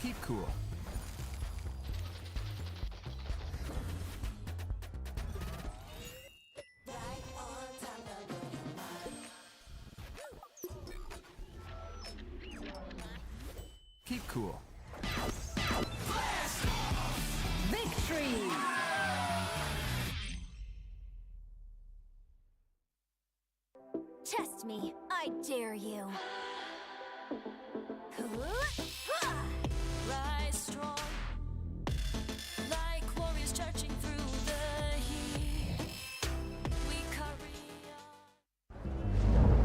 Keep cool. Keep cool. Victory! Test me, I dare you. Rise strong, like warriors charging through the heat. We carry on.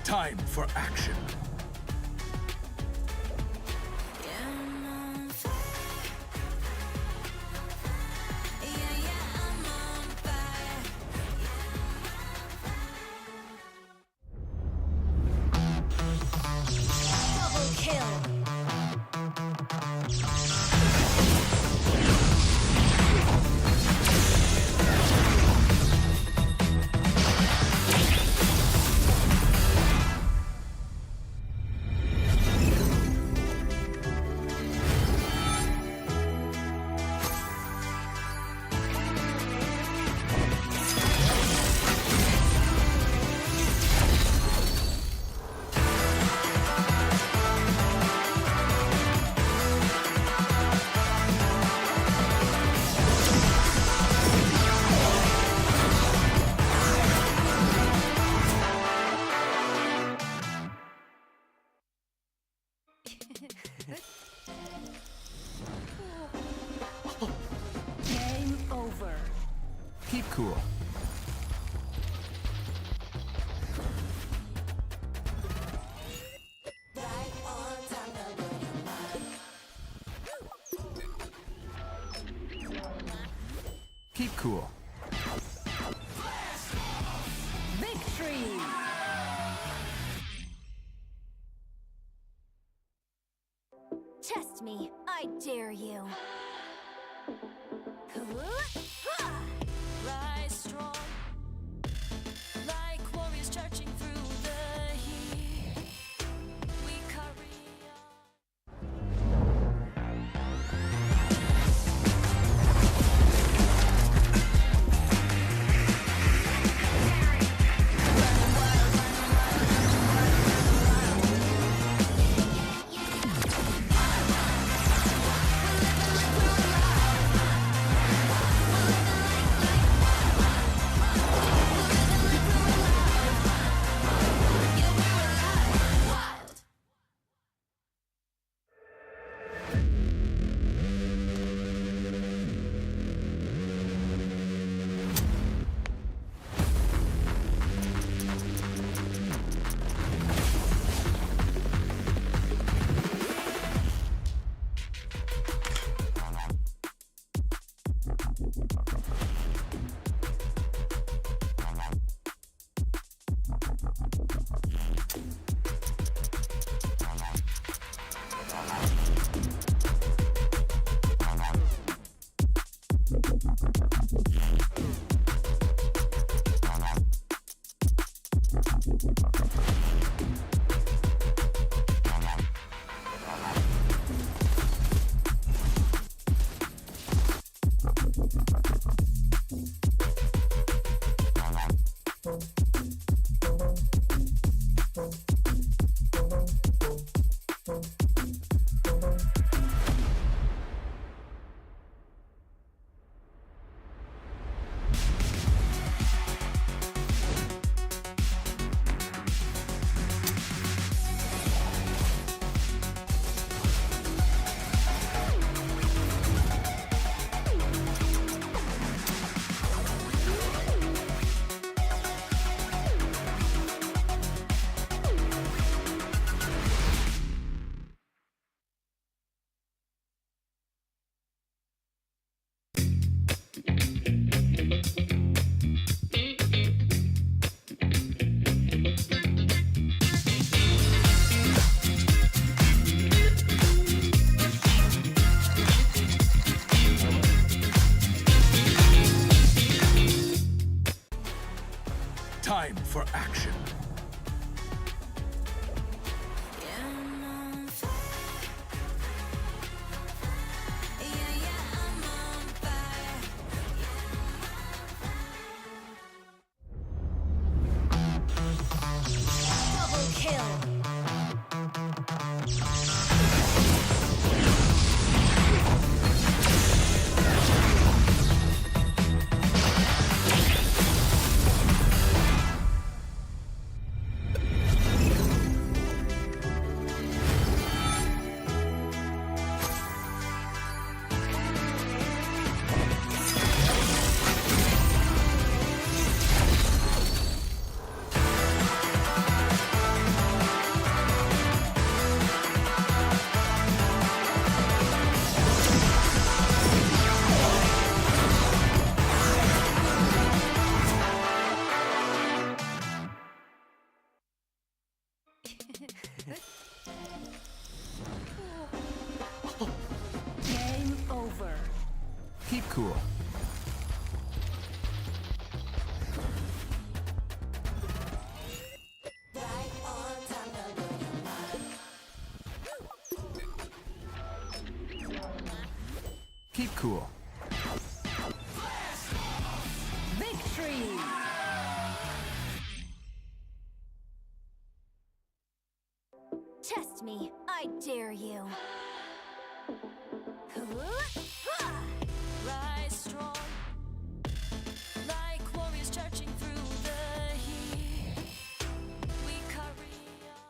Time for action. Double kill. Game over. Keep cool. Keep cool. Victory! Test me, I dare you. Rise strong, like warriors charging through the heat. We carry on. Time for action. Yeah, I'm on fire. Yeah, I'm on fire. Double kill. Game over. Keep cool. Keep cool. Victory. Test me, I dare you. Rise strong, like warriors charging through the heat. We carry on.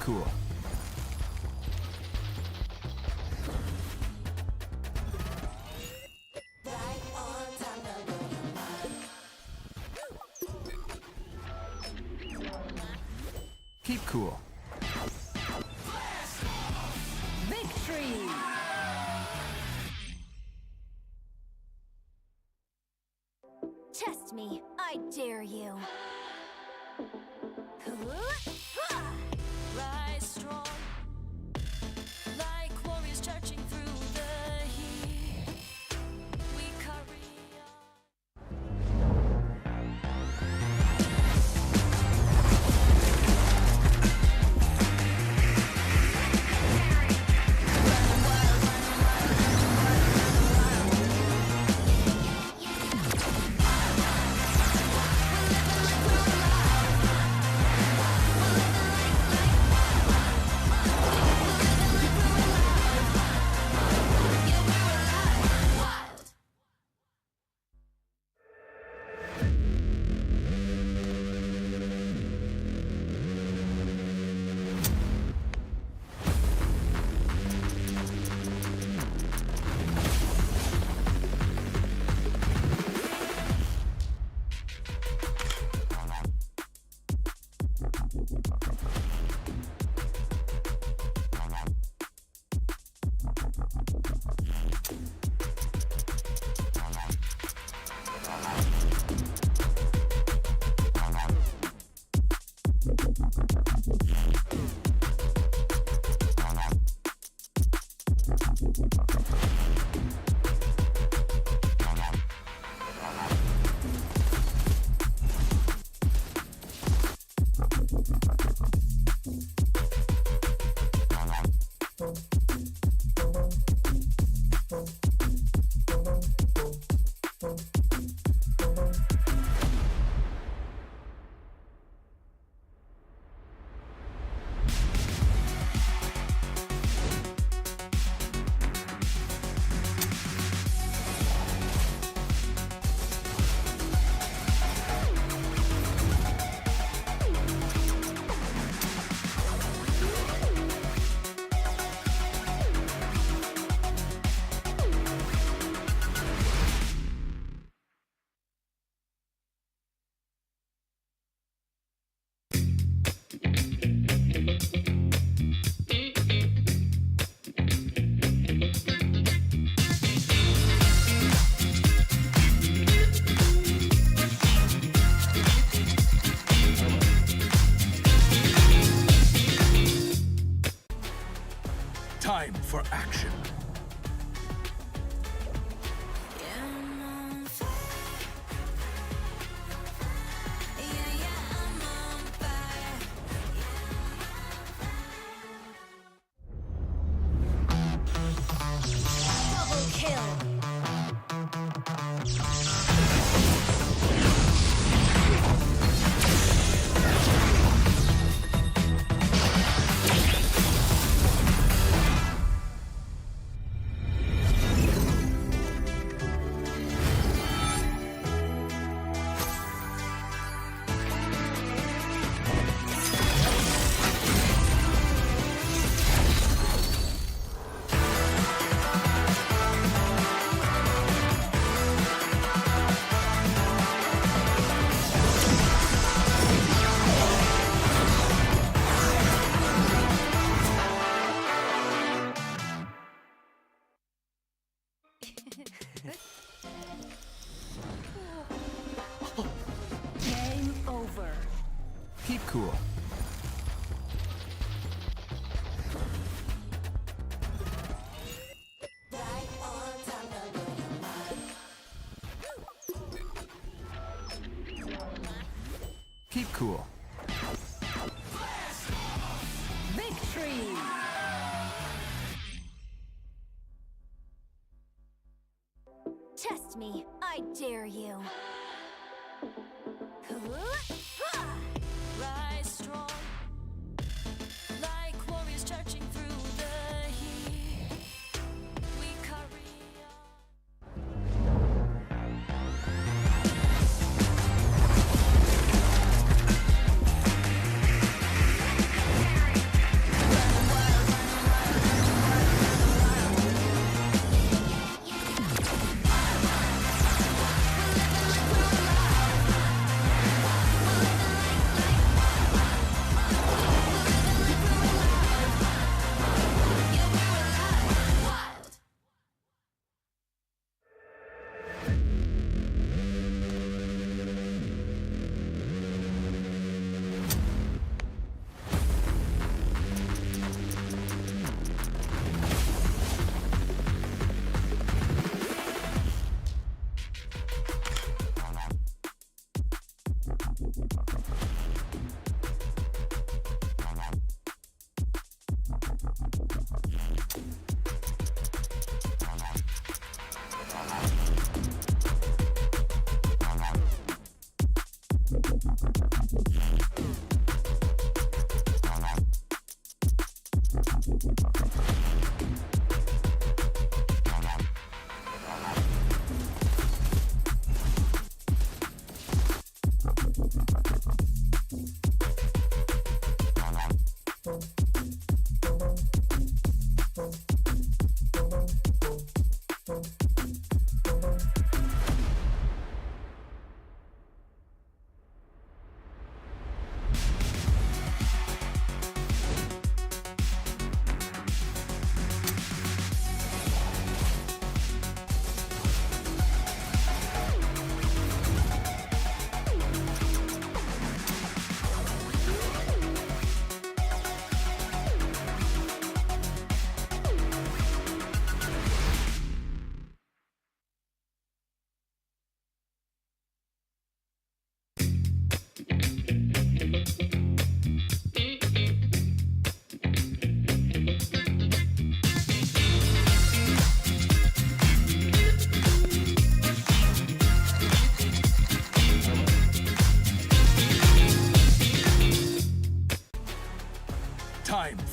cool. Keep cool. Victory! Test me, I dare you. Rise strong, like warriors charging through the heat. We carry on. Time for action. Double kill! Game over. Keep cool. Keep cool. Victory! Test me, I dare you. Rise strong, like warriors charging through the heat. We carry on.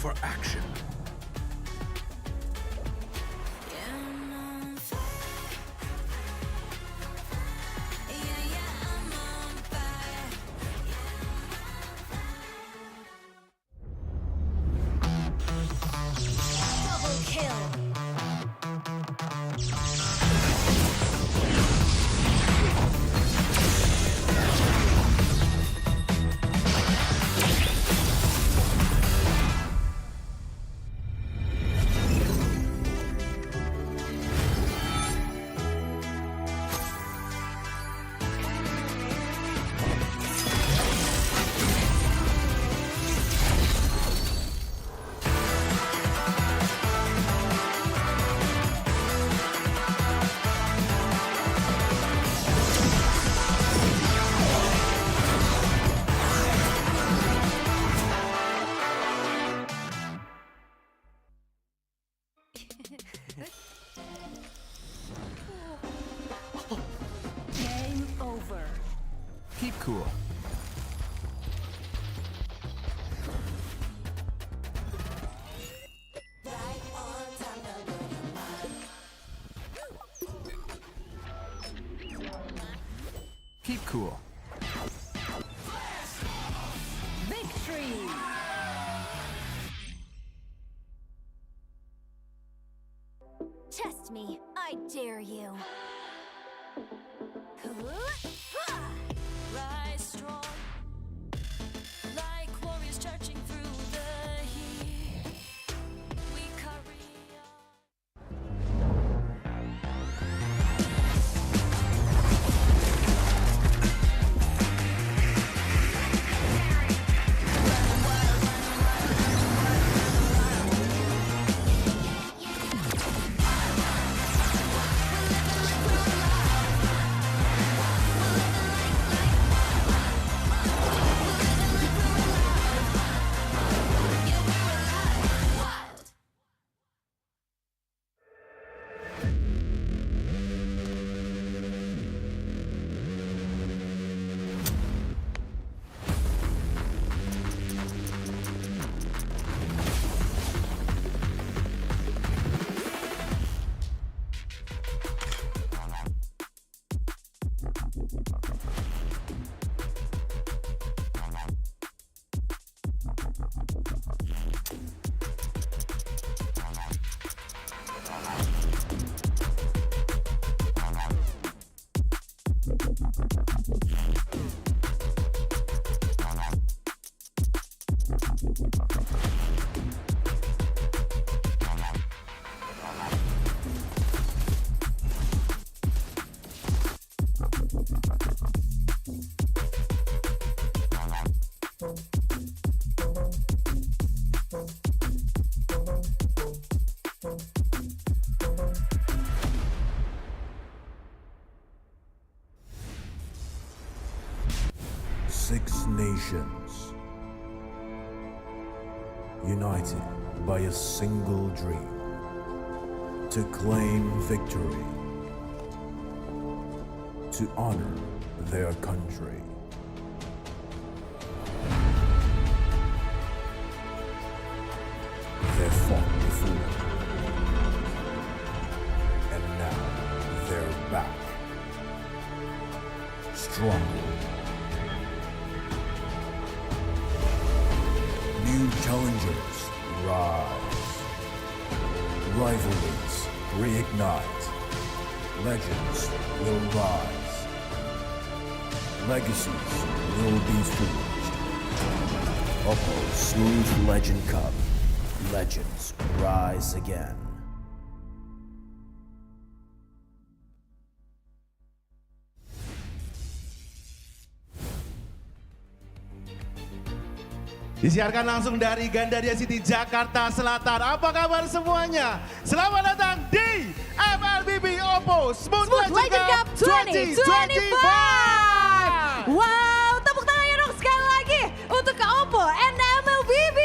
for action. Double kill. Game over. Keep cool. Keep cool. Victory. Test me, I dare you. Rise strong, like warriors charging through the heat. We carry on. Six nations united by a single dream to claim victory, to honor their country. They fought before, and now they're back, stronger. New challengers rise. Rivalries reignite. Legends will rise. Legacies will be forged. OPPO Smooth Legend Cup. Legends rise again. Disiarkan langsung dari Gandaria City, Jakarta Selatan. Apa kabar semuanya? Selamat datang di MLBB OPPO Smooth Legend Cup 2025. Wow, tepuk tangannya dong sekali lagi untuk ke OPPO and MLBB.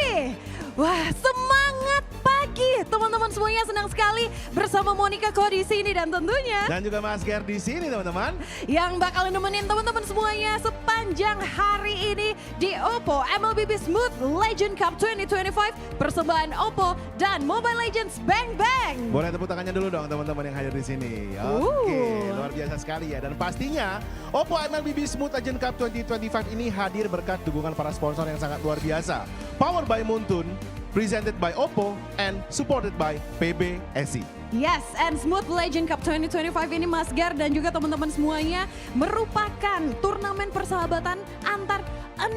Wah, semangat pagi teman-teman semuanya, senang sekali bersama Monica Ko di sini dan tentunya Dan juga Mas Ger di sini teman-teman. yang bakal nemenin teman-teman semuanya sepanjang hari ini di OPPO MLBB Smooth Legend Cup 2025 persembahan OPPO dan Mobile Legends Bang Bang. Boleh tepuk tangannya dulu dong teman-teman yang hadir di sini. Oke, luar biasa sekali ya. Dan pastinya OPPO MLBB Smooth Legend Cup 2025 ini hadir berkat dukungan para sponsor yang sangat luar biasa. Powered by Muntun, presented by OPPO, and supported by PBSI. Yes, and Smooth Legend Cup 2025 ini Mas Gar dan juga teman-teman semuanya merupakan turnamen persahabatan antar 6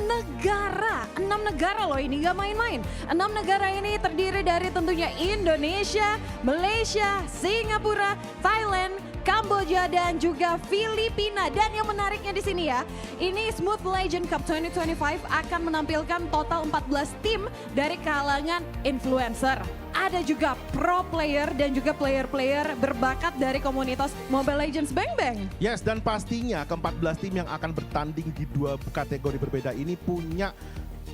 negara. 6 negara loh, ini gak main-main. 6 negara ini terdiri dari tentunya Indonesia, Malaysia, Singapura, Thailand, Kamboja dan juga Filipina. Dan yang menariknya di sini ya, ini Smooth Legend Cup 2025 akan menampilkan total 14 tim dari kalangan influencer. Ada juga pro player dan juga player-player berbakat dari komunitas Mobile Legends Bang Bang. Yes, dan pastinya ke-14 tim yang akan bertanding di 2 kategori berbeda ini punya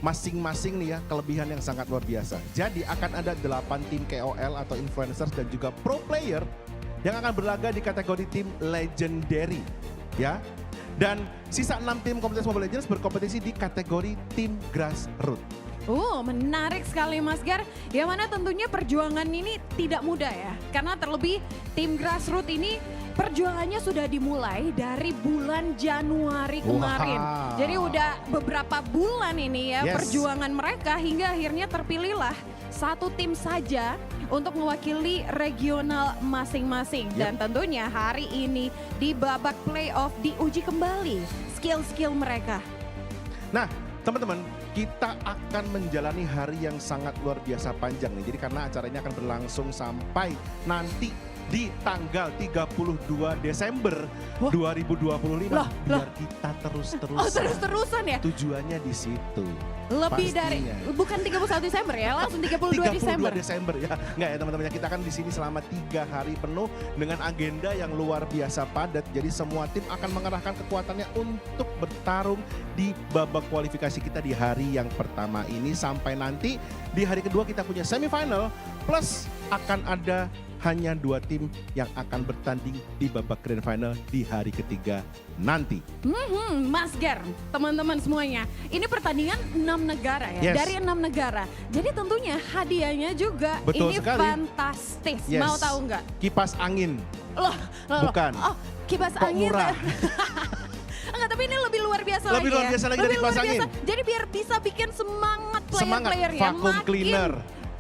masing-masing nih ya kelebihan yang sangat luar biasa. Jadi akan ada 8 tim KOL atau influencers dan juga pro player yang akan berlaga di kategori tim legendary ya. Dan sisa 6 tim komunitas Mobile Legends berkompetisi di kategori tim grassroots. Menarik sekali Mas Gar. Yang mana tentunya perjuangan ini tidak mudah ya. Karena terlebih tim grassroots ini perjuangannya sudah dimulai dari bulan Januari kemarin. Wow. Jadi udah beberapa bulan ini ya Yes. perjuangan mereka hingga akhirnya terpilihlah satu tim saja untuk mewakili regional masing-masing. Dan tentunya hari ini di babak playoff diuji kembali skill-skill mereka. Nah, teman-teman, kita akan menjalani hari yang sangat luar biasa panjang nih. Jadi karena acara ini akan berlangsung sampai nanti di tanggal 32 Desember 2025. Loh. Biar kita terus-terusan. Oh, terus-terusan ya? Tujuannya di situ. Lebih dari, Pastinya. bukan 31 Desember ya, langsung 32 Desember. Desember ya. Enggak ya teman-teman, kita akan di sini selama 3 hari penuh dengan agenda yang luar biasa padat. Jadi semua tim akan mengerahkan kekuatannya untuk bertarung di babak kualifikasi kita di hari yang pertama ini. Sampai nanti di hari kedua kita punya semifinal, plus akan ada hanya 2 tim yang akan bertanding di babak grand final di hari ketiga nanti. Mas Ger, teman-teman semuanya, ini pertandingan 6 negara ya, Yes. dari 6 negara. Jadi tentunya hadiahnya juga Betul ini sekali. fantastis. Yes. Mau tahu nggak? Kipas angin. Loh. Bukan. Oh, kipas Kok angin. murah? Enggak, tapi ini lebih luar biasa lagi Lebih luar ya. biasa lagi dari Lebih luar kipas angin. biasa. Jadi biar bisa bikin semangat Semangat, player-playernya. vacuum cleaner.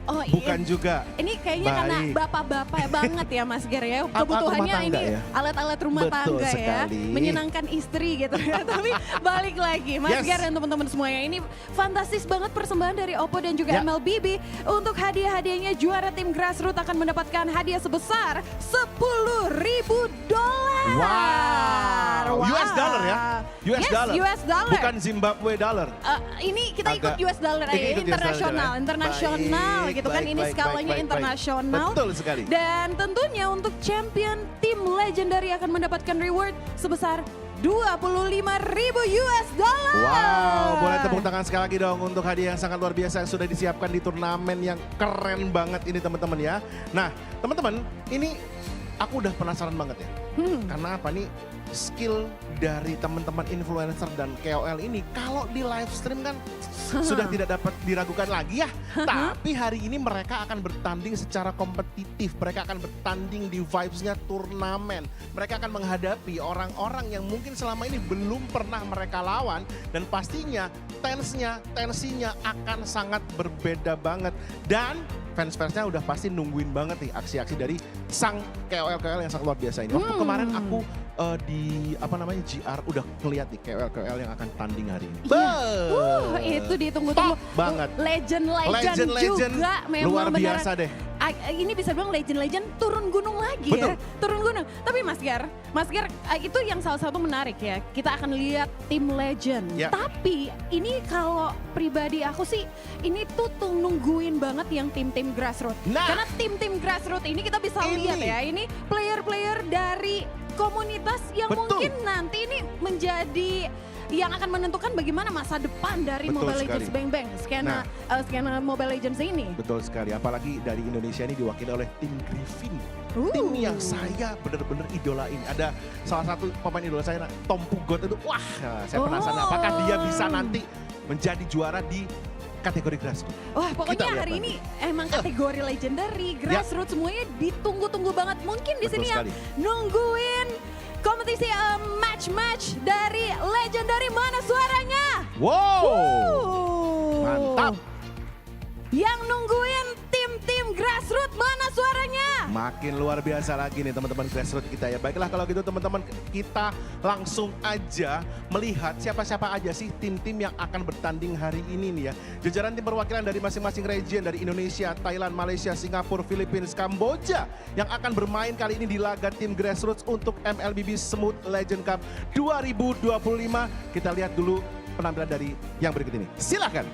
Oh, Bukan iya. juga. Ini kayaknya karena Baik. bapak-bapak banget ya Mas Ger ya. Alat Kebutuhannya rumah tangga ini ya? alat-alat rumah Betul tangga ya. sekali. Menyenangkan istri gitu ya. Tapi balik lagi Mas Yes. Ger dan teman-teman semuanya. Ini fantastis banget persembahan dari OPPO dan juga Ya. MLBB. Untuk hadiah-hadiahnya juara tim grassroots akan mendapatkan hadiah sebesar $10.000. Wow. US dollar ya? US Yes, dollar. US dollar. Bukan Zimbabwe dollar. Ini kita ikut Agak- US dollar aja, ikut US internasional, dollar ya? internasional Baik, gitu kan. baik, Ini baik, skalanya baik, baik. internasional. Betul sekali. Dan tentunya untuk champion tim legendary akan mendapatkan reward sebesar $25.000 US dollar. Wow, boleh tepuk tangan sekali lagi dong untuk hadiah yang sangat luar biasa yang sudah disiapkan di turnamen yang keren banget ini teman-teman ya. Nah, teman-teman, ini aku udah penasaran banget ya. Karena apa nih? Skill dari teman-teman influencer dan KOL ini kalau di live stream kan sudah tidak dapat diragukan lagi ya. Tapi hari ini mereka akan bertanding secara kompetitif. Mereka akan bertanding di vibes-nya turnamen. Mereka akan menghadapi orang-orang yang mungkin selama ini belum pernah mereka lawan. Dan pastinya tensinya akan sangat berbeda banget. Dan fans-fansnya udah pasti nungguin banget nih aksi-aksi dari sang KOL-KOL yang sangat luar biasa ini. Waktu kemarin aku di GR udah ngeliat nih KOL-KOL yang akan tanding hari ini. Itu ditunggu-tunggu. Top banget. Legend juga memang luar beneran. biasa deh. Ini bisa bilang legend turun gunung lagi Betul. ya. Turun gunung. Tapi Mas Gar, itu yang salah satu menarik ya. Kita akan lihat tim legend. Ya. Tapi ini kalau pribadi aku sih, ini tuh nungguin banget yang tim-tim grassroots. Nah. Karena tim-tim grassroots ini kita bisa Ini. lihat ya. Ini player-player dari komunitas yang Betul. mungkin nanti ini menjadi yang akan menentukan bagaimana masa depan dari Betul Mobile sekali. Legends Bang Bang, skena Mobile Legends ini. Betul sekali, apalagi dari Indonesia ini diwakili oleh tim Griffin. Tim yang saya benar-benar idolain. Ada salah satu pemain idola saya, Tom Pugot itu. Wah, saya penasaran apakah dia bisa nanti menjadi juara di kategori grassroots. Wah, pokoknya Kita lihat hari nanti. ini emang kategori legendary, grassroots semuanya ditunggu-tunggu banget. Mungkin di Betul sini yang sekali. nungguin kompetisi match-match dari legendary, mana suaranya? Wow, Wuh. mantap. Yang nungguin tim-tim grassroots, mana suaranya? Makin luar biasa lagi nih teman-teman grassroots kita ya. Baiklah kalau gitu teman-teman, kita langsung aja melihat siapa-siapa aja sih tim-tim yang akan bertanding hari ini nih ya. Jajaran tim perwakilan dari masing-masing region dari Indonesia, Thailand, Malaysia, Singapura, Filipina, Kamboja yang akan bermain kali ini di laga tim grassroots untuk MLBB Smooth Legend Cup 2025. Kita lihat dulu penampilan dari yang berikut ini. Silahkan.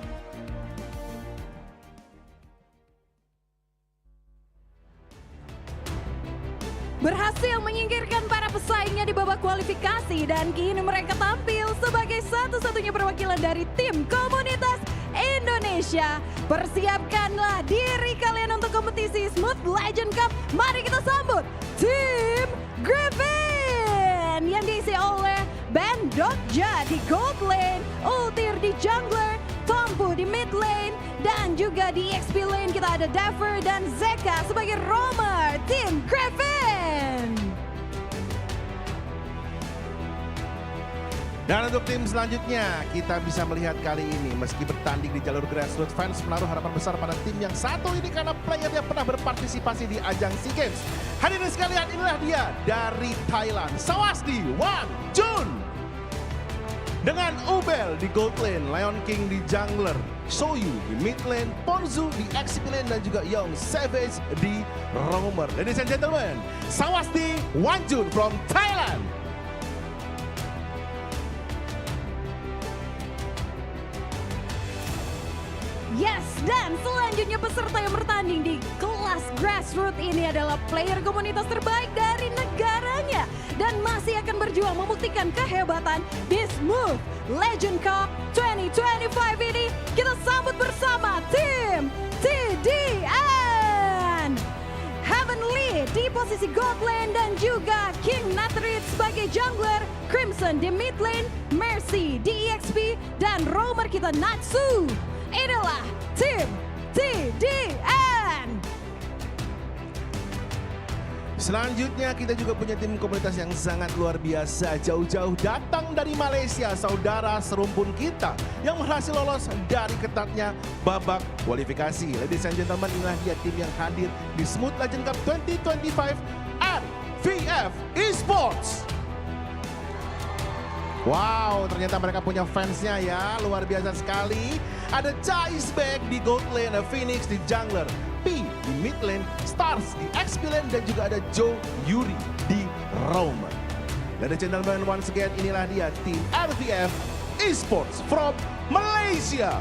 Berhasil menyingkirkan para pesaingnya di babak kualifikasi dan kini mereka tampil sebagai satu-satunya perwakilan dari tim komunitas Indonesia. Persiapkanlah diri kalian untuk kompetisi Smooth Legend Cup. Mari kita sambut tim Griffin yang diisi oleh Ben Dokja di gold lane, Ultir di jungler, Tompu di mid lane, dan juga di XP lane kita ada Dever dan Zeka sebagai roamer tim Griffin. Dan untuk tim selanjutnya, kita bisa melihat kali ini meski bertanding di jalur grassroots, fans menaruh harapan besar pada tim yang satu ini karena playernya pernah berpartisipasi di ajang SEA Games. Hadirin sekalian, inilah dia dari Thailand, Sawasdi Wanjun. Dengan Ubel di gold lane, Lion King di jungler, Soyu di mid lane, Ponzu di XP lane, dan juga Young Savage di roamer. Ladies and gentlemen, Sawasdi Wanjun from Thailand. Yes, dan selanjutnya peserta yang bertanding di kelas grassroots ini adalah player komunitas terbaik dari negaranya dan masih akan berjuang membuktikan kehebatan di Smooth Legend Cup 2025 ini. Kita sambut bersama tim TDN. Heavenly di posisi gold lane dan juga King Natrit sebagai jungler, Crimson di mid lane, Mercy di EXP, dan roamer kita Natsu. Inilah tim TDN. Selanjutnya kita juga punya tim komunitas yang sangat luar biasa. Jauh-jauh datang dari Malaysia, saudara serumpun kita yang berhasil lolos dari ketatnya babak kualifikasi. Ladies and gentlemen, inilah dia tim yang hadir di Smooth Legend Cup 2025 RVF Esports. Wow, ternyata mereka punya fansnya ya, luar biasa sekali. Ada Chais Back di gold lane, ada Phoenix di jungler, P di mid lane, Stars di XP lane, dan juga ada Joe Yuri di roamer. Ladies and gentlemen, once again inilah dia tim RVF Esports from Malaysia.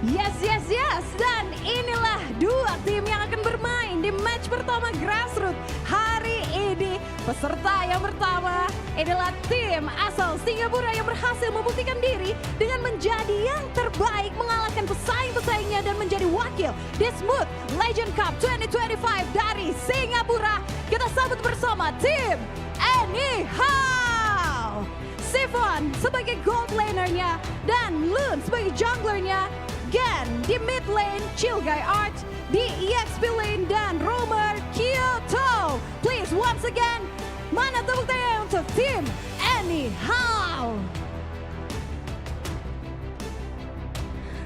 Yes, yes, yes. Dan inilah dua tim yang akan bermain di match pertama grassroots hari ini. Peserta yang pertama adalah tim asal Singapura yang berhasil membuktikan diri dengan menjadi yang terbaik, mengalahkan pesaing-pesaingnya dan menjadi wakil di Smooth Legend Cup 2025 dari Singapura. Kita sambut bersama tim Anyhow. Sifon sebagai gold lanernya dan Lun sebagai junglernya. Gen di mid lane, Chill Guy Art di EXP lane, dan roamer Kyoto. Please once again, mana tepuk tangan untuk tim Anyhow.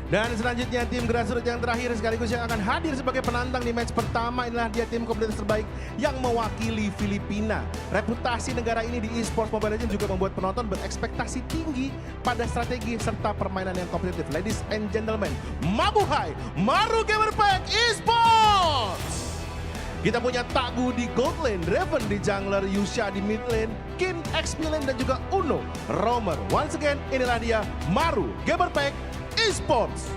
Dan selanjutnya tim grassroots yang terakhir sekaligus yang akan hadir sebagai penantang di match pertama, inilah dia tim komunitas terbaik yang mewakili Filipina. Reputasi negara ini di esports Mobile Legends juga membuat penonton berekspektasi tinggi pada strategi serta permainan yang kompetitif. Ladies and gentlemen, Mabuhay Maru Gamer Pack Esports. Kita punya Tagu di gold lane, Raven di jungler, Yusha di mid lane, Kim XP lane, dan juga Uno roamer. Once again, inilah dia Maru Gamer Pack Esports.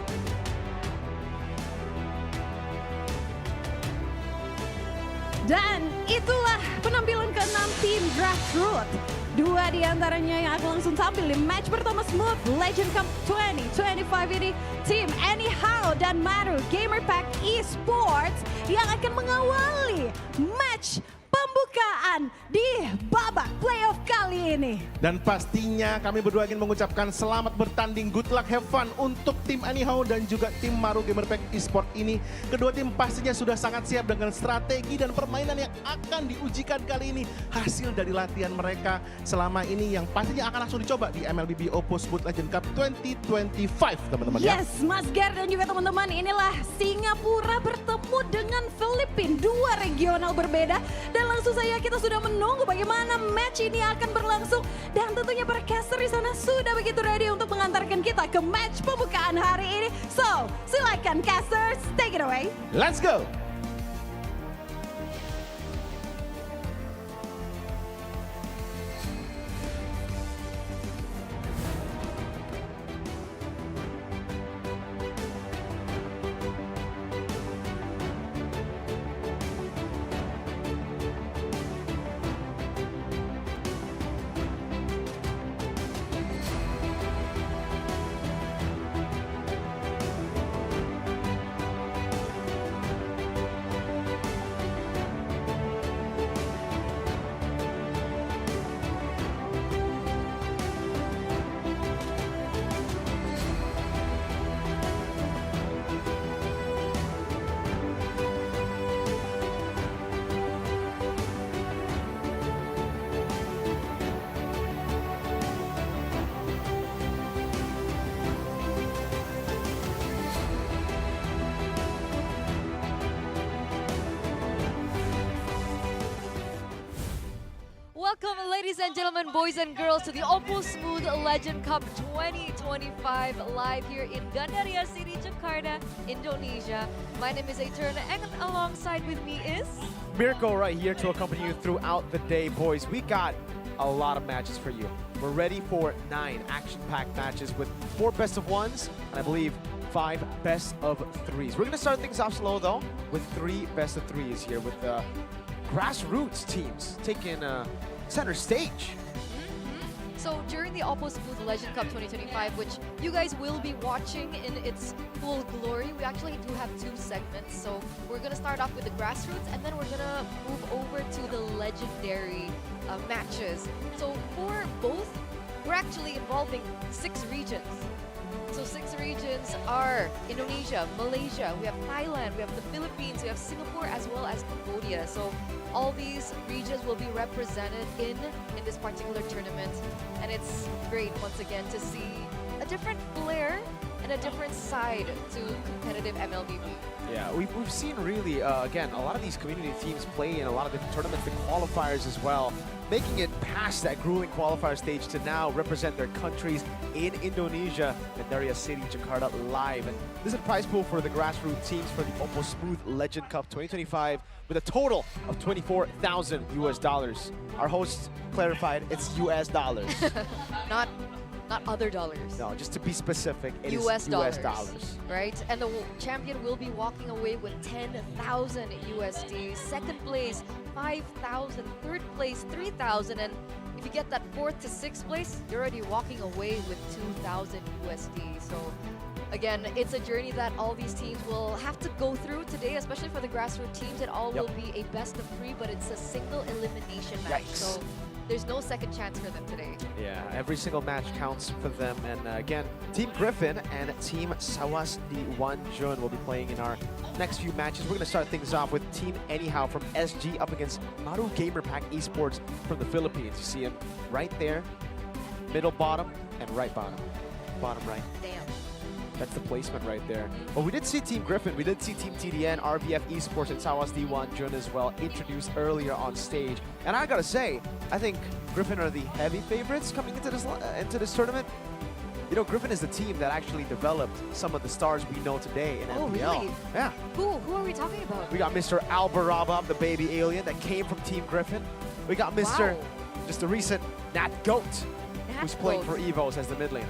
Dan itulah penampilan ke-6 tim Grassroots. Dua di antaranya yang akan langsung tampil di match pertama Smooth Legend Cup 2025 ini. Tim Anyhow dan Maru Gamerpack Esports yang akan mengawali match pembukaan di babak playoff kali ini. Dan pastinya kami berdua ingin mengucapkan selamat bertanding, good luck, have fun untuk tim Anyhow dan juga tim Maru Gamerpack Esport ini. Kedua tim pastinya sudah sangat siap dengan strategi dan permainan yang akan diujikan kali ini. Hasil dari latihan mereka selama ini yang pastinya akan langsung dicoba di MLBB OPPO Smooth Legend Cup 2025 teman-teman ya. Yes, Mas Gar dan juga teman-teman, inilah Singapura bertemu dengan Filipina, dua regional berbeda. Dan langsung saja kita sudah menunggu bagaimana match ini akan berlangsung. Dan tentunya para caster di sana sudah begitu ready untuk mengantarkan kita ke match pembukaan hari ini. So, silakan casters, take it away. Let's go! Welcome, ladies and gentlemen, boys and girls, to the OPPO Smooth Legend Cup 2025 live here in Gandaria City, Jakarta, Indonesia. My name is Eterna, and alongside with me is... Mirko right here to accompany you throughout the day, boys. We got a lot of matches for you. We're ready for 9 action-packed matches with 4 best of 1s, and I believe 5 best of 3s. We're going to start things off slow, though, with 3 best of 3s here with the Grassroots teams taking center stage. So during the OPPO Smooth Legend Cup 2025, which you guys will be watching in its full glory, we actually do have 2 segments. So we're going to start off with the Grassroots, and then we're going to move over to the legendary matches. So for both, we're actually involving 6 regions. So 6 regions are Indonesia, Malaysia, we have Thailand, we have the Philippines, we have Singapore, as well as Cambodia. So all these regions will be represented in this particular tournament. And it's great, once again, to see a different flair and a different side to competitive MLBB. Yeah, we've seen really, again, a lot of these community teams play in a lot of different tournaments, the qualifiers as well, making it past that grueling qualifier stage to now represent their countries in Indonesia, Gandaria City, Jakarta, live. And this is a prize pool for the Grassroots teams for the OPPO Smooth Legend Cup 2025 with a total of $24,000 US. Our host clarified it's US dollars. Not other dollars. No, just to be specific, it US is dollars. US dollars. Right? And the champion will be walking away with 10,000 USD. Second place, 5,000. Third place, 3,000. And if you get that 4th to 6th place, you're already walking away with 2,000 USD. So again, it's a journey that all these teams will have to go through today, especially for the Grassroots teams. It all will be a best of 3, but it's a single elimination match. Yikes. So there's no second chance for them today. Yeah, every single match counts for them. And again, Team Griffin and Team Sawas di Wanjun will be playing in our next few matches. We're going to start things off with Team Anyhow from SG up against Maru Gamerpack Esports from the Philippines. You see him right there, middle bottom and right bottom. Bottom right. Damn. That's the placement right there. But we did see Team Griffin, we did see Team TDN, RVF Esports, and Sawas di Wanjun as well introduced earlier on stage. And I gotta say, I think Griffin are the heavy favorites coming into this tournament. You know, Griffin is the team that actually developed some of the stars we know today in Oh, MPL. really? Yeah. Who are we talking about? We got Mr. Albaraba, the baby alien that came from Team Griffin. We got Mr. Wow. just a recent Nat Goat, who's playing for Goat. Evos as the mid laner.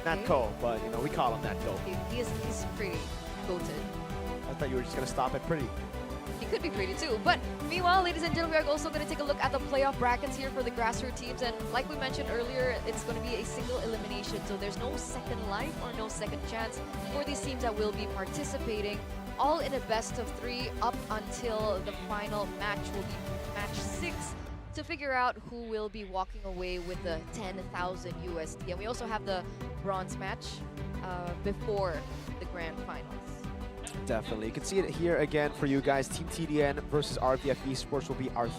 Nat Co, but you know, we call him Nat Goat. He's pretty goated. I thought you were just gonna stop at pretty. He could be greedy too. But meanwhile, ladies and gentlemen, we are also going to take a look at the playoff brackets here for the grassroots teams. And like we mentioned earlier, it's going to be a single elimination. So there's no second life or no second chance for these teams that will be participating. All in a best of 3 up until the final match will be match 6 to figure out who will be walking away with the 10,000 USD. And we also have the bronze match before the grand finals. Definitely. You can see it here again for you guys. Team TDN versus RPF Esports will be our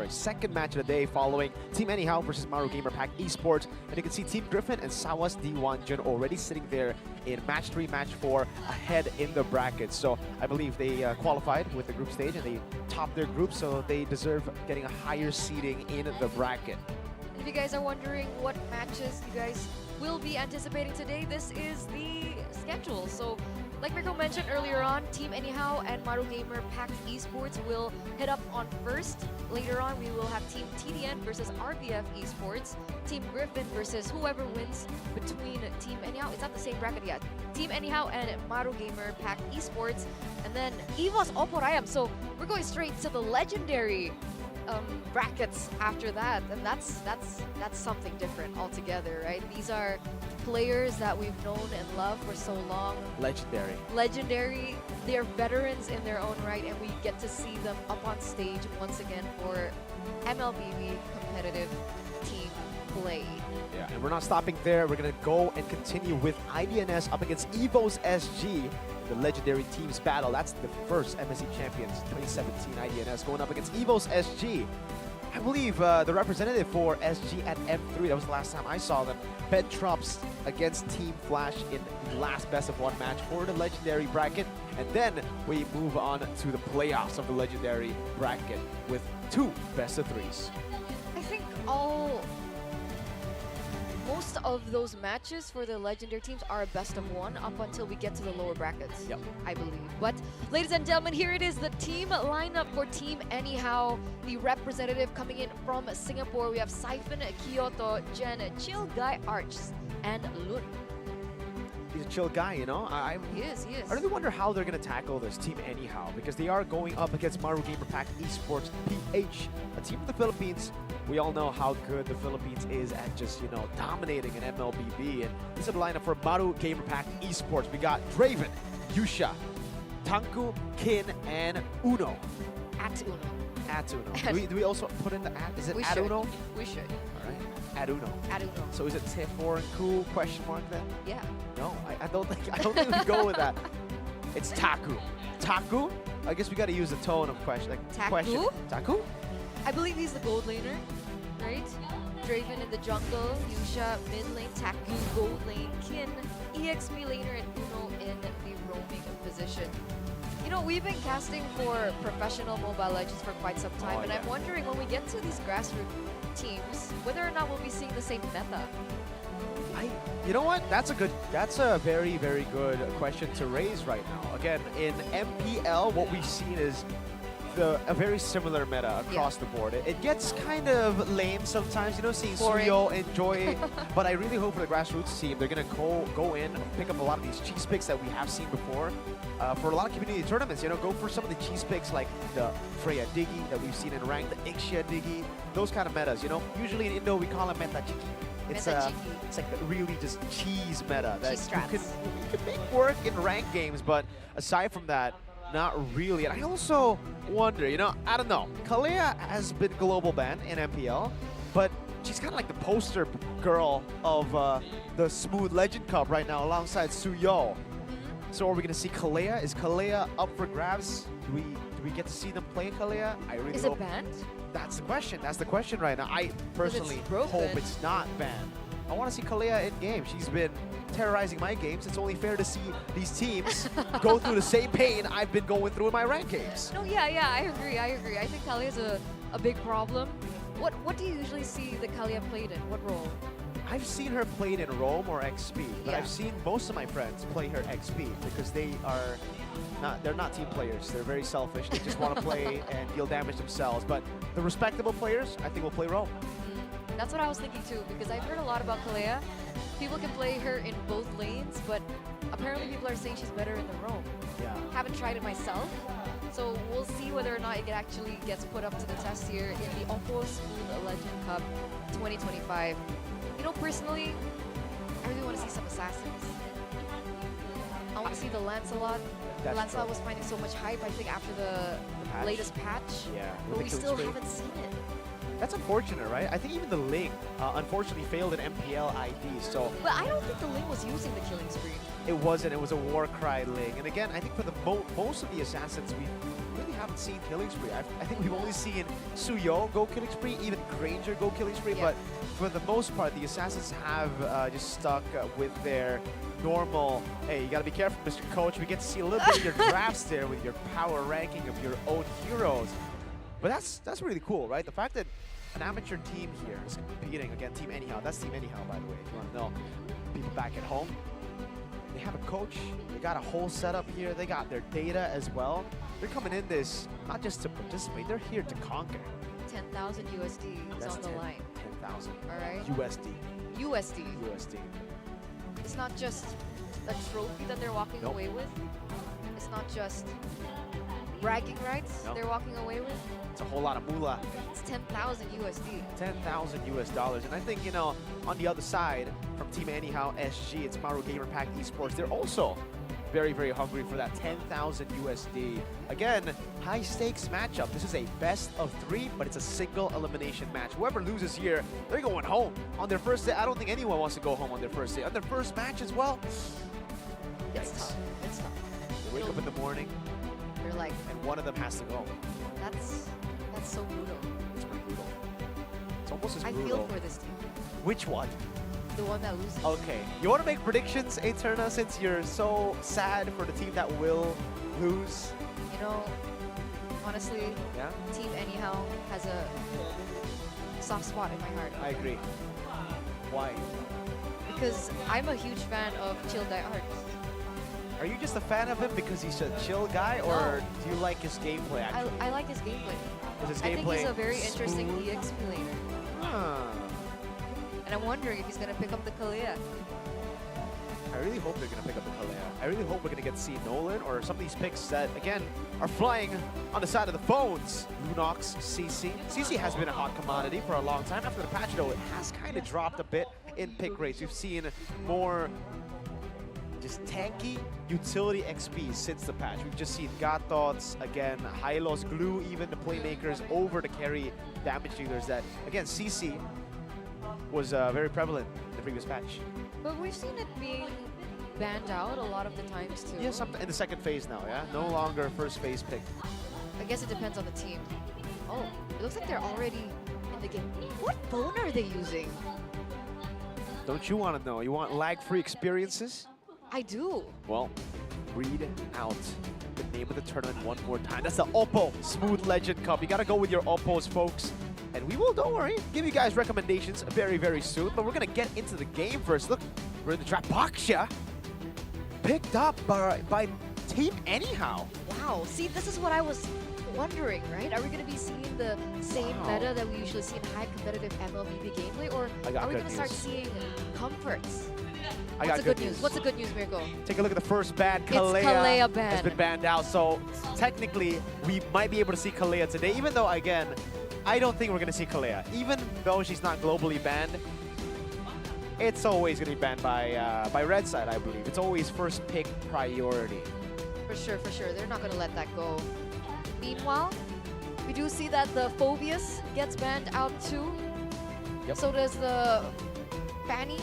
second match of the day, following Team Anyhow versus Maru Gamer Pack Esports. And you can see Team Griffin and Sawas D1Jun already sitting there in match 3, match 4 ahead in the bracket. So I believe they qualified with the group stage and they topped their group, so they deserve getting a higher seeding in the bracket. And if you guys are wondering what matches you guys will be anticipating today, this is the schedule. So like Mirko mentioned earlier on, Team Anyhow and Maru Gamer Pack Esports will head up on first. Later on, we will have Team TDN versus RPF Esports, Team Griffin versus whoever wins between Team Anyhow. It's not the same bracket yet. Team Anyhow and Maru Gamer Pack Esports, and then EVOS OPPO Rayam. So we're going straight to the legendary brackets after that, and that's something different altogether, right? These are players that we've known and loved for so long. Legendary. They're veterans in their own right, and we get to see them up on stage once again for MLBB competitive team play. Yeah, and we're not stopping there. We're gonna go and continue with IDNS up against EVOS SG. The legendary teams battle. That's the first MSC Champions 2017 IDNS going up against EVOS SG. I believe the representative for SG at M3, that was the last time I saw them, Ben Trumps against Team Flash in the last best of 1 match for the legendary bracket. And then we move on to the playoffs of the legendary bracket with 2 best of 3s. I think most of those matches for the legendary teams are a best of 1 up until we get to the lower brackets, Yep. I believe. But ladies and gentlemen, here it is, the team lineup for Team Anyhow. The representative coming in from Singapore, we have Siphon, Kyoto, Jen, Chill Guy, Arch, and Lun. He's a chill guy, you know? He is. I really wonder how they're going to tackle this Team Anyhow, because they are going up against Maru Gamer Pack Esports PH, a team of the Philippines. We all know how good the Philippines is at just, you know, dominating an MLBB. And this is the lineup for Maru Gamer Pack Esports. We got Draven, Yusha, Tanku, Kin, and Uno. At Uno. At Uno. Do we also put in the at? Is it We at should. Uno? We should. All right. At Uno. At Uno. So is it T4 and cool question mark then? Yeah. No, I don't think we go with that. It's Taku. Taku? I guess we got to use the tone of question. Like Taku? question. Taku? I believe he's the gold laner, right? Draven in the jungle, Yusha mid lane, Taku gold lane, Kin, EXP laner, and Uno in the roaming position. You know, we've been casting for professional Mobile Legends for quite some time, and I'm wondering when we get to these grassroots teams, whether or not we'll be seeing the same meta. You know what? That's a very, very good question to raise right now. Again, in MPL, what we've seen is a very similar meta across the board. It gets kind of lame sometimes, you know, seeing Suyo enjoy. But I really hope for the grassroots team, they're going to go in, pick up a lot of these cheese picks that we have seen before. For a lot of community tournaments, you know, go for some of the cheese picks like the Freya Diggy that we've seen in ranked, the Ixia Diggy, those kind of metas, you know. Usually in Indo, we call it meta chiki. It's like a really just cheese meta that you can make work in ranked games, but aside from that, not really. And I also wonder, you know, I don't know. Kalea has been global banned in MPL, but she's kind of like the poster girl of the Smooth Legend Cup right now alongside Suyo. So are we going to see Kalea? Is Kalea up for grabs? Do we get to see them play Kalea? I really Is hope. it banned? That's the question. That's the question right now. I personally hope it's not banned. I want to see Kalea in game. She's been terrorizing my games. It's only fair to see these teams go through the same pain I've been going through in my ranked games. No, yeah, I agree. I think Kalia is a big problem. What do you usually see the Kalia played in? What role? I've seen her played in Roam or XP, but I've seen most of my friends play her XP because they're not team players. They're very selfish. They just want to play and deal damage themselves. But the respectable players, I think, will play Roam. That's what I was thinking too, because I've heard a lot about Kalea. People can play her in both lanes, but apparently people are saying she's better in the roam. Yeah. Haven't tried it myself, so we'll whether or not it actually gets put up to the test here in the OPPO Smooth Legend Cup 2025. You know, personally, I really want to see some assassins. I want to see the Lancelot. That's Lancelot true. was finding so much hype, I think, after the patch? latest patch. Yeah, with But the we kill still spree. haven't seen it. That's unfortunate, right? I think even the Ling unfortunately failed an MPL ID, so But I don't think the Ling was using the killing spree. it wasn't. It was a Warcry Ling. And again, I think for the most of the assassins, we really haven't seen killing spree. I think we've only seen Suyo go killing spree, even Granger go killing spree, Yeah. but for the most part, the assassins have just stuck with their normal, hey, you gotta be careful, Mr. Coach. We get to see a little bit of your drafts there with your power ranking of your own heroes. But that's really cool, right? The fact that an amateur team here is competing against Team Anyhow. That's Team Anyhow, by the way, if you want to know. People back at home, they have a coach. They got a whole setup here. They got their data as well. They're coming in this not just to participate. They're here to conquer. 10,000 USD is That's on the line. 10,000 All right. USD. USD. It's not just a trophy that they're walking Nope. away with. It's not just bragging rights Nope. they're walking away with. It's a whole lot of moolah. It's 10,000 USD. 10,000 US dollars. And I think, you know, on the other side, from Team Anyhow SG, it's Maru Gamer Pack Esports. They're also very, very hungry for that 10,000 USD. Again, high stakes matchup. This is a best of 3, but it's a single elimination match. Whoever loses here, they're going home on their first day. I don't think anyone wants to go home on their first day. On their first match as well. It's Yikes. tough. It's tough. They wake up in the morning, They're like, and one of them has to go. that's so brutal. It's pretty brutal. It's almost as I brutal. feel for this team. Which one? The one that loses. Okay, you want to make predictions, Eterna, since you're so sad for the team that will lose? You know, honestly, Yeah, Team Anyhow has a soft spot in my heart. I agree. Why? Because I'm a huge fan of Chill Die Art. Are you just a fan of him because he's a chill guy, or do you like his gameplay actually? I like his gameplay. Is his I think he's gameplay a very interesting smooth? EX player. Huh. And I'm wondering if he's going to pick up the Kalea. I really hope they're going to pick up the Kalea. I really hope we're going to get to see Nolan or some of these picks that, again, are flying on the side of the phones. Lunox, CC. CC has been a hot commodity for a long time. After the patch, though, it has kind of dropped a bit in pick rates. We've seen more just tanky utility XP since the patch. We've just seen Gatots, again, Hylos, Glue, even the playmakers over the carry damage dealers that, again, CC was very prevalent in the previous patch. But we've seen it being banned out a lot of the times too. Yeah, in the second phase now, yeah? No longer first phase pick. I guess it depends on the team. Oh, it looks like they're already in the game. What phone are they using? Don't you want to know? You want lag-free experiences? I do. Well, read out the name of the tournament one more time. That's the OPPO Smooth Legend Cup. You got to go with your OPPOs, folks. And we will, don't worry, give you guys recommendations very, very soon. But we're going to get into the game first. Look, we're in the trap. Baksha picked up by Team Anyhow. Wow. See, this is what I was wondering, right? Are we going to be seeing the same Wow. meta that we usually see in high competitive MLBB gameplay? Or I got are we good going to start news. seeing comforts? I What's got the good news? What's the good news, Mirko? Take a look at the first ban. It's Kalea ban. has been banned out. So technically, we might be able to see Kalea today, even though, again, I don't think we're going to see Kalea. Even though she's not globally banned, it's always going to be banned by Red Side, I believe. It's always first pick priority. For sure, for sure. They're not going to let that go. Meanwhile, we do see that the Phobius gets banned out too. Yep. So does the Fanny.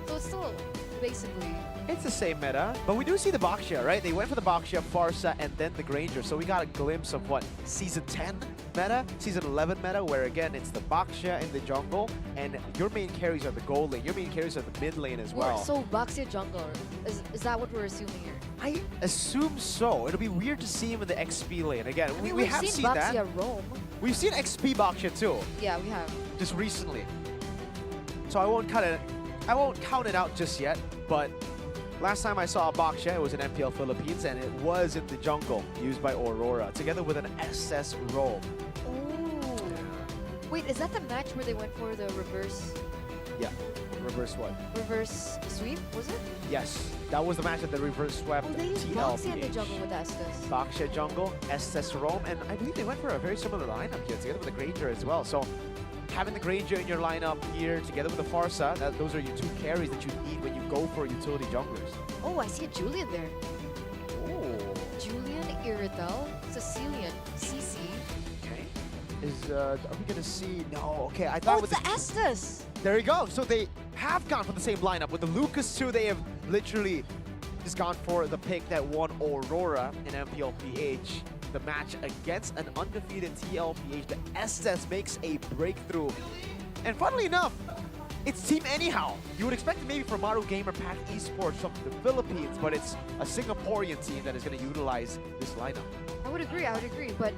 So it's still basically... It's the same meta, but we do see the Baksha, right? They went for the Baksha, Farsa, and then the Granger. So we got a glimpse of what, Season 10 meta, Season 11 meta, where again, it's the Baksha in the jungle, and your main carries are the gold lane, your main carries are the mid lane as well. So Baxia jungle, is that what we're assuming here? I assume so. It'll be weird to see him in the XP lane. Again, I mean, we we've have seen seen Baxia that. roam. We've seen XP Baksha too, Yeah, we have. just recently. So I won't count it out just yet, but last time I saw a Baksha, it was in MPL Philippines, and it was in the jungle, used by Aurora, together with an SS roll. Ooh. Wait, is that the match where they went for the reverse Yeah. Reverse what? Reverse sweep, was it? Yes. That was the match that the reverse swept Oh, they used Boxy in the jungle with Estes. Baksha jungle, Estes Rome, and I believe they went for a very similar lineup here, together with the Granger as well. So having the Granger in your lineup here, together with the Farsa, those are your two carries that you need when you go for utility junglers. Oh, I see a Julian there. Oh. Julian, Iridel, Sicilian, CC. Okay. Are we gonna see? No. Okay, I Oh, thought it's with the Estes. There you go. So they have gone for the same lineup. With the Lucas 2, they have literally just gone for the pick that won Aurora in MPLPH. The match against an undefeated TLPH. The Estes makes a breakthrough. And funnily enough, it's Team Anyhow. You would expect it maybe from Maru Gamer Pack Esports from the Philippines, but it's a Singaporean team that is going to utilize this lineup. I would agree, but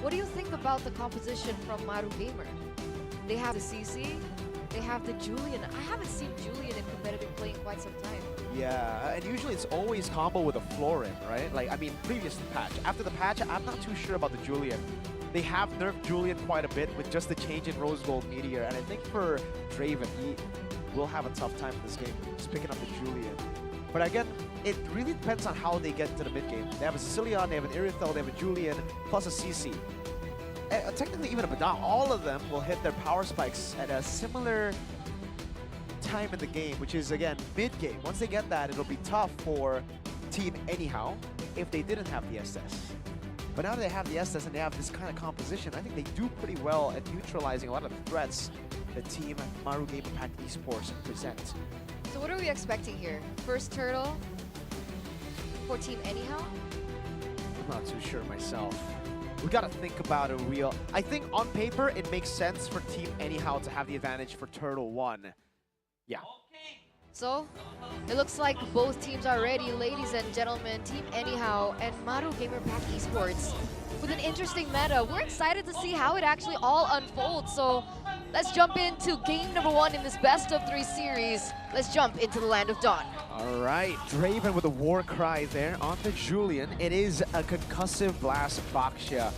what do you think about the composition from Maru Gamer? They have the CC, they have the Julian. I haven't seen Julian in competitive play in quite some time. Yeah, and usually it's always combo with a Florin, right? Like, I mean, previous patch. After the patch, I'm not too sure about the Julian. They have nerfed Julian quite a bit with just the change in Rose Gold Meteor, and I think for Draven, he will have a tough time in this game, just picking up the Julian. But again, it really depends on how they get to the mid game. They have a Sicilian, they have an Irithel, they have a Julian, plus a CC. Technically, even a Badam, all of them will hit their power spikes at a similar time in the game, which is, again, mid-game. Once they get that, it'll be tough for Team Anyhow if they didn't have the SS. But now that they have the SS and they have this kind of composition, I think they do pretty well at neutralizing a lot of the threats that Team Maru Gamer Pack Esports present. So what are we expecting here? First turtle for Team Anyhow? I'm not too sure myself. We gotta think about a real... I think on paper, it makes sense for Team Anyhow to have the advantage for Turtle 1. Yeah. So, it looks like both teams are ready, ladies and gentlemen. Team Anyhow and Maru Gamer Pack Esports with an interesting meta. We're excited to see how it actually all unfolds. So, let's jump into game number 1 in this best of 3 series. Let's jump into the Land of Dawn. All right, Draven with a war cry there on the Julian. It is a concussive blast Baksha.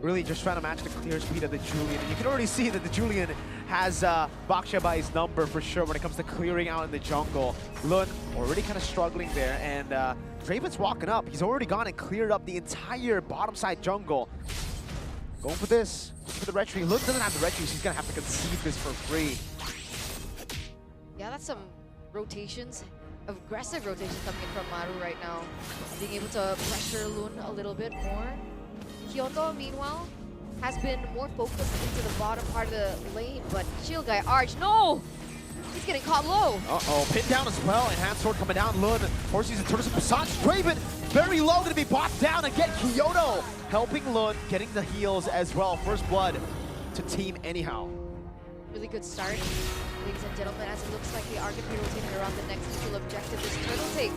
Really just trying to match the clear speed of the Julian. And you can already see that the Julian has Baksha by his number for sure when it comes to clearing out in the jungle. Lun already kind of struggling there, and Draven's walking up. He's already gone and cleared up the entire bottom side jungle. Going for this, for the retry. Lun doesn't have the retry, so he's gonna have to concede this for free. Yeah, that's some rotations, aggressive rotations coming in from Maru right now. Being able to pressure Lun a little bit more. Kyoto, meanwhile, has been more focused into the bottom part of the lane, but Shield Guy Arch, no! He's getting caught low. Uh-oh, pinned down as well. Enhanced Sword coming down. Lun forces into Turtles Passage. Draven, very low, gonna be bought down and get Kyoto. Helping Lun, getting the heals as well. First blood to Team Anyhow. Really good start, ladies and gentlemen, as it looks like they are going to be rotating around the next neutral objective. This turtle take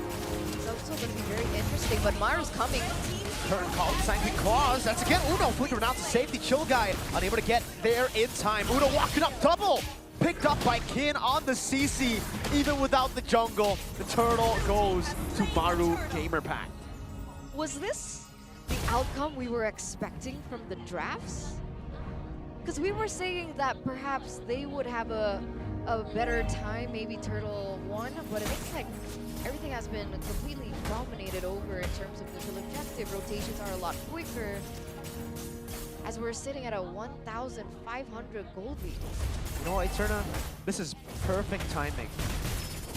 is also going to be very interesting, but Maru's coming. Turn called Sanguine Claws. That's again Uno flickering out to safety. Chill Guy unable to get there in time. Uno walking up double. Picked up by Kin on the CC. Even without the jungle, the turtle goes to Maru Gamer Pack. Was this the outcome we were expecting from the drafts? Because we were saying that perhaps they would have a better time, maybe Turtle 1, but it looks like everything has been completely dominated over in terms of neutral objective. Rotations are a lot quicker, as we're sitting at a 1,500 gold lead. You know what, Eterna? This is perfect timing.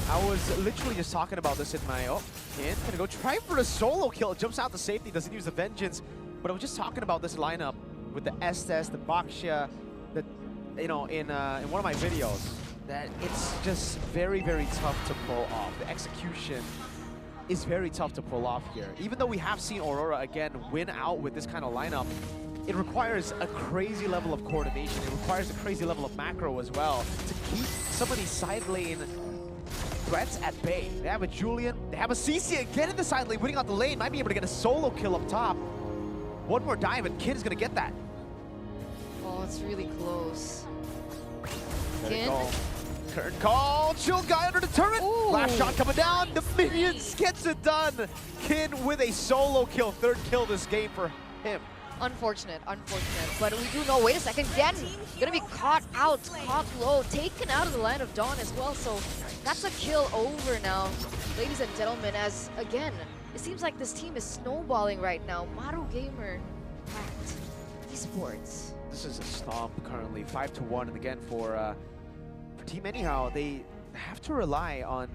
I was literally just talking about this in my... Oh, Kin gonna go try for a solo kill. Jumps out to safety, doesn't use the Vengeance. But I was just talking about this lineup with the Estes, the Baksha, the, you know, in one of my videos, that it's just very, very tough to pull off. The execution is very tough to pull off here. Even though we have seen Aurora again win out with this kind of lineup, it requires a crazy level of coordination. It requires a crazy level of macro as well to keep some of these side lane threats at bay. They have a Julian, they have a CC again in the side lane, winning out the lane, might be able to get a solo kill up top. One more dive and Kin is gonna get that. Oh, it's really close. There Kin? you go. Curtain call, Chill Guy under the turret. Ooh. Last shot coming down, the minions gets it done. Kin with a solo kill, third kill this game for him. Unfortunate, unfortunate. But we do know, wait a second, Gen gonna be caught out, caught low, taken out of the line of Dawn as well. So that's a kill over now, ladies and gentlemen, as again, it seems like this team is snowballing right now. Maru Gamer packed esports. This is a stomp currently, 5-1, and again for Team Anyhow, they have to rely on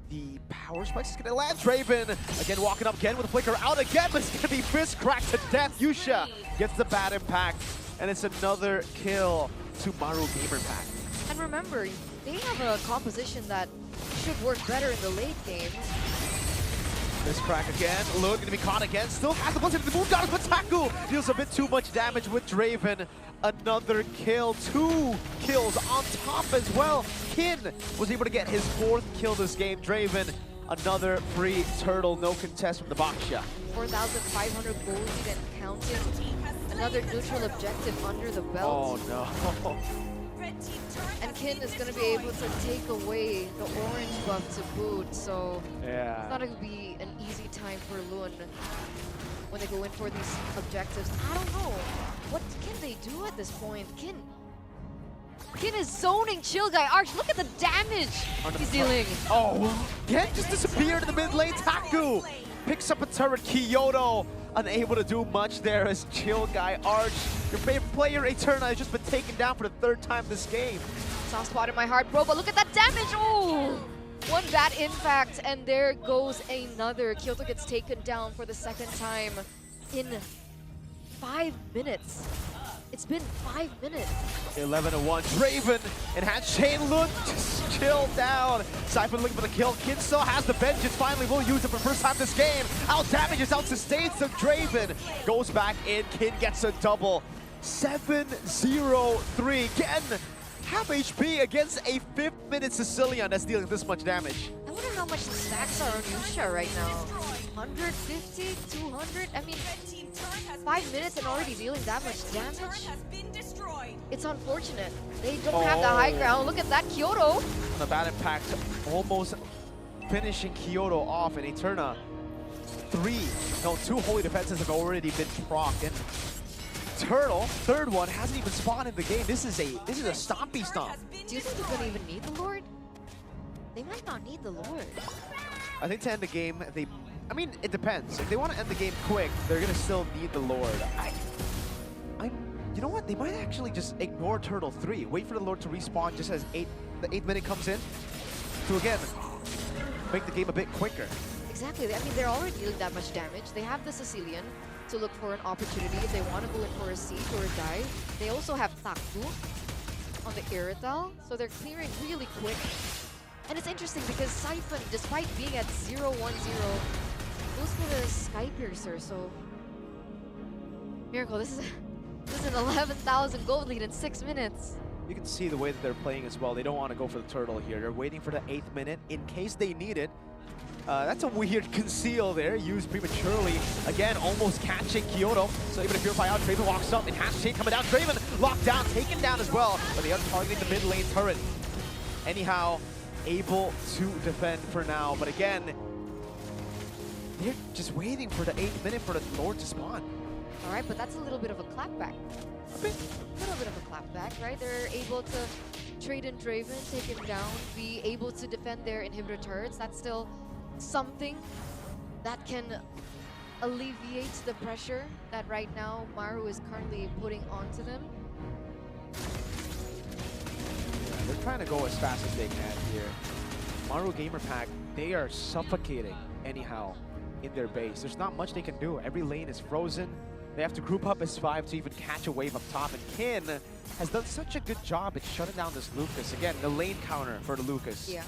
the power spikes. It's gonna land. Draven again walking up again with a flicker out again, but it's gonna be fist cracked to death. Yusha gets the bad impact, and it's another kill to Maru Gamer Pack. And remember, they have a composition that should work better in the late games. Fist crack again. Lud gonna be caught again. Still has the blessing of the moon goddess, but Taku deals a bit too much damage with Draven. Another kill, 2 kills on top as well. Kin was able to get his 4th kill this game. Draven, another free turtle, no contest from the Baksha. 4,500 gold lead and counting. Another neutral objective under the belt. Oh no. And Kin is going to be able to take away the orange buff to boot, so Yeah. it's not going to be an easy time for Lun when they go in for these objectives. I don't know. What can they do at this point? Kin is zoning Chill Guy Arch. Look at the damage he's dealing. Oh, Gen just disappeared in the mid lane. Taku picks up a turret. Kyoto unable to do much there as Chill Guy Arch, your favorite player, Eterna, has just been taken down for the 3rd time this game. Soft spot in my heart, bro, but look at that damage. Oh, one bad impact, and there goes another. Kyoto gets taken down for the 2nd time in 5 minutes. It's been 5 minutes. 11-1. Draven enhanced chain look, just chill down. Siphon looking for the kill. Kin still has the vengeance. Finally will use it for the first time this game. Out damages, out sustains. So Draven goes back in. Kin gets a double. 7-0-3. Ken, half HP against a 5th minute Sicilian that's dealing this much damage. I wonder how much the stacks are on Yusha right now. 150, 200? I mean, 5 minutes and already dealing that much damage? It's unfortunate. They don't have the high ground. Look at that, Kyoto. The bad impact almost finishing Kyoto off, and Eterna 2 holy defenses have already been procced. And Turtle, 3rd one, hasn't even spawned in the game. This is a stompy stomp. Do you think they're gonna even need the Lord? They might not need the Lord. I think to end the game, I mean, it depends. If they want to end the game quick, they're gonna still need the Lord. You know what? They might actually just ignore Turtle 3. Wait for the Lord to respawn just as the 8th minute comes in. To again, make the game a bit quicker. Exactly. I mean, they're already dealing that much damage. They have the Sicilian to look for an opportunity if they want to go in for a siege or a dive. They also have Taku on the Irrital, so they're clearing really quick. And it's interesting because Siphon, despite being at 0-1-0, goes for the Sky Piercer, so... Miracle, this is an 11,000 gold lead in 6 minutes. You can see the way that they're playing as well. They don't want to go for the turtle here. They're waiting for the 8th minute in case they need it. That's a weird conceal there, used prematurely. Again, almost catching Kyoto. So even if Purify out, Draven walks up, enhanced chain coming down. Draven locked down, taken down as well. But they are targeting the mid lane turret. Anyhow, able to defend for now. But again, they're just waiting for the 8th minute for the Lord to spawn. All right, but that's a little bit of a clapback. A little bit of a clapback, right? They're able to trade in Draven, take him down, be able to defend their inhibitor turrets. That's still something that can alleviate the pressure that right now Maru is currently putting onto them. Yeah, they're trying to go as fast as they can here. Maru Gamer Pack, they are suffocating anyhow in their base. There's not much they can do. Every lane is frozen. They have to group up as 5 to even catch a wave up top. And Kin has done such a good job at shutting down this Lucas. Again, the lane counter for the Lucas. Yeah.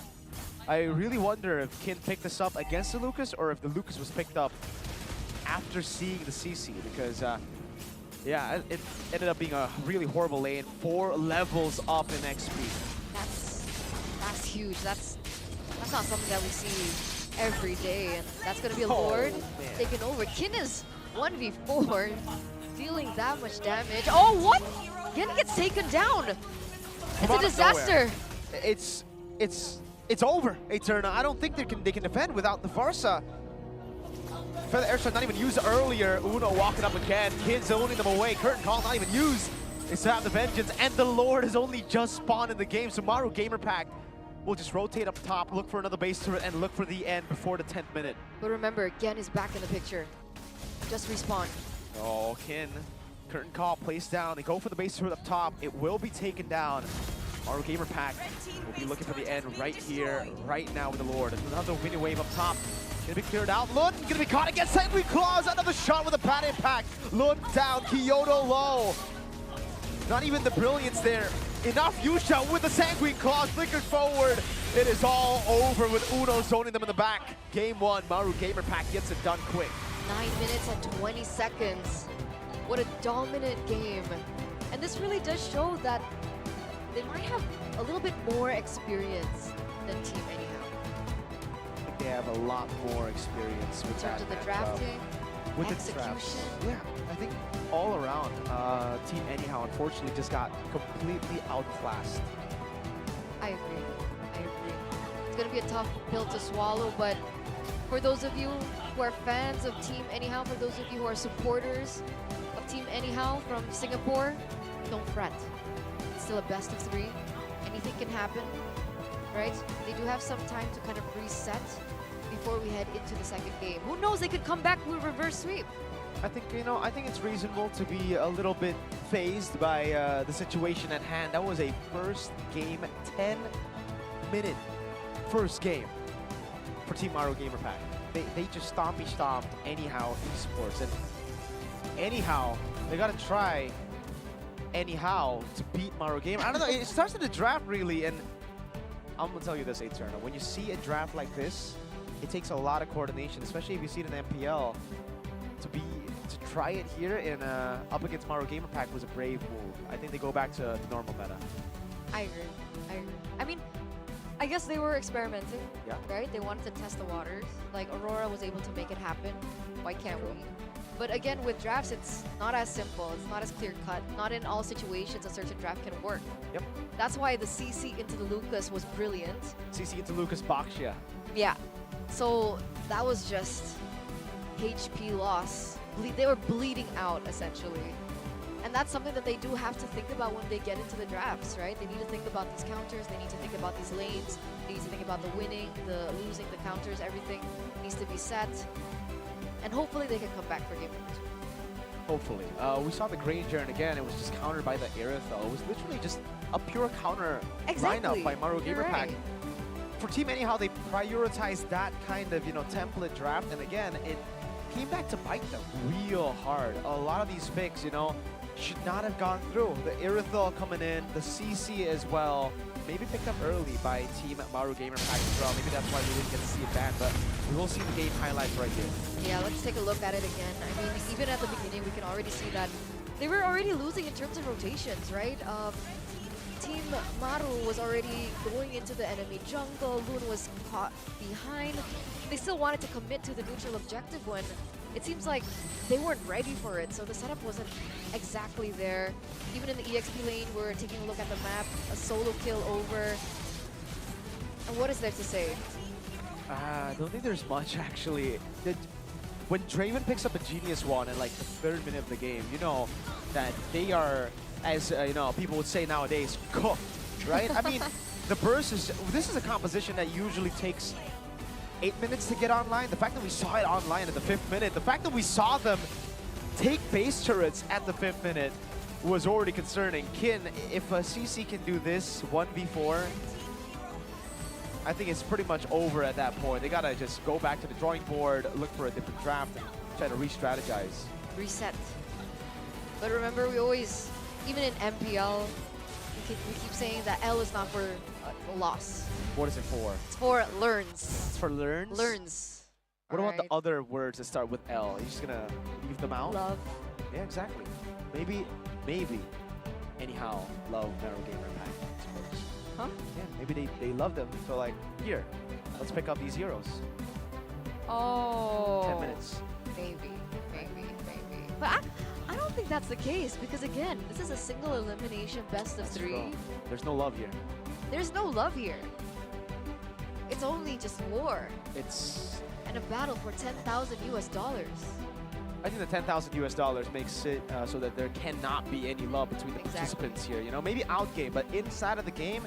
I really wonder if Kin picked this up against the Lucas or if the Lucas was picked up after seeing the CC. Because, yeah, it ended up being a really horrible lane. 4 levels up in XP. That's huge. That's not something that we see every day. And that's going to be a Lord taking over. Kin is 1v4, dealing that much damage. Oh, what? Kin gets taken down. It's a disaster. It's over, Eterna. I don't think they can defend without the Varsa. Feather airstrike not even used earlier. Uno walking up again. Kids zoning them away. Curtain call not even used. They still have the vengeance, and the Lord has only just spawned in the game. So Maru Gamer Pack will just rotate up top, look for another base turret, and look for the end before the 10th minute. But remember, Gen is back in the picture. Just respawn. Oh, Kin. Curtain call placed down. They go for the base turret up top. It will be taken down. Maru Gamer Pack will be looking for the end right here, right now with the Lord. Another mini wave up top. Gonna be cleared out. Lund gonna be caught against Sanguine Claws. Another shot with a pad impact. Lund down. Kyoto low. Not even the brilliance there. Enough Yusha with the Sanguine Claws flickered forward. It is all over with Uno zoning them in the back. Game 1, Maru Gamer Pack gets it done quick. 9 minutes and 20 seconds. What a dominant game. And this really does show that they might have a little bit more experience than Team Anyhow. I think they have a lot more experience with In terms of the matchup. drafting, With the execution. drafts. Yeah, I think all around, Team Anyhow unfortunately just got completely outclassed. I agree. I agree. It's gonna be a tough pill to swallow, but for those of you who are fans of Team Anyhow, for those of you who are supporters of Team Anyhow from Singapore, don't fret. It's still a best of 3. Anything can happen, right? They do have some time to kind of reset before we head into the second game. Who knows? They could come back with a reverse sweep. I think, I think it's reasonable to be a little bit phased by the situation at hand. That was a first game, 10-minute first game for Team Maru Gamer Pack. They just stomped Anyhow Esports. And Anyhow, they gotta try Anyhow to beat Maru Gamer. I don't know, it starts in the draft really, and I'm gonna tell you this, Eternal. When you see a draft like this, it takes a lot of coordination, especially if you see it in MPL. To try it here in up against Maru Gamer Pack was a brave move. I think they go back to the normal meta. I agree. I agree. I mean, I guess they were experimenting, Yeah. right? They wanted to test the waters. Like Aurora was able to make it happen. Why can't True. we? But again, with drafts, it's not as simple. It's not as clear cut. Not in all situations a certain draft can work. Yep. That's why the CC into the Lucas was brilliant. CC into Lucas Bakshia. Yeah. So that was just HP loss. They were bleeding out, essentially. And that's something that they do have to think about when they get into the drafts, right? They need to think about these counters, they need to think about these lanes, they need to think about the winning, the losing, the counters, everything needs to be set. And hopefully they can come back for game number 2. Hopefully. We saw the Granger, and again, it was just countered by the Aerithel. It was literally just a pure counter Exactly. lineup by Maru You're Gamer Pack. right. For Team Anyhow, they prioritized that kind of, template draft, and again, it came back to bite them real hard. A lot of these picks, should not have gone through. The Aerithel coming in, the CC as well, maybe picked up early by Team Maru Gamer Pack as well. Maybe that's why we didn't get to see it banned, but we will see the game highlights right here. Yeah, let's take a look at it again. I mean, even at the beginning, we can already see that they were already losing in terms of rotations, right? Team Maru was already going into the enemy jungle. Loon was caught behind. They still wanted to commit to the neutral objective when it seems like they weren't ready for it. So the setup wasn't exactly there. Even in the EXP lane, we're taking a look at the map. A solo kill over. And what is there to say? I don't think there's much actually. When Draven picks up a Genius Wand in like the 3rd minute of the game, you know that they are, as people would say nowadays, cooked, right? I mean, the burst this is a composition that usually takes 8 minutes to get online. The fact that we saw it online at the 5th minute, the fact that we saw them take base turrets at the 5th minute was already concerning. Kin, if a CC can do this 1v4, I think it's pretty much over at that point. They gotta just go back to the drawing board, look for a different draft, and try to re-strategize. Reset. But remember, we always, even in MPL, we keep saying that L is not for loss. What is it for? It's for learns. It's for learns? Learns. What about the Alright. other words that start with L? Are you just gonna leave them out? Love. Yeah, exactly. Maybe. Anyhow, love Maru Gamer Pack, I suppose. Huh? Yeah, maybe they love them. So like, here, let's pick up these heroes. Oh. 10 minutes. Maybe. But I don't think that's the case because again, this is a single elimination best of That's 3. true. There's no love here. There's no love here. It's only just war. It's And in a battle for 10,000 US dollars. I think the 10,000 US dollars makes it so that there cannot be any love between the Exactly. participants here. You know, maybe out game, but inside of the game,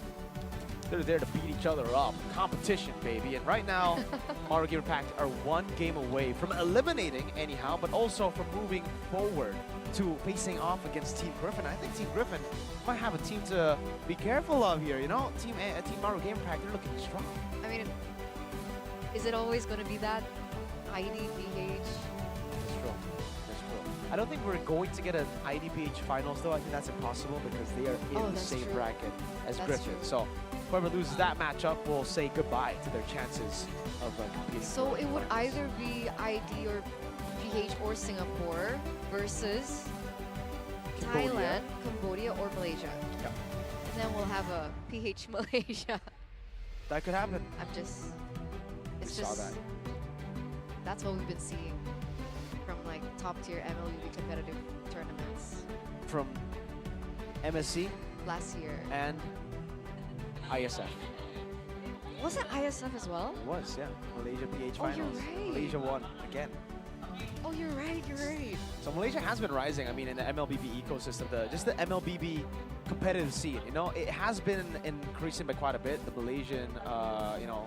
they're there to beat each other up. Competition, baby. And right now, Mario Gamer Pact are one game away from eliminating anyhow, but also from moving forward to facing off against Team Griffin. I think Team Griffin might have a team to be careful of here. You know, Team Mario Gamer Pact, they're looking strong. I mean, is it always going to be that ID, BH? That's true. That's true. I don't think we're going to get an IDPH finals though. I think that's impossible because they are in Oh, the that's same true. bracket as That's Griffin. true. So whoever loses that matchup will say goodbye to their chances of competing. So for it would finals. either be ID or PH or Singapore versus Cambodia. Thailand, Cambodia, or Malaysia. Yeah. And then we'll have a PH Malaysia. That could happen. It's We saw just, that. that's what we've been seeing from like top tier MLBB competitive tournaments From MSC last year. and ISF. Was it ISF as well? It was, yeah. Malaysia PH Oh, you're finals. right. Malaysia won again. Oh, you're right, you're right. So Malaysia has been rising. I mean, in the MLBB ecosystem, just the MLBB competitive scene. You know, it has been increasing by quite a bit. The Malaysian, you know,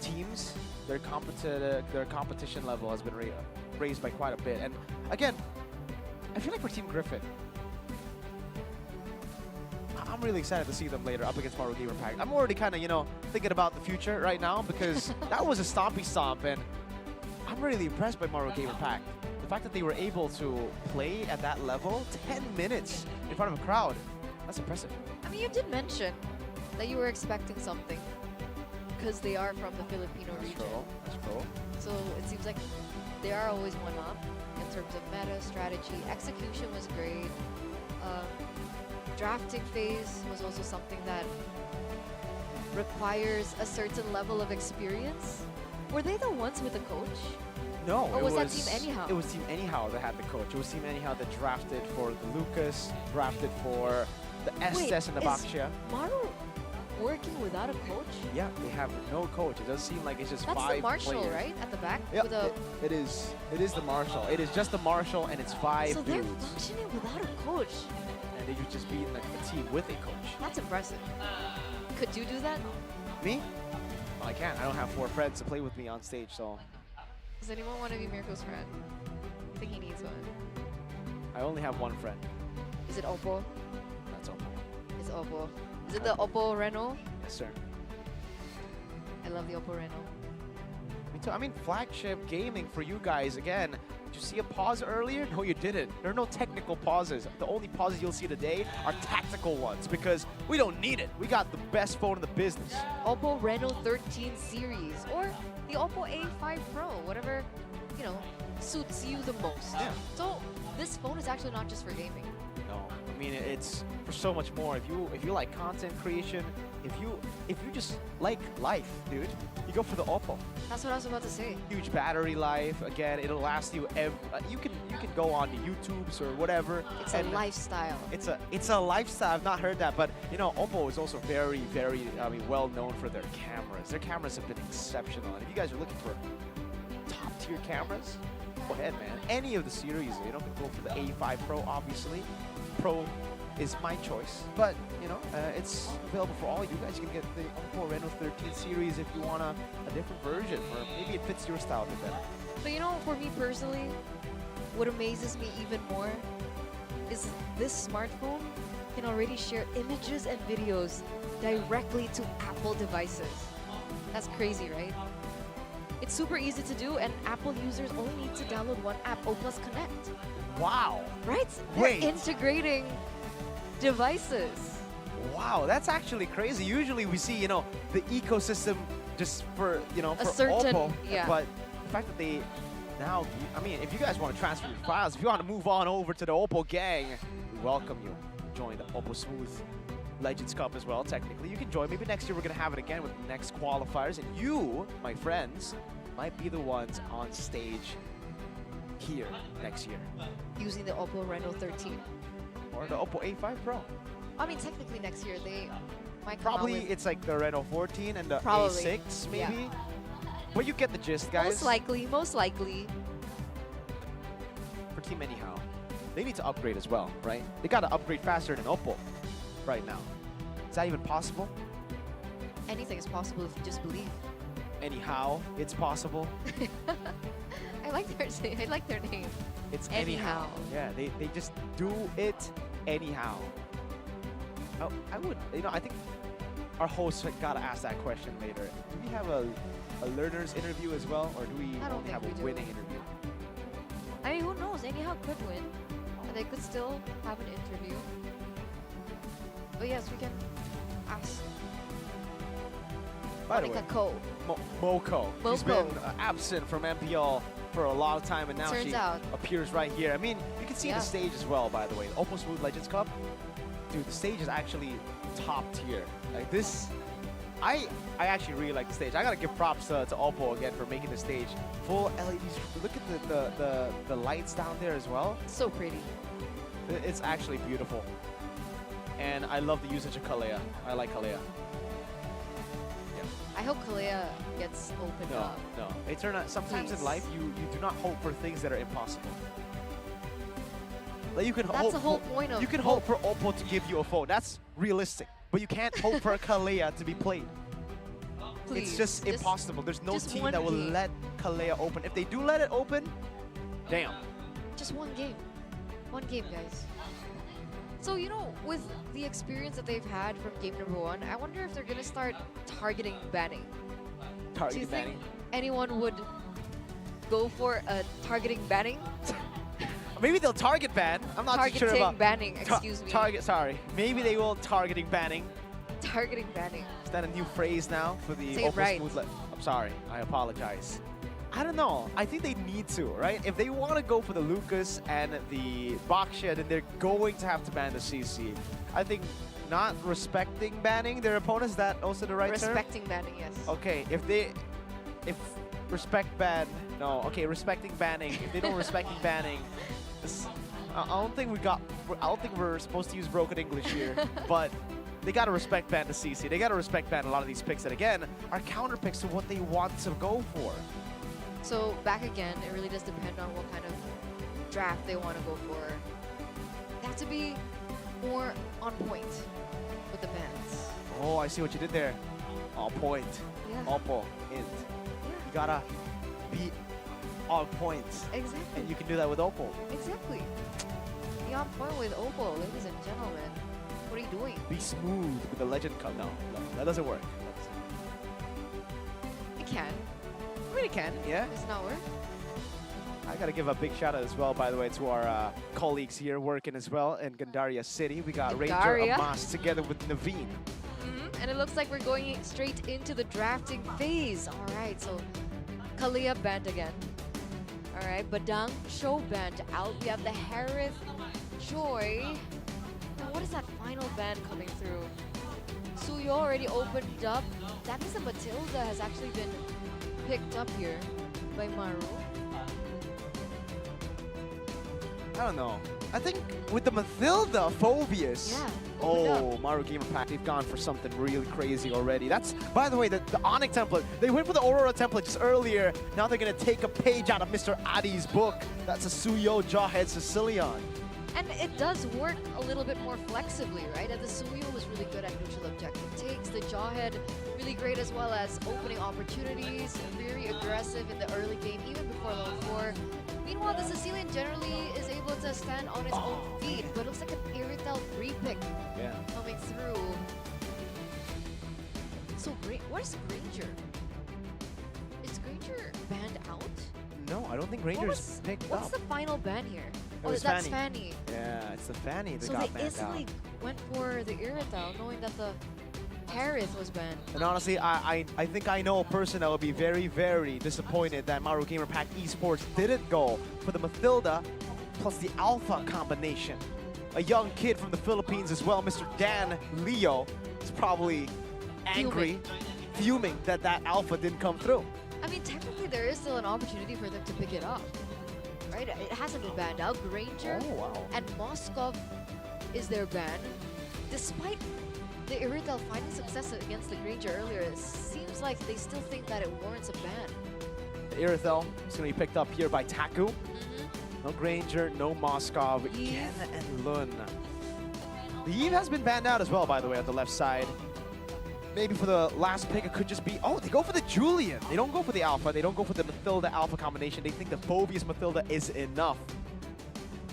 teams, their competition level has been raised by quite a bit. And again, I feel like for Team Griffin, I'm really excited to see them later up against Mario Gamer Pact. I'm already kind of, you know, thinking about the future right now because that was a stompy stomp, and I'm really impressed by Mario Gamer Pact. The fact that they were able to play at that level, 10 minutes in front of a crowd, that's impressive. I mean, you did mention that you were expecting something because they are from the Filipino region. That's pro. So it seems like they are always one up in terms of meta, strategy. Execution was great. Drafting phase was also something that requires a certain level of experience. Were they the ones with the coach? No, Or it was that Team Anyhow? It was Team Anyhow that had the coach. It was Team Anyhow that drafted for the Lucas, drafted for the Estes and the is Baxia. Maru working without a coach? Yeah, they have no coach. It does seem like it's just That's five the Marshall, players. right? At the back? Yeah, With a, it is. It is the Marshall. It is just the Marshall, and it's five so they're dudes. functioning without a coach. And they would just be in like a team with a coach. That's impressive. Could you do that? Me? Well, I can't. I don't have 4 friends to play with me on stage, so Does anyone want to be Mirko's friend? I think he needs one. I only have 1 friend. Is it Oppo? That's all. It's Oppo. Is it the Oppo Reno? Yes, sir. I love the Oppo Reno. Me too. I mean, flagship gaming for you guys. Again, did you see a pause earlier? No, you didn't. There are no technical pauses. The only pauses you'll see today are tactical ones because we don't need it. We got the best phone in the business. Oppo Reno 13 series or the Oppo A5 Pro, whatever, you know, suits you the most. Yeah. So this phone is actually not just for gaming. No, I mean it's for so much more. If you like content creation, if you just like life, dude, you go for the Oppo. That's what I was about to say. Huge battery life. Again, it'll last you. You can go on the YouTubes or whatever. It's a and lifestyle. It's a lifestyle. I've not heard that, but you know, Oppo is also very well known for their cameras. Their cameras have been exceptional. And if you guys are looking for top tier cameras, go ahead, man. Any of the series, you know, go for the A5 Pro, obviously. Pro is my choice, but you know, it's available for all you guys. You can get the Oppo Reno 13 series if you want a different version, or maybe it fits your style a bit better. But you know, for me personally, what amazes me even more is this smartphone can already share images and videos directly to Apple devices. That's crazy, right? It's super easy to do, and Apple users only need to download one app, OPPO Connect. Wow. Right? Wait. They're integrating devices. Wow, that's actually crazy. Usually we see, you know, the ecosystem just for, you know, A for certain- Oppo. yeah. But the fact that they now, I mean, if you guys want to transfer your files, if you want to move on over to the Oppo gang, we welcome you. Join the Oppo Smooth Legends Cup as well, technically. You can join. Maybe next year we're going to have it again with the next qualifiers. And you, my friends, might be the ones on stage here next year. Using the Oppo Reno 13. Or the Oppo A5 Pro. I mean, technically next year they might come out Probably with it's like the Reno 14 and the Probably, A6 maybe. yeah. But you get the gist, guys. Most likely, most likely. For Team Anyhow, they need to upgrade as well, right? They gotta upgrade faster than OPPO right now. Is that even possible? Anything is possible if you just believe. Anyhow, it's possible. I like their name. It's Anyhow. Yeah, they just do it anyhow. Oh, I would, I think our hosts gotta ask that question later. Do we have a learner's interview as well, or do we I don't only think have we a do. winning interview? I mean, who knows? Anyhow could win. And they could still have an interview. But yes, we can ask By the way, Monica Ko. Moko. She's Moko. been absent from MPL for a long time, and now Turns she out. appears right here. I mean, you can see Yeah. the stage as well, by the way. The OPPO Smooth Legends Cup. Dude, the stage is actually top tier. Like this, I actually really like the stage. I gotta give props to OPPO again for making the stage full LEDs. Look at the lights down there as well. So pretty. It's actually beautiful. And I love the usage of Kalea. I like Kalea. I hope Kalea gets opened No, up. no. Sometimes in Please. life, you do not hope for things that are impossible. Like you can That's hope the whole point of you can hope for OPPO to give you a phone. That's realistic. But you can't hope for a Kalea to be played. Please, It's just impossible. There's no just team one that will game. let Kalea open. If they do let it open, damn. Just one game. One game, guys. So, with the experience that they've had from game number 1, I wonder if they're going to start targeting banning. Do Target you think banning. anyone would go for a targeting banning? Maybe they'll target ban. I'm not too sure Targeting about banning, excuse me. Sorry. Maybe they will targeting banning. Targeting banning. Is that a new phrase now for the Say it OPPO right. Smooth I'm sorry. I apologize. I don't know. I think they need to, right? If they want to go for the Lucas and the Baksha, then they're going to have to ban the CC. I think not respecting banning their opponents, is that also the right term? Respecting banning, yes. Okay, if respect ban, no, okay, respecting banning. If they don't respecting banning, I don't think we're supposed to use broken English here, but they gotta respect ban the CC. They gotta respect ban a lot of these picks that again are counter picks to what they want to go for. So back again, it really does depend on what kind of draft they want to go for. They have to be more on point with the bans. Oh, I see what you did there. On point. Yeah. OPPO, int. You gotta be on point. Exactly. And you can do that with OPPO. Exactly. Be on point with OPPO, ladies and gentlemen. What are you doing? Be smooth with the Legend Cup. No, that doesn't work. It can. I mean, it can, yeah. Does it not work? I gotta give a big shout out as well, by the way, to our colleagues here working as well in Gandaria City. We got Ranger Gandaria. Amas together with Naveen. And it looks like we're going straight into the drafting phase. All right, so Kalea banned again. All right, Badang Show banned out. We have the Harith Joy. Now, what is that final ban coming through? Suyo already opened up. That means that Matilda has actually been picked up here by Maru. I don't know. I think with the Mathilda Phobias. Yeah, Oh, opened up. Maru Gamer Pack, they've gone for something really crazy already. That's, by the way, the Onyx template. They went for the Aurora template just earlier. Now they're going to take a page out of Mr. Adi's book. That's a Suyo Jawhead Sicilian. And it does work a little bit more flexibly, right? And the Suyo was really good at neutral objective takes. The Jawhead really great as well as opening opportunities. Very aggressive in the early game, even before level 4. Meanwhile, the Sicilian generally is able to stand on its own feet, but it looks like an Iritel repick Yeah. coming through. So, what is Granger? Is Granger banned out? No, I don't think What Rangers was- picked What's up. the final ban here? It was that's Fanny. Fanny. Yeah, it's the Fanny that So got they banned instantly out. went for the Iritel, knowing that the Harith was banned. And honestly, I think I know a person that would be very, very disappointed that Maru Gamer Pack Esports didn't go for the Mathilda plus the Alpha combination. A young kid from the Philippines as well, Mr. Dan Leo, is probably angry, fuming that that Alpha didn't come through. I mean, technically there is still an opportunity for them to pick it up, right? It hasn't been banned out. Granger Oh, wow. and Moskov is their ban, despite the Iritel finding success against the Granger earlier, it seems like they still think that it warrants a ban. The Irithel is going to be picked up here by Taku. No Granger, no Moskov, Gen and Lun. The Eve has been banned out as well, by the way, on the left side. Maybe for the last pick, it could just be, oh, they go for the Julian. They don't go for the Alpha. They don't go for the Mathilda Alpha combination. They think the Phoveus Mathilda is enough.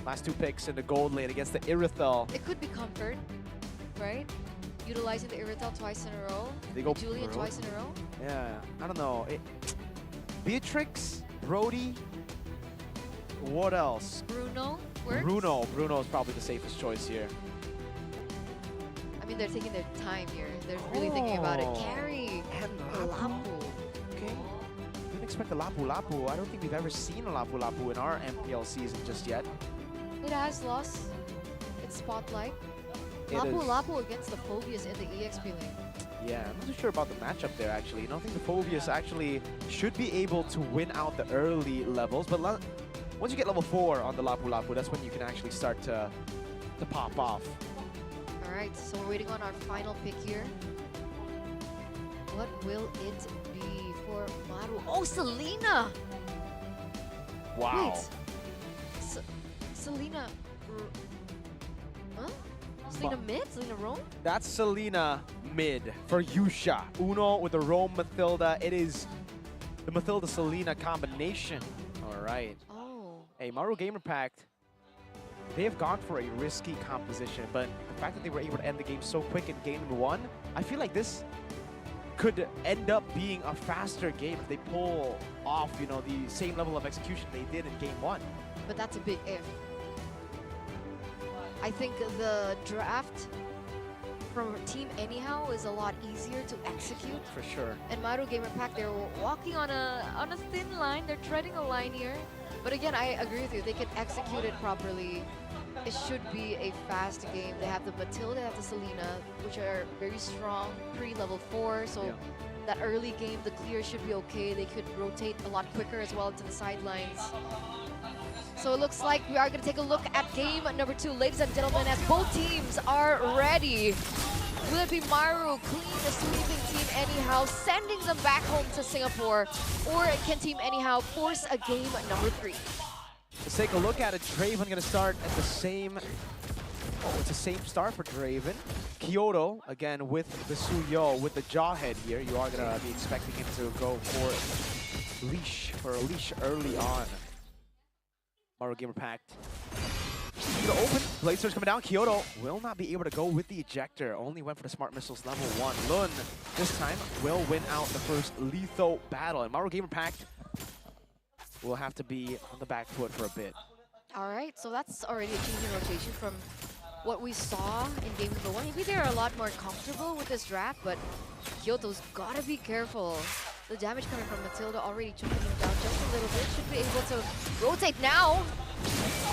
Last 2 picks in the gold lane against the Irithel. It could be comfort, right? Utilizing the Iritel twice in a row. They go Julian Brody. twice in a row. Yeah, I don't know. Beatrix, Brody, what else? Bruno works. Bruno is probably the safest choice here. I mean, they're taking their time here. They're really thinking about it. Oh. Carry. And Lapu. Okay. Didn't expect a Lapu Lapu. I don't think we've ever seen a Lapu Lapu in our MPL season just yet. It has lost its spotlight. It Lapu is. Lapu against the Phoveus in the EXP lane. Yeah, I'm not too sure about the matchup there, actually. I don't think the Phoveus actually should be able to win out the early levels, but once you get level 4 on the Lapu Lapu, that's when you can actually start to pop off. All right, so we're waiting on our final pick here. What will it be for Maru? Oh, Selena! Wow. Wait. Selena... Huh? Selena mid? Selena roam? That's Selena mid for Yusha. Uno with the Rome Mathilda. It is the Mathilda-Selena combination. All right. Oh. Hey, Maru Gamer Pact, they have gone for a risky composition, but the fact that they were able to end the game so quick in game number 1, I feel like this could end up being a faster game if they pull off, you know, the same level of execution they did in game 1. But that's a big if. I think the draft from Team Anyhow is a lot easier to execute. For sure. And Maru Gamer Pack, they're walking on a thin line. They're treading a line here. But again, I agree with you. They can execute it properly. It should be a fast game. They have the Matilda, they have the Selena, which are very strong pre-level 4. So Yeah. that early game, the clear should be okay. They could rotate a lot quicker as well to the sidelines. So it looks like we are going to take a look at game number 2, ladies and gentlemen, as both teams are ready. Will it be Maru clean the sweeping Team Anyhow, sending them back home to Singapore, or can Team Anyhow force a game number 3? Let's take a look at it. Draven going to start at the same... Oh, it's the same start for Draven. Kyoto, again, with the Suyo, with the Jawhead here. You are going to be expecting him to go for a leash early on. Maru Gamer Pact. The open, Blade Surge coming down. Kyoto will not be able to go with the ejector. Only went for the Smart Missiles level 1. Lun, this time, will win out the first lethal battle. And Maru Gamer Pact will have to be on the back foot for a bit. All right, so that's already a change in rotation from what we saw in game number 1. Maybe they're a lot more comfortable with this draft, but Kyoto's gotta be careful. The damage coming from Matilda already choking him down just a little bit. Should be able to rotate now.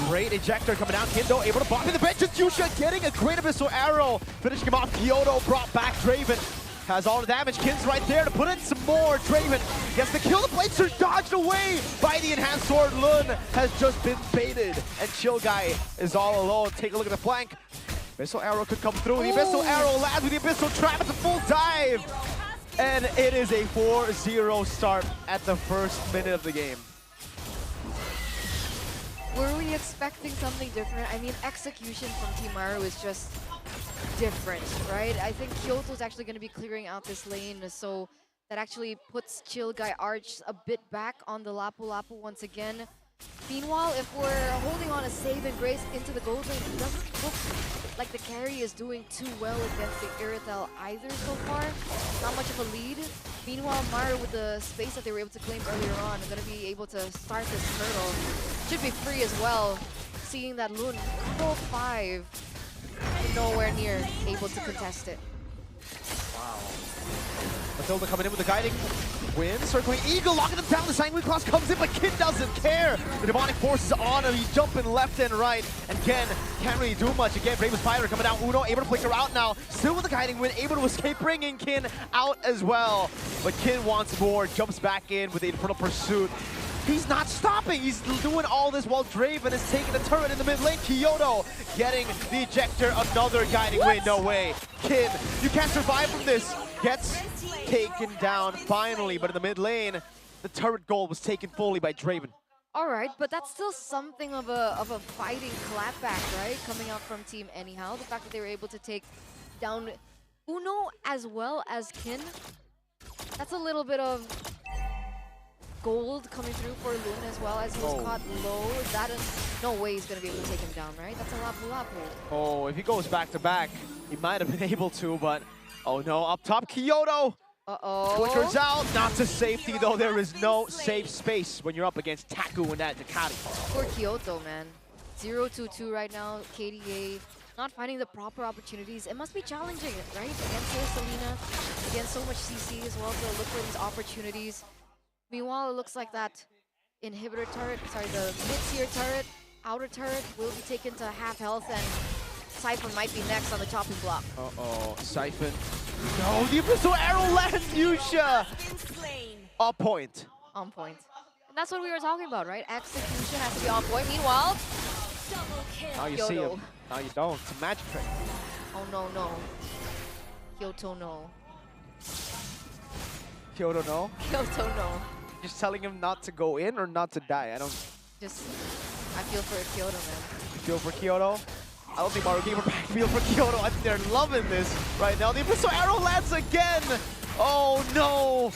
Great ejector coming down. Kindo able to bop in the bench. Just Yusha getting a great abyssal arrow. Finishing him off. Kyoto brought back Draven. Has all the damage. Kin's right there to put in some more. Draven gets the kill. The Blade Surge dodged away by the enhanced sword. Lun has just been baited. And Chill Guy is all alone. Take a look at the flank. Abyssal arrow could come through. The abyssal arrow lands with the abyssal trap. It's a full dive. And it is a 4-0 start at the first minute of the game. Were we expecting something different? I mean, execution from Team Maru is just different, right? I think Kyoto's actually going to be clearing out this lane, so that actually puts Chill Guy Arch a bit back on the Lapu Lapu once again. Meanwhile, if we're holding on a save and grace into the gold lane, it doesn't look like the carry is doing too well against the Iritel either so far. Not much of a lead. Meanwhile, Maru with the space that they were able to claim earlier on are going to be able to start this hurdle. Should be free as well, seeing that Lun full 5 nowhere near able to contest it. Wow. Matilda coming in with the guiding wind, circling Eagle, locking them down. The Sanguine Claws comes in, but Kin doesn't care. The demonic force is on him. He's jumping left and right, and Ken can't really do much. Again, Brave Spider coming out. Uno able to flicker out now. Still with the guiding wind, able to escape, bringing Kin out as well. But Kin wants more, jumps back in with the Infernal Pursuit. He's not stopping. He's doing all this while Draven is taking the turret in the mid lane. Kyoto getting the ejector. Another guiding win. No way. Kin, you can't survive from this. Gets taken down finally, but in the mid lane, the turret goal was taken fully by Draven. All right, but that's still something of a fighting clapback, right? Coming out from Team Anyhow. The fact that they were able to take down Uno as well as Kin. That's a little bit of gold coming through for Lun as well, as he was caught low. That is no way he's gonna be able to take him down, right? That's a lapu lapu. Oh, if he goes back to back, he might have been able to, but oh no, up top Kyoto. Flickers out, not to safety though. There is no safe space when you're up against Taku and that Ducati. For Kyoto, man. 0-2-2 right now, KDA. Not finding the proper opportunities. It must be challenging, right? Against her Selena, against so much CC as well to look for these opportunities. Meanwhile, it looks like that inhibitor turret, sorry, the mid-tier turret, outer turret will be taken to half health, and Siphon might be next on the chopping block. Uh-oh, Siphon. No, the Abyssal Arrow lands Yusha! On point. On point. And that's what we were talking about, right? Execution has to be on point. Meanwhile, Now you see Kyoto. him. Now you don't. It's a magic trick. Oh no, no. Kyoto, no. Kyoto, no? Kyoto, no. Just telling him not to go in or not to die. I don't Just, I feel for Kyoto, man. feel for Kyoto. I don't think Maru Gamer Pack feel for Kyoto. I think they're loving this right now. The Abyssal Arrow lands again! Oh no!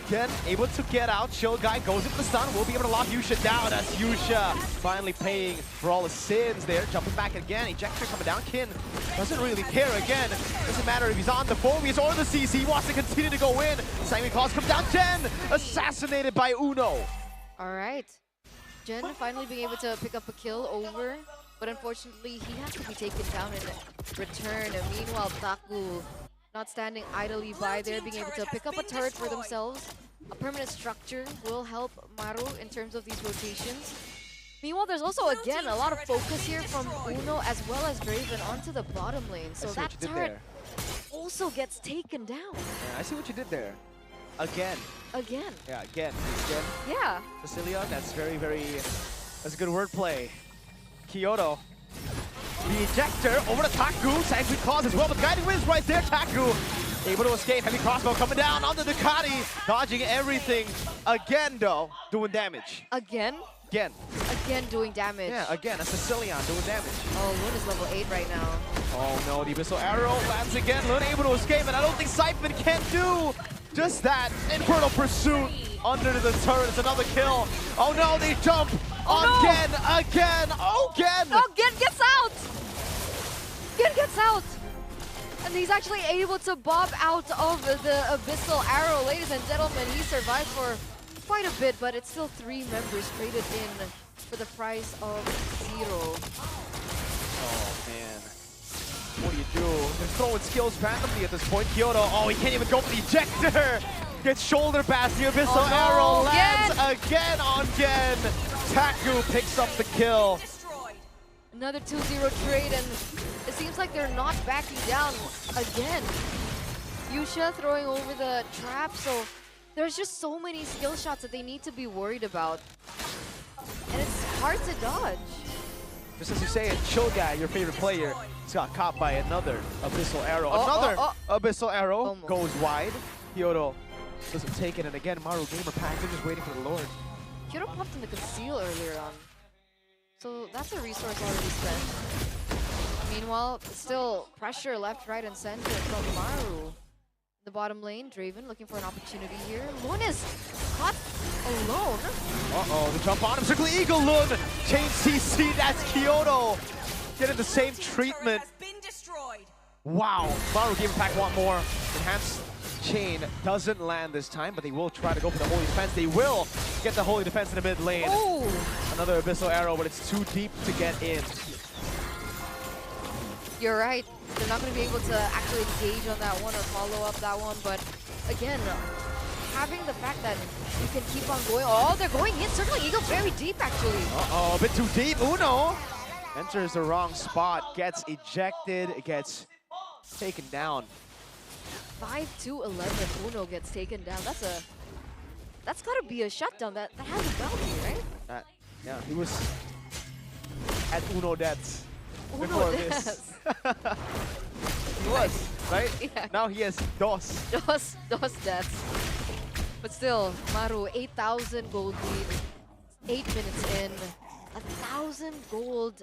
Again, able to get out. Chill Guy goes into the stun. Will be able to lock Yusha down. That's Yusha finally paying for all his sins there. Jumping back again. Ejector coming down. Kin doesn't really care again. Doesn't matter if he's on the Phobius or the CC. He wants to continue to go in. Simon Claus comes down. Jen assassinated by Uno. All right. Jen finally being able to pick up a kill over, but unfortunately he has to be taken down in return. And meanwhile, Taku not standing idly by there, being able to pick up a turret for themselves. A permanent structure will help Maru in terms of these rotations. Meanwhile, there's also, again, a lot of focus here from Uno as well as Draven onto the bottom lane. So that turret also gets taken down. Yeah, I see what you did there. Again. Again. Yeah, again. Again. Yeah. Cecilia, that's that's a good wordplay. Kyoto. The ejector over to Taku. Sanctuary Claws as well, but guiding wins right there. Taku able to escape. Heavy crossbow coming down on the Ducati. Dodging everything. Again, though, doing damage. Again? Again. Again doing damage. Yeah, again, a Sicilian doing damage. Oh, Lun is level 8 right now. Oh no, the Abyssal Arrow lands again. Lun able to escape, and I don't think Siphon can do just that. Infernal Pursuit under the turret. It's another kill. Oh no, they jump. Again. No, Gen gets out! Gen gets out! And he's actually able to bob out of the Abyssal Arrow. Ladies and gentlemen, he survived for quite a bit, but it's still 3 members traded in for the price of 0. Oh man. What do you do? They're throwing skills randomly at this point. Kyoto, oh, he can't even go for the ejector! Gets shoulder pass, the Abyssal Arrow lands again on Gen! Taku picks up the kill. Another 2-0 trade, and it seems like they're not backing down again. Yusha throwing over the trap, so there's just so many skill shots that they need to be worried about. And it's hard to dodge. Just as you say it, Chill Guy, your favorite player, has got caught by another Abyssal Arrow. Abyssal Arrow Almost. goes wide. Kyoto doesn't take it, and again, Maru Gamer Pack, they're just waiting for the Lord. Kyoto popped in the conceal earlier on. So that's a resource already spent. Meanwhile, still pressure left, right, and center from Maru. The bottom lane, Draven looking for an opportunity here. Lun is caught alone. Uh-oh, the jump on him. Circle Eagle Lun. Chain CC, that's Kyoto. Getting the same treatment. Wow, Maru Gamer Pack want more. Enhanced Chain doesn't land this time, but they will try to go for the Holy Defense. They will get the Holy Defense in the mid lane. Oh! Another Abyssal Arrow, but it's too deep to get in. You're right. They're not going to be able to actually engage on that one or follow up that one, but again, having the fact that you can keep on going. Oh, they're going in. Circling Eagle very deep, actually. Uh-oh, a bit too deep. Uno enters the wrong spot, gets ejected, gets taken down. 5-11, Uno gets taken down. That's a That's gotta be a shutdown. That has a bounty, right? Yeah, he was at Uno deaths Uno before deaths. this. He was, right? Yeah. Now he has DOS. Dos deaths. But still, Maru, 8,000 gold lead. 8 minutes in. 1,000 gold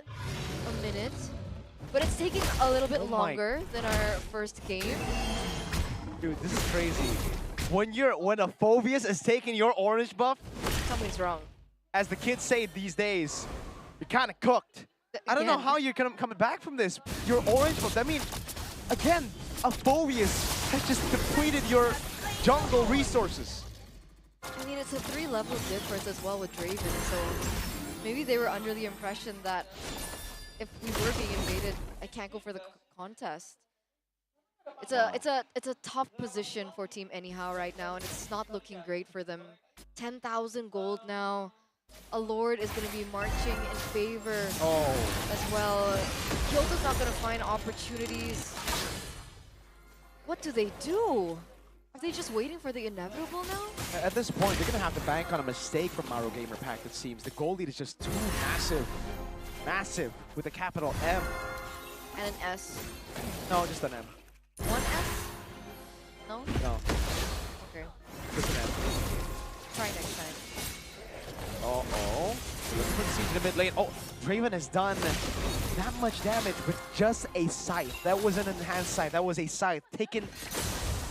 a minute. But it's taking a little bit Oh my- longer than our first game. Dude, this is crazy. When a Phobius is taking your orange buff, Something's wrong. as the kids say these days, you're kind of cooked. I don't know Again. how you're coming back from this. Your orange buff, that means, again, a Phobius has just depleted your jungle resources. I mean, it's a 3-level difference as well with Draven, so maybe they were under the impression that if we were being invaded, I can't go for the contest. It's a tough position for Team Anyhow right now, and it's not looking great for them. 10,000 gold now. A Lord is going to be marching in favor as well. Kyoto's not going to find opportunities. What do they do? Are they just waiting for the inevitable now? At this point, they're going to have to bank on a mistake from Maru Gamer Pack, it seems. The goal lead is just too massive. Massive, with a capital M. And an S. No, just an M. One S? No? No, Okay. just an M. Try next time. Uh-oh. Looking for the siege in the mid lane. Oh, Draven has done that much damage with just a scythe. That was an enhanced scythe. That was a scythe. Taking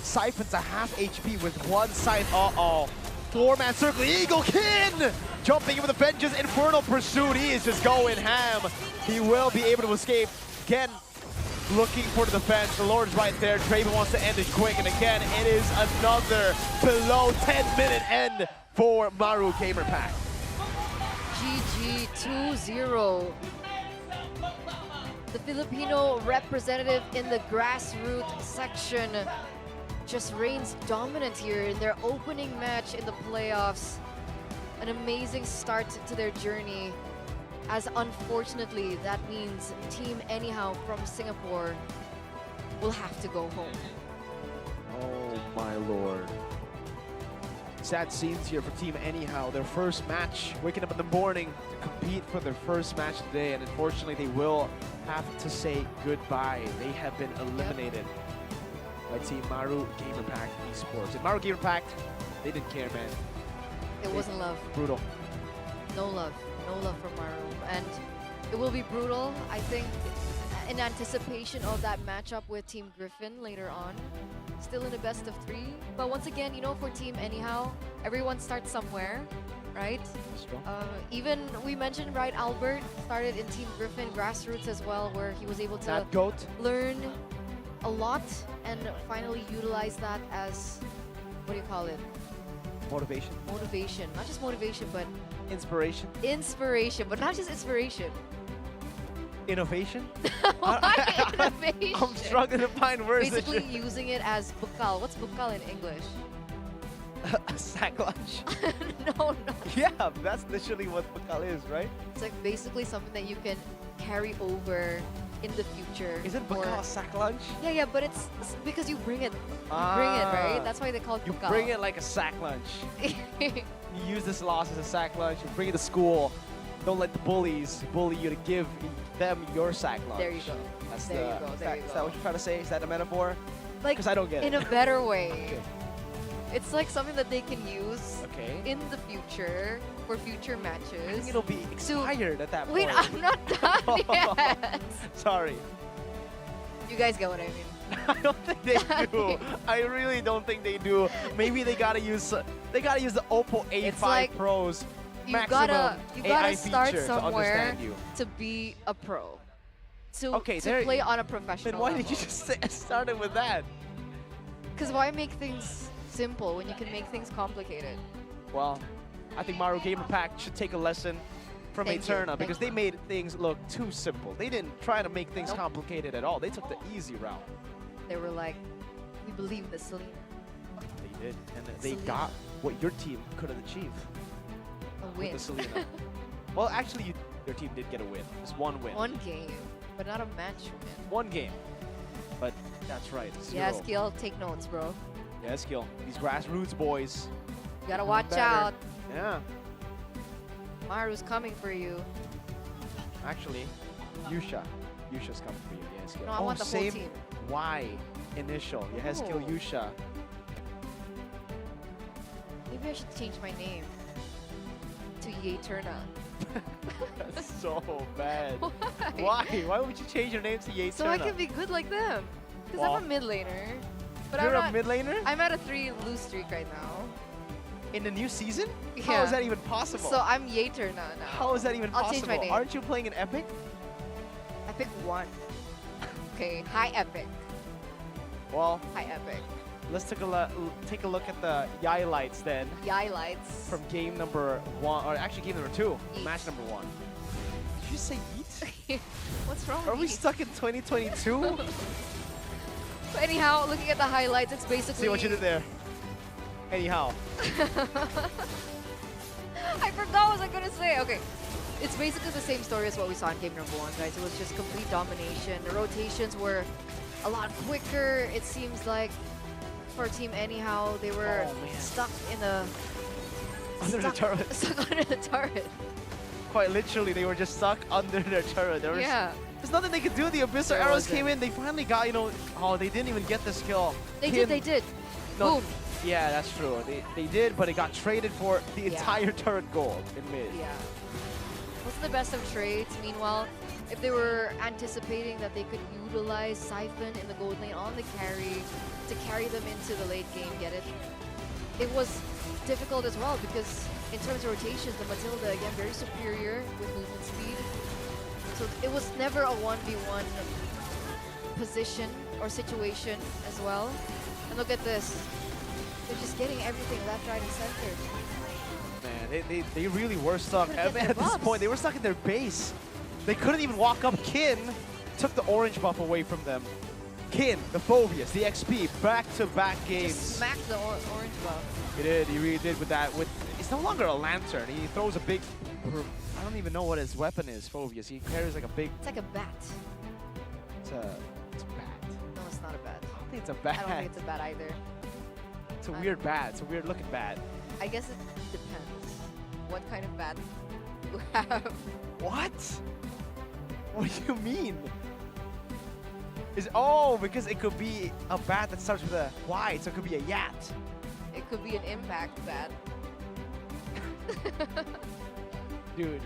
Siphon to half HP with one scythe. Uh-oh. 4-man circle. Eagle Kin! Jumping in with a Vengeance Infernal Pursuit. He is just going ham. He will be able to escape. Again, looking for the defense. The Lord's right there. Draven wants to end it quick. And again, it is another below 10-minute end for Maru Gamer Pack. GG 2-0. The Filipino representative in the grassroots section just reigns dominant here in their opening match in the playoffs. An amazing start to their journey, as unfortunately that means Team Anyhow from Singapore will have to go home. Oh my lord. Sad scenes here for Team Anyhow. Their first match, waking up in the morning to compete for their first match today, and unfortunately they will have to say goodbye. They have been eliminated by Team Maru Gamer Pack Esports. And Maru Gamer Pack, they didn't care, man. It wasn't love. Brutal. No love. No love from Maru. And it will be brutal, I think, in anticipation of that matchup with Team Griffin later on. Still in a best of 3. But once again, you know, for Team Anyhow, everyone starts somewhere, right? Even we mentioned, right, Albert started in Team Griffin Grassroots as well, where he was able to That goat. learn a lot and finally utilize that as, what do you call it? Motivation. Motivation. Not just motivation, but Inspiration. inspiration. But not just inspiration. Innovation. Why innovation? I'm struggling to find words. that Basically using it as bukal. What's bukal in English? a sack lunch. No. Yeah, that's literally what bakal is, right? It's like basically something that you can carry over in the future. Is it or- bakal sack lunch? Yeah, but it's because you bring it. You bring it, right? That's why they call it You bukal. bring it like a sack lunch. You use this loss as a sack lunch. You bring it to school. Don't let the bullies bully you to give them your sack lunch. There you go. That's There you go, Is there that, you is go. that what you're trying to say? Is that a metaphor? Like, Because I don't get in it. a better way. Okay. It's like something that they can use Okay. in the future for future I matches. think it'll be expired at that Wait, point. I'm not done yet. Sorry. You guys get what I mean. I don't think they do. I really don't think they do. Maybe they gotta use the OPPO A5 like Pros You maximum gotta AI start feature to somewhere understand you. to be a pro. Okay, to there- play on a professional Then why level. did you just say, started with that? Because why make things simple when you can make things complicated? Well, I think Maru Gamer Pack should take a lesson from Thank you, Eterna thank because you. they made things look too simple. They didn't try to make things Nope. complicated at all. They took the easy route. They were like, we believe in the Selena. They did, and they Selena. got what your team could have achieved A with win. the Selena. Well, actually, your team did get a win. Just one win. One game, but not a match win. One game. But that's right. Yeah, zero. skill, take notes, bro. Yeah, skill. These grassroots boys You gotta watch better. out. Yeah. Maru's coming for you. Actually, Yusha's coming for you. Yes. No, I want the whole same team. Y initial. Yeheskiel Oh. Yusha. Maybe I should change my name to Yeturna. That's so bad. Why? Why would you change your name to Yeturna? So I can be good like them. Because Well, I'm a mid laner. But You're I'm a not, mid laner I'm at a 3 lose streak right now. in the new season? How Yeah. is that even possible? So I'm Yeturna now. How is that even I'll possible? change my name. Aren't you playing in Epic? Epic 1. Okay, hi Epic. Well, Hi Epic. let's take a look at the highlights then Yai lights. from game number 1, or actually game number 2, Yeet. match number 1. Did you say yeet? What's wrong Are with we me? stuck in 2022? But anyhow, looking at the highlights, it's basically... See what you did there. Anyhow. I forgot what I was gonna say. Okay, it's basically the same story as what we saw in game number 1, guys. It was just complete domination. The rotations were a lot quicker. It seems like for Team Anyhow, they were Oh, man. stuck in a Under the turret. Stuck under the turret. Quite literally, they were just stuck under their turret. There was, Yeah, There's nothing they could do. The Abyssal There arrows wasn't. came in. They finally got, oh, they didn't even get the skill. they Kin- did. They did. No, Boom. Yeah, that's true. They did, but it got traded for the Yeah. entire turret gold in mid. Yeah. Wasn't the best of trades. Meanwhile, if they were anticipating that they could utilize Siphon in the gold lane on the carry to carry them into the late game, get it? It was difficult as well because in terms of rotations, the Matilda, again, very superior with movement speed. So it was never a 1v1 position or situation as well. And look at this. They're just getting everything left, right, and center. Man, they really were stuck. Couldn't get their At this buffs. point, they were stuck in their base. They couldn't even walk up. Kin took the orange buff away from them. Kin, the Phobius, the XP, back-to-back games. Just smacked the orange buff. He did. He really did with that. It's no longer a lantern. He throws a big. I don't even know what his weapon is. Phobius. He carries like a big. It's like a bat. It's a bat. No, it's not a bat. I don't think it's a I bat. don't think it's a bat either. It's a weird bat. It's a weird looking bat. I guess it depends what kind of bat you have. What? What do you mean? Because it could be a bat that starts with a Y, so it could be a yat. It could be an impact bat. Dude,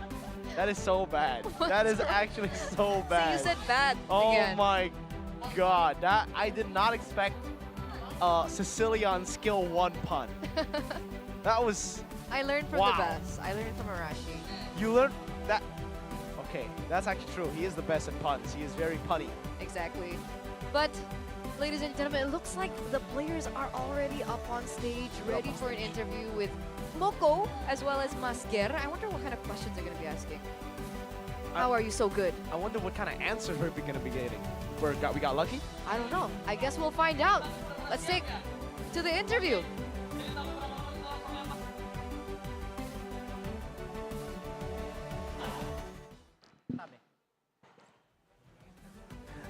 that is so bad. That is actually so So bad. you said bat Oh again. my god, that I did not expect Sicilian skill 1 pun. That was, I learned from Wow. the best. I learned from Arashi. you learned that. Okay, that's actually true. He is the best at puns. He is very punny. Exactly. But, ladies and gentlemen, it looks like the players are already up on stage, ready for an interview with Moko as well as Masger. I wonder what kind of questions they're going to be asking. How are you so good? I wonder what kind of answers we're gonna be getting. We got lucky? I don't know. I guess we'll find out. Let's take to the interview.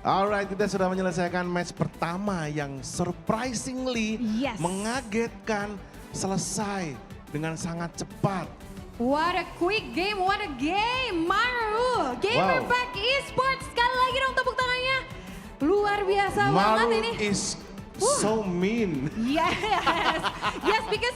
Alright, kita sudah menyelesaikan match pertama yang surprisingly Yes. mengagetkan, selesai dengan sangat cepat. What a quick game, what a game. Maru, Gamer Wow. Pack Esports. Sekali lagi dong tepuk tangannya. Luar biasa banget Maru ini. is so mean. Yes, yes, because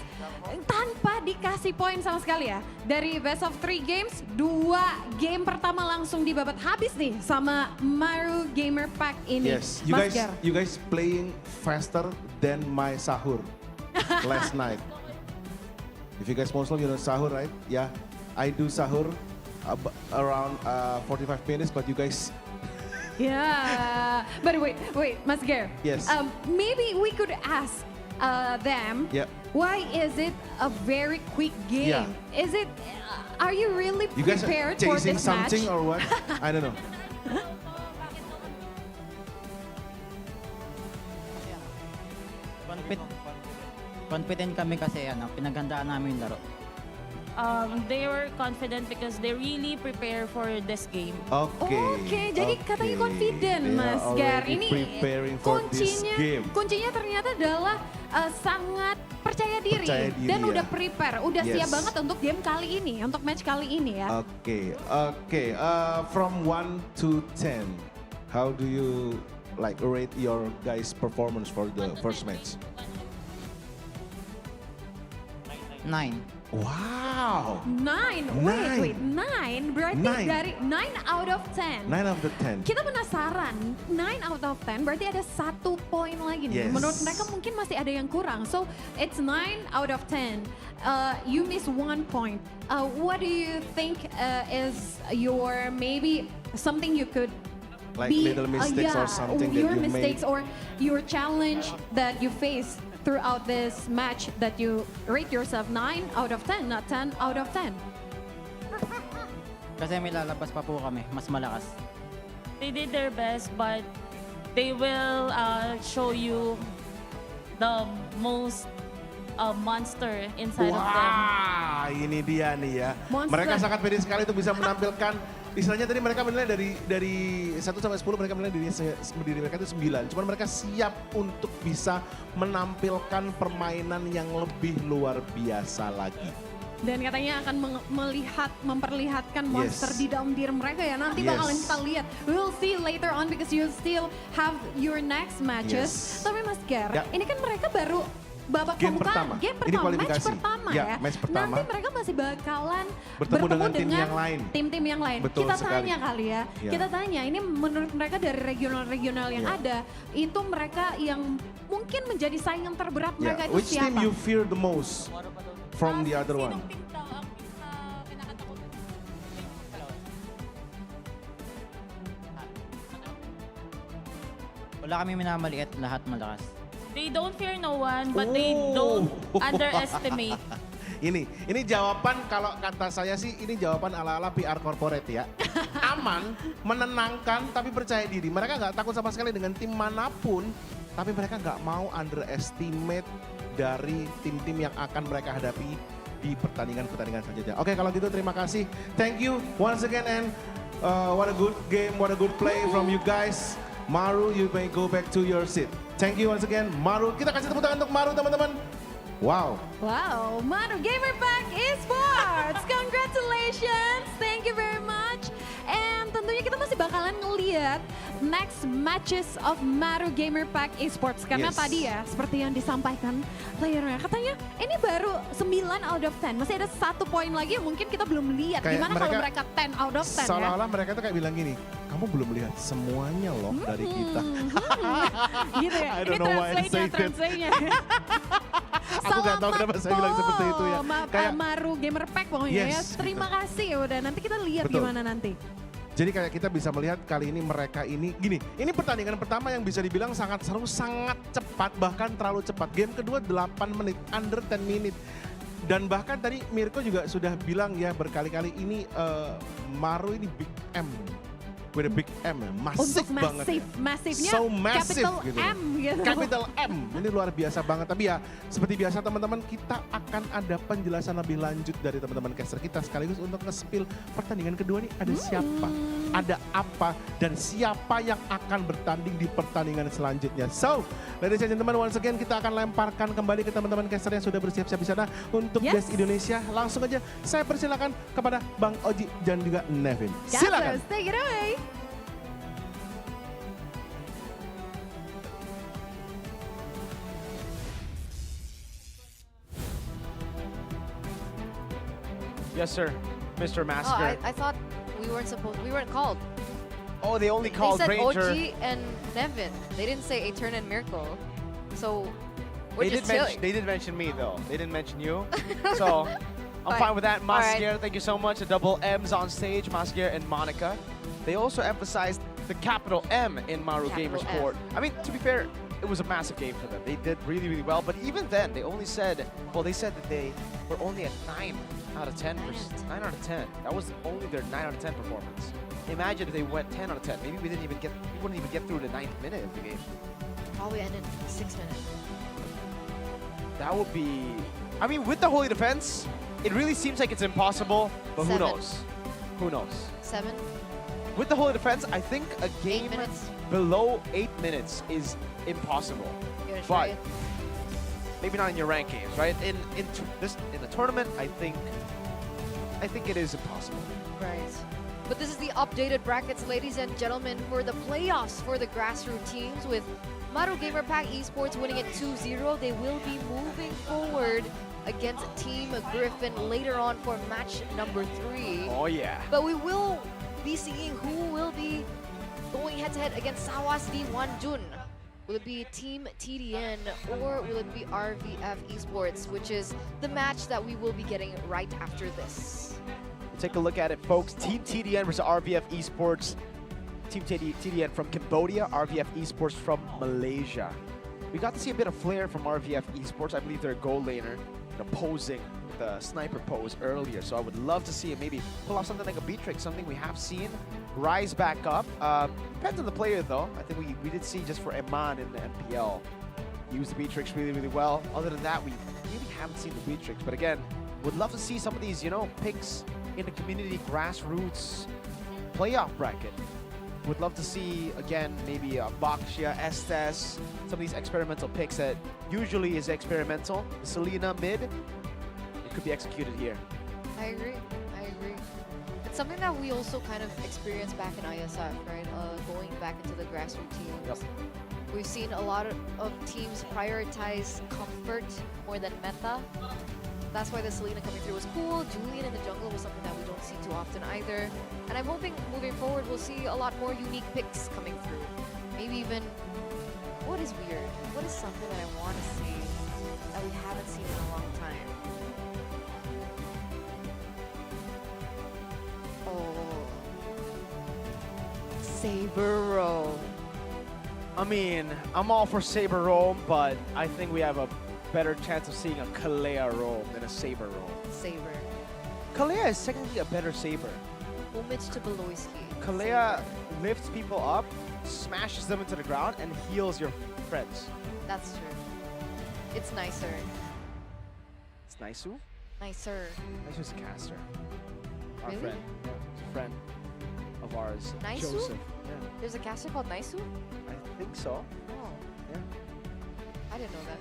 tanpa dikasih poin sama sekali ya. Dari best of 3 games, 2 game pertama langsung dibabat habis nih sama Maru Gamer Pack ini. Yes, Mas you guys playing faster than my sahur last night. If you guys Muslim, you know sahur, right? Yeah, I do sahur around 45 minutes, but you guys, Yeah, but wait, Mas Ger. Yes. Maybe we could ask them. Yeah. Why is it a very quick game? Yeah. Is it? Are you really you guys are prepared for chasing this match? something or what? I don't know. Confident kami kasi pinaghandaan namin yung laro. They were confident because they really prepare for this game. Oke, jadi katanya confident, They are Mas Gar. already Ini preparing for this game. kuncinya ternyata adalah sangat percaya diri, Percaya diri, dan ya. udah prepare, udah siap Yes. banget untuk game kali ini, untuk match kali ini ya. Oke. From 1 to 10, how do you like rate your guys' performance for the first match? 9. Wow, 9, wait, 9 berarti Nine. dari 9 out of 10. 9 out of 10. Kita penasaran, 9 out of 10 berarti ada 1 poin lagi nih. Yes. Menurut mereka mungkin masih ada yang kurang. So, it's 9 out of 10. You miss 1 point. What do you think is your maybe something you could Like little mistakes or something that your you mistakes made? or your challenge that you face throughout this match that you rate yourself 9 out of 10, not 10 out of 10? Kasi may lalabas pa po kami, mas malakas. They did their best, but they will show you the most monster inside of them. Wah, ini dia nih ya. Monster. Mereka sangat pede sekali untuk bisa menampilkan. Istilahnya tadi mereka menilai dari 1 sampai 10 mereka menilai diri mereka itu 9. Cuman mereka siap untuk bisa menampilkan permainan yang lebih luar biasa lagi. Dan katanya akan memperlihatkan monster di dalam diri mereka ya. Nanti Yes. bakalan kita lihat. We'll see later on because you still have your next matches. Yes. Tapi Mas Ger, Ya. ini kan mereka baru babak Game pembukaan, pertama. game Ini pertama, match kualifikasi. pertama Ya, ya. match pertama. Nanti mereka masih bakalan Bertemu dengan tim yang lain. Tim-tim yang lain. Betul Kita sekali. tanya kali ya. Ya. Kita tanya, ini menurut mereka dari regional-regional yang Ya. ada, itu mereka yang mungkin menjadi saingan terberat Yeah. mereka itu Which team siapa? you fear the most from the other one? Sinong team daw ang pinakatakutan? Wala kami minamaliit, lahat malakas. They don't fear no one, but they Oh. don't underestimate. Ini jawaban kalau kata saya sih ini jawaban ala-ala PR corporate ya. Aman, menenangkan tapi percaya diri. Mereka nggak takut sama sekali dengan tim manapun, tapi mereka nggak mau underestimate dari tim-tim yang akan mereka hadapi di pertandingan-pertandingan selanjutnya. Oke, kalau gitu terima kasih. Thank you once again and what a good game, what a good play from you guys. Maru, you may go back to your seat. Thank you once again, Maru. Kita kasih tepuk tangan untuk Maru, teman-teman. Wow. Wow, Maru Gamer Pack Esports. Congratulations. Thank you very much. And tentunya kita masih bakalan ngeliat next matches of Maru Gamer Pack Esports. Karena Yes. tadi ya, seperti yang disampaikan playernya. Katanya ini baru 9 out of 10. Masih ada 1 poin lagi yang mungkin kita belum lihat. Kayak Gimana kalau mereka mereka 10 out of 10 ya? Seolah-olah mereka tuh kayak bilang gini, kamu belum lihat semuanya loh dari kita. Gitu ya. I Ini don't know why I say that. translate-nya. Aku nggak tahu kenapa saya bilang seperti itu ya. Kayak- Maru Gamer Pack pokoknya ya. Yes, Terima kasih ya udah. Nanti kita lihat Betul. gimana nanti. Jadi kayak kita bisa melihat kali ini mereka ini, gini, ini pertandingan pertama yang bisa dibilang sangat seru, sangat cepat, bahkan terlalu cepat. Game kedua 8 menit, under 10 minute. Dan bahkan tadi Mirko juga sudah bilang ya berkali-kali ini Maru ini big M. With a big M, masif Untuk banget ya. massivnya So massive capital gitu. M gitu. Capital M, ini luar biasa banget. Tapi ya seperti biasa teman-teman, kita akan ada penjelasan lebih lanjut dari teman-teman caster kita sekaligus untuk nge-spill pertandingan kedua nih ada siapa, ada apa, dan siapa yang akan bertanding di pertandingan selanjutnya. So, ladies and gentlemen, once again kita akan lemparkan kembali ke teman-teman caster yang sudah bersiap-siap di sana untuk Yes. Best Indonesia. Langsung aja saya persilakan kepada Bang Oji dan juga Nevin. Silakan. Gathers, take it away. Yes, sir. Mr. Oh, Masker. I thought we weren't called. Oh, they only called They said Ranger. OG and Nevin. They didn't say Etern and Miracle. So we're They just did, chilling. they did mention me though. They didn't mention you. So I'm Fine. fine with that. All right. Maskier, thank you so much. The double M's on stage, Maskier and Monica. They also emphasized the capital M in Maru Capital Gamers M. Court. I mean, to be fair, it was a massive game for them. They did really, really well. But even then, they only said, well, they said that they were only at 9 out of 10. 9 out of 10. That was only their 9 out of 10 performance. Imagine if they went 10 out of 10. Maybe we wouldn't even get through the 9th minute of the game. Probably ended 6 minutes. That would be, I mean, with the Holy Defense, it really seems like it's impossible, but who 7. knows? Who knows? 7, With the Holy Defense, I think a 8 game minutes. below 8 minutes is impossible. You're gonna try But it. maybe not in your ranked games, right? In the tournament, I think it is impossible. Right. But this is the updated brackets, ladies and gentlemen, for the playoffs for the Grassroots teams with Maru Gamer Pack Esports winning it 2-0. They will be moving forward against Team Griffin later on for match number 3. Oh yeah. But we will be seeing who will be going head-to-head against Sawas D Wanjun. Will it be Team TDN or will it be RVF Esports, which is the match that we will be getting right after this. Take a look at it, folks. Team TDN versus RVF Esports. Team TDN from Cambodia, RVF Esports from Malaysia. We got to see a bit of flair from RVF Esports. I believe they're a goal laner, posing with a sniper pose earlier. So I would love to see it maybe pull off something like a Beatrix, something we have seen rise back up. Depends on the player though. I think we did see just for Eman in the MPL use the Beatrix really, really well. Other than that, we really haven't seen the Beatrix. But again, would love to see some of these, picks in the community grassroots playoff bracket. Would love to see, again, maybe Baxia, Estes, some of these experimental picks that usually is experimental. The Selena mid, it could be executed here. I agree. It's something that we also kind of experienced back in ISF, right? Going back into the grassroots teams. Yep. We've seen a lot of teams prioritize comfort more than meta. That's why the Selena coming through was cool. Julian in the jungle was something that we don't see too often either. And I'm hoping moving forward we'll see a lot more unique picks coming through. Maybe even, what is weird? What is something that I want to see that we haven't seen in a long time? Oh. Saber Roam. I mean, I'm all for Saber Roam, but I think we have a better chance of seeing a Kalea roam than a Saber roam. Saber. Kalea is technically a better Saber. Homage to Beloyski. Kalea lifts people up, smashes them into the ground, and heals your friends. That's true. It's nicer. It's Naisu? Nicer. Naisu's a caster. Our Really? friend. Yeah, he's a friend of ours. Naisu? Joseph. Yeah, There's a caster called Naisu? I think so. Oh, Yeah. I didn't know that.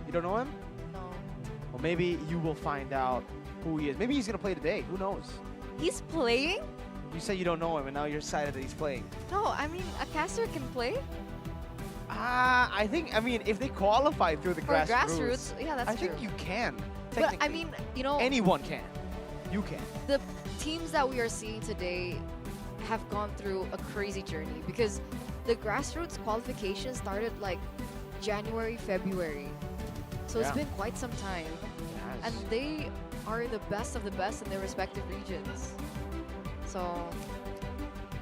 You don't know him? No. Well, maybe you will find out who he is. Maybe he's gonna play today. Who knows? He's playing? You say you don't know him, and now you're excited that he's playing. No, I mean, a caster can play? I mean, if they qualify through the For grassroots, yeah, that's I true. think you can. But I technically. mean, Anyone can. You can. the teams that we are seeing today have gone through a crazy journey because the grassroots qualification started like January, February. So it's Yeah. been quite some time. And they are the best of the best in their respective regions. So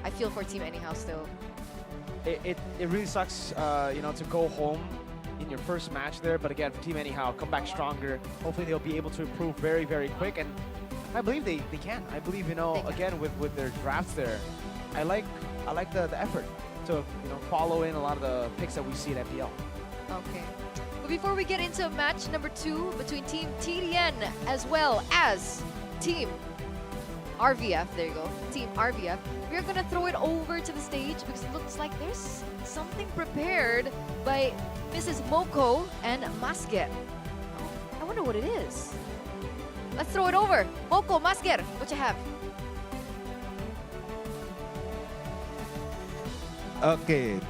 I feel for Team Anyhow still. It really sucks, to go home in your first match there. But again, for Team Anyhow, come back stronger. Hopefully they'll be able to improve very, very quick. And I believe they can. I believe, They can. again, with their drafts there, I like the effort to, follow in a lot of the picks that we see in FPL. Okay. But before we get into match number 2 between Team TDN as well as Team RVF, there you go, Team RVF, we're gonna throw it over to the stage because it looks like there's something prepared by Mrs. Moko and Masker. I wonder what it is. Let's throw it over. Moko, Masker, what you have? Oke.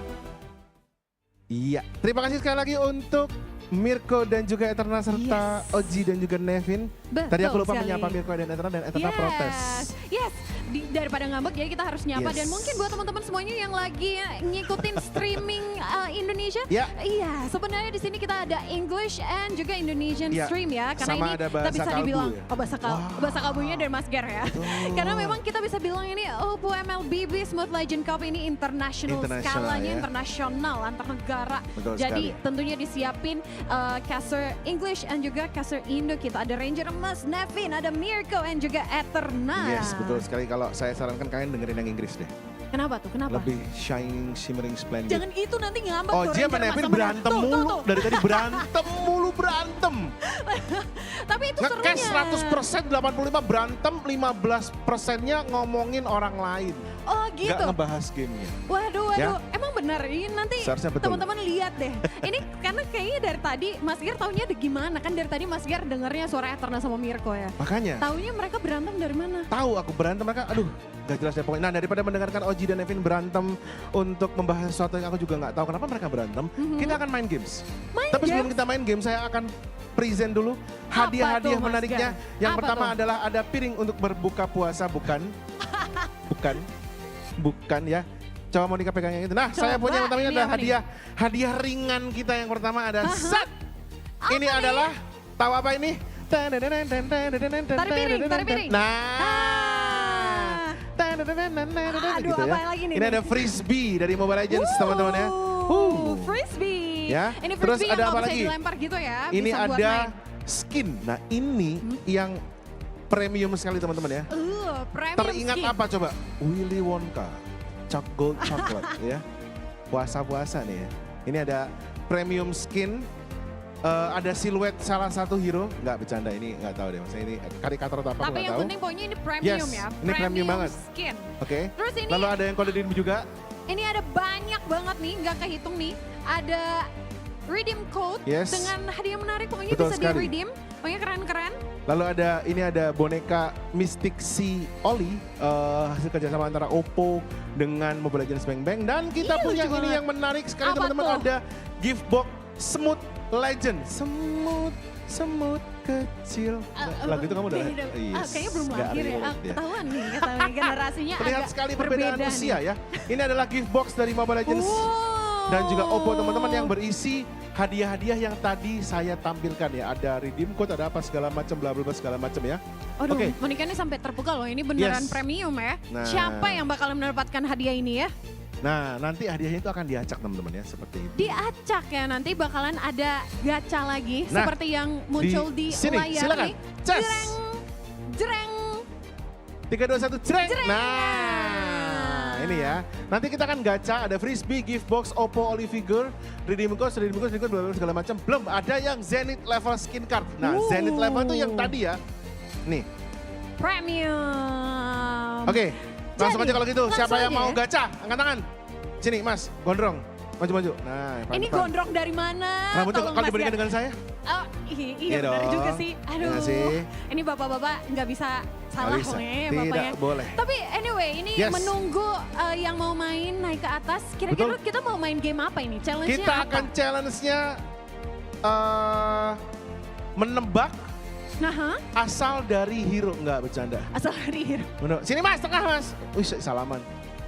Iya, terima kasih sekali lagi untuk Mirko dan juga Eterna serta Yes. Oji dan juga Nevin. Betul Tadi aku lupa sekali. menyapa Mirko dan Eterna protes. Yes, daripada ngambek jadi kita harus nyapa. Yes. Dan mungkin buat teman-teman semuanya yang lagi ngikutin streaming Indonesia, Ya. iya sebenarnya di sini kita ada English and juga Indonesian Ya, stream ya, karena sama ini ada kita bahasa bisa kalbu dibilang ya? bahasa kalbunya dari Mas Ger ya. Karena memang kita bisa bilang ini OPPO MLBB Smooth Legend Cup ini international skalanya, ya. internasional antar negara. Betul Jadi sekali. tentunya disiapin caster English and juga caster Indo. Kita ada Ranger Mas Nevin, ada Mirko and juga Eterna. Yes, betul sekali. Kalau saya sarankan kalian dengerin yang Inggris deh. Kenapa tuh? Kenapa? Lebih shining, shimmering, splendid. Jangan gitu nanti ngambek Oh, tuh dia Ranger menepin Mas sama berantem Tuh, mulu. tuh. Dari tadi berantem mulu, berantem. Tapi itu Nge-cash serunya. 100%, 85 berantem, 15%-nya ngomongin orang lain. Oh gitu. Gak ngebahas gamenya. Waduh, Ya. Emang benar ini nanti Seharusnya betul. teman-teman lihat deh. Ini karena kayaknya dari tadi Mas Gir taunya ada gimana kan dari tadi Mas Gir dengernya suara Eterna sama Mirko ya. Makanya, Taunya mereka berantem dari mana? tahu aku berantem mereka, aduh gak jelas deh pokoknya. Nah daripada mendengarkan Oji dan Evin berantem untuk membahas sesuatu yang aku juga gak tahu kenapa mereka berantem, kita akan main games. Main Tapi sebelum games? kita main game, saya akan present dulu Apa hadiah-hadiah tuh, Mas menariknya. Gar? Yang Apa pertama tuh? adalah ada piring untuk berbuka puasa, bukan? bukan ya. Coba mau pegang yang itu. Nah, saya Coba, punya yang pertama ini ini adalah apa nih? hadiah ringan kita yang pertama ada set. Ini Apa adalah, tahu apa ini? Tari piring. Nah. Aduh, Gitu ya. apa lagi nih? Ini ada frisbee dari Mobile Legends teman-teman ya. Frisbee. Ya. Ini Terus frisbee ada yang apa nggak bisa lagi? dilempar gitu ya. Ini bisa buat ada main. skin. Nah ini yang premium sekali teman-teman ya. Premium Teringat skin. apa coba? Willy Wonka, gold chocolate ya. Puasa-puasa nih ya. Ini ada premium skin. Ada siluet salah satu hero, nggak bercanda ini nggak tahu deh maksudnya ini karikatur atau apa Tapi aku nggak yang tahu. penting pokoknya ini premium Yes, ya. ini premium banget. Skin. Oke. Terus ini Lalu ada yang kode redeem juga. Ini ada banyak banget nih, nggak kehitung nih. Ada redeem code Yes. dengan hadiah menarik, pokoknya Betul bisa sekali. di-redeem. Pokoknya keren-keren. Lalu ini ada boneka Mystic Sea Oli hasil kerjasama antara OPPO dengan Mobile Legends Bang Bang dan kita Ih, punya lucu ini banget. yang menarik sekali Apa teman-teman, tuh? ada gift box Smooth Legend. Semut kecil. Lagu itu kamu udah? beda. Yes, Kayaknya belum nggak lahir ya. relate dia. Ketahuan nih, ketahuan generasinya Terlihat agak sekali perbedaan berbeda usia nih. ya. Ini adalah gift box dari Mobile Legends dan juga OPPO teman-teman yang berisi hadiah-hadiah yang tadi saya tampilkan ya. Ada redeem code, ada apa segala macam, bla bla bla segala macam ya. Aduh, Oke. Monica ini sampai terpukau loh. Ini beneran Yes. premium ya. Nah. Siapa yang bakal mendapatkan hadiah ini ya? Nah, nanti hadiahnya itu akan diacak teman-teman ya, seperti itu. Diacak ya, nanti bakalan ada gacha lagi. Nah, seperti yang muncul di sini, layar silakan. nih. Cas. Jreng, jreng. 3, 2, 1, jreng. Jreng. Nah, ini ya. Nanti kita akan gacha, ada frisbee, gift box, OPPO Oli figure, redeem code, bla bla segala macam. Belum ada yang Zenith level skin card. Nah, Zenith level itu yang tadi ya. Nih. Premium. Oke, langsung Jadi, aja kalau gitu. Siapa langsung yang aja mau ya. gacha? Angkat tangan. Sini, Mas. Gondrong. Maju-maju. Nah, Ini pelan-pelan. gondrong dari mana? Rambutnya Tolong kalau Mas diberikan Gar. dengan saya? Oh, iya Iya benar dong. juga sih. Aduh, Iya sih. ini bapak-bapak nggak bisa salah bisa. nih Tidak bapaknya. boleh. Tapi anyway, ini Yes. menunggu yang mau main naik ke atas. Kira-kira Betul. kita mau main game apa ini? Challenge-nya Kita apa? akan challenge-nya menebak Nah, asal dari hero. Enggak, bercanda. asal dari hero. Sini Mas, tengah Mas. Wih, salaman.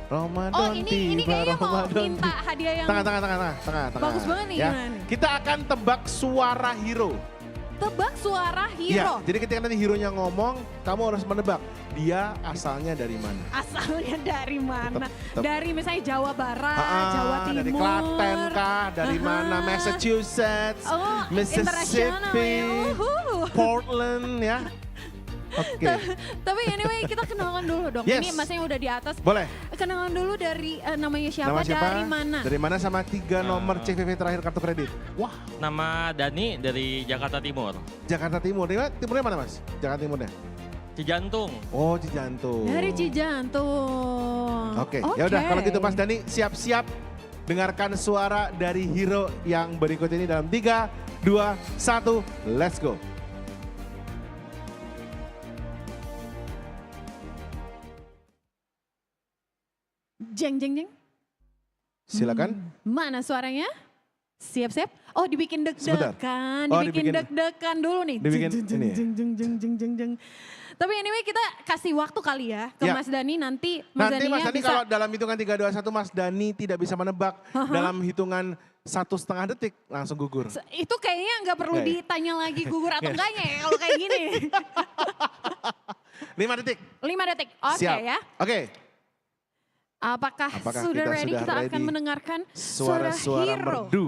Ramadan Oh, ini tiba, kayaknya mau Ramadan minta tiba. hadiah yang Tengah. bagus banget nih, Ya. gimana nih? Kita akan tebak suara hero. tebak suara Iya, hero. jadi ketika nanti hero-nya ngomong, kamu harus menebak dia asalnya dari mana. Asalnya dari mana? Tetep. Dari misalnya Jawa Barat, Jawa Timur. Dari Klaten kah, dari Aha. mana, Massachusetts, Oh, internasional Mississippi, ya. Portland ya. Oke, Tapi anyway kita kenalan dulu dong. Yes. Ini masnya udah di atas. boleh. Kenalan dulu dari namanya Nama siapa, siapa? dari mana? Dari mana sama 3 nomor CVV terakhir kartu kredit. Wah, Nama Dani dari Jakarta Timur. Jakarta Timur. Timurnya mana Mas? Jakarta Timurnya? Cijantung. Oh, Cijantung. Dari Cijantung. Oke, ya udah kalau gitu Mas Dani siap-siap dengarkan suara dari hero yang berikut ini dalam 3, 2, 1, let's go. Jeng jeng jeng. Silakan. Mana suaranya? Siap-siap. Oh, dibikin Sebentar. deg-degan, Oh, dibikin dibikin- deg-degan dulu nih. dibikin Jeng, jeng, ini ya? jeng, jeng, jeng, jeng, jeng, jeng. Tapi anyway kita kasih waktu kali ya ke Ya. Mas Dani nanti Mas Nanti Mas Daninya Dani bisa. kalau dalam hitungan 3, 2, 1 Mas Dani tidak bisa menebak dalam hitungan 1,5 detik langsung gugur. Itu kayaknya nggak perlu Nggak ya? ditanya lagi gugur atau enggaknya ya kalau kayak gini. 5 detik. 5 detik. Oke Siap. ya. Oke. Apakah Apakah sudah kita ready? sudah Kita akan ready? mendengarkan Suara-suara hero. merdu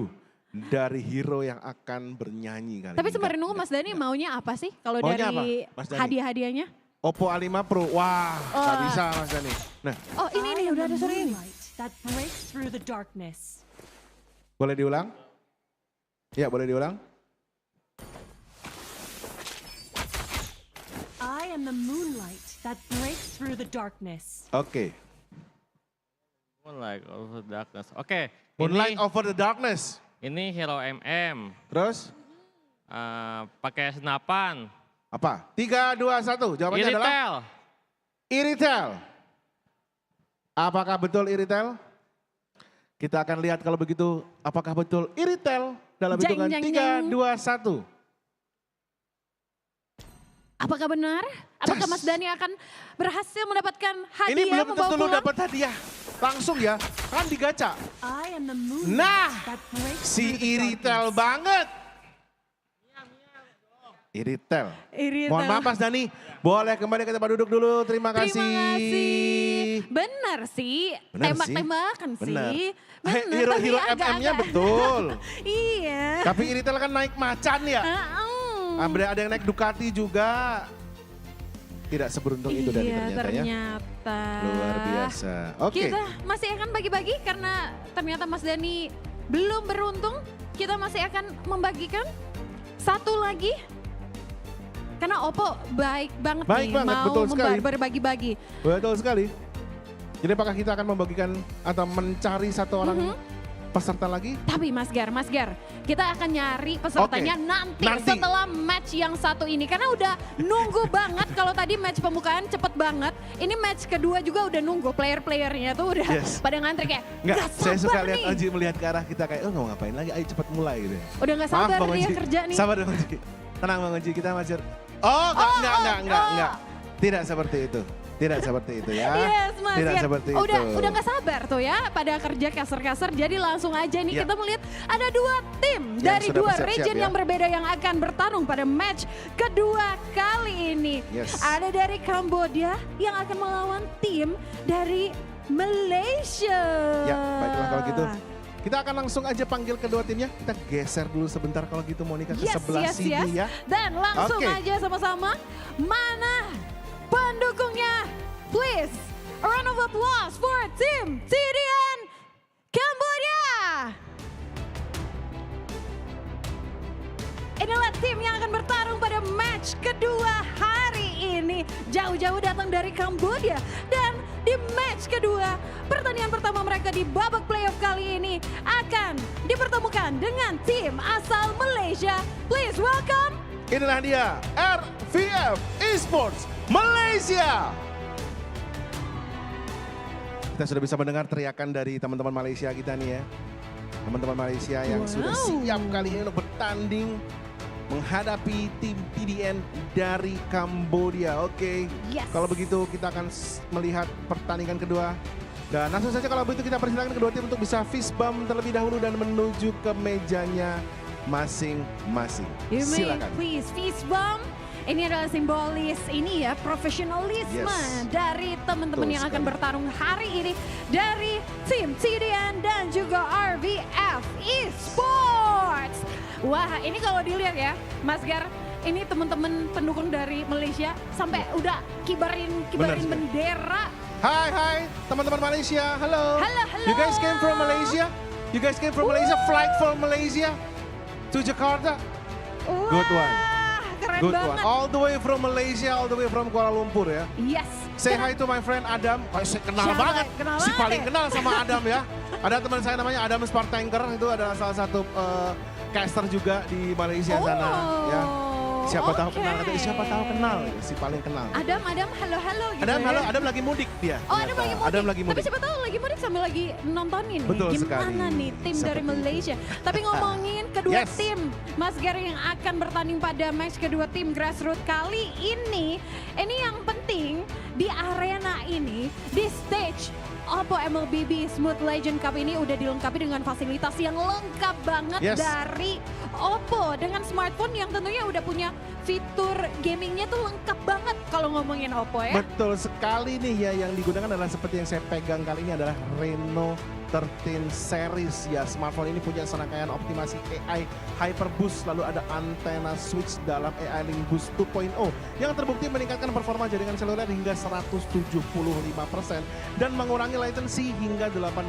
dari hero yang akan bernyanyi kali Tapi ini. sembari nunggu Mas Dani maunya apa sih kalau Maunya dari apa, Mas Dani? hadiah-hadiahnya? Oppo A5 Pro. Wah, nggak bisa Mas Dani. Nah, Oh ini udah ada suara ini. That breaks through the darkness. boleh diulang? Ya, boleh diulang. I am the moonlight that breaks through the darkness. Oke. Moonlight over darkness. Oke. Moonlight over the darkness. Ini hero MM. Terus Pakai senapan. apa? 3, 2, 1. Jawabannya adalah Iritel. Iritel. Apakah betul Iritel? Kita akan lihat kalau begitu apakah betul Iritel dalam Jeng, hitungan jeng, 3, jeng. 2, 1. Apakah benar? Apakah Mas Dani akan berhasil mendapatkan hadiah Ini belum membawa tentu lu pulang? dapat hadiah. Langsung ya, kan digaca. I am the moonlight Nah, that breaks si through the Iritel darkness. banget. Iritel. Iritel. Mohon maaf Mas Dani, boleh kembali ke tempat duduk dulu. Terima kasih. Terima kasih. Benar sih, Benar sih. tembak-tembakan Benar. sih. Benar, Hero tapi Hero agak-agak- MM-nya betul. Iya. Tapi Iritel kan naik macan ya. Ada yang naik Ducati juga. Tidak seberuntung itu dari Iya, ternyata ya. ternyata. Luar biasa. Oke. Kita masih akan bagi-bagi karena ternyata Mas Dani belum beruntung. Kita masih akan membagikan satu lagi. Karena Oppo baik banget Baik nih banget, mau betul sekali. berbagi-bagi. Betul sekali. Jadi apakah kita akan membagikan atau mencari satu orang peserta lagi? Tapi Mas Gar, kita akan nyari pesertanya Oke, nanti nanti. setelah match yang satu ini. Karena udah nunggu banget, kalau tadi match pembukaan cepet banget. Ini match kedua juga udah nunggu, player-playernya tuh udah Yes. pada ngantri kayak, Enggak, "Gak saya suka sabar lihat nih." Oji melihat ke arah kita kayak, oh ngapain lagi, ayo cepat mulai gitu. Udah gak sabar Bang dia Oji. kerja nih. Sabar Bang Oji. Tenang Bang Oji, kita masih... Oh, enggak. Tidak seperti itu. Tidak seperti itu ya. Yes Mas Tidak Gar. seperti Udah itu. gak sabar tuh ya pada kerja kasar-kasar. Jadi langsung aja nih Ya. kita melihat ada dua tim Yang dari sudah dua bersiap-siap region ya. yang berbeda yang akan bertarung pada match kedua kali ini. Yes. Ada dari Kamboja yang akan melawan tim dari Malaysia. Ya, baiklah kalau gitu. Kita akan langsung aja panggil kedua timnya. Kita geser dulu sebentar kalau gitu Monica ke sebelah sini ya. Dan langsung Oke. aja sama-sama. Mana pendukungnya? Please, a round of applause for Team TDN Kamboja. Inilah tim yang akan bertarung pada match kedua hari ini. Jauh-jauh datang dari Kamboja. Dan di match kedua, pertandingan pertama mereka di babak playoff kali ini akan dipertemukan dengan tim asal Malaysia. Please welcome. Inilah dia RVF Esports Malaysia. Kita sudah bisa mendengar teriakan dari teman-teman Malaysia kita nih ya. Teman-teman Malaysia yang sudah siap kali ini untuk bertanding menghadapi tim TDN dari Kamboja. Oke, Yes. kalau begitu kita akan melihat pertandingan kedua. Dan langsung saja kalau begitu kita persilakan kedua tim untuk bisa fist bump terlebih dahulu dan menuju ke mejanya masing-masing. You may Silakan. please fist bump. Ini adalah simbolis ini ya, profesionalisme Yes. dari teman-teman Betul yang akan sekali. bertarung hari ini dari tim TDN dan juga RVF Esports. Wah, ini kalau dilihat ya, Mas Gar, ini teman-teman pendukung dari Malaysia sampai udah kibarin Benar sekali. bendera. Hai teman-teman Malaysia, halo. Halo. You guys came from Malaysia? You guys came from Malaysia? Flight from Malaysia to Jakarta? Good one. Wah, keren Good one. banget. All the way from Malaysia, all the way from Kuala Lumpur ya. Yes. Say hi to my friend Adam. Oh, saya kenal Siapa? banget. Kenal Si banget paling ya? kenal sama Adam ya. Ada teman saya namanya Adam Spartanker, itu adalah salah satu caster juga di Malaysia sana ya. Siapa tahu oke. kenal, atau siapa tahu kenal, si paling kenal. Adam, halo gitu Adam, ya. halo, Adam lagi mudik dia. Oh, Adam ternyata. lagi mudik. Adam lagi Tapi mudik. siapa tahu lagi mudik sambil lagi nontonin Betul nih. sekali. Gimana nih tim Seperti dari itu. Malaysia. Tapi ngomongin kedua Yes. tim, Mas Gary yang akan bertanding pada match kedua tim Grassroots kali ini yang penting di arena ini, di stage OPPO MLBB Smooth Legend Cup ini udah dilengkapi dengan fasilitas yang lengkap banget Yes. dari OPPO dengan smartphone yang tentunya udah punya fitur gamingnya tuh lengkap banget kalau ngomongin OPPO ya. Betul sekali nih ya, yang digunakan adalah seperti yang saya pegang kali ini adalah Reno 13 series ya. Smartphone ini punya serangkaian optimasi AI Hyperboost, lalu ada antena switch dalam AI Link Boost 2.0 yang terbukti meningkatkan performa jaringan seluler hingga 175% dan mengurangi latency hingga 18%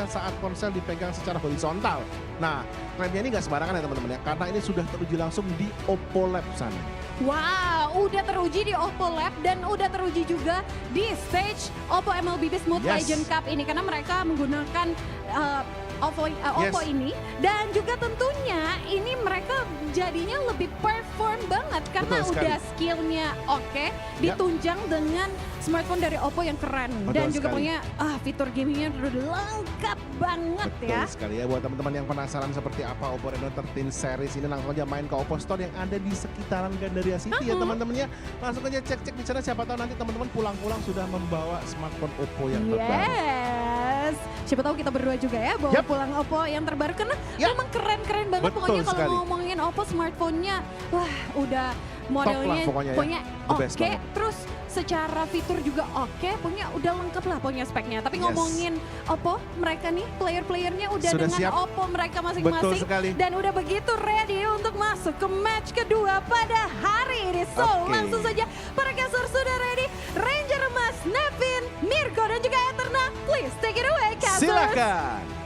saat ponsel dipegang secara horizontal. Nah, klaimnya ini nggak sembarangan ya teman-teman ya, karena ini sudah teruji langsung di OPPO Lab sana. Wow, udah teruji di OPPO Lab dan udah teruji juga di stage OPPO MLBB Smooth Yes. Legend Cup ini karena mereka menggunakan OPPO ini dan juga tentunya ini mereka jadinya lebih perform banget karena Betul sekali. udah skillnya oke, ditunjang dengan smartphone dari OPPO yang keren dan Betul juga sekali. punya fitur gamingnya udah lengkap banget ya. Betul sekali ya, buat teman-teman yang penasaran seperti apa OPPO Reno 13 series ini, langsung aja main ke OPPO Store yang ada di sekitaran Gandaria City ya teman-teman ya. Langsung aja cek-cek di sana, siapa tahu nanti teman-teman pulang-pulang sudah membawa smartphone OPPO yang terbaru. Yes, siapa tahu kita berdua juga ya bawa pulang OPPO yang terbaru karena memang keren-keren banget. Betul Pokoknya kalau sekali. ngomongin OPPO smartphone-nya, wah udah modelnya pokoknya ya. The best oke, banget. terus secara fitur juga oke, pokoknya udah lengkap lah pokoknya speknya. Tapi Yes. ngomongin OPPO, mereka nih player-playernya udah Sudah dengan siap? OPPO mereka Betul masing-masing sekali. dan udah begitu ready untuk masuk ke match kedua pada hari ini. So Oke. langsung saja para caster sudah ready. Ranger Emas, Nevin, Mirko dan juga Eterna, please take it away casters. Silakan.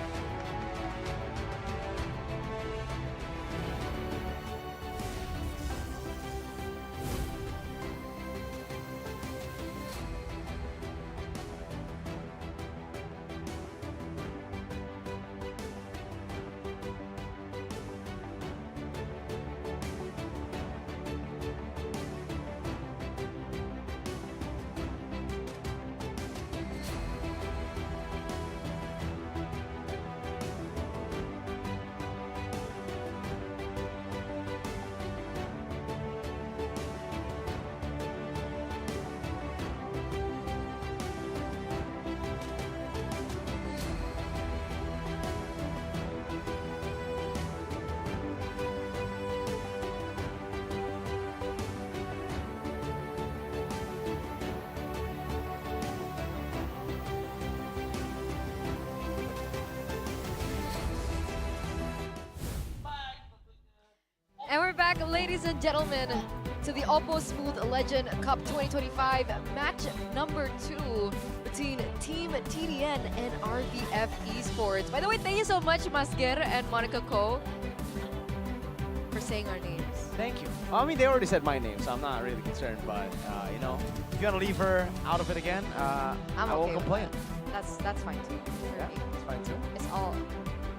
And we're back, ladies and gentlemen, to the OPPO Smooth Legend Cup 2025 match number 2 between Team TDN and RBF Esports. By the way, thank you so much, Masger and Monica Ko, for saying our names. Thank you. I mean, they already said my name, so I'm not really concerned. But you know, if you want to leave her out of it again, I won't okay with complain. that. That's fine too. For Yeah, me. it's fine too. It's all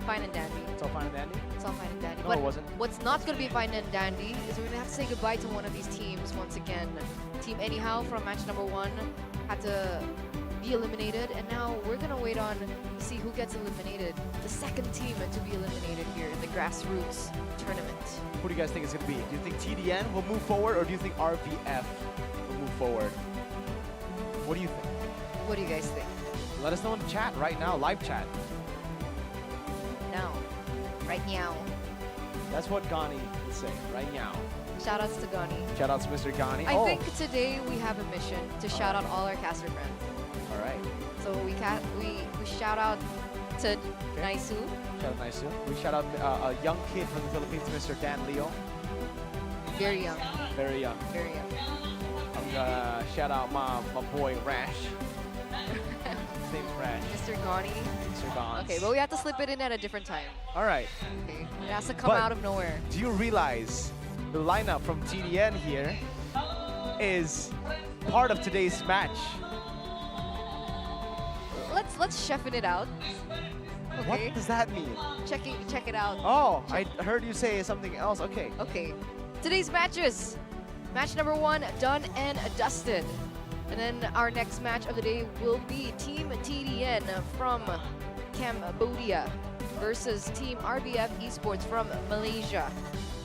fine and dandy. It's all fine and dandy. It's all fine and dandy. No, but it wasn't. what's not going to be fine and dandy is we're going to have to say goodbye to one of these teams once again. Team Anyhow from match number 1 had to be eliminated, and now we're going to wait on to see who gets eliminated. The second team to be eliminated here in the Grassroots tournament. Who do you guys think it's going to be? Do you think TDN will move forward, or do you think RBF will move forward? What do you think? What do you guys think? Let us know in the chat right now, live chat. Now, right now. That's what Gani would say, right now. Shoutouts to Gani. Shout out to Mr. Gani. I think today we have a mission to shout out all our caster friends. All right. So we shout out to Naisu. Shout out Naisu. We shout out a young kid from the Philippines, Mr. Dan Leo. Very young. Very young. Very young. I'm gonna shout out my boy Rash. His name's Rash. Mr. Gani. Mr. Gons. Okay, but we have to slip it in at a different time. All right. Okay, it has to come But out of nowhere. Do you realize the lineup from TDN here is part of today's match? Let's chefing it out. Okay. What does that mean? Check it out. Oh, I heard you say something else. Okay. Okay. Today's matches. Match number 1 done and dusted. And then our next match of the day will be Team TDN from Cambodia versus Team RBF Esports from Malaysia.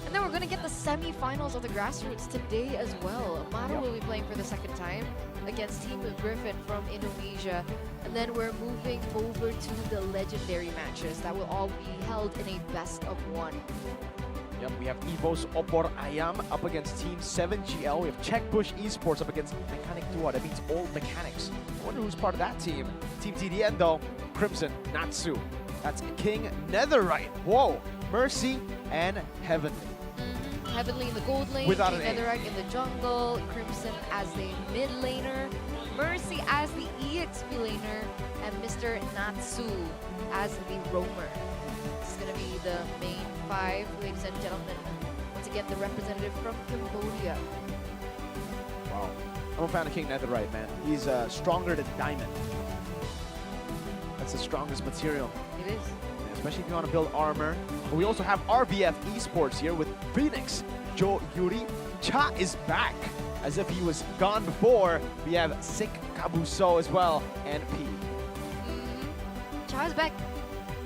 And then we're going to get the semi-finals of the Grassroots today as well. Maro will be playing for the second time against Team Griffin from Indonesia. And then we're moving over to the legendary matches that will all be held in a best of 1. Yep, we have Evo's Opor Ayam up against Team 7GL. We have Checkbush Esports up against Mechanic Duo. That means all mechanics. I wonder who's part of that team. Team TDN though, Crimson, Natsu. That's King Netherite. Whoa, Mercy and Heavenly. Heavenly in the gold lane, Without King an A. Netherite in the jungle, Crimson as the mid laner, Mercy as the EXP laner, and Mr. Natsu as the roamer. This is going to be the main 5, ladies and gentlemen. Once again, the representative from Cambodia. Wow. I'm a fan of King Netherite, man. He's stronger than Diamond. That's the strongest material. It is. Especially if you want to build armor. But we also have RBF Esports here with Phoenix, Jo Yuri. Cha is back, as if he was gone before. We have Sick Kabuso as well, and P. Cha's back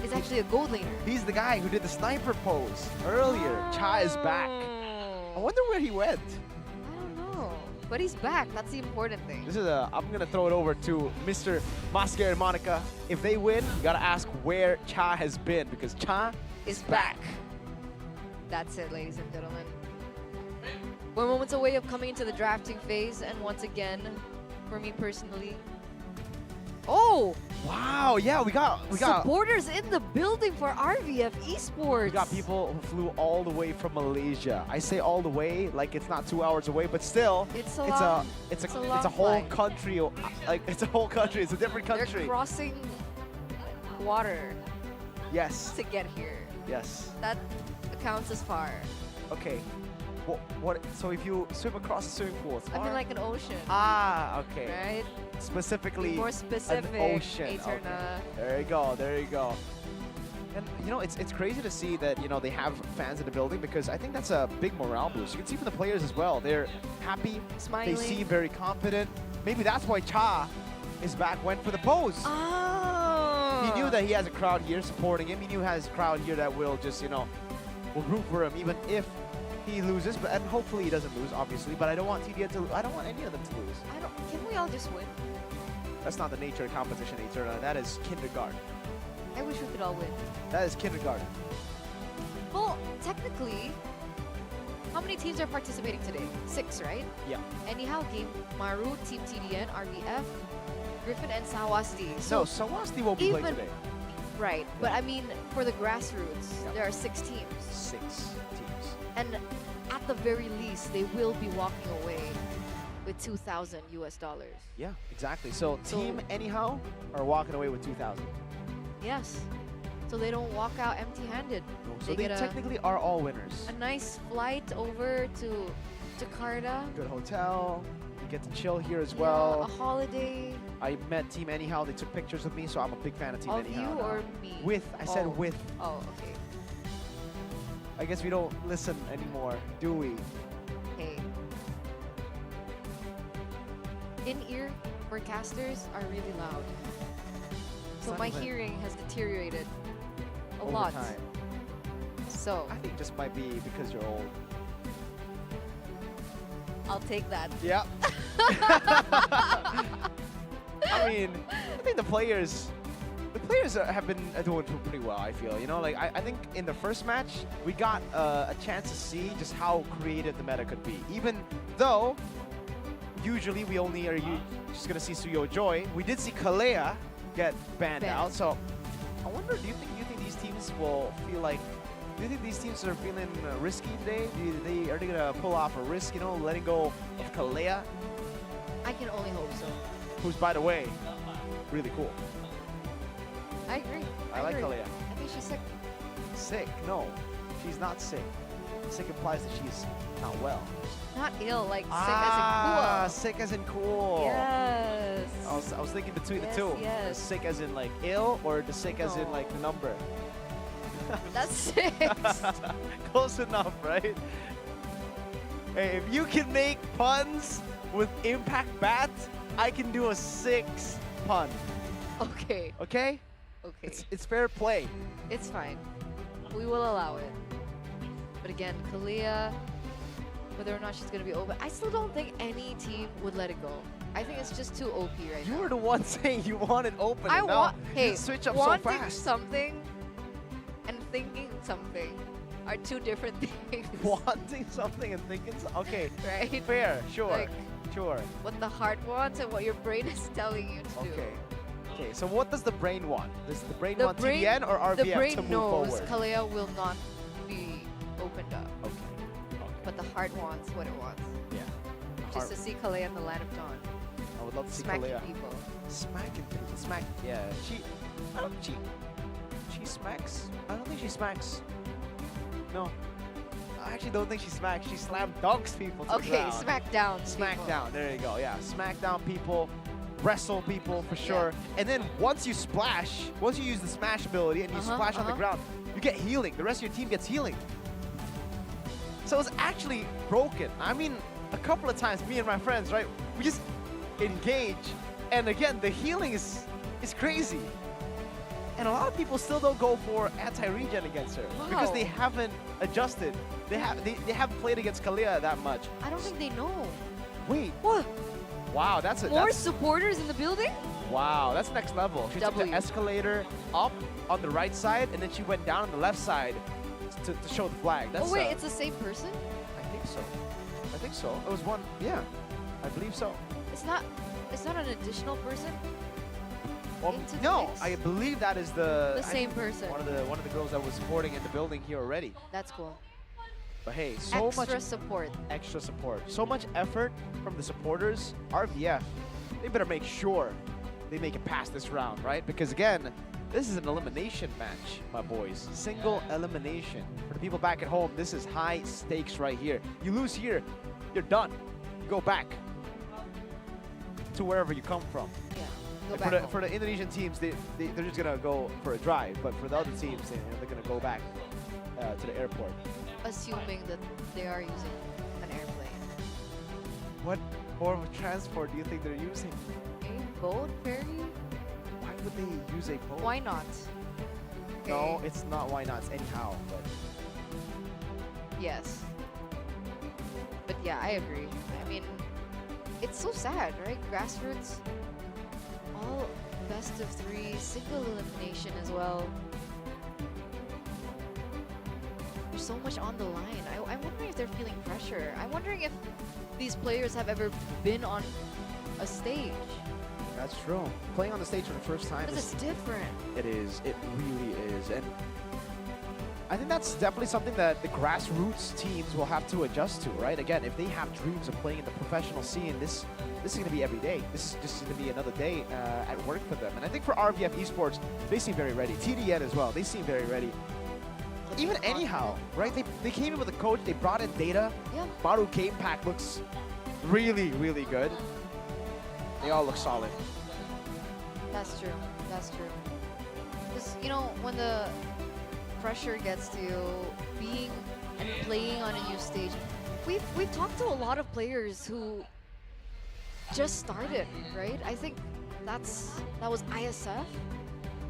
is actually a gold laner. He's the guy who did the sniper pose earlier. Cha is back. I wonder where he went. I don't know. But he's back. That's the important thing. This is I'm gonna throw it over to Mr. Masker and Monica. If they win, you gotta ask where Cha has been, because Cha is back. That's it, ladies and gentlemen. We're moments away of coming into the drafting phase, and once again, for me personally, oh, wow, yeah, we got supporters in the building for RVF Esports. we got people who flew all the way from Malaysia. I say all the way like it's not 2 hours away, but still, It's a it's long- it's it's a a long whole flight. country. Like it's a whole country. It's a different They're country. crossing water Yes, to get here. yes. That counts as far. Okay. What? So if you swim across the swimming pool, it's I mean, far? like an ocean, Ah, okay. right? Specifically, Be more specific, an ocean. Eterna. Okay. There you go. There you go. And you know, it's crazy to see that they have fans in the building, because I think that's a big morale boost. You can see from the players as well. They're happy. Smiling. They seem very confident. Maybe that's why Cha is back. Went for the pose. Oh. He knew that he has a crowd here supporting him. He knew he has a crowd here that will just will root for him even if he loses. But and hopefully he doesn't lose, obviously. But I don't want TDN to. I don't want any of them to lose. Can we all just win? That's not the nature of competition, Eterna. That is kindergarten. I wish we could all win. That is kindergarten. Well, technically, how many teams are participating today? 6, right? Yeah. Anyhow, Game Maru, Team TDN, RBF, Griffin, and Sawasti. No, Sawasti won't be playing even- today. Right, but I mean, for the grassroots, Yep. there are 6 teams. 6 teams. And at the very least, they will be walking away with $2,000 US. Yeah, exactly. So So- Team Anyhow are walking away with 2,000. Yes. So they don't walk out empty-handed. So they get technically are all winners. a nice flight over to Jakarta. Good hotel. You get to chill here as Yeah, well. a holiday. I met Team Anyhow. They took pictures with me, so I'm a big fan of Team Of Anyhow. you now. or me? With. I said Oh. with. Oh, okay. I guess we don't listen anymore, do we? Hey. In-ear forecasters are really loud. So Not my even hearing has deteriorated a over lot. time. So I think it just might be because you're old. I'll take that. Yeah. I mean, I think the players have been doing pretty well, I feel. I think in the first match, we got a chance to see just how creative the meta could be. Even though, usually we only are just going to see Suyo Joy, we did see Kalea get banned out. So I wonder, do you think these teams will feel like, do you think these teams are feeling risky today? Are they going to pull off a risk, letting go of Kalea, I can only hope so. who's, by the way, really cool. I agree. I like agree. Kalea. I think she's sick. Sick? No, she's not sick. Sick implies that she's not well. Not ill, like Sick as in cool. sick as in cool. Yes. I was thinking between Yes, the two. yes. The sick as in like ill, or the sick as in No. like the number. That's 6. Close enough, right? Hey, if you can make puns with Impact Bat, I can do a 6 pun. Okay. Okay? Okay. It's fair play. It's fine. We will allow it. But again, Kalea, whether or not she's going to be open, I still don't think any team would let it go. I think it's just too OP right You now. were the one saying you wanted open. I and now want, you hey, switch up so wanting fast. something and thinking something are two different things. Wanting something and thinking okay. Right? Fair, sure. Like, sure. what the heart wants and what your brain is telling you to do. Okay. Okay, so what does the brain want? Does the brain The want brain- TDN or RVF The brain to move knows forward? Kalea will not be opened up, Okay. but the heart wants what it wants. Yeah. Just to see Kalea in the land of dawn. I would love to see Smacking Kalea. people. Smacking people. Smack. Yeah. I don't. She smacks. I don't think she smacks. No. I actually don't think she smacks. She slam dunks people to the Okay, ground. smackdown. Smackdown. There you go. Yeah. Smackdown people. Wrestle people for sure. And then once you splash, once you use the smash ability and you splash on the ground, you get healing. The rest of your team gets healing. So it's actually broken. I mean, a couple of times, me and my friends, right, we just engage. And again, the healing is crazy. And a lot of people still don't go for anti-regen against her because they haven't adjusted. They haven't played against Kalea that much. I don't think they know. Wait. What? Wow, that's More supporters in the building? wow, that's next level. She took the W. escalator up on the right side, and then she went down on the left side to show the flag. That's, Oh wait, it's the same person? I think so. I think so. It was one. Yeah, I believe so. It's not an additional person? Into the No, mix? I believe that is the same person. One of the girls that was supporting in the building here already. That's cool. But hey, so Extra much support. extra support. So much effort from the supporters. RVF, they better make sure they make it past this round, right? Because again, this is an elimination match, my boys. Single elimination. For the people back at home, this is high stakes right here. You lose here, you're done. You go back to wherever you come from. Yeah. Go And back home. for the Indonesian teams, they're just gonna go for a drive. But for the other teams, they're gonna go back to the airport. Assuming that they are using an airplane. What form of transport do you think they're using? A boat, ferry? Why would they use a boat? Why not? No, Okay. it's not why not. It's anyhow. But Yes. But yeah, I agree. I mean, it's so sad, right? Grassroots, all best of 3, single elimination as well. There's so much on the line. I'm wondering if they're feeling pressure. I'm wondering if these players have ever been on a stage. that's true. Playing on the stage for the first time Because it's different. It is. It really is. And I think that's definitely something that the grassroots teams will have to adjust to, right? Again, if they have dreams of playing in the professional scene, this is going to be every day. This is just going to be another day at work for them. And I think for RVF Esports, they seem very ready. TDN as well, they seem very ready. Even anyhow, right? They came in with a coach, they brought in data. Yeah. Maru game pack looks really, really good. They all look solid. That's true. That's true. Because, you know, when the pressure gets to you being and playing on a new stage, we've talked to a lot of players who just started, right? I think that was ISF,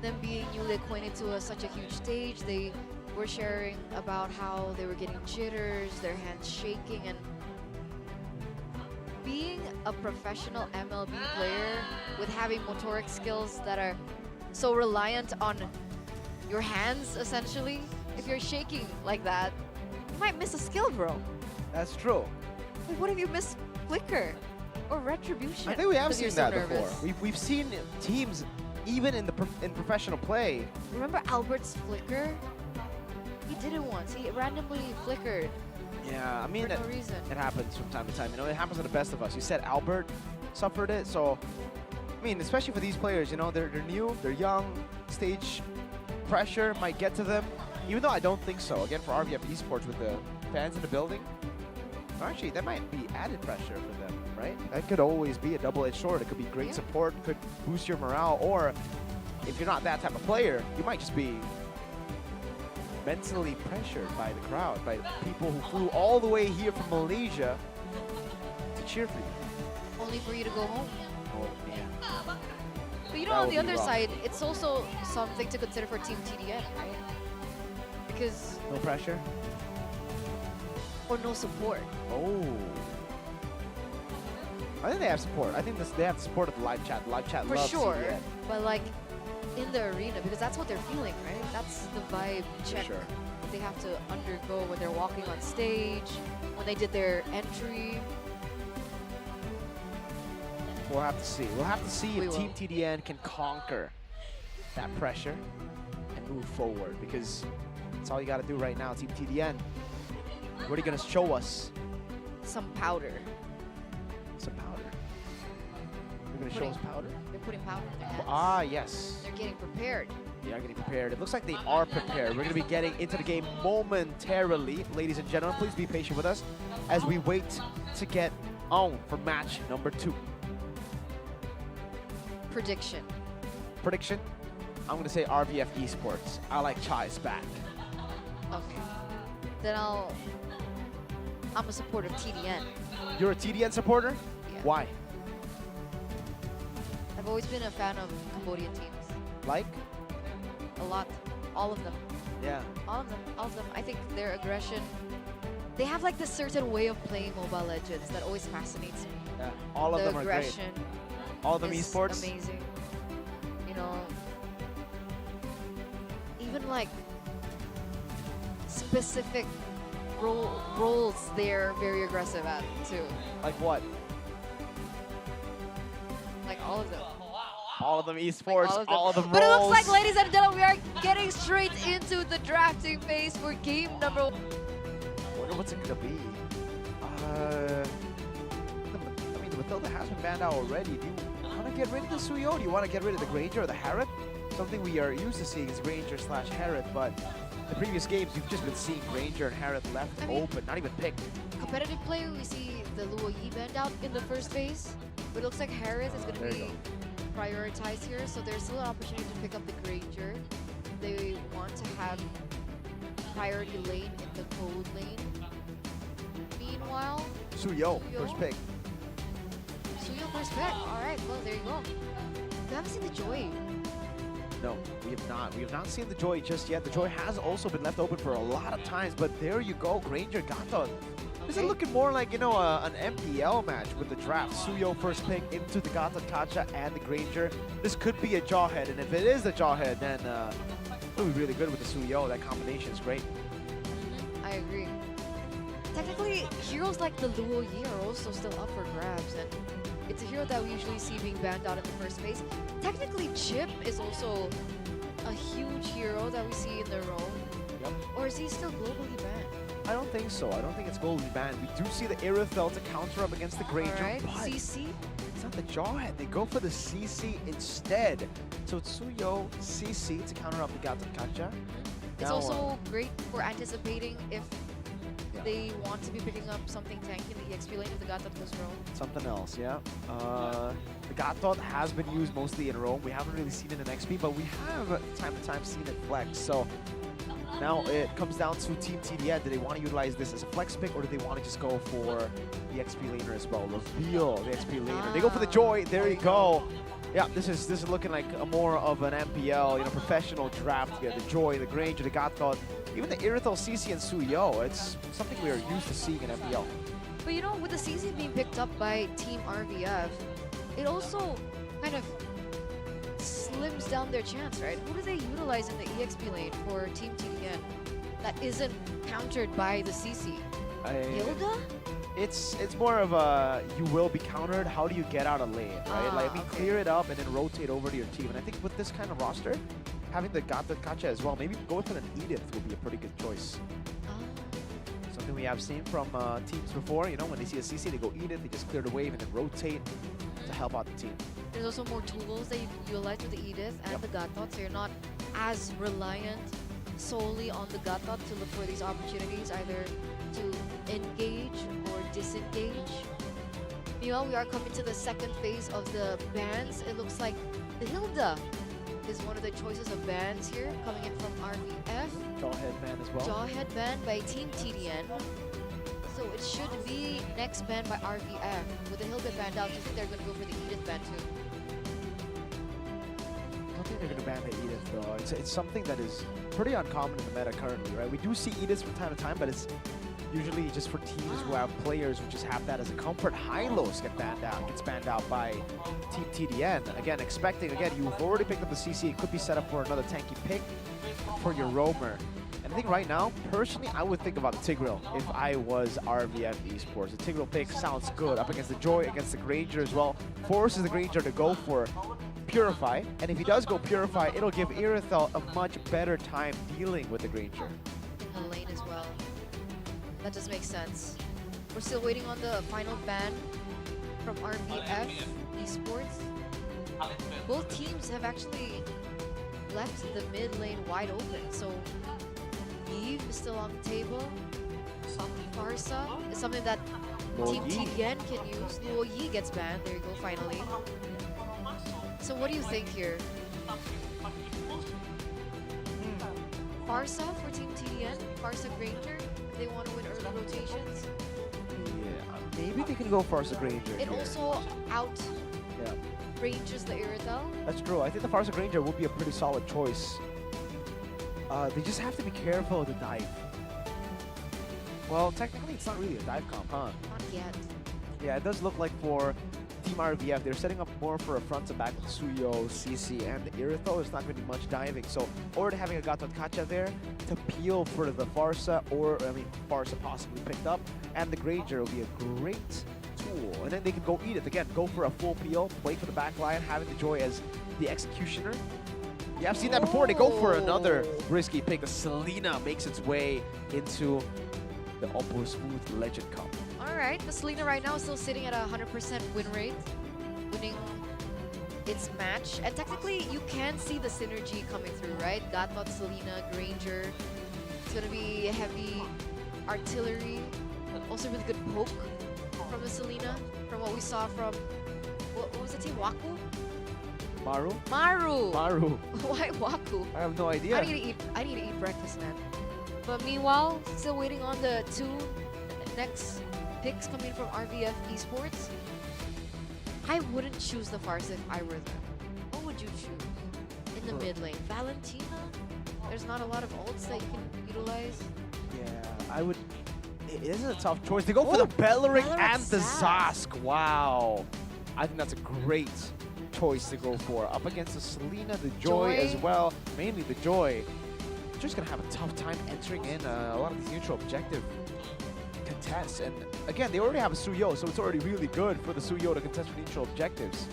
them being newly acquainted to such a huge stage. They were sharing about how they were getting jitters, their hands shaking, and being a professional MLB player with having motoric skills that are so reliant on your hands, essentially, if you're shaking like that, you might miss a skill, bro. That's true. Like, what if you miss flicker or retribution? I think we have because seen you're so that before. nervous? We've seen teams, even in professional play. Remember Albert's flicker? He did it once. He randomly flickered Yeah, I mean, for no reason. it happens from time to time. You know, it happens to the best of us. You said Albert suffered it, so I mean, especially for these players, you know, they're new, they're young, stage pressure might get to them. Even though I don't think so. Again, for RVF Esports with the fans in the building, actually, that might be added pressure for them, right? That could always be a double-edged sword. It could be great Yeah. support, could boost your morale, or if you're not that type of player, you might just be mentally pressured by the crowd, by people who flew all the way here from Malaysia to cheer for you. Only for you to go home. Oh, man. But you know, That on would the be other rough. side, it's also something to consider for Team TDN, right? Because, No pressure? or no support. Oh. I think they have support. I think they have the support of the live chat. The live chat For loves sure. CDN. But like, in the arena, because that's what they're feeling, right? That's the vibe check sure. that they have to undergo when they're walking on stage, when they did their entry. We'll have to see. We'll have to see We if will. Team TDN can conquer that pressure and move forward, because that's all you got to do right now, Team TDN. What are you going to show us? Some powder. Some powder. You're going to show us powder? They're putting powder in their hands. Ah, yes. They're getting prepared. They are getting prepared. It looks like they are prepared. We're going to be getting into the game momentarily. Ladies and gentlemen, please be patient with us as we wait to get on for match number 2. Prediction. Prediction? I'm going to say RVF Esports. I like Chai's back. Okay. Then I'm a supporter of TDN. You're a TDN supporter? Yeah. Why? I've always been a fan of Cambodian teams. Like? A lot. All of them. Yeah. All of them. All of them. I think their aggression. They have like this certain way of playing Mobile Legends that always fascinates me. Yeah. All of The them are great. aggression. All of them is esports? amazing. You know, even like specific roles they're very aggressive at too. Like what? Like all of them. All of them esports, all of them But it looks like, roles. ladies and gentlemen, we are getting straight into the drafting phase for game number 1. Wonder what's it gonna be? I mean, the Matilda has been banned out already. Do you want to get rid of the Suyo? Do you want to get rid of the Granger or the Harrod? Something we are used to seeing is Granger / Harrod, but the previous games you've just been seeing Granger and Harrod left I mean- open, not even picked. Competitive play, we see the Luo Yi banned out in the first phase, but it looks like Harris is going There to you be prioritized here, so there's still an opportunity to pick up the Granger. They want to have priority lane in the cold lane. Meanwhile, Suyo, Suyo. first pick. Suyo first pick. All right, well, there you go. We haven't seen the Joy. No, we have not. We have not seen the Joy just yet. The Joy has also been left open for a lot of times, but there you go, Granger Gato. This is Okay. looking more like, you know, an MPL match with the draft. Suyo first pick into the Gata Kacha and the Granger. This could be a Jawhead, and if it is a Jawhead, then it'll be really good with the Suyo. That combination is great. I agree. Technically, heroes like the Luo Yi are also still up for grabs, and it's a hero that we usually see being banned out in the first phase. Technically, Chip is also a huge hero that we see in the roam. Yep. Or is he still globally banned? I don't think so. I don't think it's globally banned. We do see the Irithel to counter up against the Granger, Alright, but CC. it's not the Jawhead. They go for the CC instead. So it's Suyo, CC to counter up the Gata Kacha. It's Now, also great for anticipating if Yeah. they want to be picking up something tanky in the EXP lane if the Gata does roam. something else, yeah. The Gatot has been used mostly in Rome. We haven't really seen it in XP, but we have time to time seen it flex. So now it comes down to Team TDN. Do they want to utilize this as a flex pick, or do they want to just go for the XP laner as well? Reveal the XP laner. They go for the Joy. There you go. Yeah, this is looking like a more of an MPL, you know, professional draft here. The Joy, the Granger, the Gatot, even the Irithel, CC, and Suyo. It's something we are used to seeing in MPL. But you know, with the CC being picked up by Team RVF, it also kind of slims down their chance, right? Who do they utilize in the EXP lane for Team TDN that isn't countered by the CC? Hilda? It's more of a you will be countered. How do you get out of lane, right? Ah, Like, I mean, okay. clear it up and then rotate over to your team. And I think with this kind of roster, having the Gata Kacha as well, maybe going for an Edith would be a pretty good choice. Something we have seen from teams before. You know, when they see a CC, they go Edith, they just clear the wave and then rotate to help out the team. There's also more tools that you utilize with the Edith and Yep. the Gatot, so you're not as reliant solely on the Gatot to look for these opportunities, either to engage or disengage. Meanwhile, we are coming to the second phase of the bans. It looks like the Hilda is one of the choices of bans here, coming in from RVF. Jawhead man as well. Jawhead banned by Team TDN. So it should be next ban by RVF. With the Hilda banned out, do you think they're going to go for the Edith ban too? I don't think they're going to ban the Edith though. It's something that is pretty uncommon in the meta currently, right? We do see Ediths from time to time, but it's usually just for teams who have players who just have that as a comfort. Hylos gets banned out by Team TDN. Again, expecting, you've already picked up the CC. It could be set up for another tanky pick for your roamer. And I think right now, personally, I would think about the Tigreal if I was RVF Esports. The Tigreal pick sounds good up against the Joy, against the Granger as well. Forces the Granger to go for Purify, and if he does go Purify, it'll give Irithel a much better time dealing with the Granger. In the lane as well. That does make sense. We're still waiting on the final ban from RVF Esports. Both teams have actually left the mid lane wide open, so Eve is still on the table. Farsa is something that Team TDN can use. Luo Yi gets banned. There you go, finally. So what do you think here? Farsa for Team TDN? Farsa Granger? They want to win early rotations? Yeah, maybe they can go Farsa Granger It here. also out Yeah, ranges the Irithel. that's true. I think the Farsa Granger would be a pretty solid choice. They just have to be careful of the dive. Well, technically, it's not really a dive comp, huh? Not yet. Yeah, it does look like for Team RVF, they're setting up more for a front to back with Suyo, CC, and Irithel. There's not going to be much diving. So, already having a Gatot Kacha there to peel for the Farsa, or, I mean, Farsa possibly picked up, and the Granger will be a great tool. And then they can go eat it. Again, go for a full peel, play for the back line, having the Joy as the executioner. Yeah, I've seen that before. They go for another risky pick. The Selena makes its way into the OPPO Smooth Legend Cup. All right, the Selena right now is still sitting at a 100% win rate, winning its match. And technically, you can see the synergy coming through, right? Gatot, Selena, Granger. It's going to be heavy artillery. Also really good poke from the Selena, from what we saw from, what was the team? Waku? Maru? Maru! Maru. Why Waku? I have no idea. I need to eat breakfast, man. But meanwhile, still waiting on the two next picks coming from RVF Esports. I wouldn't choose the Farsa if I were them. What would you choose in the mid lane? Valentina? There's not a lot of ults that you can utilize. Yeah, I would. It is a tough choice. They go for the Belleric and the Zask. Wow. I think that's a great choice to go for. Up against the Selena, the Joy as well. Mainly the Joy. Just gonna have a tough time entering in a lot of these neutral objective contests. And again, they already have a Suyo, so it's already really good for the Suyo to contest for neutral objectives.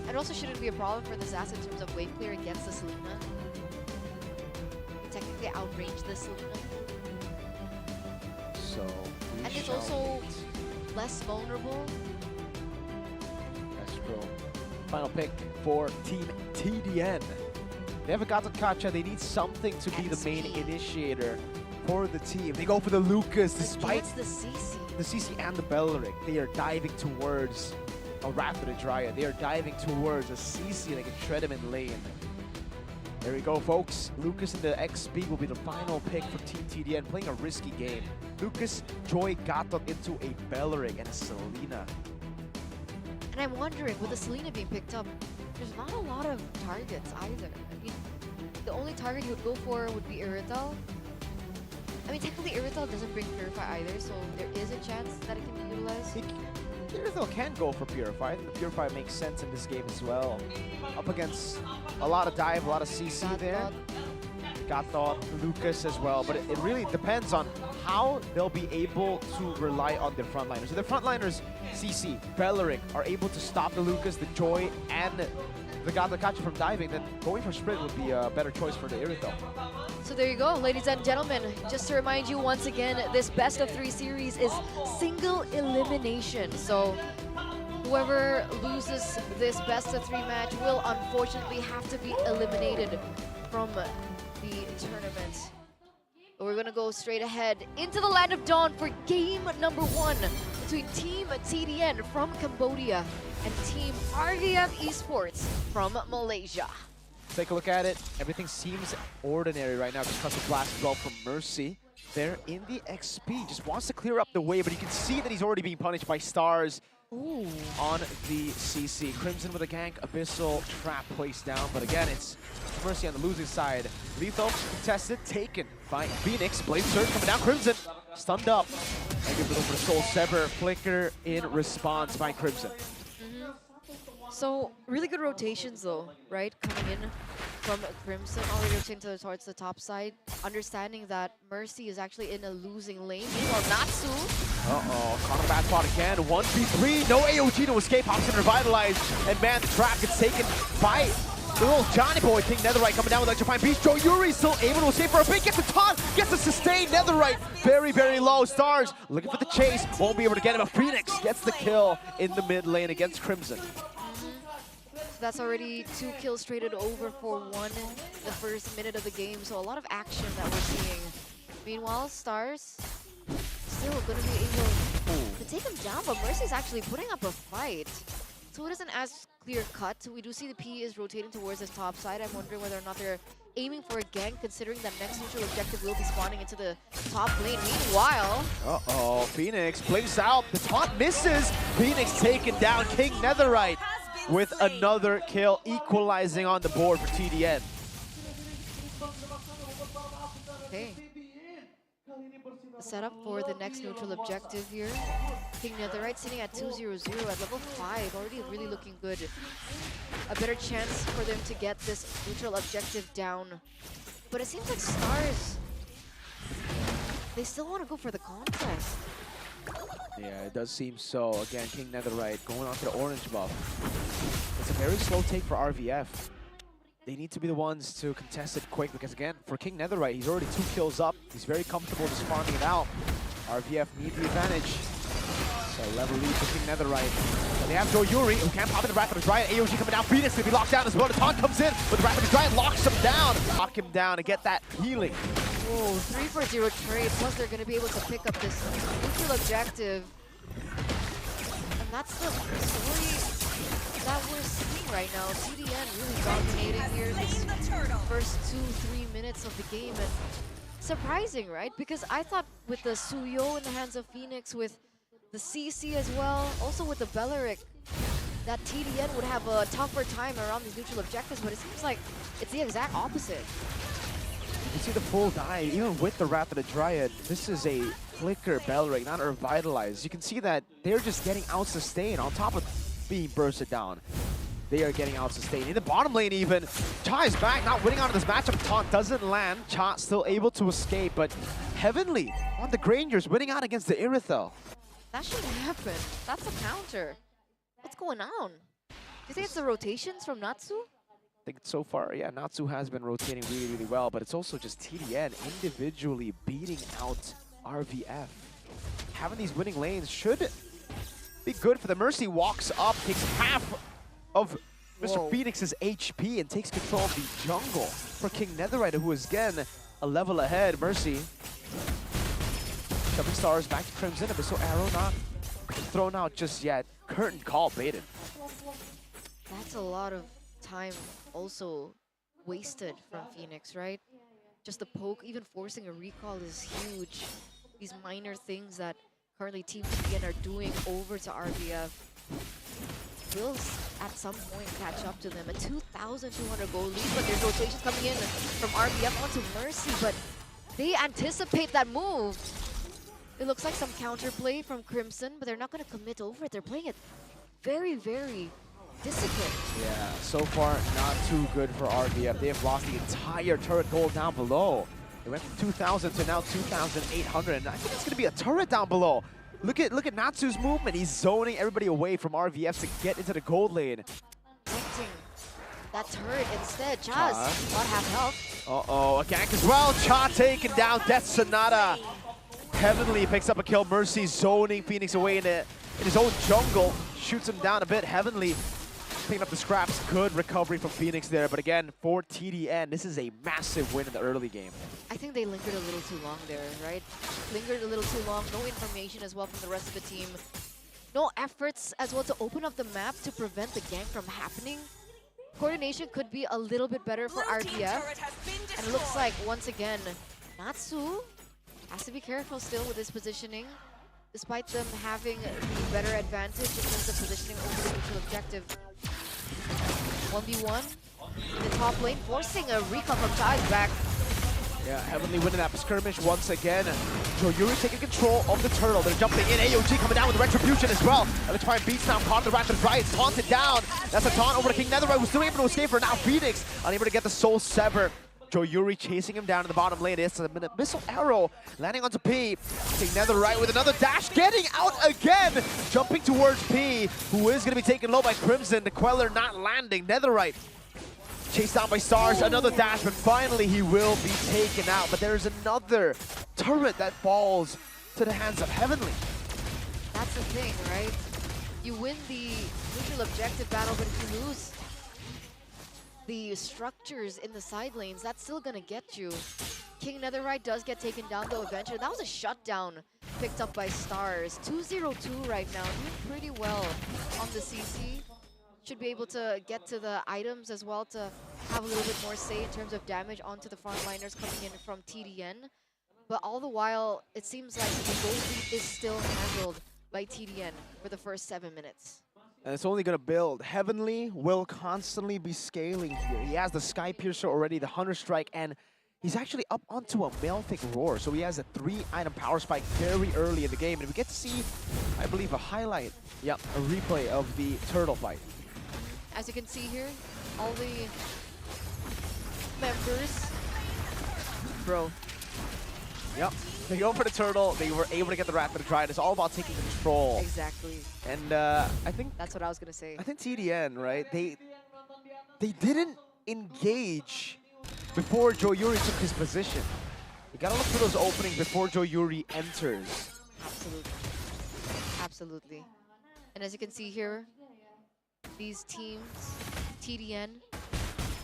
It also shouldn't be a problem for the Zas in terms of wave clear against the Selena. You technically outrange the Selena. So, and it's also less vulnerable. That's true. Final pick for Team TDN. They have a Gatot Kacha. They need something to be the main initiator for the team. They go for the Lucas despite the CC. The CC and the Belleric. They are diving towards a Rapid Dryad. They are diving towards a CC and they can shred him in lane. There we go, folks. Lucas and the XP will be the final pick for Team TDN, playing a risky game. Lucas, Joy, Gatot into a Belleric and a Selena. And I'm wondering, with the Selena being picked up, there's not a lot of targets either. I mean, the only target he would go for would be Irithel. I mean, technically Irithel doesn't bring Purify either, so there is a chance that it can be utilized. Irithel can go for Purify. I think the Purify makes sense in this game as well. Up against a lot of dive, a lot of CC there. Gatot, Lucas as well, but it really depends on how they'll be able to rely on their frontliners. So the frontliners, CC, Belleric, are able to stop the Lucas, the Joy, and the Gatot Kacha from diving, then going for sprint would be a better choice for the Irithel. So there you go, ladies and gentlemen. Just to remind you once again, this best of 3 series is single elimination. So whoever loses this best of 3 match will unfortunately have to be eliminated from the tournament. But we're gonna go straight ahead into the Land of Dawn for game number 1 between Team TDN from Cambodia and Team RVF Esports from Malaysia. Take a look at it. Everything seems ordinary right now. Just cuts a blast well from Mercy. There in the XP. Just wants to clear up the way, but you can see that he's already being punished by Stars on the CC. Crimson with a gank, Abyssal trap placed down, but again, it's Mercy on the losing side. Lethal contested, taken by Phoenix. Blade Surge coming down, Crimson stunned up. And give it over to Soul Sever. Flicker in response by Crimson. So really good rotations though, right? Coming in from Crimson, already rotating towards the top side, understanding that Mercy is actually in a losing lane. Meanwhile, Natsu, Caught on a bad spot again. 1v3, no AOG to escape. Hops and revitalized. And man, the trap gets taken by the little Johnny Boy. King Netherite coming down with electrifying beast. Joe Yuri still able to escape for a bit. Gets the taunt, gets the sustain. Netherite very, very low. Stars looking for the chase. Won't be able to get him. But Phoenix gets the kill in the mid lane against Crimson. so that's already 2 kills traded over for 1 in the first minute of the game. So a lot of action that we're seeing. Meanwhile, Stars still going to be able to take him down, but Mercy's actually putting up a fight. So it isn't as clear cut. We do see the P is rotating towards his top side. I'm wondering whether or not they're aiming for a gank, considering that next neutral objective will be spawning into the top lane. Meanwhile, Phoenix plays out. The taunt misses. Phoenix taken down. King Netherite with another kill, equalizing on the board for TDN. okay. The setup for the next neutral objective here. King Netherite sitting at 2-0-0 at level 5, already really looking good. A better chance for them to get this neutral objective down. But it seems like Stars, they still want to go for the contest. Yeah, it does seem so. Again, King Netherite going on to the orange buff. It's a very slow take for RVF. They need to be the ones to contest it quick because, again, for King Netherite, he's already 2 kills up. He's very comfortable just farming it out. RVF need the advantage. So level lead for King Netherite. And they have Joe Yuri, who can't pop in the Wrath of the Dryad. AOG coming down. Phoenix going to be locked down as well. The taunt comes in, but the Wrath of the Dryad locks him down. Lock him down and get that healing. Whoa, 3-for-0 trade, plus they're going to be able to pick up this neutral objective. And that's the story that we're seeing right now. TDN really dominating here this first 2-3 minutes of the game. And surprising, right? Because I thought with the Suyo in the hands of Phoenix, with the CC as well, also with the Belleric, that TDN would have a tougher time around these neutral objectives, but it seems like it's the exact opposite. You see the full dive, even with the Wrath of the Dryad, this is a flicker Belleric, not a revitalize. You can see that they're just getting out-sustained on top of being bursted down. They are getting out-sustained. In the bottom lane even, Cha is back, not winning out of this matchup. Taunt doesn't land. Cha still able to escape, but Heavenly on the Grangers winning out against the Irithel. That shouldn't happen. That's a counter. What's going on? Do you think it's the rotations from Natsu? I think so far, yeah, Natsu has been rotating really, really well, but it's also just TDN individually beating out RVF. Having these winning lanes should be good for the Mercy. Walks up, takes half of Mr. Phoenix's HP and takes control of the jungle for King Netherite, who is again a level ahead. Mercy shoving Stars back to Crimson. Abyssal Arrow not thrown out just yet. Curtain Call baited. That's a lot of time also wasted from Phoenix, right? Just the poke, even forcing a recall is huge. These minor things that currently Team TDN are doing over to RVF will at some point catch up to them. A 2,200 goal lead, but there's rotations coming in from RVF onto Mercy, but they anticipate that move. It looks like some counterplay from Crimson, but they're not going to commit over it. They're playing it very, very disciplined. Yeah, so far not too good for RVF. They have lost the entire turret goal down below. They went from 2,000 to now 2,800, and I think it's going to be a turret down below. Look at Natsu's movement. He's zoning everybody away from RVF to get into the gold lane. Protecting that turret instead. Cha's not half health. Uh-oh, a gank as well. Cha taken down. Death Sonata. Heavenly picks up a kill. Mercy zoning Phoenix away in his own jungle. Shoots him down a bit. Heavenly picking up the scraps. Good recovery from Phoenix there. But again, for TDN, this is a massive win in the early game. I think they lingered a little too long there, right? Lingered a little too long. No information as well from the rest of the team. No efforts as well to open up the map to prevent the gank from happening. Coordination could be a little bit better for RVF. And it looks like, once again, Natsu has to be careful still with his positioning, despite them having the better advantage in terms of positioning over the neutral objective. 1v1 in the top lane, forcing a recall from Chai's back. Yeah, Heavenly winning that skirmish once again. Yuri taking control of the turtle. They're jumping in. AOG coming down with Retribution as well. Electrifying Beats now caught in the Rapid Riot. Taunted down. That's a taunt over to King Netherite, who's still able to escape for now. Phoenix unable to get the Soul Sever. Yuri chasing him down in the bottom lane. It's a missile arrow landing onto P. King Netherite with another dash, getting out again. Jumping towards P, who is going to be taken low by Crimson. The Queller not landing. Netherite chased down by Stars, another dash, but finally he will be taken out. But there's another turret that falls to the hands of Heavenly. That's the thing, right? You win the neutral objective battle, but if you lose the structures in the side lanes, that's still gonna get you. King Netherite does get taken down though eventually. That was a shutdown picked up by Stars. 2-0-2 right now, doing pretty well on the CC. Should be able to get to the items as well to have a little bit more say in terms of damage onto the frontliners coming in from TDN. But all the while, it seems like the gold lead is still handled by TDN for the first 7 minutes. And it's only going to build. Heavenly will constantly be scaling here. He has the Sky Piercer already, the Hunter Strike, and he's actually up onto a Malefic Roar. So he has a 3-item power spike very early in the game. And we get to see, I believe, a highlight, a replay of the turtle fight. As you can see here, all the members, bro. Yep, they go for the turtle. They were able to get the Rapid Riot. It's all about taking control. Exactly. And I think that's what I was gonna say. I think TDN, right? They didn't engage before Yuri took his position. You gotta look for those openings before Yuri enters. Absolutely. Absolutely. And as you can see here, these teams, TDN,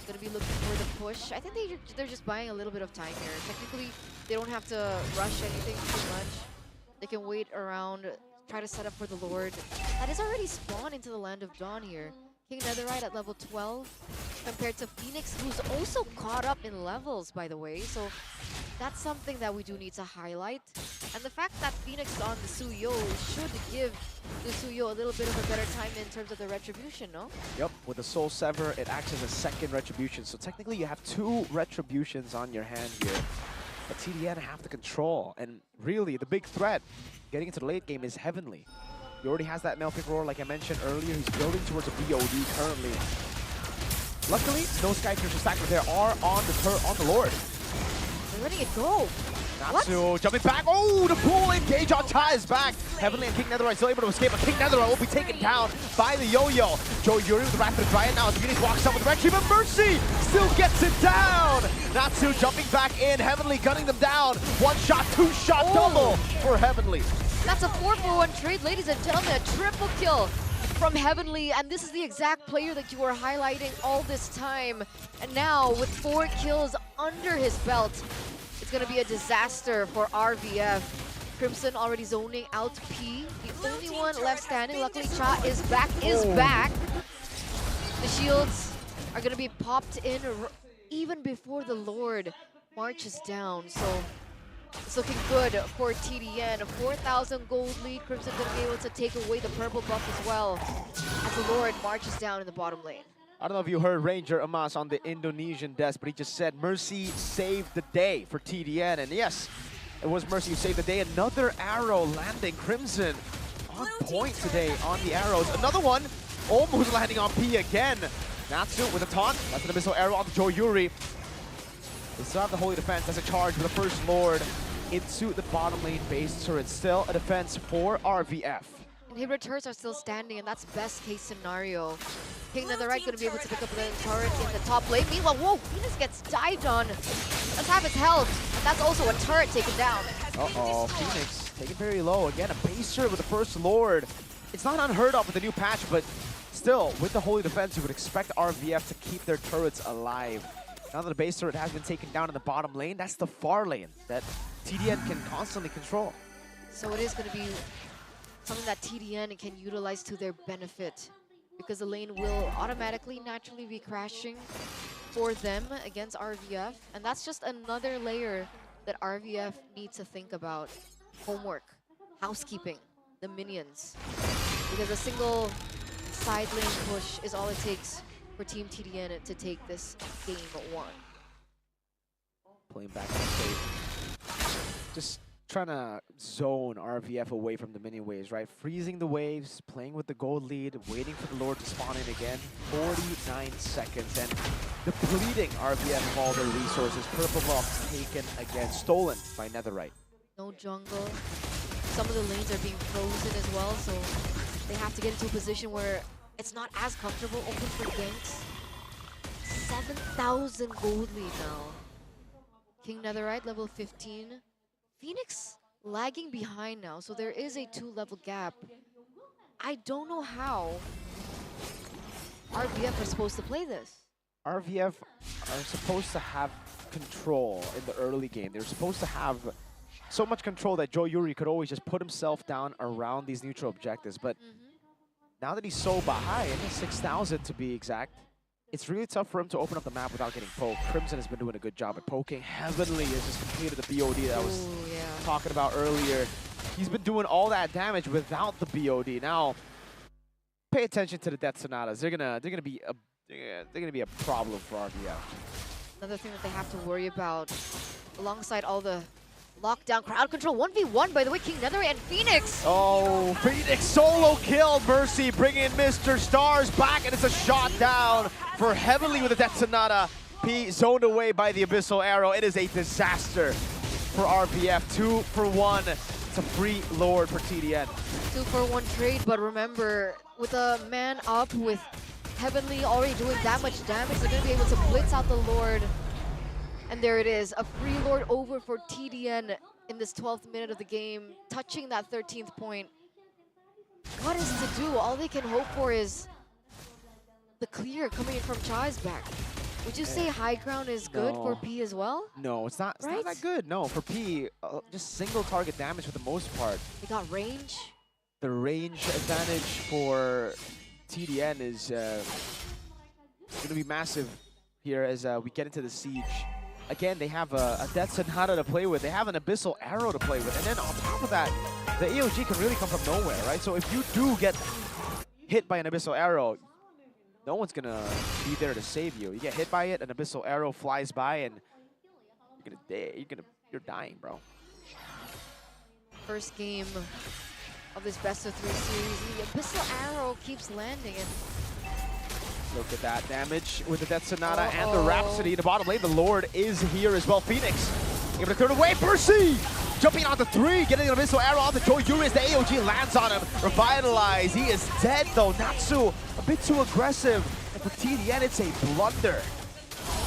gonna be looking for the push. I think they're just buying a little bit of time here. Technically, they don't have to rush anything too much. They can wait around, try to set up for the Lord. That is already spawned into the Land of Dawn here. King Netherite at level 12 compared to Phoenix, who's also caught up in levels, by the way. So that's something that we do need to highlight. And the fact that Phoenix is on the Suyo should give the Suyo a little bit of a better time in terms of the Retribution, no? Yep, with the Soul Sever, it acts as a second Retribution. So technically you have 2 Retributions on your hand here. But TDN have the control. And really, the big threat getting into the late game is Heavenly. He already has that Malefic Roar, like I mentioned earlier. He's building towards a BOD currently. Luckily, no Sky Piercer stack, but there are on the Lord. They're letting it go. Natsu jumping back. Oh, the pull engage on Tai is back. Heavenly and King Netherite still able to escape, but King Netherite will be taken down by the Yo-Yo. Yuri with the Rapid Riot now as Phoenix walks up with Retrieve, but Mercy still gets it down. Natsu jumping back in. Heavenly gunning them down. 1-shot, 2-shot double for Heavenly. That's a 4-for-1 trade, ladies and gentlemen. A triple kill from Heavenly, and this is the exact player that you were highlighting all this time. And now, with 4 kills under his belt, it's going to be a disaster for RVF. Crimson already zoning out P. The only one left standing. Luckily, Cha is back. The shields are going to be popped in even before the Lord marches down. So it's looking good for TDN. A 4,000 gold lead. Crimson going to be able to take away the purple buff as well as the Lord marches down in the bottom lane. I don't know if you heard Ranger Amas on the Indonesian desk, but he just said Mercy saved the day for TDN. And yes, it was Mercy who saved the day. Another arrow landing. Crimson on point today on the arrows. Another one almost landing on P again. Natsu with a taunt. That's the missile arrow onto Yuri. They still have the Holy Defense as a charge with the First Lord into the bottom lane base turret. Still a defense for RVF. Inhibitor turrets are still standing, and that's best case scenario. King Netherite going to be able to pick up the turret in the top lane. Meanwhile, whoa, Phoenix gets dived on. Let's have his health. And that's also a turret taken down. Uh-oh, Phoenix taken very low. Again, a base turret with the First Lord. It's not unheard of with the new patch, but still, with the Holy Defense, you would expect RVF to keep their turrets alive. Now that the base turret has been taken down in the bottom lane, that's the far lane that TDN can constantly control. So it is going to be something that TDN can utilize to their benefit, because the lane will automatically, naturally be crashing for them against RVF. And that's just another layer that RVF needs to think about. Homework, housekeeping, the minions. Because a single side lane push is all it takes for Team TDN to take this game 1. Playing back to safe. Just trying to zone RVF away from the minion waves, right? Freezing the waves, playing with the gold lead, waiting for the Lord to spawn in again. 49 seconds and depleting RVF of all their resources. Purple buff taken again, stolen by Netherite. No jungle. Some of the lanes are being frozen as well, so they have to get into a position where it's not as comfortable. Open for ganks. 7,000 gold lead now. King Netherite level 15. Phoenix lagging behind now, so there is a 2-level gap. I don't know how RVF are supposed to play this. RVF are supposed to have control in the early game. They're supposed to have so much control that Joe Yuri could always just put himself down around these neutral objectives. But now that he's so high, 6,000 to be exact, it's really tough for him to open up the map without getting poked. Crimson has been doing a good job at poking. Heavenly has just completed the BOD that I was talking about earlier. He's been doing all that damage without the BOD. Now, pay attention to the Death Sonatas. They're gonna be a problem for RVF. Another thing that they have to worry about, alongside all the lockdown crowd control. 1v1, by the way, King Netherite and Phoenix. Oh, Phoenix solo kill. Mercy bringing Mr. Stars back, and it's a shot down for Heavenly with the Death Sonata. P zoned away by the Abyssal Arrow. It is a disaster for RVF. 2 for 1. It's a free Lord for TDN. 2 for 1 trade, but remember, with a man up, with Heavenly already doing that much damage, they're going to be able to blitz out the Lord. And there it is, a free Lord over for TDN in this 12th minute of the game, touching that 13th point. What is to do? All they can hope for is the clear coming in from Chai's back. Would you say high ground is good for P as well? No, it's not that good. No, for P, just single target damage for the most part. They got range. The range advantage for TDN is going to be massive here as we get into the siege. Again, they have a Death Sonata to play with. They have an Abyssal Arrow to play with. And then on top of that, the AOG can really come from nowhere, right? So if you do get hit by an Abyssal Arrow, no one's going to be there to save you. You get hit by it, an Abyssal Arrow flies by, and you're dying, bro. First game of this best-of-3 series. The Abyssal Arrow keeps landing, and look at that damage with the Death Sonata and the Rhapsody in the bottom lane. The Lord is here as well. Phoenix able to clear the way. Percy jumping onto 3, getting an Abyssal Arrow onto Joy Yuri as the AOG lands on him. Revitalize. He is dead though. Natsu a bit too aggressive. And for TDN, it's a blunder.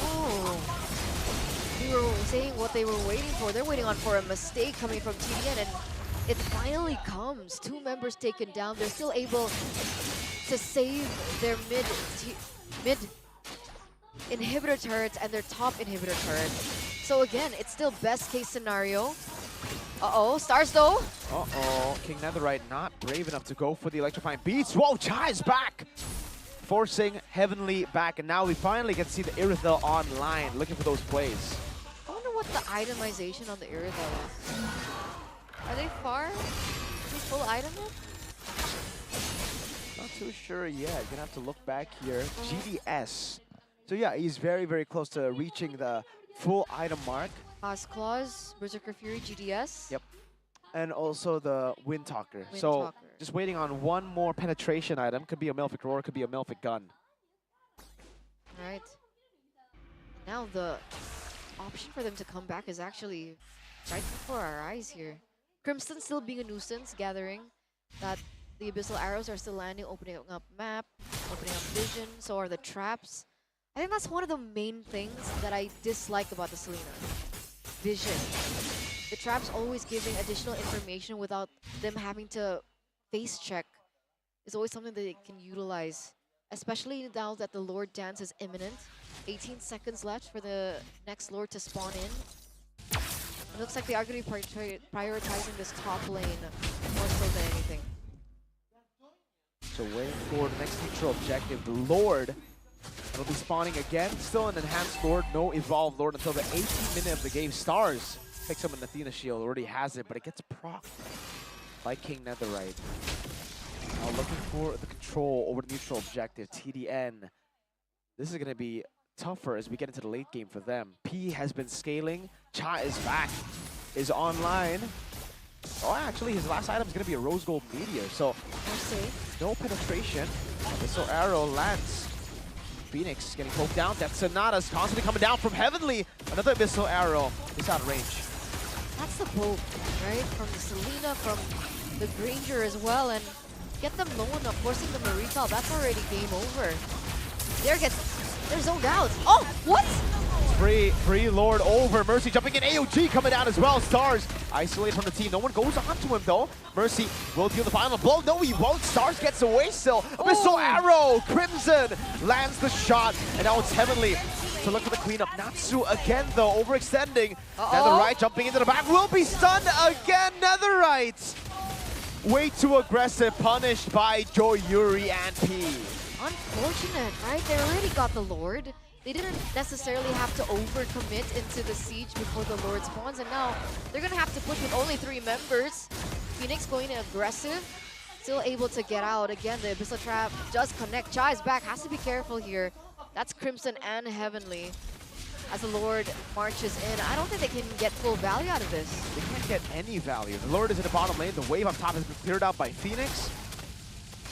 oh, we were saying what they were waiting for. They're waiting on for a mistake coming from TDN, and it finally comes. 2 members taken down. They're still able to save their mid inhibitor turrets and their top inhibitor turrets. So again, it's still best case scenario. Uh-oh, Stars though. Uh-oh, King Netherite not brave enough to go for the electrifying beats. Whoa, Chai's back! Forcing Heavenly back, and now we finally get to see the Irithel online, looking for those plays. I wonder what the itemization on the Irithel is. Are they far? Is he full item yet? Not too sure yet. You're gonna have to look back here. GDS. So yeah, he's very, very close to reaching the full item mark. Claws, Berserker Fury, GDS. Yep. And also the Wind Talker. So just waiting on one more penetration item. Could be a Melphic Roar, could be a Melphic Gun. Right. Now the option for them to come back is actually right before our eyes here. Crimson still being a nuisance, gathering that the Abyssal Arrows are still landing, opening up map, opening up vision, so are the traps. I think that's one of the main things that I dislike about the Selena. Vision. The traps always giving additional information without them having to face check is always something that they can utilize. Especially now that the Lord Dance is imminent. 18 seconds left for the next Lord to spawn in. It looks like they are going to be prioritizing this top lane more so than anything. So waiting for the next neutral objective, the Lord. It'll be spawning again. Still an enhanced Lord, no evolved Lord until the 18th minute of the game. Stars picks up an Athena shield, already has it, but it gets procced by King Netherite. Now looking for the control over the neutral objective, TDN. This is going to be tougher as we get into the late game for them. P has been scaling. Cha is back, is online. Oh, actually, his last item is going to be a rose gold meteor, so no penetration. Missile arrow lands. Phoenix getting poked down. That Sonata's constantly coming down from Heavenly. Another missile arrow is out of range. That's the poke, right? From the Selena, from the Granger as well, and get them low enough, forcing them to recall. That's already game over. They're zoned out. Oh, what? Free Lord over. Mercy jumping in. AOG coming down as well. Stars isolated from the team. No one goes onto him though. Mercy will deal the final blow. No, he won't. Stars gets away still. A missile arrow. Crimson lands the shot. And now it's Heavenly to look for the cleanup. Natsu again though, overextending. Netherite jumping into the back. Will be stunned again. Netherite. Way too aggressive. Punished by Joe Yuri and P. Unfortunate, right? They already got the Lord. They didn't necessarily have to overcommit into the siege before the Lord spawns, and now they're gonna have to push with only 3 members. Phoenix going in aggressive, still able to get out. Again, the Abyssal Trap does connect. Chai is back, has to be careful here. That's Crimson and Heavenly. As the Lord marches in, I don't think they can get full value out of this. They can't get any value. The Lord is in the bottom lane. The wave up top has been cleared out by Phoenix.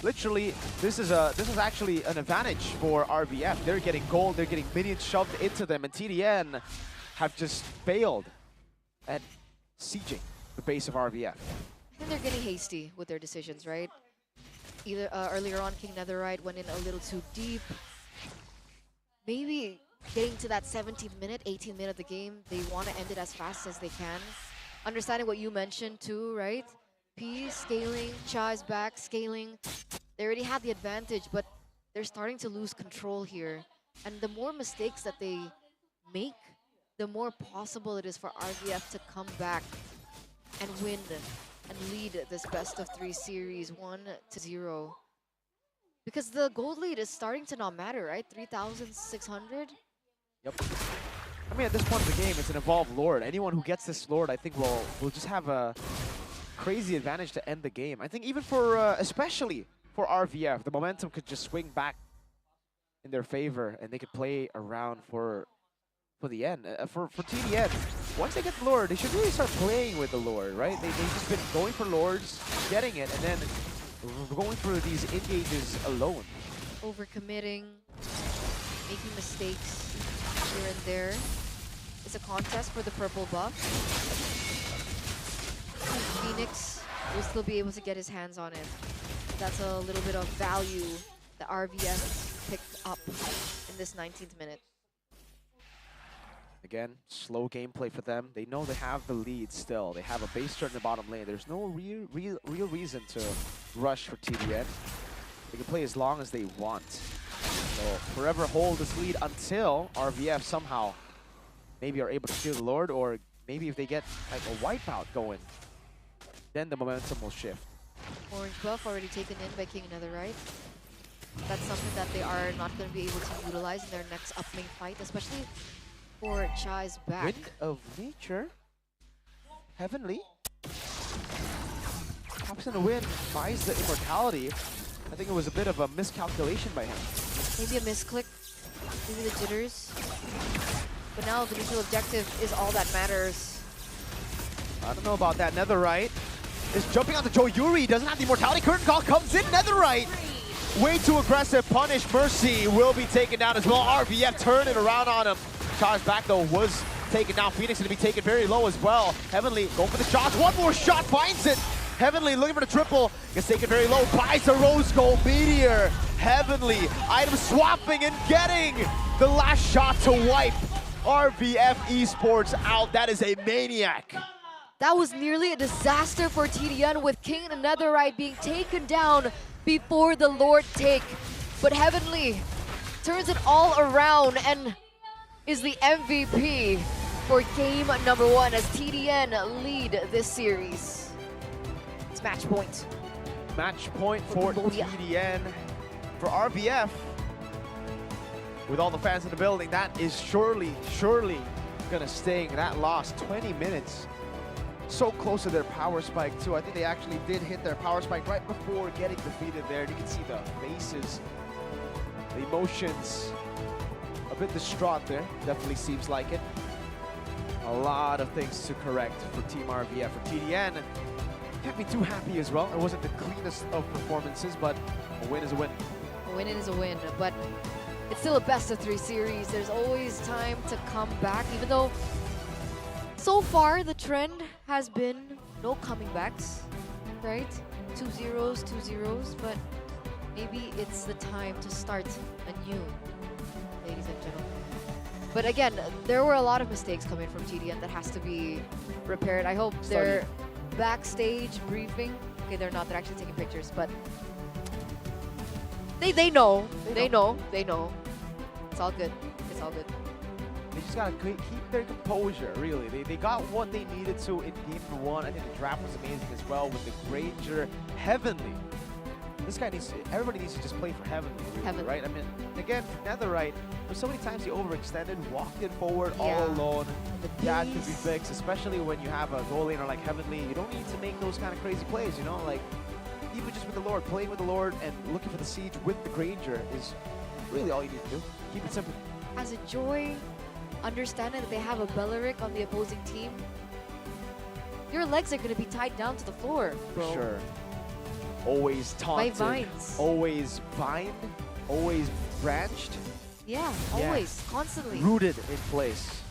Literally, this is actually an advantage for RVF. They're getting gold, they're getting minions shoved into them, and TDN have just failed at sieging the base of RVF. I think they're getting hasty with their decisions, right? Either earlier on, King Netherite went in a little too deep. Maybe getting to that 17th minute, 18th minute of the game, they want to end it as fast as they can. Understanding what you mentioned too, right? P scaling, Chai's back, scaling. They already had the advantage, but they're starting to lose control here. And the more mistakes that they make, the more possible it is for RVF to come back and win and lead this best of 3 series 1-0. Because the gold lead is starting to not matter, right? 3,600? Yep. I mean, at this point of the game, it's an evolved Lord. Anyone who gets this Lord, I think, will just have a crazy advantage to end the game. I think even for, especially for RVF, the momentum could just swing back in their favor, and they could play around for the end. For TDN, once they get the Lord, they should really start playing with the Lord, right? They've just been going for Lords, getting it, and then going through these engages alone. Overcommitting, making mistakes here and there. It's a contest for the purple buff. Phoenix will still be able to get his hands on it. That's a little bit of value that RVF picked up in this 19th minute. Again, slow gameplay for them. They know they have the lead still. They have a base turret in the bottom lane. There's no real reason to rush for TDN. They can play as long as they want. So forever hold this lead until RVF somehow maybe are able to steal the Lord, or maybe if they get like a wipeout going, then the momentum will shift. Orange buff already taken in by King Netherite. That's something that they are not going to be able to utilize in their next upcoming fight, especially for Chai's back. Wind of Nature. Heavenly. Pops in the wind, buys the immortality. I think it was a bit of a miscalculation by him. Maybe a misclick, maybe the jitters. But now the neutral objective is all that matters. I don't know about that. Netherite is jumping onto Joe Yuri. Doesn't have the immortality. Curtain call comes in. Netherite. Way too aggressive. Punish. Mercy will be taken down as well. RVF turn it around on him. Char's back though was taken down. Phoenix going to be taken very low as well. Heavenly going for the shots. One more shot. Finds it. Heavenly looking for the triple. Gets taken very low. Buys a rose gold meteor. Heavenly item swapping and getting the last shot to wipe RVF Esports out. That is a maniac. That was nearly a disaster for TDN, with King and Netherite being taken down before the Lord take. But Heavenly turns it all around and is the MVP for game number 1 as TDN lead this series. It's match point. Match point for TDN. For RVF, with all the fans in the building, that is surely gonna sting. That lost 20 minutes. So close to their power spike too. I think they actually did hit their power spike right before getting defeated there. You can see the faces, the emotions a bit distraught there. Definitely seems like it. A lot of things to correct for Team RVF. For TDN, can't be too happy as well. It wasn't the cleanest of performances, but a win is a win. A win is a win, but it's still a best-of-3 series. There's always time to come back, even though so far the trend has been no coming backs, right? 2-0s, 2-0s, but maybe it's the time to start anew, ladies and gentlemen. But again, there were a lot of mistakes coming from TDN that has to be repaired. I hope their backstage briefing, okay, they're not, they're actually taking pictures, but they know. They know. It's all good. It's all good. They just gotta keep their composure, really. They got what they needed to in game 1. I think the draft was amazing as well with the Granger Heavenly. This guy needs to, everybody needs to just play for Heavenly, really, right? I mean, again, for Netherite, there's so many times he overextended, walked it forward all alone. That could be fixed, especially when you have a goal laner like Heavenly. You don't need to make those kind of crazy plays, you know? Like, even just with the Lord, playing with the Lord and looking for the siege with the Granger is really all you need to do. Keep it simple. As a Joy, understanding that they have a Belleric on the opposing team, your legs are going to be tied down to the floor, bro. Sure. Always taunted. By vines. Always vined. Always branched. Yeah, always, constantly. Rooted in place.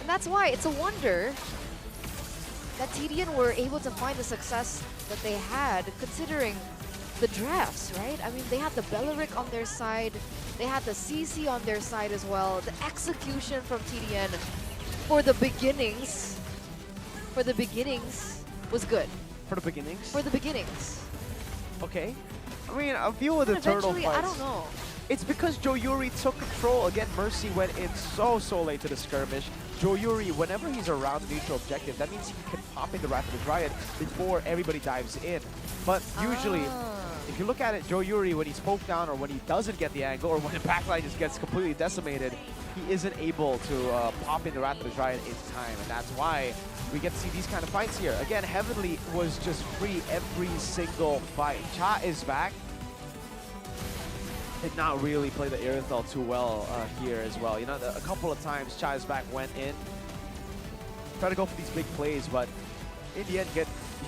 And that's why it's a wonder that TDN were able to find the success that they had, considering the drafts, right? I mean, they had the Belleric on their side, they had the CC on their side as well. The execution from TDN for the beginnings was good. For the beginnings? For the beginnings. Okay. I mean, a few of the turtle fights. I don't know. It's because Joe Yuri took control. Again, Mercy went in so late to the skirmish. Joe Yuri, whenever he's around the neutral objective, that means he can pop in the Wrath of the Dryad before everybody dives in. But usually, if you look at it, Joe Yuri, when he's poked down or when he doesn't get the angle or when the backline just gets completely decimated, he isn't able to pop in the Wrath of the Dryad in time. And that's why we get to see these kind of fights here. Again, Heavenly was just free every single fight. Cha is back. Did not really play the Irithel too well here as well. You know, a couple of times Cha is back went in. Tried to go for these big plays, but in the end,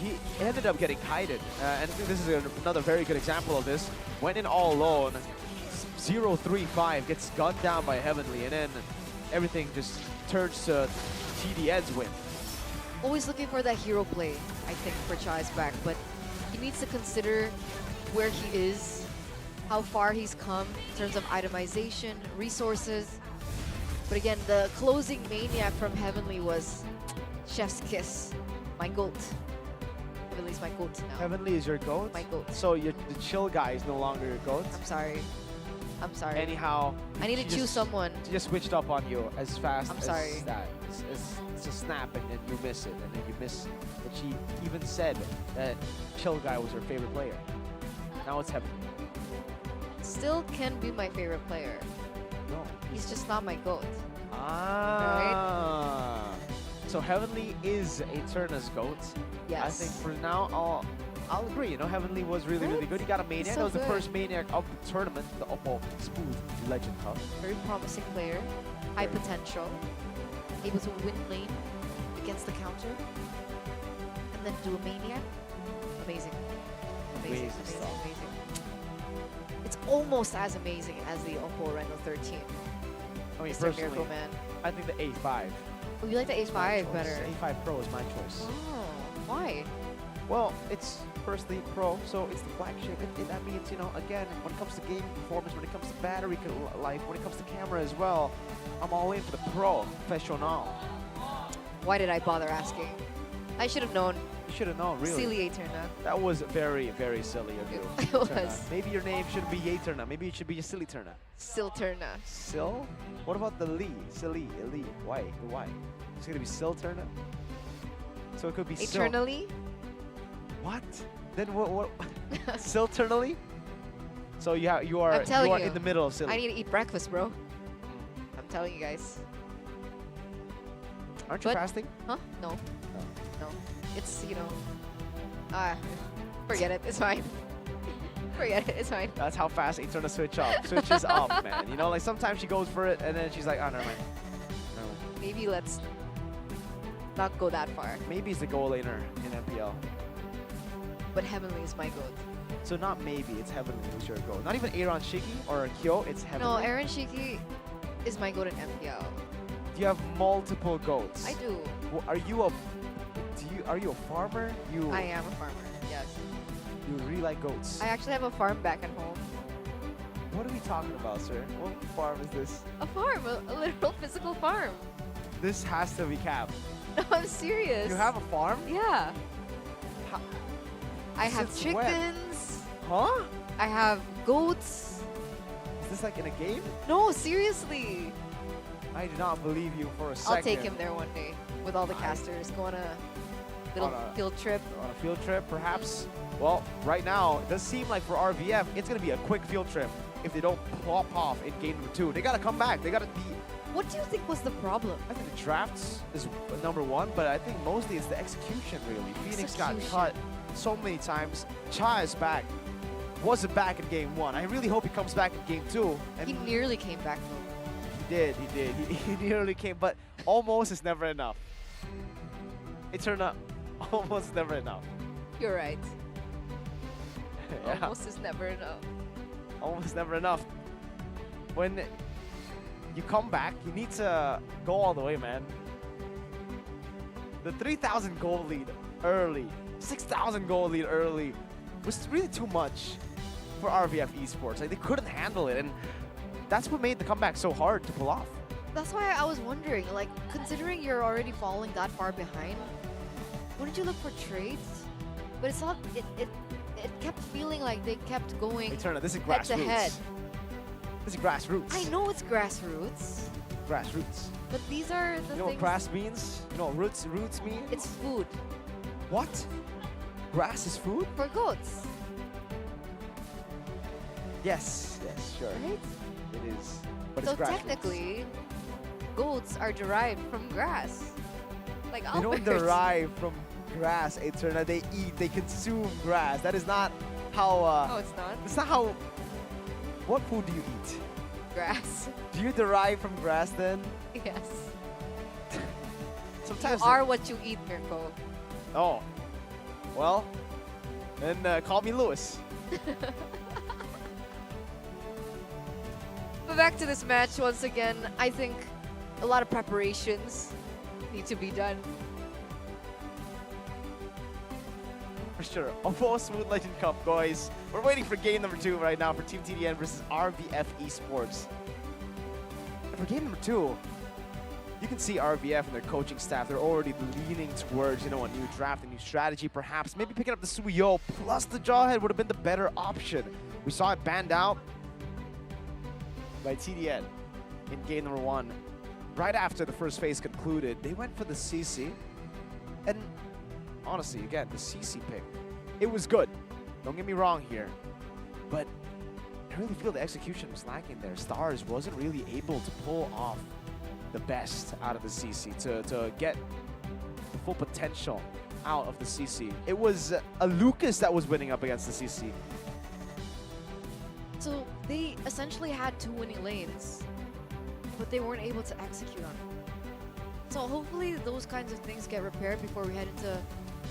he ended up getting kited. And I think this is another very good example of this. Went in all alone. 0-3-5, gets gunned down by Heavenly, and then everything just turns to TDN's win. Always looking for that hero play, I think, for Chai's back, but he needs to consider where he is, how far he's come in terms of itemization, resources. But again, the closing maniac from Heavenly was Chef's Kiss, my goat. Heavenly's my goat now. Heavenly is your goat? My goat. So the chill guy is no longer your goat? I'm sorry. I'm sorry. Anyhow, I need to choose someone. She just switched up on you as fast I'm as sorry. that. It's a snap and then you miss it. And then you miss that she even said that chill guy was her favorite player. Now it's Heavenly. Still can be my favorite player. No. He's just not my goat. Ah. So Heavenly is Eterna's GOAT. Yes. I think for now, I'll agree. You know, Heavenly was really good. He got a Maniac. So that was the good. first Maniac of the tournament, the OPPO Smooth Legend Cup. Very promising player, high potential, able to win lane against the counter, and then do a Maniac. Amazing. Amazing, Amazing stuff. amazing. It's almost as amazing as the OPPO Reno 13. I mean, Mr. personally, Miracle Man. I think the A5. Oh, you like the A5 better? A5 Pro is my choice. Oh, why? Well, it's firstly Pro, so it's the flagship. That means, you know, again, when it comes to gaming performance, when it comes to battery life, when it comes to camera as well, I'm all in for the Pro Professional. Why did I bother asking? I should have known. You should have known, really. Silly Eterna. That was very silly of you. It Eterna. was. Maybe your name shouldn't be Eterna. Maybe it should be a Silly Turna. Silterna. Sil? What about the Lee? Silly, Lee. Why? The why? It's gonna be Silturna? So it could be Sil. Eternally? What? Then what? Silternally? So you are I'm telling you, in the middle of silly. I need to eat breakfast, bro. I'm telling you guys. Aren't you fasting? Huh? No. No. It's, you know, forget it. It's fine. Forget it. It's fine. That's how fast Eterna switches up, man. You know, like sometimes she goes for it and then she's like, oh, never mind. Never mind. Maybe let's not go that far. Maybe it's the goal laner in MPL. But Heavenly is my goat. So not maybe, it's Heavenly who's your goal. Not even Aaron Shiki or Kyo, it's Heavenly. No, Aaron Shiki is my goat in MPL. Do you have multiple goats? I do. Well, are you a farmer? I am a farmer, yes. You really like goats. I actually have a farm back at home. What are we talking about, sir? What farm is this? A farm, a literal physical farm. This has to be cap. No, I'm serious. You have a farm? Yeah. How- I have Since when? chickens. Huh? I have goats. Is this like in a game? No, seriously. I do not believe you for a second. I'll take him there one day with all the casters. Go on a little On a- field trip. On a field trip, perhaps? Well, right now, it does seem like for RVF, it's going to be a quick field trip if they don't plop off in game number 2. They got to come back. They got to be... What do you think was the problem? I think the drafts is number 1, but I think mostly it's the execution, really. Phoenix got Execution. cut so many times. Cha is back. Wasn't back in game 1. I really hope he comes back in game 2. And He nearly came back though. He did. He nearly came, but almost is never enough. It turned out almost never enough. You're right. Yeah, Almost is never enough. almost never enough. When you come back, you need to go all the way, man. The 3,000 goal lead early, 6,000 goal lead early was really too much for RVF Esports. Like, they couldn't handle it, and that's what made the comeback so hard to pull off. That's why I was wondering, like, considering you're already falling that far behind, wouldn't you look for trades? But it's not. It kept feeling like they kept going Eterna, this is head to head. grassroots. This is grassroots. I know it's grassroots, Grassroots. but these are the You know what things. grass means? You know what roots mean? It's food What? Grass is food? for goats, Yes, sure. right? It is. But So it's grassroots. technically, goats are derived from grass. Like They don't Albert. derive from grass, Eterna. They eat, they consume grass. That is not how, Oh, it's not it's not how, what food do you eat? grass. Do you derive from grass then? Yes. Sometimes. You are what you eat, Mirko. Oh. Well, then call me Lewis. But back to this match once again. I think a lot of preparations need to be done. For sure. OPPO Smooth Legend Cup, guys. We're waiting for game number 2 right now for Team TDN versus RVF Esports. And for game number 2, you can see RVF and their coaching staff, they're already leaning towards, you know, a new draft, a new strategy, perhaps. Maybe picking up the Suyo plus the Jawhead would have been the better option. We saw it banned out by TDN in game number 1. Right after the first phase concluded, they went for the CC. And honestly, again, the CC pick, it was good. Don't get me wrong here. But I really feel the execution was lacking there. Stars wasn't really able to pull off the best out of the CC, to get the full potential out of the CC. It was a Lucas that was winning up against the CC. So they essentially had 2 winning lanes, but they weren't able to execute on it. So hopefully those kinds of things get repaired before we head into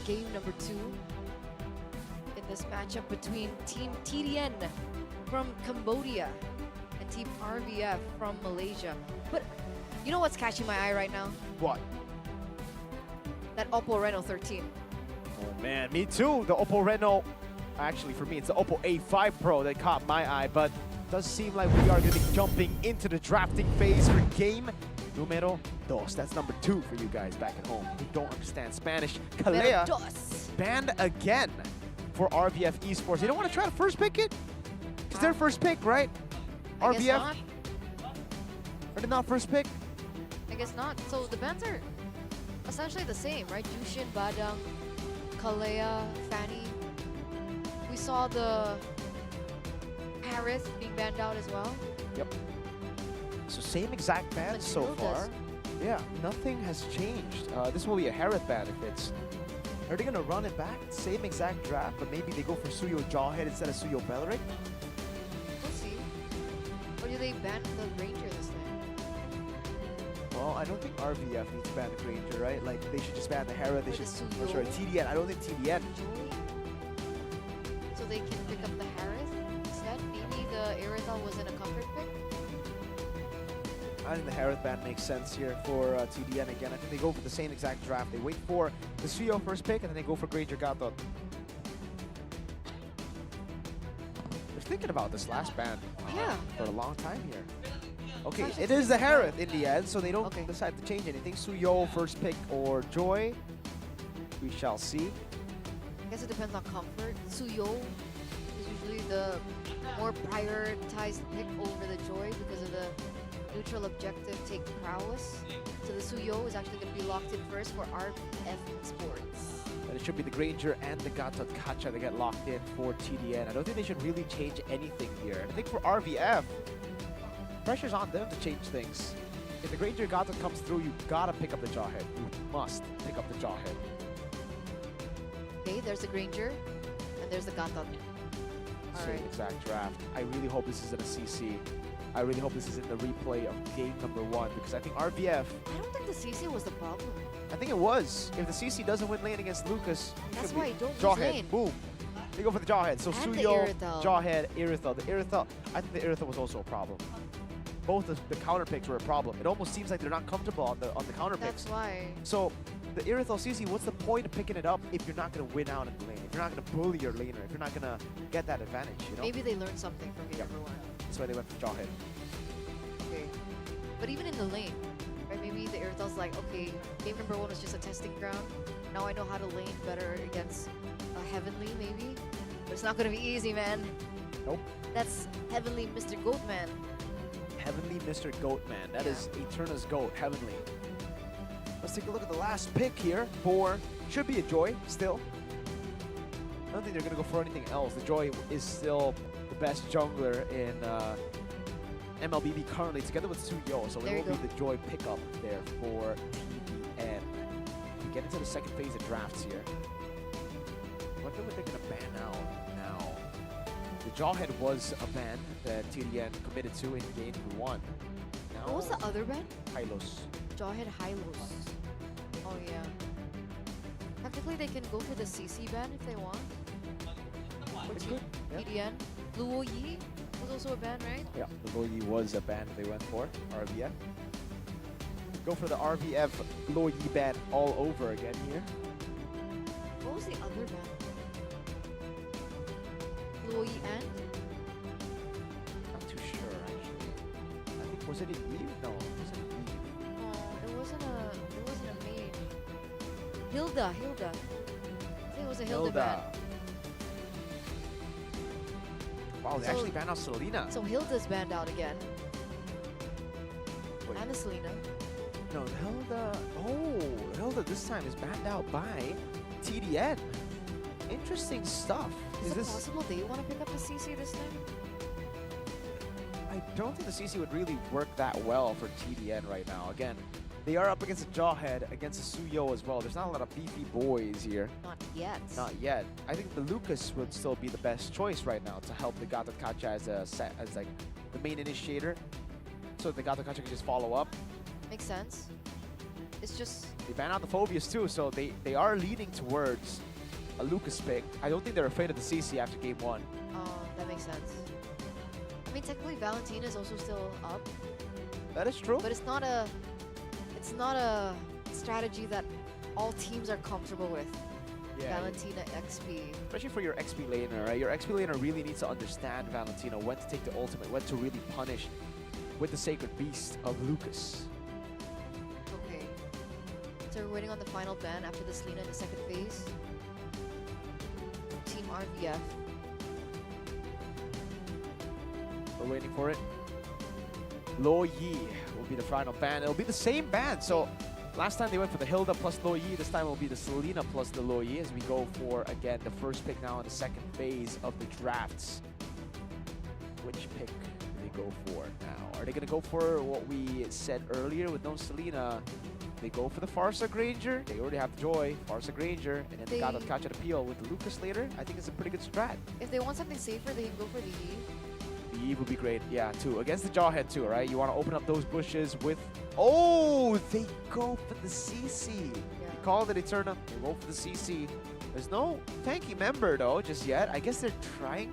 game number 2 in this matchup between Team TDN from Cambodia and Team RVF from Malaysia. But you know what's catching my eye right now? What? That OPPO Reno 13. Oh man, me too. The OPPO Reno, actually for me, it's the OPPO A5 Pro that caught my eye, but it does seem like we are going to be jumping into the drafting phase for game numero 2. That's number 2 for you guys back at home who don't understand Spanish. Kalea Dos. banned again for RVF Esports. You don't want to try to first pick it? It's their first pick, right? I guess RVF? not. Or did not first pick? I guess not. So the bans are essentially the same, right? Jushin, Badang, Kalea, Fanny. We saw the Harith being banned out as well. Yep. So same exact ban so Matildas. far. Yeah, nothing has changed. This will be a Harith ban if it's Are they gonna run it back? Same exact draft, but maybe they go for Suyo Jawhead instead of Suyo Beleric? We'll see. Or do they ban the Ranger this time? Well, I don't think RVF needs to ban the Granger, right? Like, they should just ban the Hera. They Or the should. Suyo. Oh, sorry, TDN. I don't think TDN. Joy? So they can pick up the Harris instead? Maybe the Iridal wasn't a comfort pick? I think the Harith ban makes sense here for TDN again. I think they go for the same exact draft. They wait for the Suyo first pick, and then they go for Granger Gatot. They're thinking about this last ban Yeah. for a long time here. Okay, Actually, it is the it's not. Harith in the end, so they don't Okay. decide to change anything. Suyo first pick or Joy. We shall see. I guess it depends on comfort. Suyo is usually the more prioritized pick over the Joy because of the neutral objective take prowess. So the Suyo is actually going to be locked in first for RF Sports. And it should be the Granger and the Gatot Kacha that get locked in for TDN. I don't think they should really change anything here. And I think for RVF, pressure's on them to change things. If the Granger Gatot comes through, you gotta pick up the Jawhead. You must pick up the Jawhead. Okay, there's the Granger, and there's the Gatot. Same Alright. exact draft. I really hope this isn't a CC. I really hope this is in the replay of game number 1 because I think RVF, I don't think the CC was the problem. I think it was. If the CC doesn't win lane against Lucas, it That's should why be you don't use Jawhead. lane. Boom. They go for the Jawhead. So And the Suyo, Iridal. Jawhead, Iridal. The Iridal, I think the Iridal was also a problem. Both the counter picks were a problem. It almost seems like they're not comfortable on the counter picks. That's why. So the Iridal CC, what's the point of picking it up if you're not going to win out in the lane? If you're not going to bully your laner, if you're not going to get that advantage, you know? Maybe they learned something from game Yep. number 1. That's why they went for Jawhead. Okay. But even in the lane, right? Maybe the Iridal's like, okay, game number 1 was just a testing ground. Now I know how to lane better against a Heavenly, maybe. But it's not gonna be easy, man. Nope. That's Heavenly Mr. Goatman. Heavenly Mr. Goatman. That Yeah. is Eterna's Goat, Heavenly. Let's take a look at the last pick here for, should be a Joy still. I don't think they're going to go for anything else. The Joy is still the best jungler in MLBB currently, together with Suyo. So it There you will be go. the Joy pickup there for TDN. We get into the second phase of drafts here. What are they going to ban out now? The Jawhead was a ban that TDN committed to in game 1. Now, What was the other ban? Hylos. Jawhead Hylos. Oh yeah. Technically they can go for the CC ban if they want. Or They T- could, yeah. TDN. Luo Yi was also a ban, right? Yeah, the Loyi was a ban they went for, RVF. Go for the RVF Loyi ban all over again here. What was the other ban? Luo Yi and? Not too sure actually. I think, was it in Eve? No, it wasn't in Eve. No, it wasn't a maid. Hilda. I think it was a Hilda ban. Wow, they So- actually banned out Selena. So Hilda's banned out again. Wait, And the Selena. no, Hilda. Oh, Hilda this time is banned out by TDN. Interesting stuff. Is it this? possible they want to pick up the CC this time? I don't think the CC would really work that well for TDN right now. Again, they are up against a Jawhead, against a Suyo as well. There's not a lot of beefy boys here. Not yet. Not yet. I think the Lucas would still be the best choice right now to help the Gatot Kacha as like the main initiator. So the Gatot Kacha can just follow up. Makes sense. It's just They ban out the Phobias too, so they are leaning towards a Lucas pick. I don't think they're afraid of the CC after game 1. that makes sense. I mean, technically Valentina is also still up, That is true. but it's not a strategy that all teams are comfortable with. Yeah, Valentina XP. especially for your XP laner, right? Your XP laner really needs to understand Valentina, when to take the ultimate, when to really punish with the Sacred Beast of Lucas. Okay. So we're waiting on the final ban after the Selena in the second phase. Team RVF. We're waiting for it. Lo Yi will be the final ban. It'll be the same ban. So last time they went for the Hilda plus Lo Yi. This time it will be the Selena plus the Lo Yi as we go for, again, the first pick now in the second phase of the drafts. Which pick do they go for now? Are they going to go for what we said earlier with no Selena? They go for the Farsa Granger. They already have Joy, Farsa Granger, and then they got the They- catch and appeal with Lucas later. I think it's a pretty good strat. If they want something safer, they can go for the E. The Eve would be great, yeah, too. Against the Jawhead too, right? You want to open up those bushes with... Oh, they go for the CC. You called it Eternum, they go for the CC. There's no tanky member though, just yet. I guess they're trying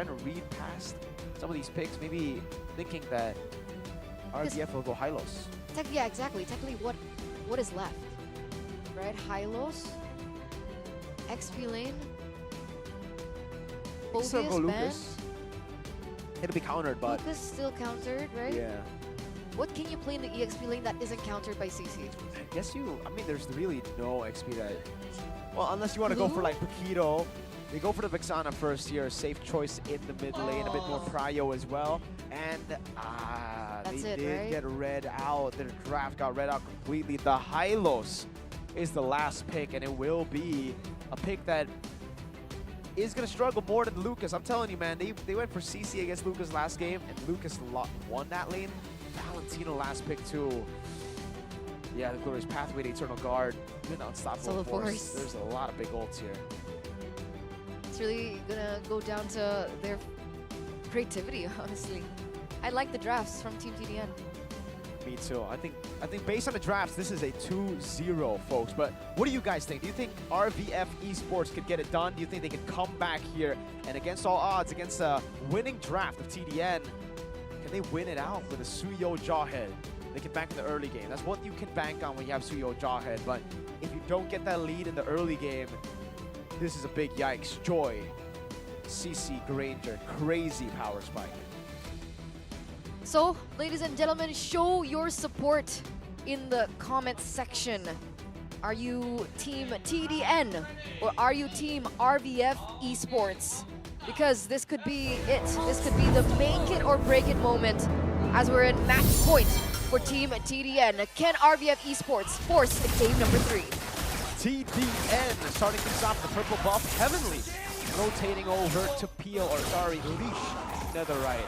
to read past some of these picks, maybe thinking that RBF will go Hylos. Yeah, exactly. Technically, what is left? Right? Hylos, XP lane, Still Phobius go banned, Lucas. It'll be countered, but Lucas still countered, right? yeah. What can you play in the EXP lane that isn't countered by CC? I guess I mean, there's really no XP that... Well, unless you want to go for Blue? like Paquito. They go for the Vexana first here, safe choice in the mid lane, a bit more prio as well. And That's they it, did right? get read out. Their draft got read out completely. The Hylos is the last pick, and it will be a pick that is going to struggle more than Lucas. I'm telling you, man, they went for CC against Lucas last game, and Lucas won that lane. Valentino last pick too. Yeah, the Glorious Pathway to Eternal Guard. Been unstoppable Solo force. force. There's a lot of big ults here. It's really gonna go down to their creativity, honestly. I like the drafts from Team TDN. Me too. I think based on the drafts, this is a 2-0, folks. But what do you guys think? Do you think RVF Esports could get it done? Do you think they could come back here and against all odds, against a winning draft of TDN, can they win it out with a Suyo Jawhead? They can bank in the early game. That's what you can bank on when you have Suyo Jawhead. But if you don't get that lead in the early game, this is a big yikes. Joy, CC, Granger, crazy power spike. So, ladies and gentlemen, show your support in the comment section. Are you Team TDN or are you Team RVF Esports? Because this could be it. This could be the make it or break it moment as we're in match point for Team TDN. Can RVF Esports force game number 3? TDN starting things off with the purple buff. Heavenly rotating over to Peel, or sorry, Leash Netherite.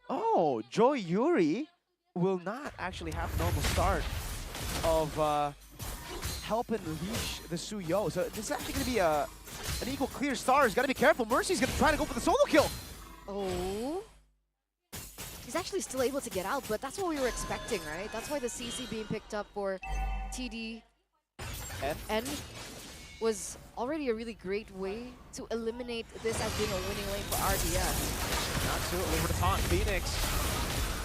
Oh, Joy Yuri will not actually have a normal start of helping Leash the Suyo. So this is actually going to be an equal clear stars. Got to be careful. Mercy's going to try to go for the solo kill. Oh. He's actually still able to get out, but that's what we were expecting, right? That's why the CC being picked up for TDN was already a really great way to eliminate this as being a winning lane for RDF. Absolutely, over to taunt Phoenix.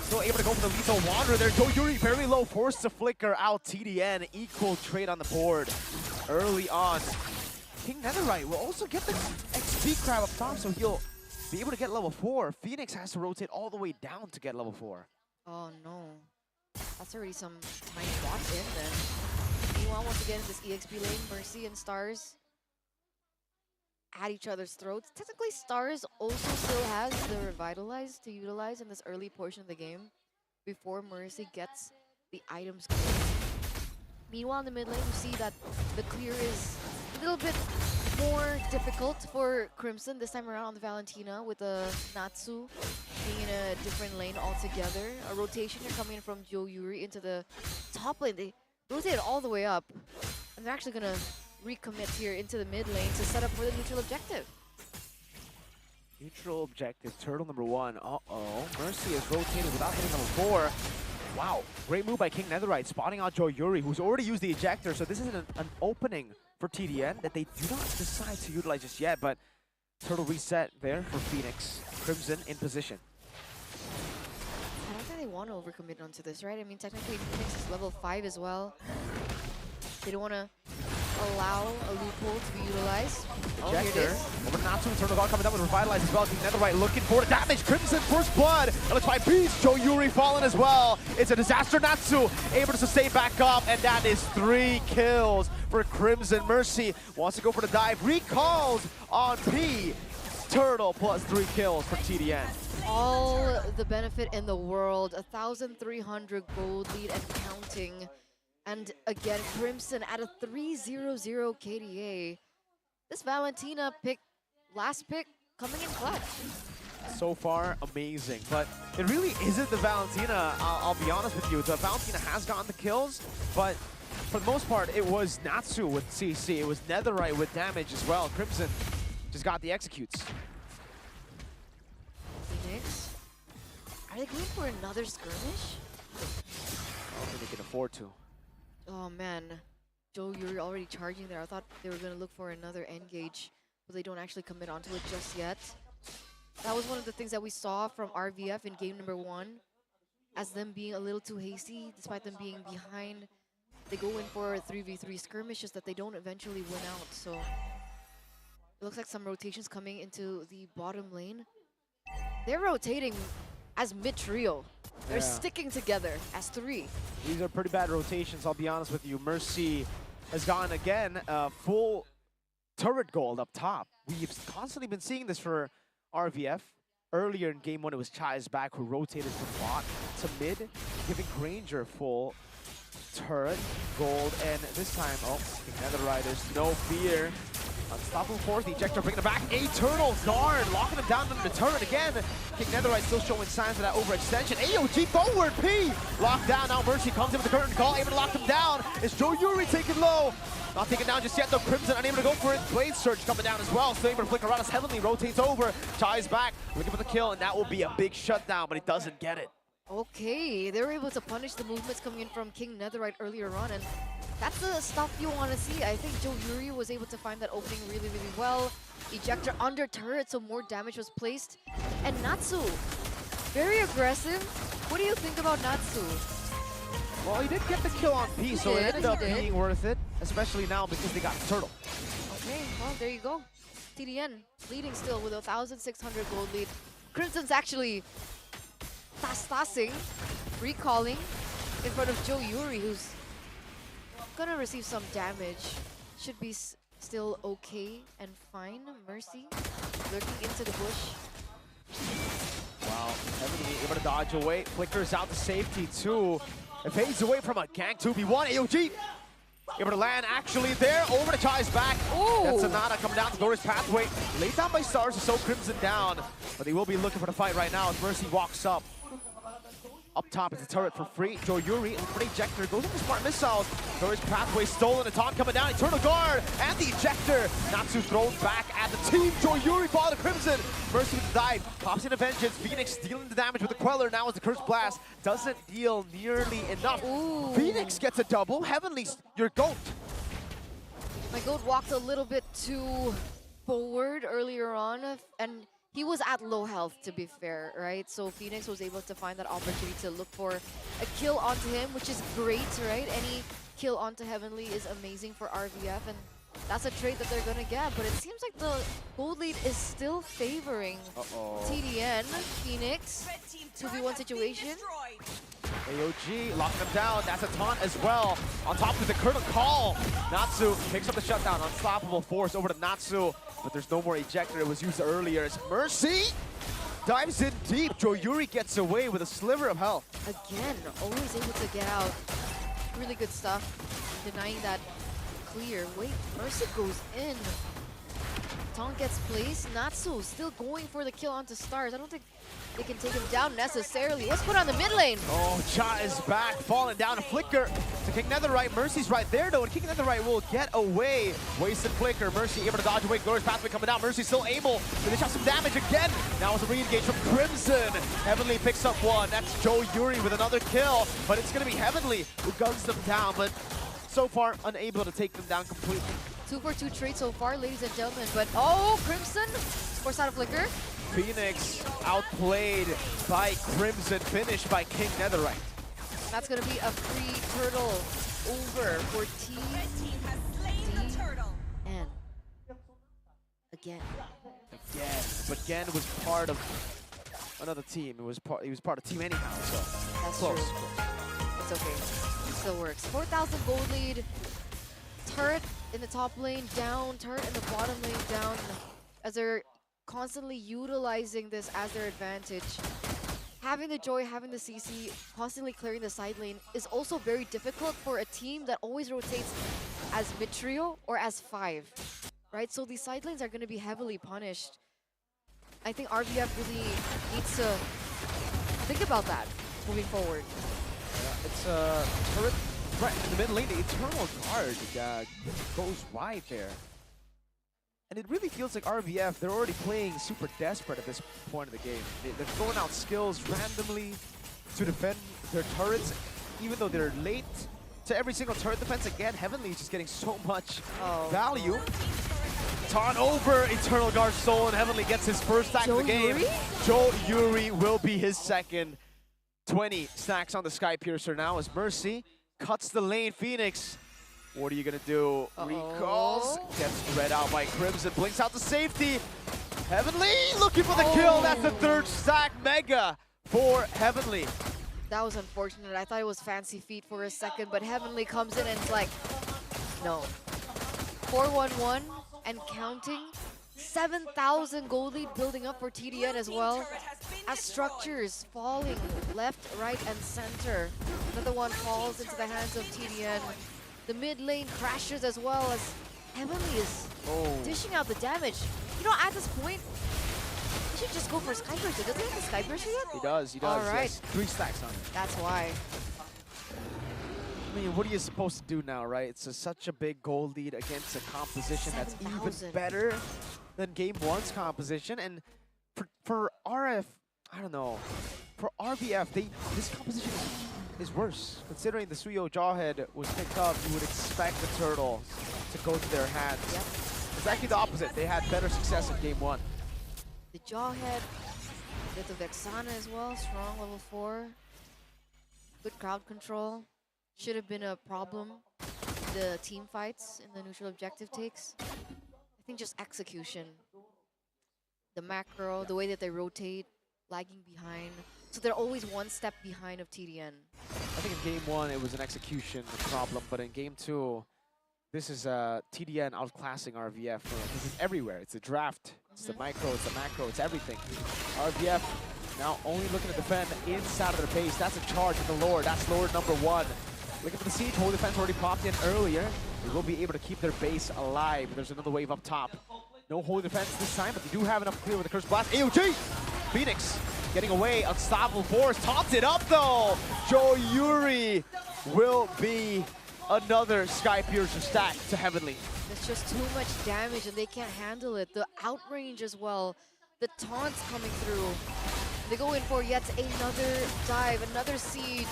Still able to go for the lethal Wanderer there. Joe Yuri very low, forced to flicker out TDN. Equal trade on the board early on. King Netherite will also get the XP crab up top, so he'll be able to get level 4. Phoenix has to rotate all the way down to get level 4. Oh no. That's already some time bought in then. Meanwhile, once again, this EXP lane, Mercy and Stars at each other's throats. Technically, Stars also still has the Revitalize to utilize in this early portion of the game before Mercy gets the items cleared. Meanwhile, in the mid lane, you see that the clear is a little bit more difficult for Crimson this time around on the Valentina with the Natsu being in a different lane altogether. A rotation here coming in from Joe Yuri into the top lane. They rotated all the way up, and they're actually going to recommit here into the mid lane to set up for the neutral objective. Neutral objective, turtle number 1. Uh-oh, Mercy is rotated without hitting level 4. Wow, great move by King Netherite, spotting out Joe Yuri, who's already used the ejector, so this is an opening for TDN that they do not decide to utilize just yet, but turtle reset there for Phoenix. Crimson in position. I don't think they want to overcommit onto this, right? I mean, technically, Phoenix is level 5 as well. They don't want to allow a loophole to be utilized. Oh, here it Ejector. is. Over to Natsu, Eternal God coming down with Revitalize as well. King Netherite looking for the damage. Crimson first blood. And let's find Beast. Joe Yuri falling as well. It's a disaster. Natsu able to stay back up, and that is 3 kills for Crimson. Mercy wants to go for the dive. Recalls on P. Turtle plus 3 kills for TDN. All the benefit in the world. 1,300 gold lead and counting. And again, Crimson at a 300 KDA. This Valentina pick, last pick, coming in clutch. So far, amazing. But it really isn't the Valentina, I'll be honest with you. The Valentina has gotten the kills, but for the most part, it was Natsu with CC. It was Netherite with damage as well. Crimson just got the executes. Phoenix. Are they going for another skirmish? I don't think they can afford to. Oh man, Joe, you're already charging there. I thought they were gonna look for another engage, but they don't actually commit onto it just yet. That was one of the things that we saw from RVF in game number 1, as them being a little too hasty, despite them being behind. They go in for a 3v3 skirmishes that they don't eventually win out. So it looks like some rotations coming into the bottom lane. They're rotating as mid trio. They're sticking together as 3. These are pretty bad rotations, I'll be honest with you. Mercy has gotten, again, full turret gold up top. We've constantly been seeing this for RVF. Earlier in game 1, it was Chai's back who rotated from bot to mid, giving Granger full turret gold. And this time, Nether Riders, no fear. Unstoppable fourth, ejector bringing it back. Eternal guard, locking him down under the turret again. King Netherite still showing signs of that overextension. AOG forward, P! Locked down, now Mercy comes in with the curtain call, able to lock him down. Is Joe Yuri taken low? Not taken down just yet though, Crimson unable to go for it. Blade Surge coming down as well, still able to flick around as Heavenly rotates over. Chai's back, looking for the kill, and that will be a big shutdown, but he doesn't get it. Okay, they were able to punish the movements coming in from King Netherite earlier on, and that's the stuff you want to see. I think Joe Yuri was able to find that opening really, really well. Ejector under turret, so more damage was placed. And Natsu, very aggressive. What do you think about Natsu? Well, he did get the kill on P, so it ended up being worth it, especially now because they got Turtle. Okay, well, there you go. TDN leading still with 1,600 gold lead. Crimson's actually tassing, recalling in front of Joe Yuri, who's gonna receive some damage. Should be still okay and fine. Mercy lurking into the bush. Wow, Heavenly able to dodge away. Flickers out to safety too. It fades away from a gank 2v1. AOG able to land actually there. Over to Chai's back. Ooh. That's Sonata coming down to Glorious Pathway. Laid down by Stars to slow Crimson down. But they will be looking for the fight right now as Mercy walks up. Up top is the turret for free. Joe Yuri and the ejector goes into smart missiles. Glorious Pathway stolen. The taunt coming down. Eternal Guard and the ejector. Natsu thrown back at the team. Joe Yuri follow to Crimson. Mercy with the dive. Pops into Vengeance. Phoenix stealing the damage with the Queller. Now as the Curse Blast doesn't deal nearly enough. Ooh. Phoenix gets a double. Heavenly, your GOAT. My goat walked a little bit too forward earlier on, and he was at low health, to be fair, right? So Phoenix was able to find that opportunity to look for a kill onto him, which is great, right? Any kill onto Heavenly is amazing for RVF, and that's a trade that they're gonna get. But it seems like the gold lead is still favoring TDN, Phoenix. 2v1 situation. AOG locking him down. That's a taunt as well. On top of the curtain call. Natsu picks up the shutdown. Unstoppable force over to Natsu. But there's no more ejector. It was used earlier. As Mercy dives in deep. Joe Yuri gets away with a sliver of health. Again, always able to get out. Really good stuff. Denying that clear. Wait, Mercy goes in. Taunt gets placed. Natsu still going for the kill onto Stars. I don't think they can take him down necessarily. Let's put on the mid lane. Oh, Cha is back, falling down. A flicker to King Netherite. Mercy's right there, though, and King Netherite will get away. Wasted flicker. Mercy able to dodge away. Glorious Pathway coming down. Mercy still able to finish off some damage again. Now it's a re-engage from Crimson. Heavenly picks up one. That's Joe Yuri with another kill, but it's going to be Heavenly who guns them down, but so far unable to take them down completely. 2-for-2 trade so far, ladies and gentlemen. But oh, Crimson forced out a flicker. Phoenix outplayed by Crimson, finished by King Netherite. That's gonna be a free turtle over for Team and again. But Gen was part of another team. He was part of team anyhow, so That's close. true. It's okay. It still works. 4,000 gold lead. Turret in the top lane down, turret in the bottom lane down, as they're constantly utilizing this as their advantage. Having the Joy, having the CC, constantly clearing the side lane is also very difficult for a team that always rotates as mid-trio or as 5, right? So these side lanes are going to be heavily punished. I think RBF really needs to think about that moving forward. It's turret threat in the mid lane. The Eternal Guard goes wide there. And it really feels like RBF, they're already playing super desperate at this point of the game. They're throwing out skills randomly to defend their turrets, even though they're late to every single turret defense. Again, Heavenly is just getting so much value. Taunt over Eternal Guard Soul, and Heavenly gets his first stack of the game. Joe Yuri will be his second. 20 stacks on the Sky Piercer now as Mercy cuts the lane. Phoenix, what are you gonna do? Recalls, gets read out by Crimson, blinks out to safety. Heavenly looking for the kill. That's the third stack mega for Heavenly. That was unfortunate. I thought it was Fancy Feet for a second, but Heavenly comes in and it's like, no. 4-1-1 and counting. 7,000 gold lead building up for TDN as well. As structures falling left, right, and center. Another one falls into the hands of TDN. The mid lane crashes as well as Heavenly is dishing out the damage. You know, at this point, he should just go for Sky Piercer. Does he have the Sky Piercer yet? He does, he does. All right. Yes. 3 stacks on it. That's why. I mean, what are you supposed to do now, right? It's such a big gold lead against a composition that's even better than Game 1's composition. And for RF, I don't know. For RBF, this composition is worse. Considering the Suyo Jawhead was picked up, you would expect the Turtles to go to their hands. Yep. It's actually the opposite. They had better success in Game 1. The Jawhead, get the Vexana as well, strong level 4. Good crowd control. Should have been a problem. The team fights in the neutral objective takes. I think just execution. The macro, the way that they rotate, lagging behind. So they're always one step behind of TDN. I think in Game 1 it was an execution problem, but in Game 2, this is TDN outclassing RVF. This is everywhere. It's the draft, it's the micro, it's the macro, it's everything. RVF now only looking to defend inside of their base. That's a charge of the Lord. That's Lord number 1. Looking for the siege. Holy Defense already popped in earlier. They will be able to keep their base alive. There's another wave up top. No Holy Defense this time, but they do have enough to clear with the Curse Blast. AOG! Phoenix getting away. Unstoppable Force. Topped it up though! Joe Yuri will be another Sky Piercer stack to Heavenly. There's just too much damage and they can't handle it. The outrange as well. The taunts coming through. They go in for yet another dive, another siege.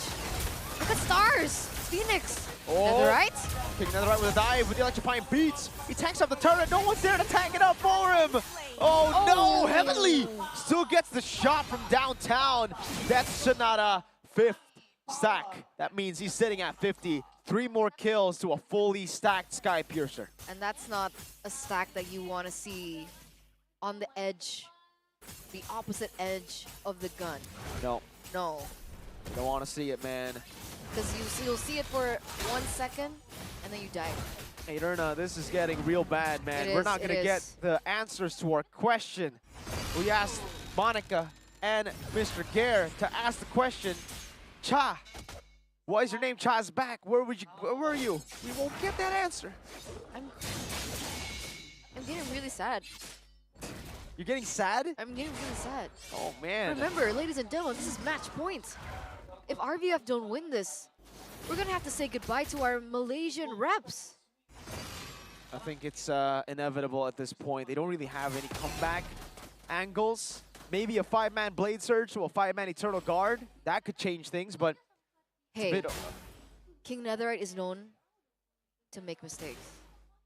Look at Stars! Phoenix! Netherite? King Netherite with a dive with the electrifying beats. He tanks up the turret. No one's there to tank it up for him. Oh no! Heavenly still gets the shot from downtown. That's Sonata, 5th stack. That means he's sitting at 50. 3 more kills to a fully stacked Sky Piercer. And that's not a stack that you want to see on the edge, the opposite edge of the gun. No. No. Don't want to see it, man. Because you'll see it for 1 second, and then you die. Hey, Erna, this is getting real bad, man. We're not going to get the answers to our question. We asked Monica and Mr. Gare to ask the question, Cha, why is your name Cha's back? Where were you? We won't get that answer. I'm getting really sad. You're getting sad? I'm getting really sad. Oh, man. Remember, ladies and gentlemen, this is match point. If RVF don't win this, we're going to have to say goodbye to our Malaysian reps. I think it's inevitable at this point. They don't really have any comeback angles. Maybe a 5-man Blade Surge to a 5-man Eternal Guard. That could change things, but hey, King Netherite is known to make mistakes.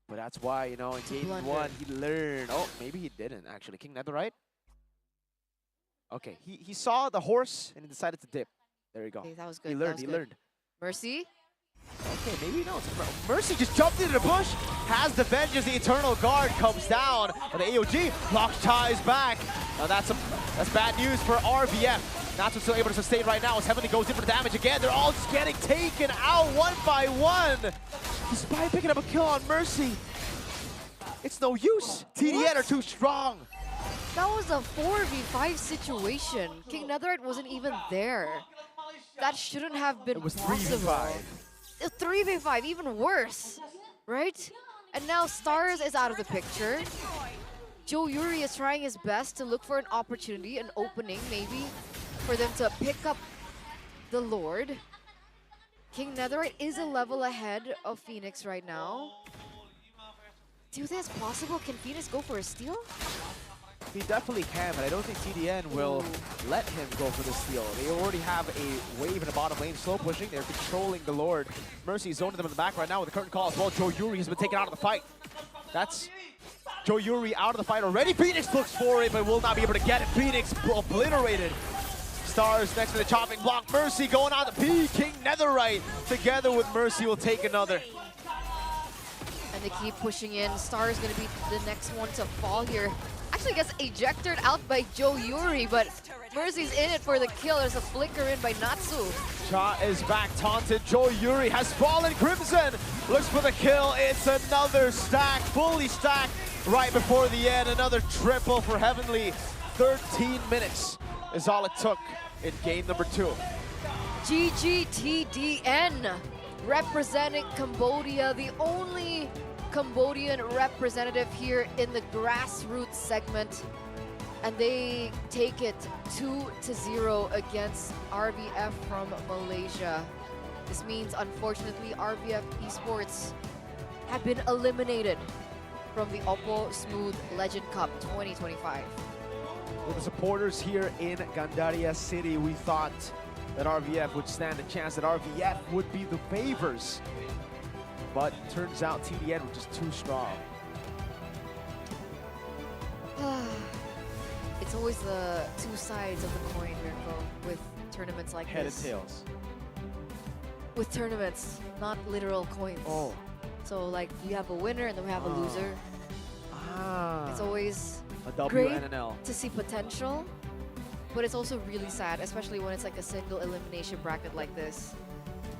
But that's why, you know, in Game 1, he learned. Oh, maybe he didn't, actually. King Netherite? Okay, he saw the horse and he decided to dip. There you go. Okay, that was good. He learned. Mercy? Okay, maybe no. Mercy just jumped into the bush, has the Vengeance, the Eternal Guard comes down, but the AOG blocks Chai's back. Now that's bad news for RVF. Natsu's still able to sustain right now as Heavenly goes in for the damage again. They're all just getting taken out 1 by 1. Despite picking up a kill on Mercy, it's no use. TDN are too strong. That was a 4v5 situation. King Netherite wasn't even there. That shouldn't have been possible. It was 3v5. 3v5, even worse, right? And now Stars is out of the picture. Joe Yuri is trying his best to look for an opportunity, an opening maybe, for them to pick up the Lord. King Netherite is a level ahead of Phoenix right now. Do you think it's possible? Can Phoenix go for a steal? He definitely can, but I don't think TDN will let him go for the steal. They already have a wave in the bottom lane, slow pushing. They're controlling the Lord. Mercy is zoning them in the back right now with the curtain call as well. Joe Yuri has been taken out of the fight. That's Joe Yuri out of the fight already. Phoenix looks for it, but will not be able to get it. Phoenix obliterated. Stars next to the chopping block. Mercy going on the P. King Netherite together with Mercy will take another. And they keep pushing in. Star is going to be the next one to fall here. Actually gets ejected out by Joe Yuri, but Mercy's in it for the kill. There's a flicker in by Natsu. Cha is back, taunted. Joe Yuri has fallen. Crimson looks for the kill. It's another stack, fully stacked right before the end. Another triple for Heavenly. 13 minutes is all it took in game number 2. GGTDN representing Cambodia, the only Cambodian representative here in the Grassroots segment. And they take it 2-0 against RVF from Malaysia. This means, unfortunately, RVF Esports have been eliminated from the OPPO Smooth Legend Cup 2025. With the supporters here in Gandaria City, we thought that RVF would stand a chance, that RVF would be the favors. But turns out TDN was just too strong. It's always the two sides of the coin, Mirko, with tournaments like Head this. and tails. With tournaments, not literal coins. Oh. So like we have a winner and then we have a loser. Ah. It's always A W great and an L. to see potential, but it's also really sad, especially when it's like a single elimination bracket like this.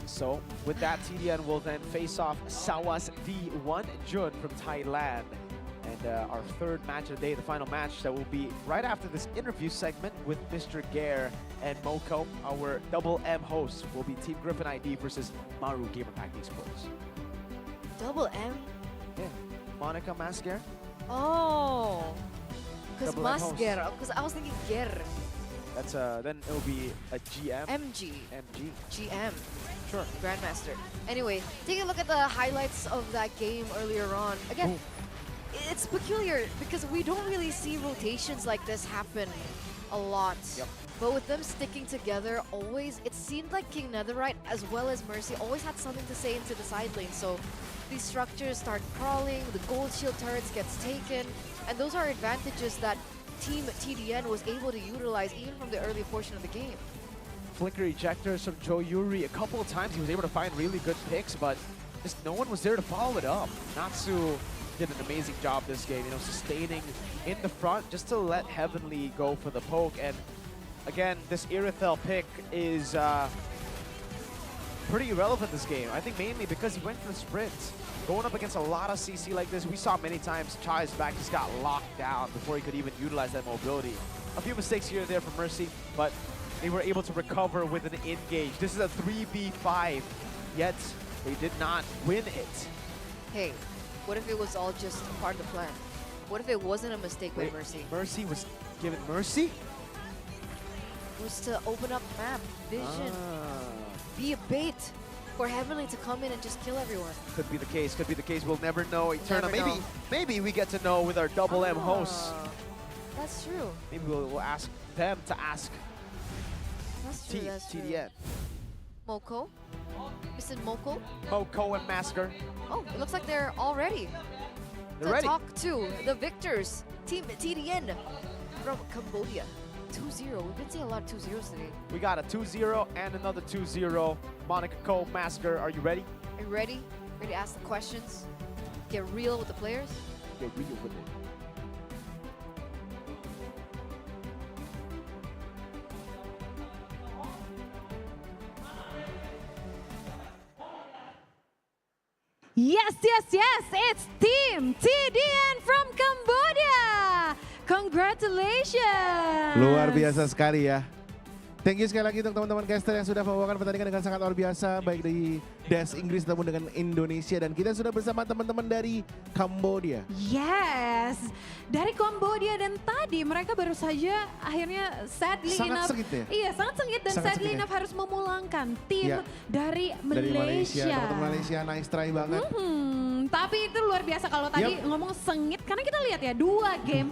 So with that, TDN will then face off Sawas D1 Jun from Thailand. And our third match of the day, the final match that will be right after this interview segment with Mr. Gare and Moko. Our double M hosts will be Team Griffin ID versus Maru Gamerpack Esports. Double M? Yeah, Monica Mascare. Oh, because Double M host. Masger. Because I was thinking Ger. That's then it'll be a GM. MG. MG. GM. Sure. Grandmaster. Anyway, take a look at the highlights of that game earlier on. Again, Ooh. it's peculiar because we don't really see rotations like this happen a lot. Yep. But with them sticking together, always, it seemed like King Netherite as well as Mercy always had something to say into the side lane. So these structures start crawling, the gold shield turrets gets taken, and those are advantages that Team TDN was able to utilize even from the early portion of the game. Flicker ejectors from Joe Yuri. A couple of times he was able to find really good picks, but just no one was there to follow it up. Natsu did an amazing job this game, you know, sustaining in the front just to let Heavenly go for the poke. And again, this Irithel pick is pretty irrelevant this game. I think mainly because he went for the sprint. Going up against a lot of CC like this, we saw many times Chai's back just got locked down before he could even utilize that mobility. A few mistakes here and there from Mercy, but they were able to recover with an engage. This is a 3v5, yet they did not win it. Hey, what if it was all just a part of the plan? What if it wasn't a mistake by Wait, Mercy? Mercy was given Mercy? It was to open up map, vision, Ah, be a bait for Heavenly to come in and just kill everyone. could be the case, could be the case. We'll never know. Eternal, Never know. maybe we get to know with our double M hosts. Ah, That's true. Maybe we'll ask them to ask That's true. That's true. TDN. Moko? Mr. Moko? Moko and Masker. Oh, it looks like they're all ready They're to ready. talk to the victors, Team TDN from Cambodia. 2-0. We've been seeing a lot of 2-0s today. We got a 2-0 and another 2-0. Monica Cole, Masker, are you ready? Are you ready? Ready to ask the questions? Get real with the players? Get real with it. Yes, yes, yes, it's Team TDN from Cambodia. Congratulations. Luar biasa sekali ya. Thank you sekali lagi untuk teman-teman caster yang sudah membawakan pertandingan dengan sangat luar biasa, baik dari Des Inggris ataupun dengan Indonesia. Dan kita sudah bersama teman-teman dari Kambodia. Yes, dari Kambodia, dan tadi mereka baru saja akhirnya sadly Sangat enough, sengit ya? iya sangat sengit dan Sangat sadly sengit ya? enough harus memulangkan tim Iya. dari Dari Malaysia, Malaysia. teman-teman Malaysia nice try banget. Tapi itu luar biasa kalau tadi ngomong sengit, karena kita lihat ya dua game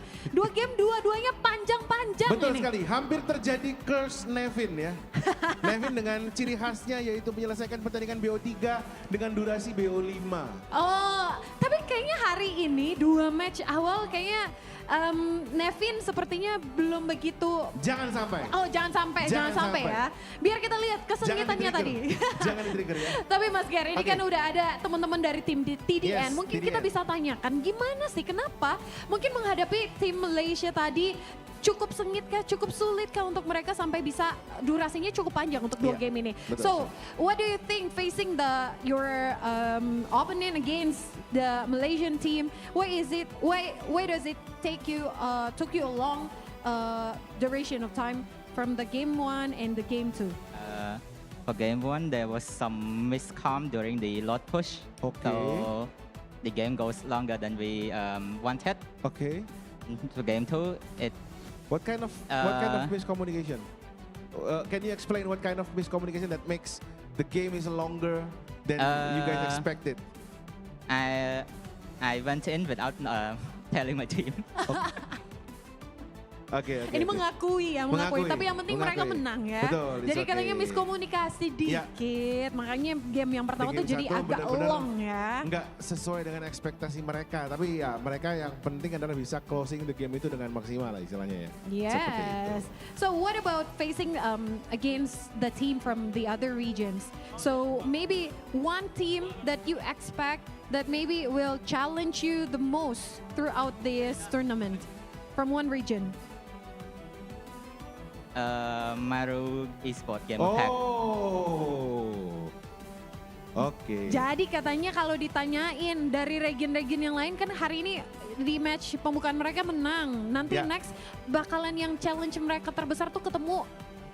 dua-duanya panjang-panjang Betul ini. sekali, hampir terjadi curse Nevin ya. Nevin dengan ciri khasnya yaitu menyelesaikan pertandingan BO3 dengan durasi BO5. Oh, tapi kayaknya hari ini dua match awal kayaknya Nevin sepertinya belum begitu. Jangan sampai. Oh, jangan sampai ya. Biar kita lihat kesengitannya tadi. Jangan di-trigger ya. Tapi Mas Ger, ini Oke. kan udah ada teman-teman dari tim TDN. Yes, Mungkin TDN. kita bisa tanyakan gimana sih, kenapa mungkin menghadapi tim Malaysia tadi cukup sengit kah, cukup sulit kah untuk mereka sampai bisa durasinya cukup panjang untuk dua Iya, game ini. betul So, what do you think facing your opponent against the Malaysian team? Why does it took you a long duration of time from the game 1 and the game 2? For game 1, there was some miscom during the lot push. Okay. So the game goes longer than we wanted. Oke. To game 2, it What kind of miscommunication? Can you explain what kind of miscommunication that makes the game is longer than you guys expected? I went in without telling my team. Oke. Ini mengakui. Tapi yang penting mereka Mengakui. menang ya. Betul, it's Jadi katanya okay. miskomunikasi dikit, makanya game yang pertama Di tuh game jadi satu agak benar-benar long ya. Nggak sesuai dengan ekspektasi mereka, tapi ya mereka yang penting adalah bisa closing the game itu dengan maksimal lah istilahnya ya. Seperti itu. Yes. So what about facing against the team from the other regions? So maybe one team that you expect that maybe will challenge you the most throughout this tournament from one region. Maru Esport Game Attack. Oh. Oke. Jadi katanya kalau ditanyain dari region-region yang lain, kan hari ini di match pembukaan mereka menang. Nanti Ya. next bakalan yang challenge mereka terbesar tuh ketemu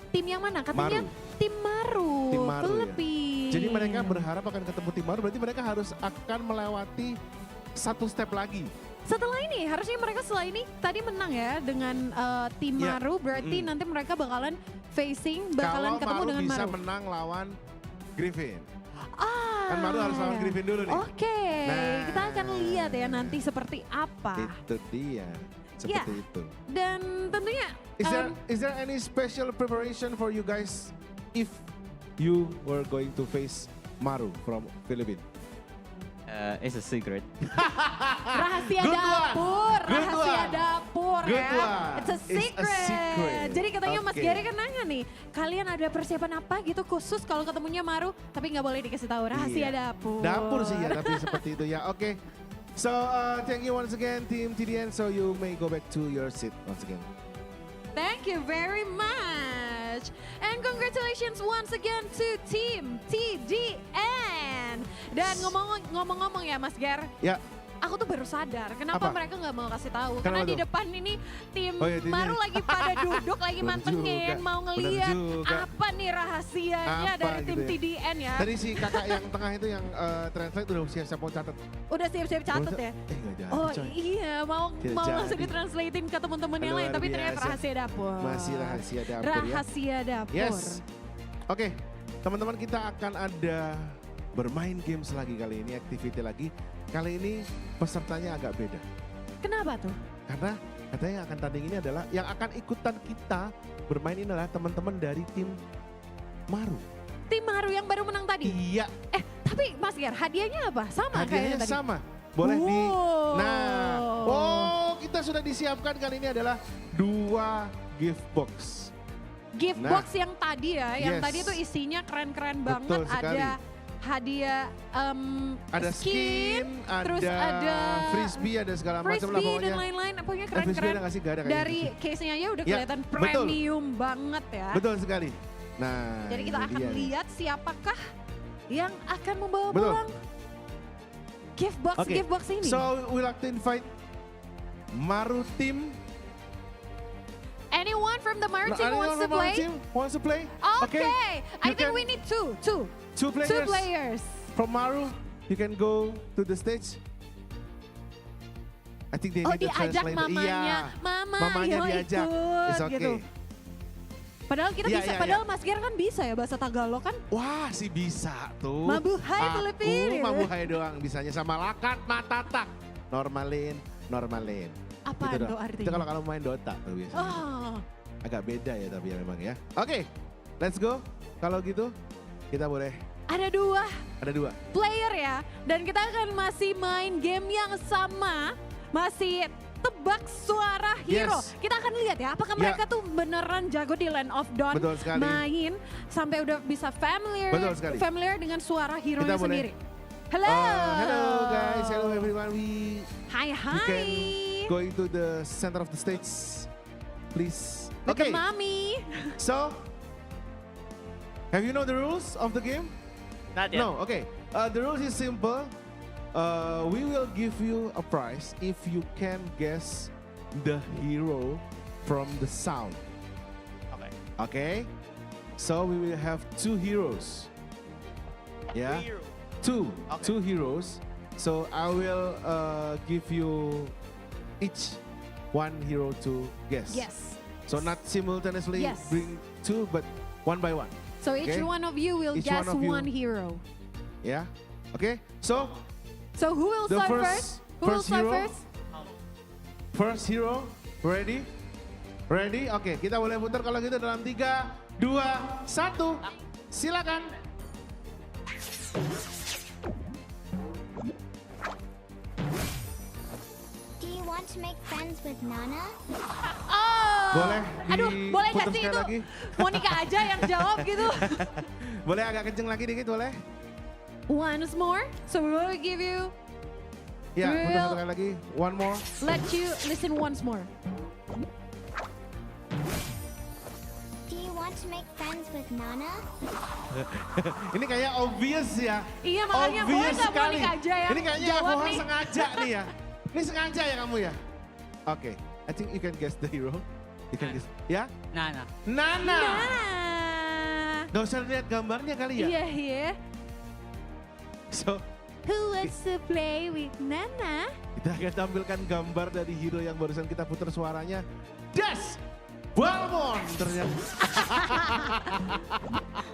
tim yang mana? Katanya Maru. tim Maru, Tim Maru, ya. Filipina. Jadi mereka berharap akan ketemu tim baru, berarti mereka harus akan melewati satu step lagi. Setelah ini, harusnya mereka setelah ini tadi menang ya dengan tim Ya. Maru, berarti nanti mereka bakalan bakalan Kalau ketemu Maru dengan bisa Maru. menang lawan Griffin. Ah. Kan Maru harus lawan Griffin dulu nih. Oke, Nah. kita akan lihat ya nanti seperti apa. Itu dia. Seperti itu. Dan tentunya Is there any special preparation for you guys if you were going to face Maru from Philippines? It's a secret. rahasia Good dapur, one. Good rahasia one. dapur Good ya. one. It's a It's a secret. secret. Jadi katanya Mas Oke. Gary kan nanya nih, kalian ada persiapan apa gitu khusus kalau ketemunya Maru, tapi nggak boleh dikasih tahu rahasia Iya. dapur. Dapur sih ya, tapi seperti itu ya. Oke. So thank you once again Team TDN. So you may go back to your seat once again. Thank you very much. And congratulations once again to Team TDN. Dan ngomong-ngomong ya Mas Ger, Ya. aku tuh baru sadar kenapa Apa? mereka nggak mau kasih tahu. Kenapa Karena di tuh? depan ini tim Oh iya, Maru lagi pada duduk lagi Bener mantengin, juga, mau bener ngeliat juga. apa nih rahasianya Apa dari tim gitu ya. TDN ya. Tadi si kakak yang tengah itu yang translate udah siap-siap mau catat. Udah siap-siap catat ya. Nggak jadi Oh coy. iya, mau Tidak langsung jadi. ditranslatein ke teman-teman yang Luar lain, tapi ternyata biasa. rahasia dapur. Masih rahasia dapur ya. Rahasia dapur. Yes. Oke, teman-teman kita akan ada bermain games lagi kali ini, activity lagi. Kali ini pesertanya agak beda. Kenapa tuh? Karena katanya yang akan tanding ini adalah, yang akan ikutan kita bermain ini adalah teman-teman dari tim Maru. Tim Maru yang baru menang tadi? Iya, Tapi Mas Ger, hadiahnya apa? Sama hadiahnya kayaknya tadi? sama. Boleh di... Wow. Nah, kita sudah disiapkan kali ini adalah 2 gift box. Gift Nah. box yang tadi ya, yang Yes. tadi tuh isinya keren-keren Betul banget. sekali. Ada hadiah Ada skin, terus ada frisbee, ada segala macam lah frisbee pokoknya. dan lain-lain. Pokoknya Frisbee keren-keren. ada nggak sih? Nggak ada kayaknya. Dari case-nya aja udah Ya, kelihatan betul. premium banget ya. Betul sekali. Nah, Jadi kita ini akan dia nih. lihat siapakah yang akan membawa Betul. pulang gift box Oke, gift box ini. So we like to invite Maru team. Anyone anyone from the Maru team wants to play? Wants to play? Okay. I You think can- we need two Two players. From Maru, you can go to the stage. I think they Oh, need to diajak translate. mamanya. Iya. Mama, Mamanya yuk diajak. ikut, It's okay. gitu. Padahal kita Iya, bisa, iya, padahal Mas Ger kan bisa ya bahasa Tagalog kan? Wah, si bisa tuh. Mabuhay Filipina. Mabuhay doang. Bisanya sama lakat matatak. Normalin. Apaan Gitu tuh dong. artinya? Itu kalau main Dota tuh biasanya. Oh, Agak beda ya tapi ya memang ya. Oke, let's go. Kalau gitu, kita boleh. ada dua Ada 2. player ya. Dan kita akan masih main game yang sama. Masih tebak suara hero. Yes. Kita akan lihat ya, apakah Ya. mereka tuh beneran jago di Land of Dawn. Betul sekali. Main sampai udah bisa Betul sekali. familiar dengan suara hero-nya Kita boleh. sendiri. Hello. Hello guys, hello everyone. Hai We hai. can go into the center of the stage, please. Look Okay, at mommy. so have you know the rules of the game? Not yet. No, okay. The rules is simple. We will give you a prize if you can guess the hero from the sound. Okay. Okay? So we will have 2 heroes. Yeah? Two. Okay. 2 heroes. So I will give you each 1 hero to guess. Yes. So not simultaneously Yes. bring 2, but 1 by 1. So each Okay. one of you will Each guess one of you. one hero. Yeah? Okay? So So who will the start first- first? Who will first start hero. first? First hero, ready? Ready? Oke, kita boleh putar kalau gitu dalam 3, 2, 1. Silakan. Do you want to make friends with Nana? Oh. Boleh Aduh, boleh diputar gak sih sekali itu lagi? Monica aja yang jawab gitu. Boleh agak kenceng lagi dikit, boleh? Once more. So we will give you, Ya, putar Real. satu kali lagi. One more. let you listen once more. Do you want to make friends with Nana? Ini kayak obvious ya. Iya, makanya boleh Obvious gak sekali. Monica aja yang Ini kayaknya jawab Koha nih? sengaja nih ya. Ini sengaja ya kamu ya? Oke, I think you can guess the hero. You can guess. Ya? Nana. Nana. Nah. Gak usah lihat gambarnya kali ya? Iya, iya. So, Who wants to play with Nana? kita akan tampilkan gambar dari hero yang barusan kita putar suaranya. Das Balmon ternyata.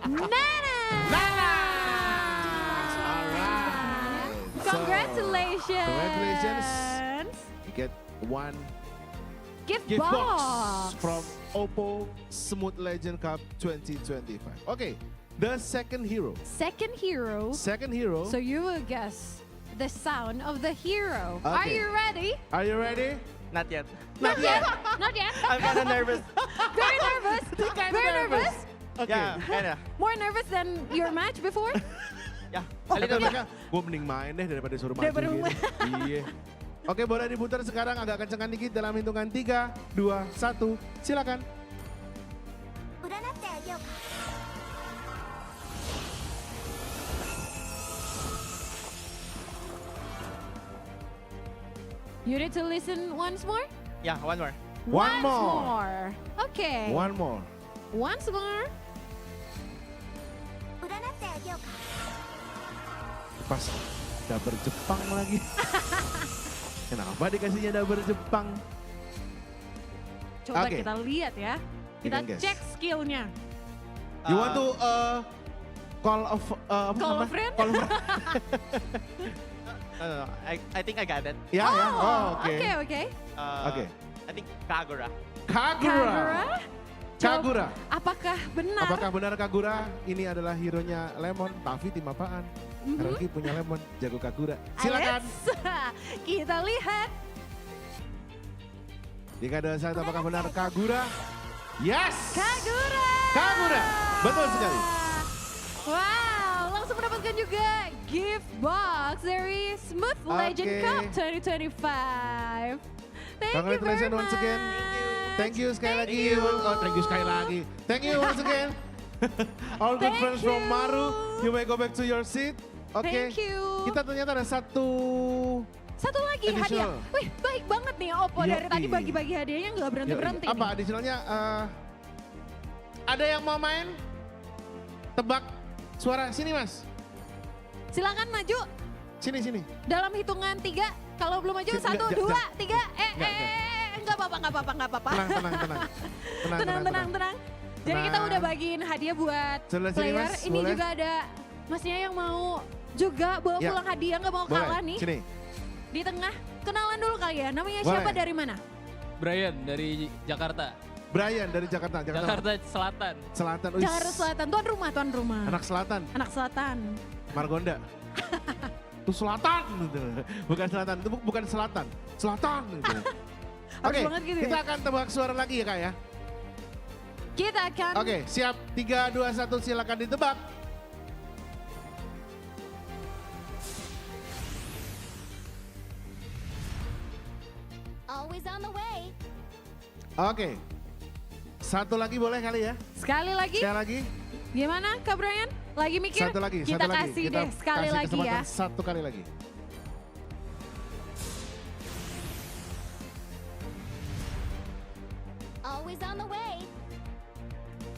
Nana! Nana! Alright. So, Congratulations! congratulations. You get 1 Gift, gift box box from OPPO Smooth Legend Cup 2025. Okay, the second hero. Second hero. Second hero. So you will guess the sound of the hero. Are Okay. you ready? Are you ready? Not yet. Not yet. Not yet. I'm kind of nervous. Very nervous. Very nervous. Okay. Yeah, kind of. More nervous than your match before? Yeah. Kata mereka, gue mending main deh daripada suruh maju Daripada gini. Iya. Oke, boleh diputar sekarang agak kencengan dikit dalam hitungan 3, 2, 1. Silakan. Udah nate ayo. You need to listen once more? Yeah, one more. One Once more. more. Okay. One more. Once more. Udah nate ayo. Pas dubber Jepang lagi. Kenapa dikasihnya dubber Jepang? Coba Oke. kita lihat ya. Kita can guess. cek skillnya. You want to call of apa Call a namanya? friend? Call a friend. No. I think I got it. Ya, ya. Oh, oke. Oke. Oke. I think Kagura. Kagura. Kagura. Kagura. Apakah benar? Apakah benar Kagura ini adalah hero-nya Lemon? Tavi tim apaan? Haruki punya Lemon, jago Kagura. Silakan. Let's kita lihat. Jika ada satu apakah benar Kagura? Yes. Kagura. Kagura. Betul sekali. Wow, langsung mendapatkan juga gift box dari Smooth Legend Oke. Cup 2025. Thank you very Congratulations much. once again. Thank you sekali lagi. Oh, thank you sekali lagi. Thank you once again. All good Thank friends from you. Maru. You may go back to your seat. Oke. Thank you. Kita ternyata ada satu Satu lagi hadiah. Additional. Wih, baik banget nih Oppo dari Yoi. tadi bagi-bagi hadiahnya nggak berhenti-berhenti. Apa additionalnya? Ada yang mau main? Tebak suara sini Mas. Silakan maju Sini. dalam hitungan 3. Kalau belum maju 1, 2, 3. Nggak apa-apa. Tenang. Jadi kita udah bagiin hadiah buat Sebelah sini, player. Mas, Ini boleh? juga ada Masnya yang mau juga bawa Ya. pulang hadiah, nggak mau kalah Boleh, nih. sini. Di tengah, kenalan dulu kali ya. Namanya Boleh. siapa, dari mana? Brian dari Jakarta. Brian dari Jakarta. Jakarta Selatan. Selatan. Wih, Jakarta Selatan, tuan rumah. Anak Selatan. Anak Selatan. Margonda. Itu selatan gitu. Bukan selatan, itu bukan selatan. Selatan gitu. Harus Oke, banget gitu ya? kita akan tebak suara lagi ya Kak ya. Kita akan Oke, siap. 3, 2, 1 silakan ditebak. Always on the way. Oke. Satu lagi boleh kali ya? sekali lagi. Sekali lagi. Gimana Kak Brian? Lagi mikir? Satu lagi. Kita kasih deh sekali kasih lagi ya. kesempatan satu kali lagi. Always on the way.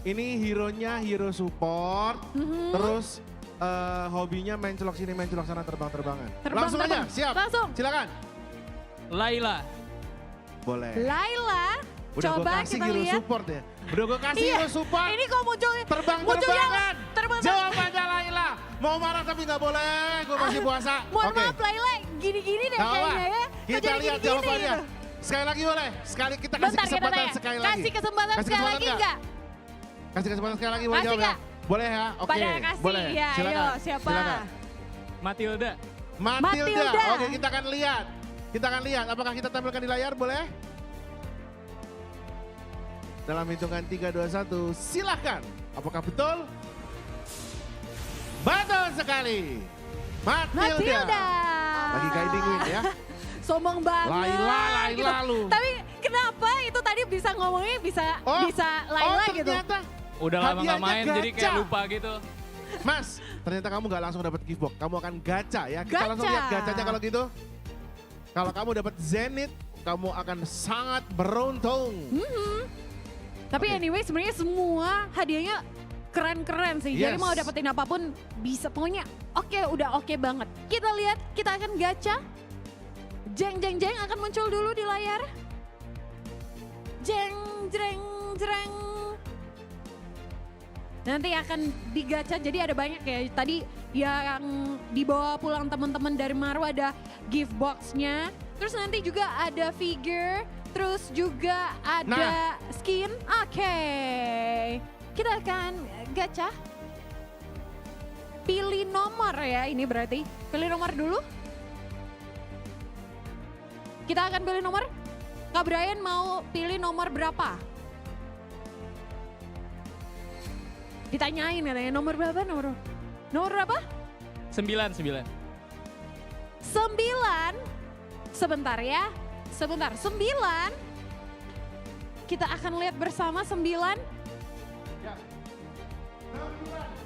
Ini hero-nya hero support. Mhm. Terus hobinya main celok sini, main celok sana, terbang-terbangan. Terbang, Langsung terbang. aja, siap. Langsung. Silakan. Laila. Boleh. Laila, Udah gue coba kasih kita hero lihat. support ya. Udah gue kasih Iya, hero support. ini kok munculnya Terbang-terbangan. terbang. Jawabannya Laila. Mau marah tapi nggak boleh. Gue masih puasa. Mohon Oke. maaf Laila, gini-gini deh Nggak apa-apa. kayaknya ya. Kok Kita jadi lihat gini-gini jawabannya. gitu? Sekali lagi boleh. Sekali kita kasih Bentar kita kesempatan tanya. sekali lagi. Kasih kesempatan sekali lagi nggak? enggak? Kasih kesempatan sekali lagi boleh Kasih jawab ya? nggak? Boleh ya? Oke. Pada kasih Boleh. ya, Silakan. ayo siapa? Silakan. Matilda. Matilda. Oke, kita akan lihat. Kita akan lihat apakah kita tampilkan di layar, boleh? Dalam hitungan 3, 2, 1, silahkan. Apakah betul? Betul sekali. Matilda. Lagi guiding win ya. Sombong banget. Laila lu. Tapi kenapa itu tadi bisa ngomongnya bisa Laila gitu? Ternyata Udah lama nggak hadiahnya main jadi kayak gacha. lupa gitu. Mas, ternyata kamu nggak langsung dapat gift box. Kamu akan gacha ya. Kita Gacha. langsung lihat gacanya kalau gitu. Kalau kamu dapat Zenith, kamu akan sangat beruntung. Tapi anyway sebenarnya semua hadiahnya keren-keren sih. Jadi Yes. mau dapetin apapun bisa. Pokoknya udah oke banget. Kita lihat, kita akan gacha. Jeng akan muncul dulu di layar. Jeng. Nanti akan digacha, jadi ada banyak ya. Tadi yang dibawa pulang teman-teman dari Maru ada gift box-nya. Terus nanti juga ada figure, terus juga ada skin. Oke. Kita akan gacha. Pilih nomor ya, ini berarti. Pilih nomor dulu. Kita akan pilih nomor. Kak Brian mau pilih nomor berapa? Ditanyain katanya, nomor berapa? Nomor berapa? 9. 9. Sebentar ya. 9. Kita akan lihat bersama 9. Ya. 9,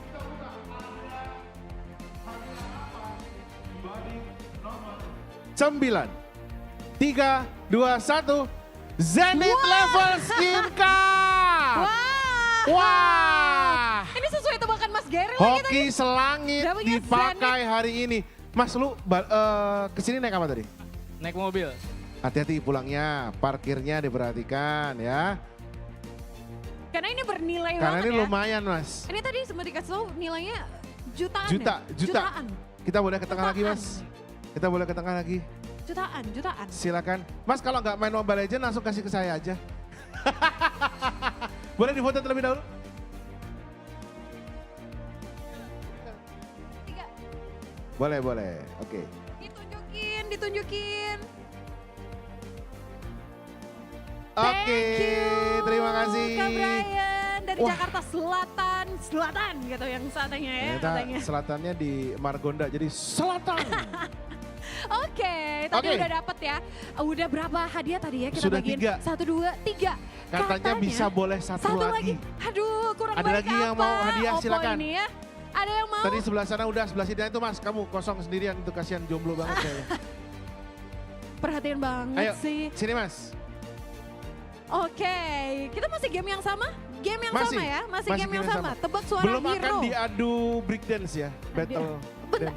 kita buka. Ada hadiah apa dibanding nomor 9. 3, 2, 1. Zenith level skin cup. Wah. Ini sesuai tebakan Mas Gary lagi tadi. Hoki selangit Dapetnya dipakai hari ini. Mas lu kesini naik apa tadi? Naik mobil. Hati-hati pulangnya, parkirnya diperhatikan ya. Karena ini bernilai Karena banget ini ya. lumayan Mas. Ini tadi sempat dikasih tahu nilainya jutaan ya? Jutaan. Kita boleh ke tengah lagi Mas. Kita boleh ke tengah lagi. Jutaan. Silakan. Mas kalau nggak main Mobile Legends langsung kasih ke saya aja. Boleh difoto terlebih dahulu? 3. Boleh. Oke. Ditunjukin. Oke, Thank you, terima kasih. Kak Brian dari Wah. Jakarta Selatan gitu yang katanya ya. Ternyata Katanya. selatannya di Margonda, jadi selatan. Oke, tadi Oke. udah dapet ya. Udah berapa hadiah tadi ya kita Sudah bagiin? 3. 1, 2, 3. Katanya bisa boleh satu lagi. Aduh, kurang Ada baik lagi yang apa? mau hadiah, Oppo silakan. ini ya. Ada yang mau? Tadi sebelah sana udah, sebelah sini itu Mas, kamu kosong sendirian itu kasihan jomblo banget kayaknya. perhatian banget Ayo, sih. sini Mas. Oke, kita masih game yang sama? Game yang Masih, sama ya? Masih game yang sama. Tebak suara Belum hero. akan diadu breakdance ya, battle.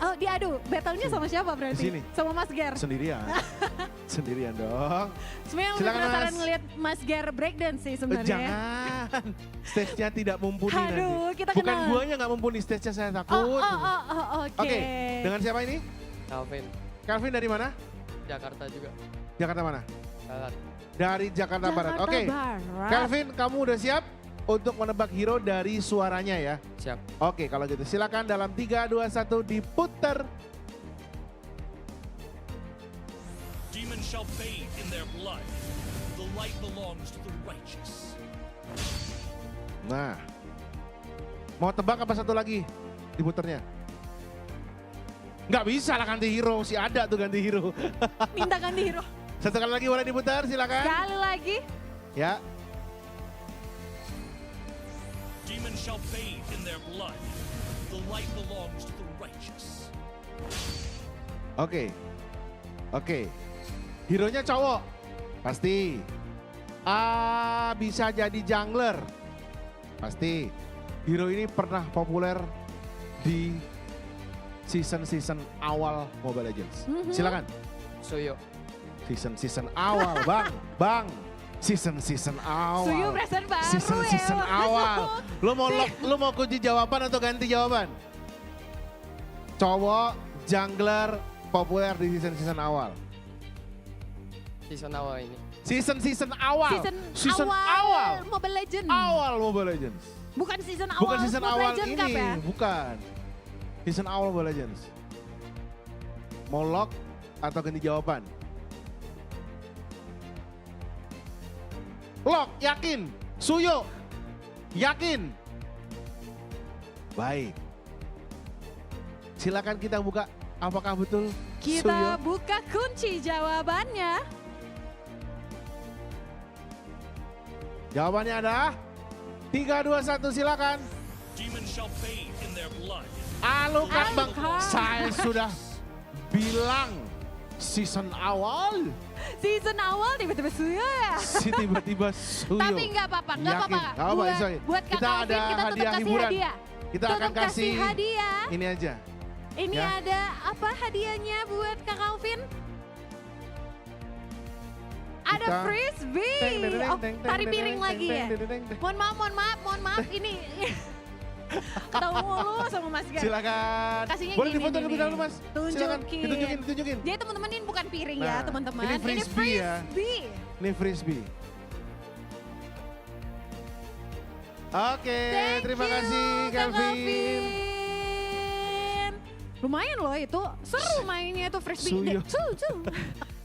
Oh, diadu. Battle-nya sama siapa berarti? Di sini. Sama Mas Ger. Sendirian. Sendirian dong. Sebenarnya Silakan, penasaran Mas. ngeliat Mas Ger breakdance sih sebenarnya. Jangan. Stage-nya tidak mumpuni Aduh, nanti. kita Bukan kena. guanya nggak mumpuni, stage-nya saya takut. Oke. Oke, dengan siapa ini? Calvin, Calvin dari mana? Jakarta juga. Jakarta mana? Barat. Dari Jakarta Barat. Oke, Barat. Calvin kamu udah siap untuk menebak hero dari suaranya ya? Siap. Oke, kalau gitu silakan dalam 3, 2, 1 diputer. Demons shall bathe in their blood. The light belongs to the righteous. Nah, mau tebak apa satu lagi diputernya? Nggak bisa lah ganti hero, si ada tuh ganti hero. Minta ganti hero. Satu kali lagi boleh diputar, silakan. Sekali lagi. Ya, Demons shall bathe in their blood. The light belongs to the righteous. oke. Oke. Hero-nya cowok. Pasti. Bisa jadi jungler. Pasti. Hero ini pernah populer di season-season awal Mobile Legends. Silakan. Suyo. Season awal, Bang. Season awal. Suyu present baru Season ya. awal. Lu mau kunci jawaban atau ganti jawaban? Cowok jungler populer di season awal. Season awal ini. Season awal. Season awal Mobile Legends. Awal Mobile Legends. Bukan season awal. Bukan season Mobile awal Legends ini, Cup ya? bukan. Season awal Mobile Legends. Mau lock atau ganti jawaban? Lock, yakin. Suyo, yakin. Baik. Silakan kita buka apakah betul Kita Suyo? buka kunci jawabannya. Jawabannya adalah 3, 2, 1 silakan. Demons shall bathe in their blood. Alukan Bang, Alukan. saya sudah bilang season awal. Season awal tiba-tiba Suyo ya. Si tiba-tiba Suyo. Tapi nggak apa-apa, nggak Yakin. apa-apa. Nggak apa-apa, sorry. Buat Kak Kita Alvin, ada kita tetap hadiah kasih hiburan. hadiah. Kita akan Tetap kasih hadiah. ini aja. Ini Ya. ada apa hadiahnya buat Kak Alvin? Ada Kita- frisbee. Teng, teng, teng, Oh, teng, tari teng, piring teng, lagi teng, ya. teng, teng, teng. Mohon maaf ini. Ketemu mulu sama Mas Gar. Silakan. Kasihnya Boleh gini difoto nih, lebih nih. dahulu Mas. Silakan. Tunjukin. Ditunjukin. Jadi teman-teman ini bukan piring ya Nah, teman-teman. ini frisbee ya. frisbee. Ini frisbee. Oke, Thank terima you, kasih Kak Calvin. Lumayan loh itu, seru mainnya itu frisbee. Suyo.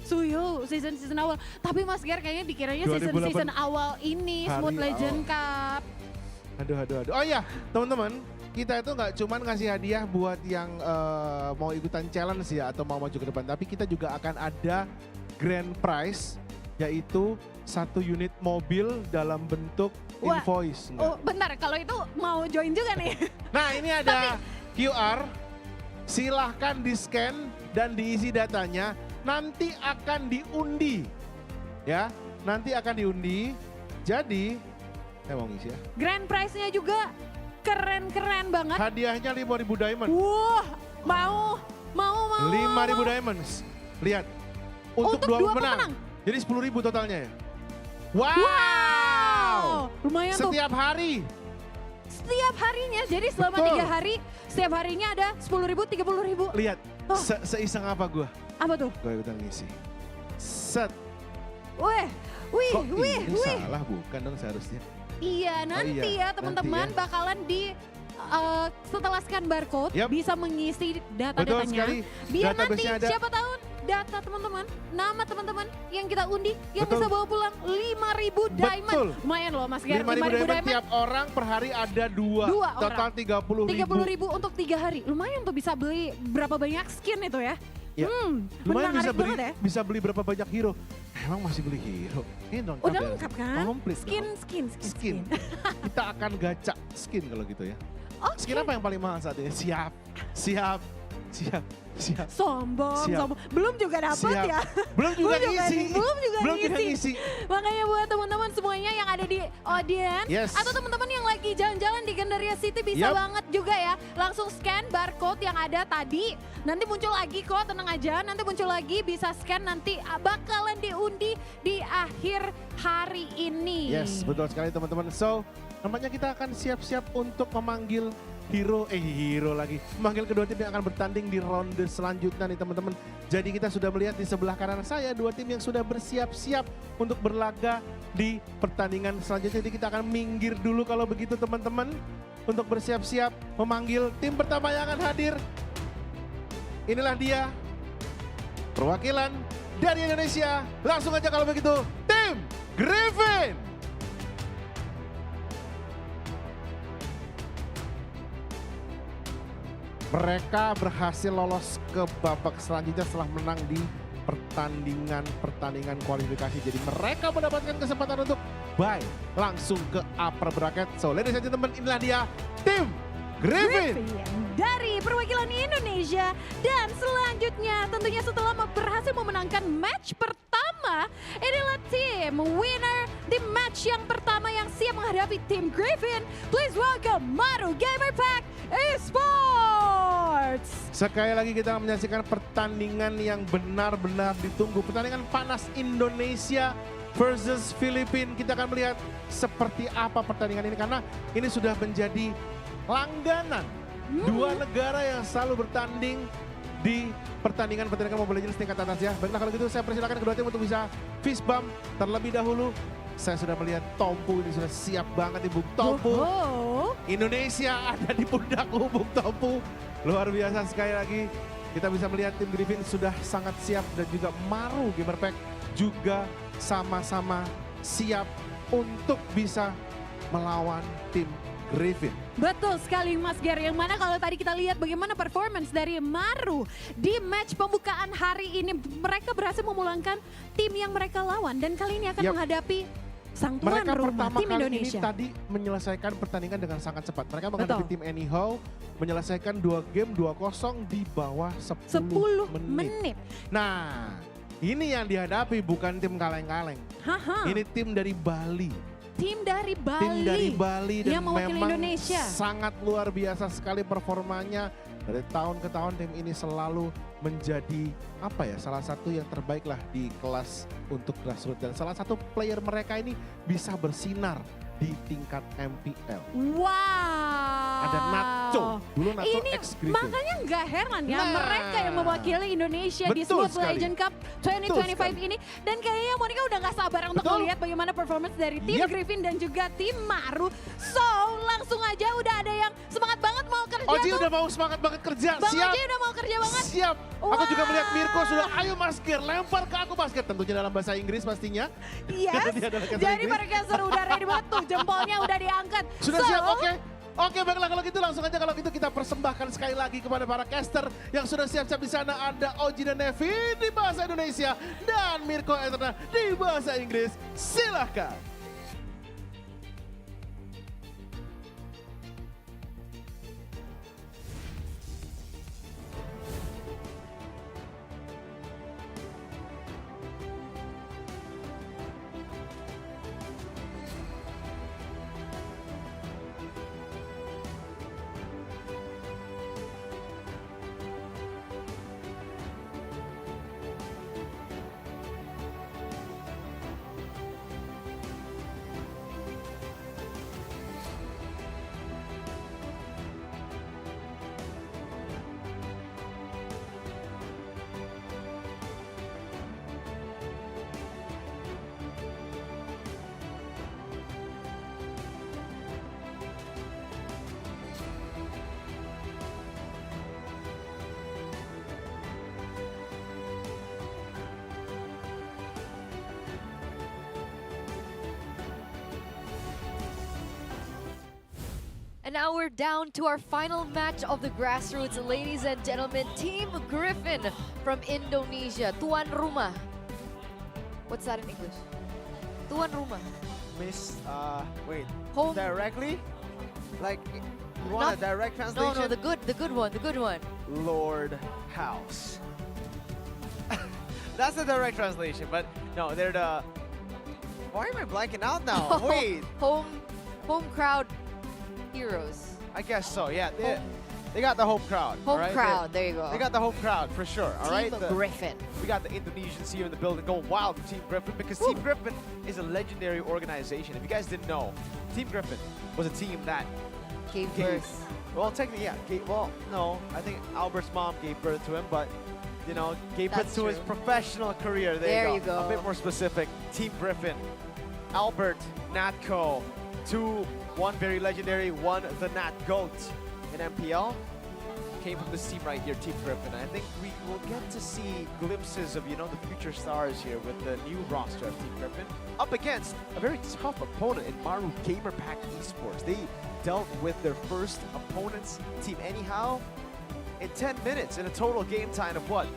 Suyo, season awal. Tapi Mas Gar kayaknya dikiranya 2008. season awal ini, Hari Smooth Legend awal. Cup. Aduh. Oh iya, teman-teman, kita itu nggak cuman ngasih hadiah buat yang mau ikutan challenge ya atau mau maju ke depan, tapi kita juga akan ada grand prize, yaitu 1 unit mobil dalam bentuk Wah, invoice. Oh bentar, kalau itu mau join juga nih. Nah ini ada QR, silahkan di-scan dan diisi datanya, nanti akan diundi. Ya, nanti akan diundi, jadi saya mau ngisi ya. Grand prize-nya juga keren-keren banget. Hadiahnya 5.000 diamond. Wah, mau. 5.000 diamonds. Lihat. Untuk Untuk dua dua pemenang. pemenang. Jadi 10.000 totalnya ya. Wow. Lumayan tuh. Setiap hari. Setiap harinya, jadi selama Betul. 3 hari, setiap harinya ada 10.000, 30.000. Lihat. Oh. Seiseng apa gue? Apa tuh? Gue ikutan ngisi. Set. Wih, Kok ini wih. salah bukan dong seharusnya. Iya, nanti iya, ya teman-teman nanti ya. bakalan di setelah scan barcode Yap. bisa mengisi Betul data-datanya. sekali. Biar nanti Database-nya ada. siapa tahu data teman-teman, nama teman-teman yang kita undi yang Betul. bisa bawa pulang 5.000 diamond. Betul. Lumayan loh Mas Gar, 5.000 diamond tiap orang per hari ada 2. Dua Total orang. 30.000. 30.000 untuk 3 hari. Lumayan tuh bisa beli berapa banyak skin itu ya. Ya, lumayan menarik bisa beli, banget ya. bisa beli berapa banyak hero. Emang masih beli hero? Ini lengkap Udah ya? lengkap kan? Komplit Skin, dong. skin. Kita akan gacha skin kalau gitu ya. Oke. Skin apa yang paling mahal saat ini? Siap. Siap. Sombong, Siap. sombong. Belum juga dapet Siap. ya. Belum juga ngisi. Belum juga ngisi. ngisi. Makanya buat teman-teman semuanya yang ada di audience Yes. atau teman-teman yang lagi jalan-jalan di Gandaria City bisa banget juga ya. Langsung scan barcode yang ada tadi. Nanti muncul lagi kok, tenang aja. Nanti muncul lagi, bisa scan nanti bakalan diundi di akhir hari ini. Yes, betul sekali teman-teman. So, nampaknya kita akan siap-siap untuk memanggil hero lagi. Memanggil kedua tim yang akan bertanding di ronde selanjutnya nih teman-teman. Jadi kita sudah melihat di sebelah kanan saya dua tim yang sudah bersiap-siap untuk berlaga di pertandingan selanjutnya. Jadi kita akan minggir dulu kalau begitu teman-teman. Untuk bersiap-siap memanggil tim pertama yang akan hadir. Inilah dia perwakilan dari Indonesia. Langsung aja kalau begitu, tim Griffin. Mereka berhasil lolos ke babak selanjutnya setelah menang di pertandingan kualifikasi. Jadi mereka mendapatkan kesempatan untuk bye langsung ke upper bracket. So ladies and gentlemen, inilah dia tim Griffin. Dari perwakilan Indonesia. Dan selanjutnya tentunya setelah berhasil memenangkan match pertama, inilah tim winner di match yang pertama yang siap menghadapi tim Griffin. Please welcome Maru Gamer Pack Esports. Sekali lagi kita menyaksikan pertandingan yang benar-benar ditunggu. Pertandingan panas Indonesia versus Filipina. Kita akan melihat seperti apa pertandingan ini karena ini sudah menjadi langganan. Dua negara yang selalu bertanding di pertandingan-pertandingan Mobile Legends tingkat atas ya. Baiklah kalau gitu saya persilakan kedua tim untuk bisa fist bump terlebih dahulu. Saya sudah melihat Tompu ini sudah siap banget nih Bung Tompu. Indonesia ada di pundakku Bung Tompu. Luar biasa sekali lagi. Kita bisa melihat tim Griffin sudah sangat siap dan juga Maru Gamer Pack juga sama-sama siap untuk bisa melawan tim Griffin. Betul sekali Mas Ger, yang mana kalau tadi kita lihat bagaimana performance dari Maru di match pembukaan hari ini. Mereka berhasil memulangkan tim yang mereka lawan dan kali ini akan menghadapi sang tuan mereka rumah pertama tim kali Indonesia. ini tadi menyelesaikan pertandingan dengan sangat cepat. Mereka menghadapi tim Anyhow, menyelesaikan 2 game 2-0 di bawah 10 menit. Nah, ini yang dihadapi bukan tim kaleng-kaleng. Ini tim dari Bali. Tim dari Bali. Tim dari Bali dan yang mewakili memang Indonesia. sangat luar biasa sekali performanya. Dari tahun ke tahun tim ini selalu menjadi salah satu yang terbaik lah di kelas untuk grassroots. Dan salah satu player mereka ini bisa bersinar di tingkat MPL. Wow. Ada Nacho, dulu Nacho ini ex Griffin. makanya nggak heran ya mereka yang mewakili Indonesia di Betul Smooth Legend Cup 2025 ini. Dan kayaknya Monica udah gak sabar untuk melihat bagaimana performance dari tim Griffin dan juga tim Maru. So langsung aja udah ada yang semangat banget mau kerja. Oji udah mau semangat banget kerja, Bang siap. Oji udah mau kerja banget. Siap. Aku juga melihat Mirko sudah, ayo Mas Ger, lempar ke aku basket. Tentunya dalam bahasa Inggris pastinya. Yes, jadi mereka udah ready banget tuh, jempolnya udah diangkat. Sudah siap, oke. Oke, baiklah kalau gitu langsung aja kalau gitu kita persembahkan sekali lagi kepada para caster yang sudah siap-siap di sana. Ada Oji dan Nevi di bahasa Indonesia dan Mirko Eterna di bahasa Inggris. Silahkan. And now we're down to our final match of the Grassroots. Ladies and gentlemen, Team Griffin from Indonesia. Tuan Rumah. What's that in English? Tuan Rumah. Miss, wait. Home. Directly? Like, You want Not- a direct No, translation? no, the good one, the good one. Lord House. That's the direct translation, but no, they're the... Why am I blanking out now? Wait, Home crowd heroes. I guess so, yeah. They got the home crowd. Home alright? crowd, there you go. They got the home crowd for sure, all right? Team The- Griffin. We got the Indonesians here in the building going wild for Team Griffin because Team Griffin is a legendary organization. If you guys didn't know, Team Griffin was a team that Gave gave, birth. well, technically, yeah. Well, no, I think Albert's mom gave birth to him, but, you know, gave birth That's to his true. professional career. There you go. A bit more specific. Team Griffin, Albert, Natco, one very legendary, one the Nat GOAT in MPL. Came from this team right here, Team Griffin. I think we will get to see glimpses of, the future stars here with the new roster of Team Griffin up against a very tough opponent in Maru GamerPack Esports. They dealt with their first opponents, Team Anyhow, in 10 minutes in a total game time of what?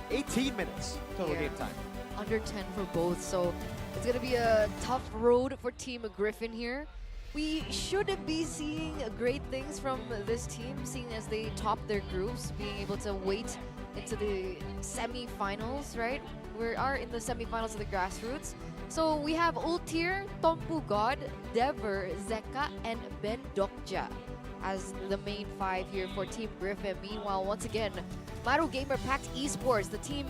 18 minutes total Yeah. game time. Under 10 for both, so it's gonna be a tough road for Team Griffin here. We should be seeing great things from this team, seeing as they top their groups, being able to wait into the semi-finals, right? We are in the semi-finals of the Grassroots. So we have Ultir, Tompu God, Dever, Zeka, and Ben Dokja as the main five here for Team Griffin. Meanwhile, once again, Maru GamerPack Esports, the team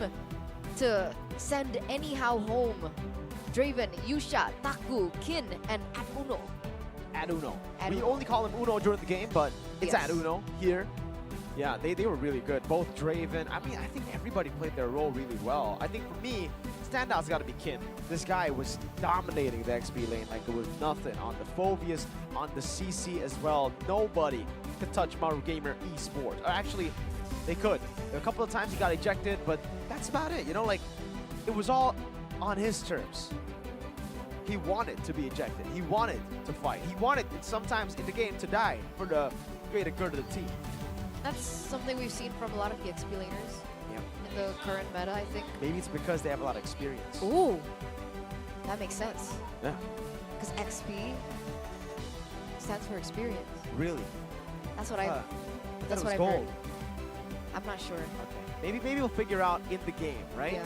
to send Anyhow home. Draven, Yusha, Taku, Kin, and Akuno. At Uno. At We Uno. only call him Uno during the game, but it's Yes. at Uno here. Yeah, they were really good. Both Draven. I mean, I think everybody played their role really well. I think for me, standout's got to be Kin. This guy was dominating the XP lane like it was nothing. On the Phobias, on the CC as well. Nobody could touch Maru Gamer Esports. Or actually, they could. A couple of times he got ejected, but that's about it. It was all on his terms. He wanted to be ejected. He wanted to fight. He wanted sometimes in the game to die for the greater good of the team. That's something we've seen from a lot of the XP laners Yeah. in the current meta, I think. Maybe it's because they have a lot of experience. Ooh, that makes sense. Yeah. Because XP stands for experience. Really? That's what I I've. thought That's it what was I've gold. heard. I'm not sure. Okay. Maybe we'll figure out in the game, right? Yeah.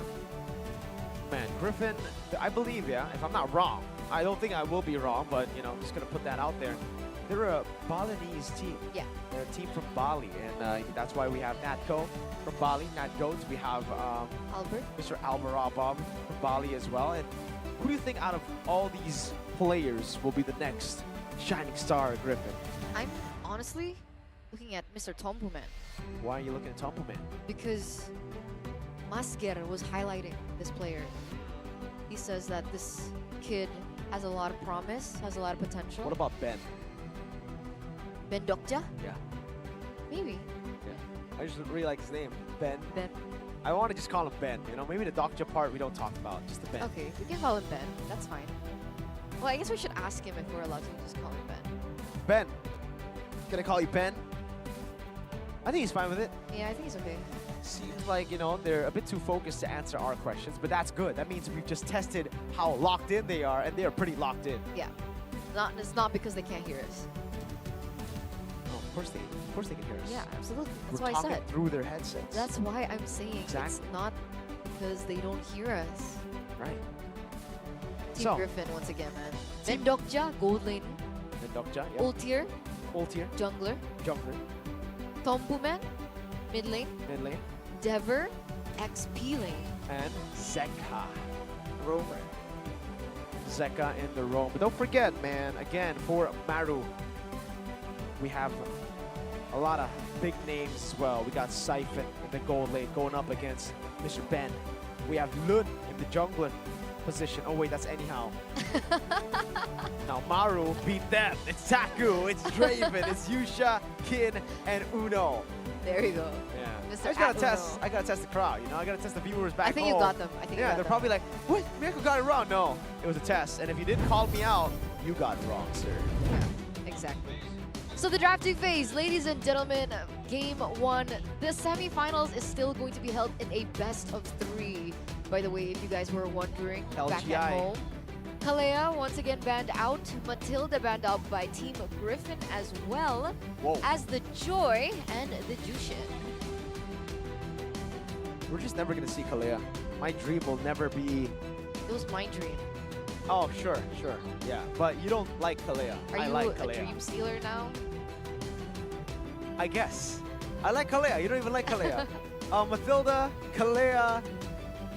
Man, Griffin, I believe, yeah, if I'm not wrong. I don't think I will be wrong, but, I'm just going to put that out there. They're a Balinese team. Yeah. They're a team from Bali, and that's why we have Natco from Bali, Nat GOAT. We have Albert. Mr. Alvarabab from Bali as well. And who do you think out of all these players will be the next shining star at Griffin? I'm honestly looking at Mr. Tompuman Why are you looking at Tompleman? because Masger was highlighting this player. He says that this kid has a lot of promise, has a lot of potential. What about Ben? Ben Dokja? Yeah. Maybe. Yeah. I just really like his name. Ben. Ben. I want to just call him Ben. Maybe the doctor part we don't talk about. Just the Ben. Okay, we can call him Ben. That's fine. Well, I guess we should ask him if we're allowed to just call him Ben. Ben. Can I call you Ben? I think he's fine with it. Yeah, I think he's okay. Seems like, they're a bit too focused to answer our questions, but that's good. That means we've just tested how locked in they are, and they're pretty locked in. Yeah. It's not because they can't hear us. Oh, of course they can hear us. Yeah, absolutely. That's We're why I talking said. through their headsets. That's why I'm saying it's Exactly. not because they don't hear us. right. Team So- Griffin once again, man. Team- Ben Dokja, gold lane. The doctor, yeah. Ultir, Full tier, jungler. jungler, Tompuman, mid lane. mid lane, Dever, XP lane. and Zeka. Roamer. Zeka in the roam. But don't forget, man, again, for Maru, we have a lot of big names as well. We got Siphon in the gold lane going up against Mr. Ben. We have Lun in the jungler position. Oh, wait, that's Anyhow. Now, Maru beat them. It's Taku, it's Draven, it's Yusha, Kin, and Uno. There you go. Yeah. Mr. I just gotta Uno. test. I gotta test the crowd. I gotta test the viewers back I think home. you got them. I think you Yeah, got they're them. probably like, "What? Miracle got it wrong." No, it was a test. And if you didn't call me out, you got it wrong, sir. Exactly. So the drafting phase, ladies and gentlemen, game one. The semifinals is still going to be held in a best of 3. By the way, if you guys were wondering back at LGI. home. Kalea once again banned out. Matilda banned out by Team Griffin as well as the Joy and the Jushin. We're just never gonna see Kalea. My dream will never be. It was my dream. Oh, sure, yeah. But you don't like Kalea. Are I you like a Kalea. dream stealer now? I guess. I like Kalea. You don't even like Kalea. Matilda, Kalea,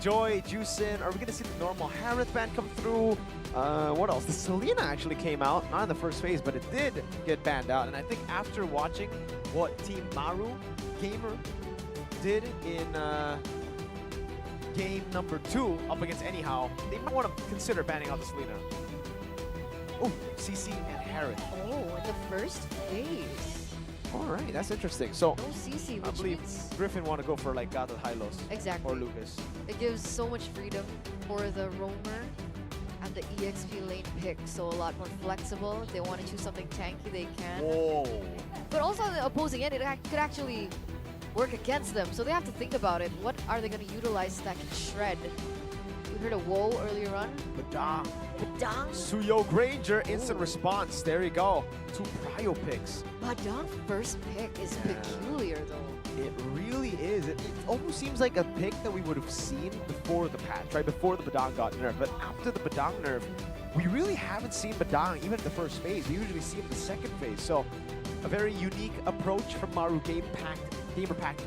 Joy, Juicin. Are we gonna see the normal Harith ban come through? What else? The Selena actually came out, not in the first phase, but it did get banned out. And I think after watching what Team Maru Gamer did in game number 2 up against Anyhow, they might want to consider banning out the Selena. Oh, CC and Harith. Oh, in the first phase. All right, that's interesting. So No CC, I which believe means Griffin want to go for like Gata Hylos exactly. or Lucas. It gives so much freedom for the roamer and the EXP lane pick, so a lot more flexible. If they want to choose something tanky, they can. Whoa. But also on the opposing end, it could actually work against them, so they have to think about it. What are they going to utilize that can shred? We heard a whoa earlier on. Badang. Badang. Suyo Granger, instant response. There you go. 2 prio picks. Badang first pick is peculiar though. It really is. It almost seems like a pick that we would have seen before the patch, right? Before the Badang got nerfed. But after the Badang nerf, we really haven't seen Badang even in the first phase. We usually see him in the second phase. So a very unique approach from Maru Gamerpack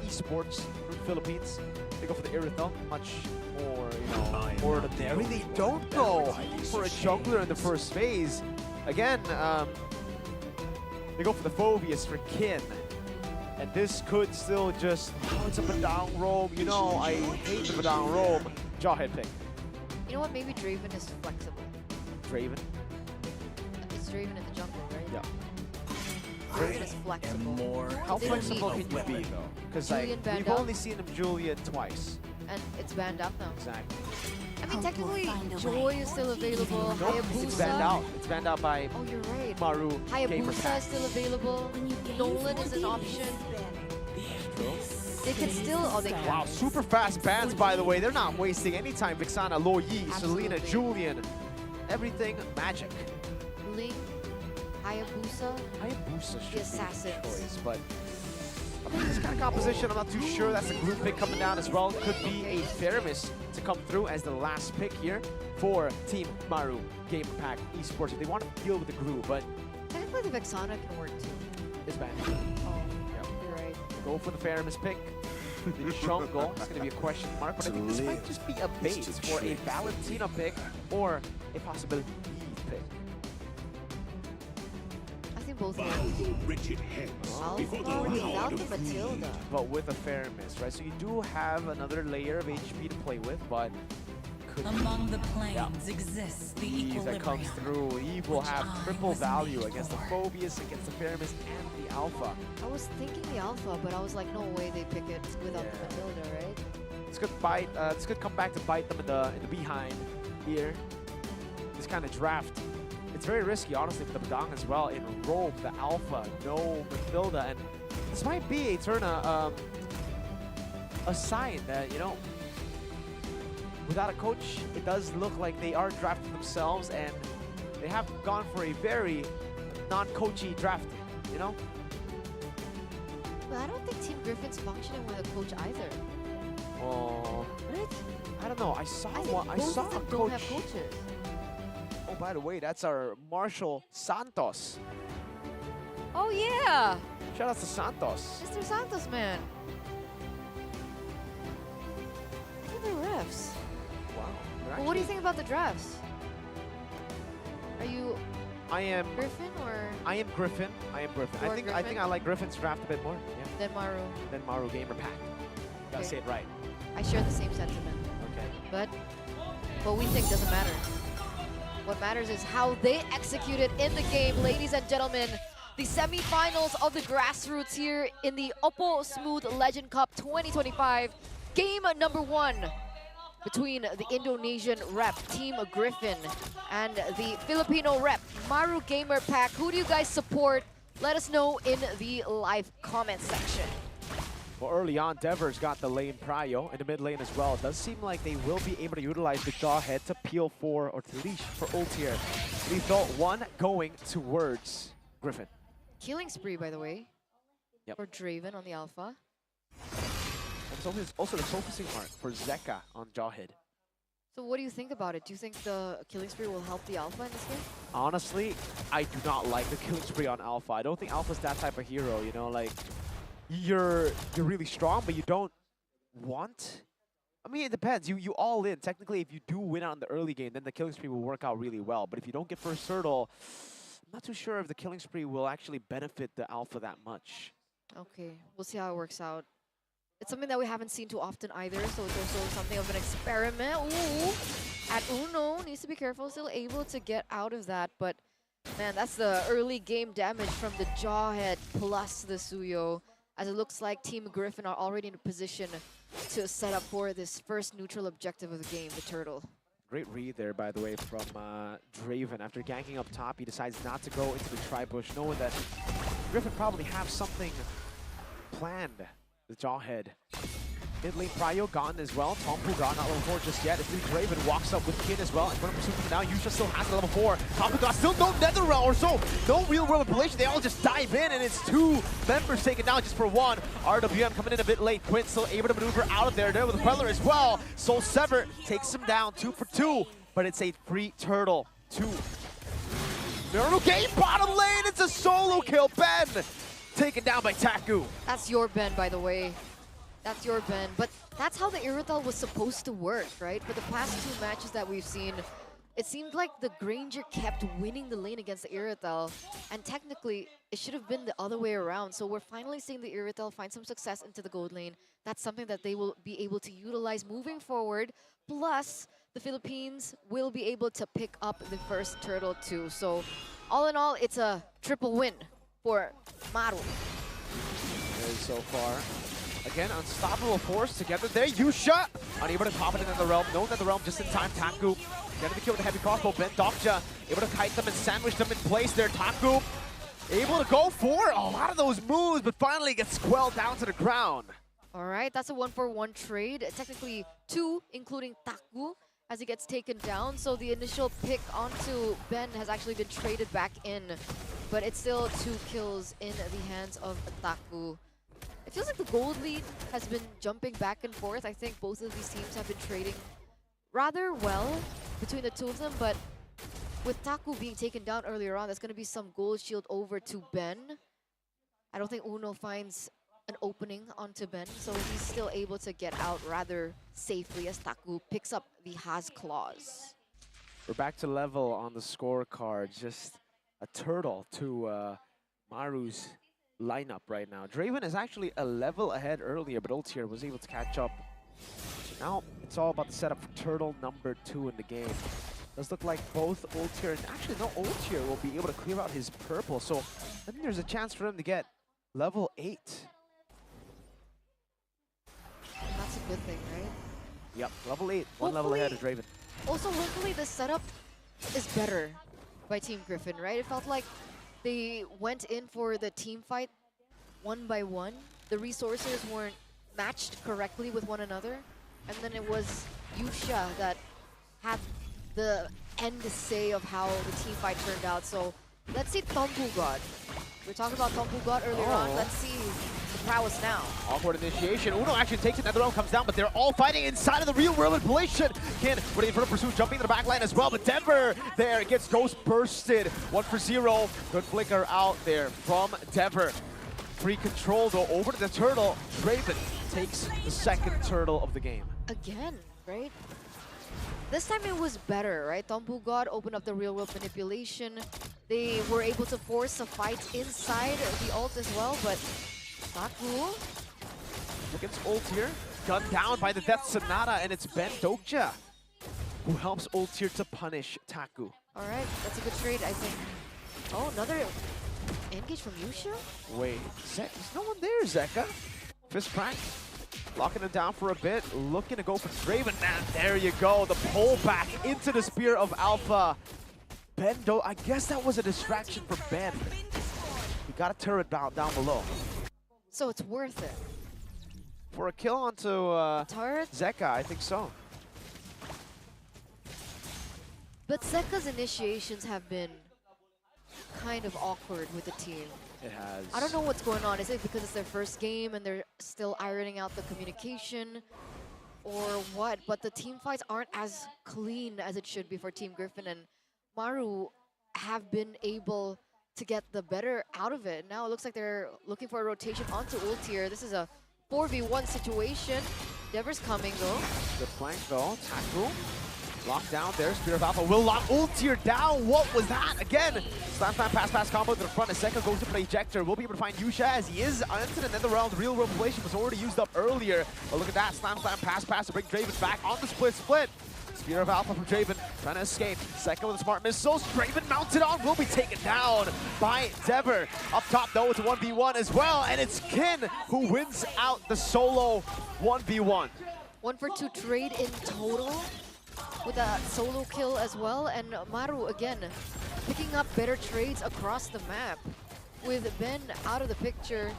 Esports from the Philippines. They go for the Irithel, much more, ordinary. They don't go for a jungler in the first phase. Again, they go for the Phobius for Kin. And this could still just, it's a Badang roam. I hate the Badang roam. Jawhead pick. You know what? Maybe Draven is flexible. Draven? It's Draven in the jungle, right? Yeah. Draven is flexible. How They don't flexible need can you be, though? Because Julian banned we've out. only seen him Julian twice. And it's banned out now. Exactly. I mean, technically, Joy is still available. No, it's banned out. It's banned out by Oh, you're right. Maru Hayabusa Gamerpack. is still available. Nolan is an option. They can still, they can. Wow, super fast bans, by the way. They're not wasting any time. Vixana, Lo Yi, Selena, Absolutely. Julian. Everything magic. Ling, Hayabusa. Hayabusa should The be a assassins. choice, but I mean, this kind of composition, I'm not too sure. That's a group pick coming down as well. Could be a Faramis to come through as the last pick here for Team Maru Gamerpack Esports. If they want to deal with the glue, but Technically, the Vexana can work too. it's banned. Oh, Yep. you're right. Go for the Faramis pick. The jungle is going to be a question mark, but I think this might just be a bait for a Valentina pick or a possible Eve pick. I think both of them. Alpha without the Matilda. But with a Faramis, right? So you do have another layer of HP to play with, but could Among the planes exists the Eve that comes equilibrium. through. Eve will which have I triple was value made against the for. Phobius, against the Faramis, and the Alpha. I was thinking the Alpha, but I was like, no way they pick it without Yeah. the Matilda, right? This could bite. This could come back to bite them in the behind here. This kind of draft. It's very risky, honestly, for the Badang as well. In Rogue, the Alpha, no Matilda, and this might be a sign that without a coach, it does look like they are drafting themselves, and they have gone for a very non-coachy draft. But I don't think Team Griffin's functioning with a coach either. Oh, Right? I don't know. I saw I think one. I both saw of a them don't coach. have coaches. Oh, by the way, that's our Marshall Santos. Oh yeah, Shout out to Santos. Mr. Santos, man. Look at the refs. Wow. They're But what do you actually- think about the drafts? Are you I am Griffin or Griffin. I am Griffin. You're I think Griffin? I like Griffin's draft a bit more. Yeah. then Maru? Than Maru Gamerpack. Gotta Okay. say it right. I share the same sentiment. Okay. But what we think doesn't matter. What matters is how they execute it in the game, ladies and gentlemen. The semi-finals of the Grassroots here in the OPPO Smooth Legend Cup 2025. Game number 1 between the Indonesian rep, Team Griffin, and the Filipino rep, Maru Gamerpack. Who do you guys support? Let us know in the live comment section. Well, early on, Devers got the lane prio in the mid lane as well. It does seem like they will be able to utilize the Jawhead to peel for, or to leash for ult here. Lethal 1 going towards Griffin. Killing spree, by the way. Yep. For Draven on the Alpha. And it's also the focusing mark for Zeka on Jawhead. So what do you think about it? Do you think the killing spree will help the Alpha in this game? Honestly, I do not like the killing spree on Alpha. I don't think Alpha's that type of hero, you know, like you're really strong, but you don't want. I mean, it depends. You all in. Technically, if you do win out in the early game, then the killing spree will work out really well. But if you don't get first turtle, I'm not too sure if the killing spree will actually benefit the Alpha that much. Okay, we'll see how it works out. It's something that we haven't seen too often either, so it's also something of an experiment. Ooh, at Uno, needs to be careful, still able to get out of that, but man, that's the early game damage from the Jawhead plus the Suyo, as it looks like Team Griffin are already in a position to set up for this first neutral objective of the game, the turtle. Great read there, by the way, from Draven. After ganking up top, he decides not to go into the tri-bush, knowing that Griffin probably have something planned. The Jawhead. Mid lane prio gone as well. Tompu gone, not level 4 just yet. It's really Draven walks up with Kin as well. And going to pursue him now. Yusha still has a level 4. Tompu got still no nether realm or so. No real world manipulation. They all just dive in, and it's 2 members taken down just for 1. RWM coming in a bit late. Quinn still able to maneuver out of there with the Queller as well. Soul Sever takes him down 2 for 2. But it's a free turtle. 2. Miracle game bottom lane. It's a solo kill. Ben taken down by Taku. That's your Ben, by the way. That's your Ben. But that's how the Irithel was supposed to work, right? For the past 2 matches that we've seen, it seemed like the Granger kept winning the lane against the Irithel. And technically, it should have been the other way around. So we're finally seeing the Irithel find some success into the gold lane. That's something that they will be able to utilize moving forward. Plus, the Philippines will be able to pick up the first turtle too. So all in all, it's a triple win for Maru. So far. Again, unstoppable force together there. Yusha unable to pop it into the realm. No nether realm just in time. Taku getting the kill with the heavy crossbow. Ben Dokja able to kite them and sandwich them in place there. Taku able to go for a lot of those moves, but finally gets squelled down to the ground. All right, that's a 1-for-1 trade. Technically 2, including Taku, as he gets taken down. So the initial pick onto Ben has actually been traded back in. But it's still 2 kills in the hands of Taku. It feels like the gold lead has been jumping back and forth. I think both of these teams have been trading rather well between the 2 of them, but with Taku being taken down earlier on, there's going to be some gold shield over to Ben. I don't think Uno finds an opening onto Ben, so he's still able to get out rather safely as Taku picks up the Has Claws. We're back to level on the scorecard. Just a turtle to Maru's lineup right now. Draven is actually a level ahead earlier, but Ultier was able to catch up. So now it's all about the setup for turtle number 2 in the game. Does look like both Ultier and actually no, Ultier will be able to clear out his purple. So I think there's a chance for him to get level 8. That's a good thing, right? Yep, level 8, one level ahead of Draven. Also, hopefully the setup is better by Team Griffin, right? It felt like they went in for the team fight 1 by 1. The resources weren't matched correctly with one another. And then it was Yusha that had the end say of how the team fight turned out. So let's see Tompu God. We were talking about Tompu God earlier on. Let's see the prowess now. Awkward initiation. Uno actually takes it. Nether realm comes down, but they're all fighting inside of the real world manipulation. Kin ready for a pursuit, jumping to the back line as well. But Dever there gets ghost bursted. 1 for 0. Good flicker out there from Dever. Free control though over to the turtle. Draven takes the second turtle of the game. Again, right? This time it was better, right? Tompu God opened up the real world manipulation. They were able to force a fight inside the ult as well, but Taku against Ultier, gunned down by the Death Sonata, and it's Ben Dokja who helps Ultier to punish Taku. All right, that's a good trade, I think. Oh, another engage from Yusha? Wait, there's no one there, Zeka. Fist crack, locking it down for a bit, looking to go for Draven. And there you go, the pullback into the Spear of Alpha. Ben I guess that was a distraction for Ben. He got a turret down below. So it's worth it. for a kill onto Turret? Zeka, I think so. But Zeka's initiations have been kind of awkward with the team. It has. I don't know what's going on. Is it because it's their first game and they're still ironing out the communication or what? But the team fights aren't as clean as it should be for Team Griffin, and Maru have been able to get the better out of it. Now it looks like they're looking for a rotation onto ult here. This is a 4v1 situation. Dever's coming though. Good flank though. Taku. Locked down there. Spear of Alpha will lock Ultier down. What was that? Again, slam pass combo to the front. Zeka goes to the ejector. We'll be able to find Yusha as he is into the nether realm. The real revelation was already used up earlier. But look at that. Slam pass to bring Draven back on the split. Spear of Alpha from Draven, trying to escape. Second with a smart missiles. Draven mounted on, will be taken down by Dever. Up top though, it's a 1v1 as well, and it's Kin who wins out the solo 1v1. 1 for 2 trade in total with a solo kill as well, and Maru again picking up better trades across the map. With Ben out of the picture,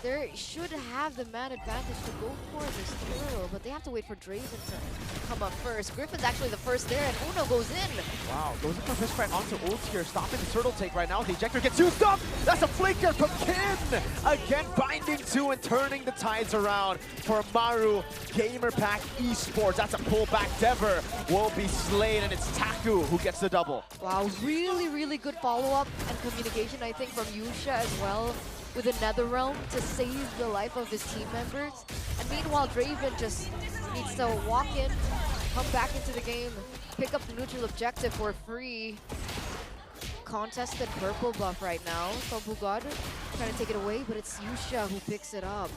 they should have the man advantage to go for this kill, but they have to wait for Draven to come up first. Griffin's actually the first there, and Uno goes in. Wow, goes in for fist crack onto Ultier, stopping the turtle take right now. The ejector gets used up. That's a flinker from Kin. Again, binding two and turning the tides around for Maru Gamer Pack Esports. That's a pullback. Dever will be slain, and it's Taku who gets the double. Wow, really good follow-up and communication, I think, from Yusha as well, with the Netherrealm to save the life of his team members. And meanwhile, Draven just needs to walk in, come back into the game, pick up the neutral objective for free. Contested purple buff right now. So Bugad trying to take it away, but it's Yusha who picks it up.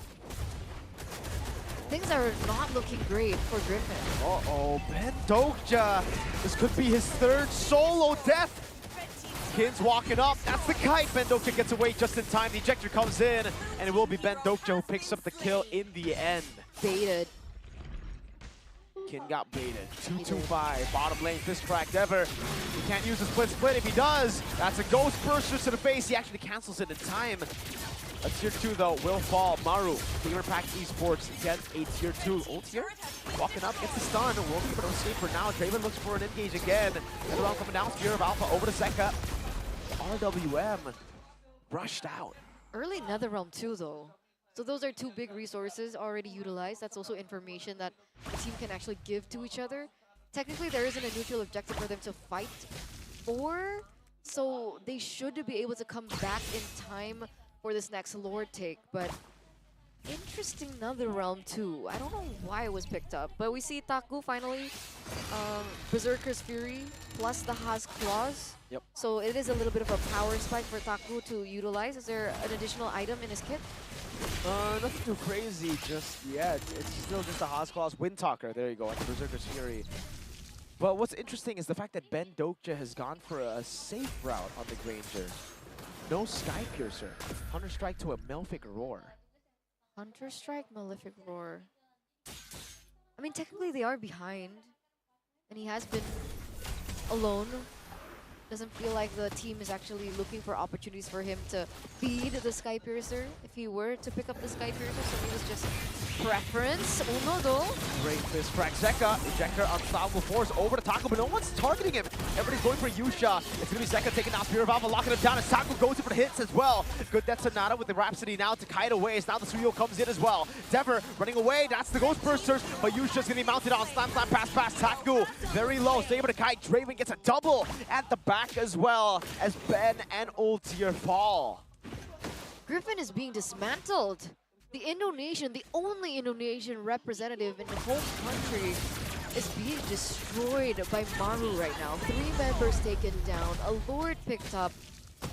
Things are not looking great for Griffin. Uh-oh, Ben Dokja. This could be his third solo death. Kin's walking up, that's the kite. Ben Dokja gets away just in time. The ejector comes in, and it will be Ben Dokja who picks up the kill in the end. Baited. Kin got baited. 2-2-5, bottom lane, fist crack, Dever. He can't use the split. If he does, that's a ghost burster to the face. He actually cancels it in time. A tier 2 though will fall. Maru, Gamer Pack Esports gets a tier 2. Ultier walking up, gets the stun. Will be able to escape for now. Draven looks for an engage again. And around coming down, Spear of Alpha over to Zeka. RWM brushed out. Early Netherrealm too though. So those are two big resources already utilized. That's also information that the team can actually give to each other. Technically there isn't a neutral objective for them to fight for, so they should be able to come back in time for this next Lord take. But interesting Netherrealm too. I don't know why it was picked up, but we see Taku finally, Berserker's Fury plus the Haas Claws. Yep. So it is a little bit of a power spike for Taku to utilize. Is there an additional item in his kit? Nothing too crazy just yet. It's still just a Haas Claws Windtalker. There you go, at the Berserker's Fury. But what's interesting is the fact that Ben Dokja has gone for a safe route on the Granger. No Sky Piercer. Hunter Strike to a Malefic Roar. Hunter Strike, Malefic Roar. I mean, technically they are behind. And he has been alone. Doesn't feel like the team is actually looking for opportunities for him to feed the Sky Piercer if he were to pick up the Sky Piercer. So it was just preference. Uno though. Great fist crack. Zeka, ejector, unstoppable force over to Taku, but no one's targeting him. Everybody's going for Yusha. It's gonna be Zeka taking out Spear of Alpha, locking him down as Taku goes in for the hits as well. Good death Sonata with the Rhapsody now to kite away as now the Suyo comes in as well. Dever running away, that's the Ghost Bursters, but Yusha's gonna be mounted on slam pass. Taku very low, stay able to kite. Draven gets a double at the back as well as Ben and Ultier fall. Griffin is being dismantled. The Indonesian, the only Indonesian representative in the home country, is being destroyed by Maru right now. 3 members taken down, a Lord picked up,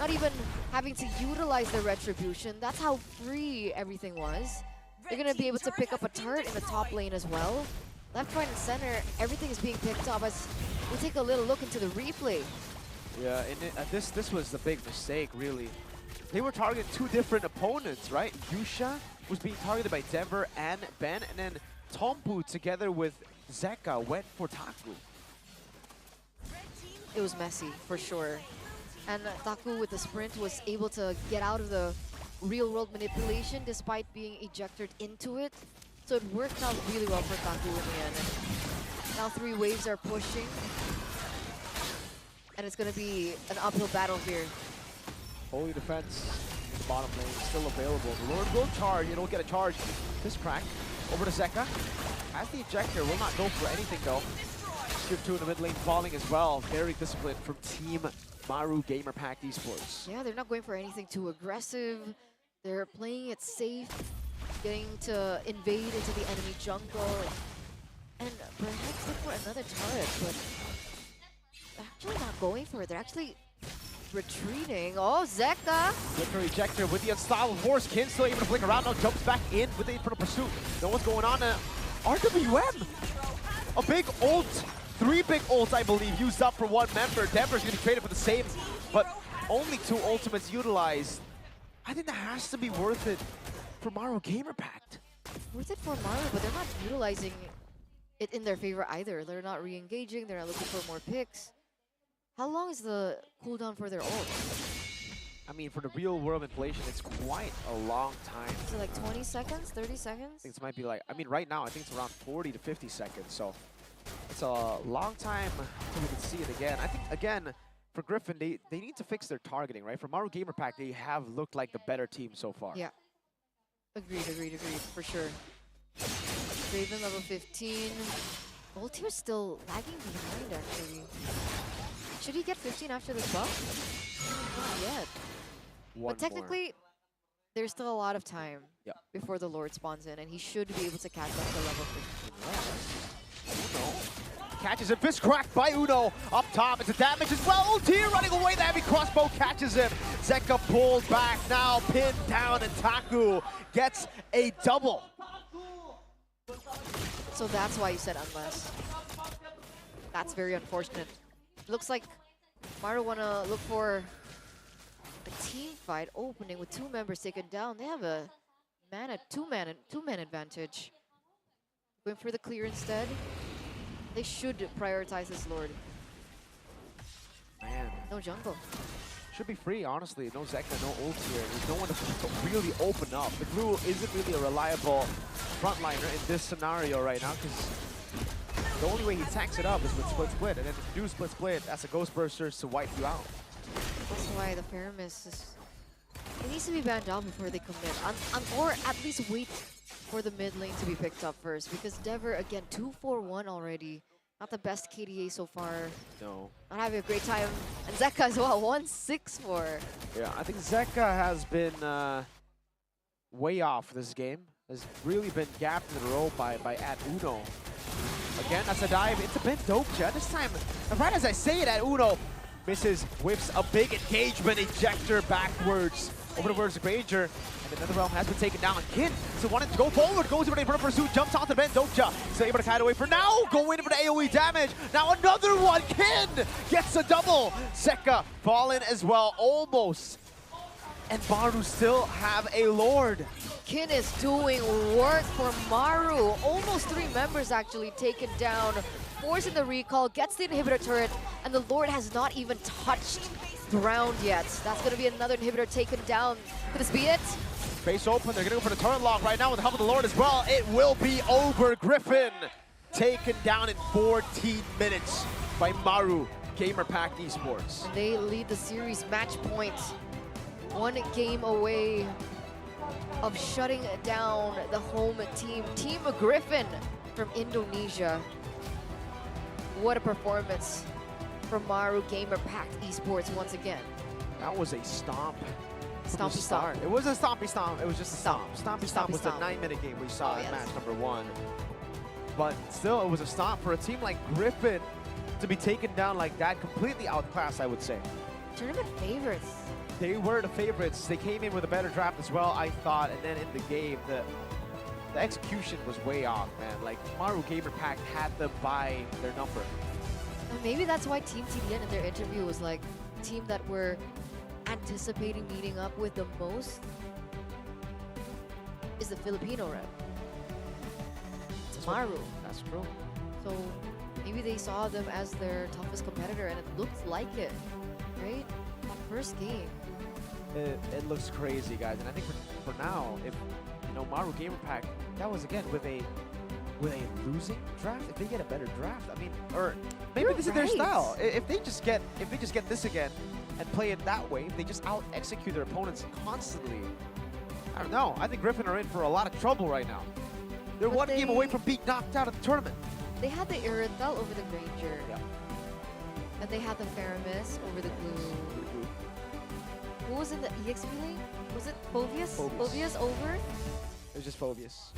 not even having to utilize the retribution. That's how free everything was. They're going to be able to pick up a turret in the top lane as well. Left, right, and center, everything is being picked up as we take a little look into the replay. Yeah, and this was the big mistake, really. They were targeting 2 different opponents, right? Yusha was being targeted by Dever and Ben, and then Tombu together with Zeka went for Taku. It was messy, for sure. And Taku with the sprint was able to get out of the real-world manipulation despite being ejected into it. So it worked out really well for Taku in the end. And now 3 waves are pushing. And it's going to be an uphill battle here. Holy defense, bottom lane, still available. The Lord will charge, it'll get a charge. This crack, over to Zeka. Has the ejector, will not go for anything though. Shift 2 in the mid lane falling as well. Very disciplined from Team Maru GamerPact Esports. Yeah, they're not going for anything too aggressive. They're playing it safe, getting to invade into the enemy jungle. And perhaps look for another turret, but actually not going for it. They're actually retreating. Oh, Zeka! Flicker ejector with the unstoppable force. Kin still able to flick around now, jumps back in with the infernal pursuit. Know what's going on? RWM! A big ult, 3 big ults I believe used up for 1 member. Denver's gonna be traded for the same, but only 2 ultimates utilized. I think that has to be worth it for Maru GamerPact. Worth it for Maru, but they're not utilizing it in their favor either. They're not re-engaging, they're not looking for more picks. How long is the cooldown for their ult? I mean, for the real world inflation, it's quite a long time. Is it like 20 seconds, 30 seconds? I think it might be like, I mean, right now, I think it's around 40 to 50 seconds. So it's a long time until we can see it again. I think, again, for Griffin, they need to fix their targeting, right? For Maru GamerPact, they have looked like the better team so far. Yeah. Agreed, for sure. Raven level 15. Ultima's still lagging behind, actually. Should he get 15 after this buff? Not yet. But technically, there's still a lot of time before the Lord spawns in, and he should be able to catch up to level 15. Uno catches him. Fist cracked by Uno. Up top, it's a damage as well. Ultir running away. The heavy crossbow catches him. Zeka pulled back now, pinned down, and Taku gets a double. So that's why you said unless. That's very unfortunate. Looks like Maru wanna look for a team fight opening with 2 members taken down. They have a two-man advantage. Going for the clear instead. They should prioritize this Lord. Man. No jungle. Should be free, honestly. No Zeka, no ult here. There's no one to really open up. The Glue isn't really a reliable frontliner in this scenario right now, because the only way he tacks it up is with split-split, and then if you do split-split, that's a Ghost Bursters to wipe you out. That's why the Faramis is... It needs to be banned out before they commit. Or at least wait for the mid lane to be picked up first, because Dever, again, 2-4-1 already. Not the best KDA so far. No. Not having a great time. And Zeka as well, 1-6-4. Yeah, I think Zeka has been way off this game. Has really been gapped in the row by At Uno. Again, that's a dive into Bendokja. This time, right as I say it, At Uno misses, whips a big engagement ejector backwards over towards the Granger. And another realm has been taken down. Kin so wanted to go forward, goes over the pursuit, jumps onto Bendokja. Still able to kite away for now, going in for the AoE damage. Now another one, Kin gets a double. Zeka fallen as well, almost. And Maru still have a Lord. Kin is doing work for Maru. Almost 3 members actually taken down. Forcing the recall, gets the inhibitor turret, and the Lord has not even touched ground yet. That's going to be another inhibitor taken down. Could this be it? Face open, they're going to go for the turret lock right now with the help of the Lord as well. It will be over. Griffin taken down in 14 minutes by Maru GamerPact Esports. And they lead the series match point. 1 game away of shutting down the home team. Team Griffin from Indonesia. What a performance from Maru GamerPact Esports once again. That was a stomp. Stompy stomp. It wasn't a stompy stomp, it was just a stomp. Stompy stomp was the stomp. 9-minute game we saw in yes. match number 1. But still, it was a stomp for a team like Griffin to be taken down like that, completely outclassed, I would say. Tournament favorites. They were the favorites. They came in with a better draft as well, I thought, and then in the game, the execution was way off, man. Like, Maru GamerPact had them by their number. And maybe that's why Team TDN in their interview was like, the team that we're anticipating meeting up with the most is the Filipino rep. It's Maru. That's true. So maybe they saw them as their toughest competitor, and it looked like it, right? That first game. It looks crazy, guys. And I think for now, if know, Maru Gamer Pack, that was again with a losing draft. If they get a better draft, I mean, or maybe this is their style. If they just get this again and play it that way, if they just out execute their opponents constantly, I don't know. I think Griffin are in for a lot of trouble right now. They're one game away from being knocked out of the tournament. They had the Iritel over the Granger. Yeah. And they had the Faramis over the Glue. Who was in the EXP lane? Was it Phobius? Phobius over? It was just Phobius.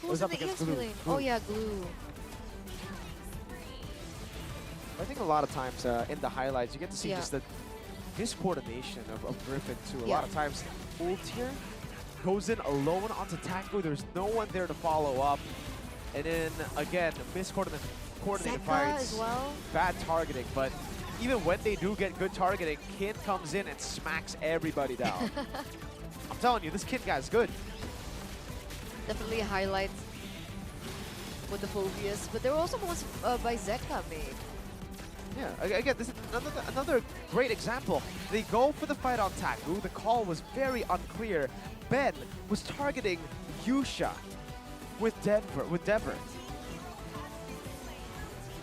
Who was in the EXP lane? Oh yeah, Glue. I think a lot of times in the highlights, you get to see just the discoordination of Griffin too. A lot of times, ult here goes in alone onto Tactical. There's no one there to follow up. And then, again, coordinated fights. As well. Bad targeting, but even when they do get good targeting, Kin comes in and smacks everybody down. I'm telling you, this Kin guy's good. Definitely highlights with the Phobius, but there were also ones by Zeka made. Yeah, again, this is another great example. They go for the fight on Taku. The call was very unclear. Ben was targeting Yusha with Dever.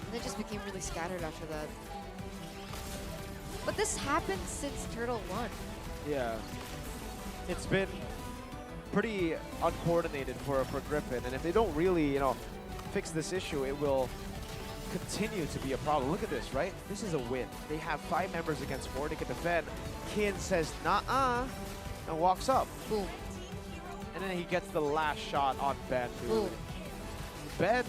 And it just became really scattered after that. But this happened since Turtle 1. Yeah. It's been pretty uncoordinated for Griffin, and if they don't really, you know, fix this issue, it will continue to be a problem. Look at this, right? This is a win. They have 5 members against 4. They can defend. Kin says, nah-uh, and walks up. Boom. And then he gets the last shot on Ben, dude. Boom. Ben,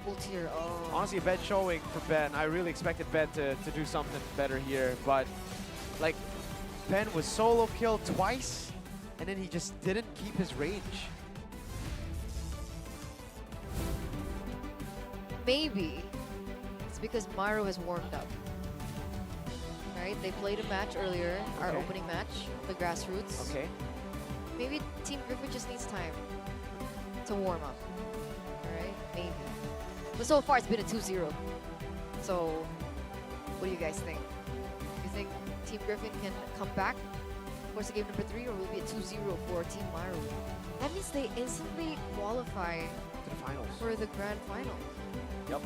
Ultier, honestly, a Ben showing for Ben. I really expected Ben to do something better here, but like, Ben was solo killed twice, and then he just didn't keep his range. Maybe it's because Maru has warmed up. Right? They played a match earlier, our opening match, the Grassroots. Okay. Maybe Team Griffin just needs time to warm up. Alright? Maybe. But so far it's been a 2-0. So what do you guys think? Do you think Team Griffin can come back for game number 3, or will it be a 2-0 for Team Maru? That means they instantly qualify To the finals. for the grand final. Yep.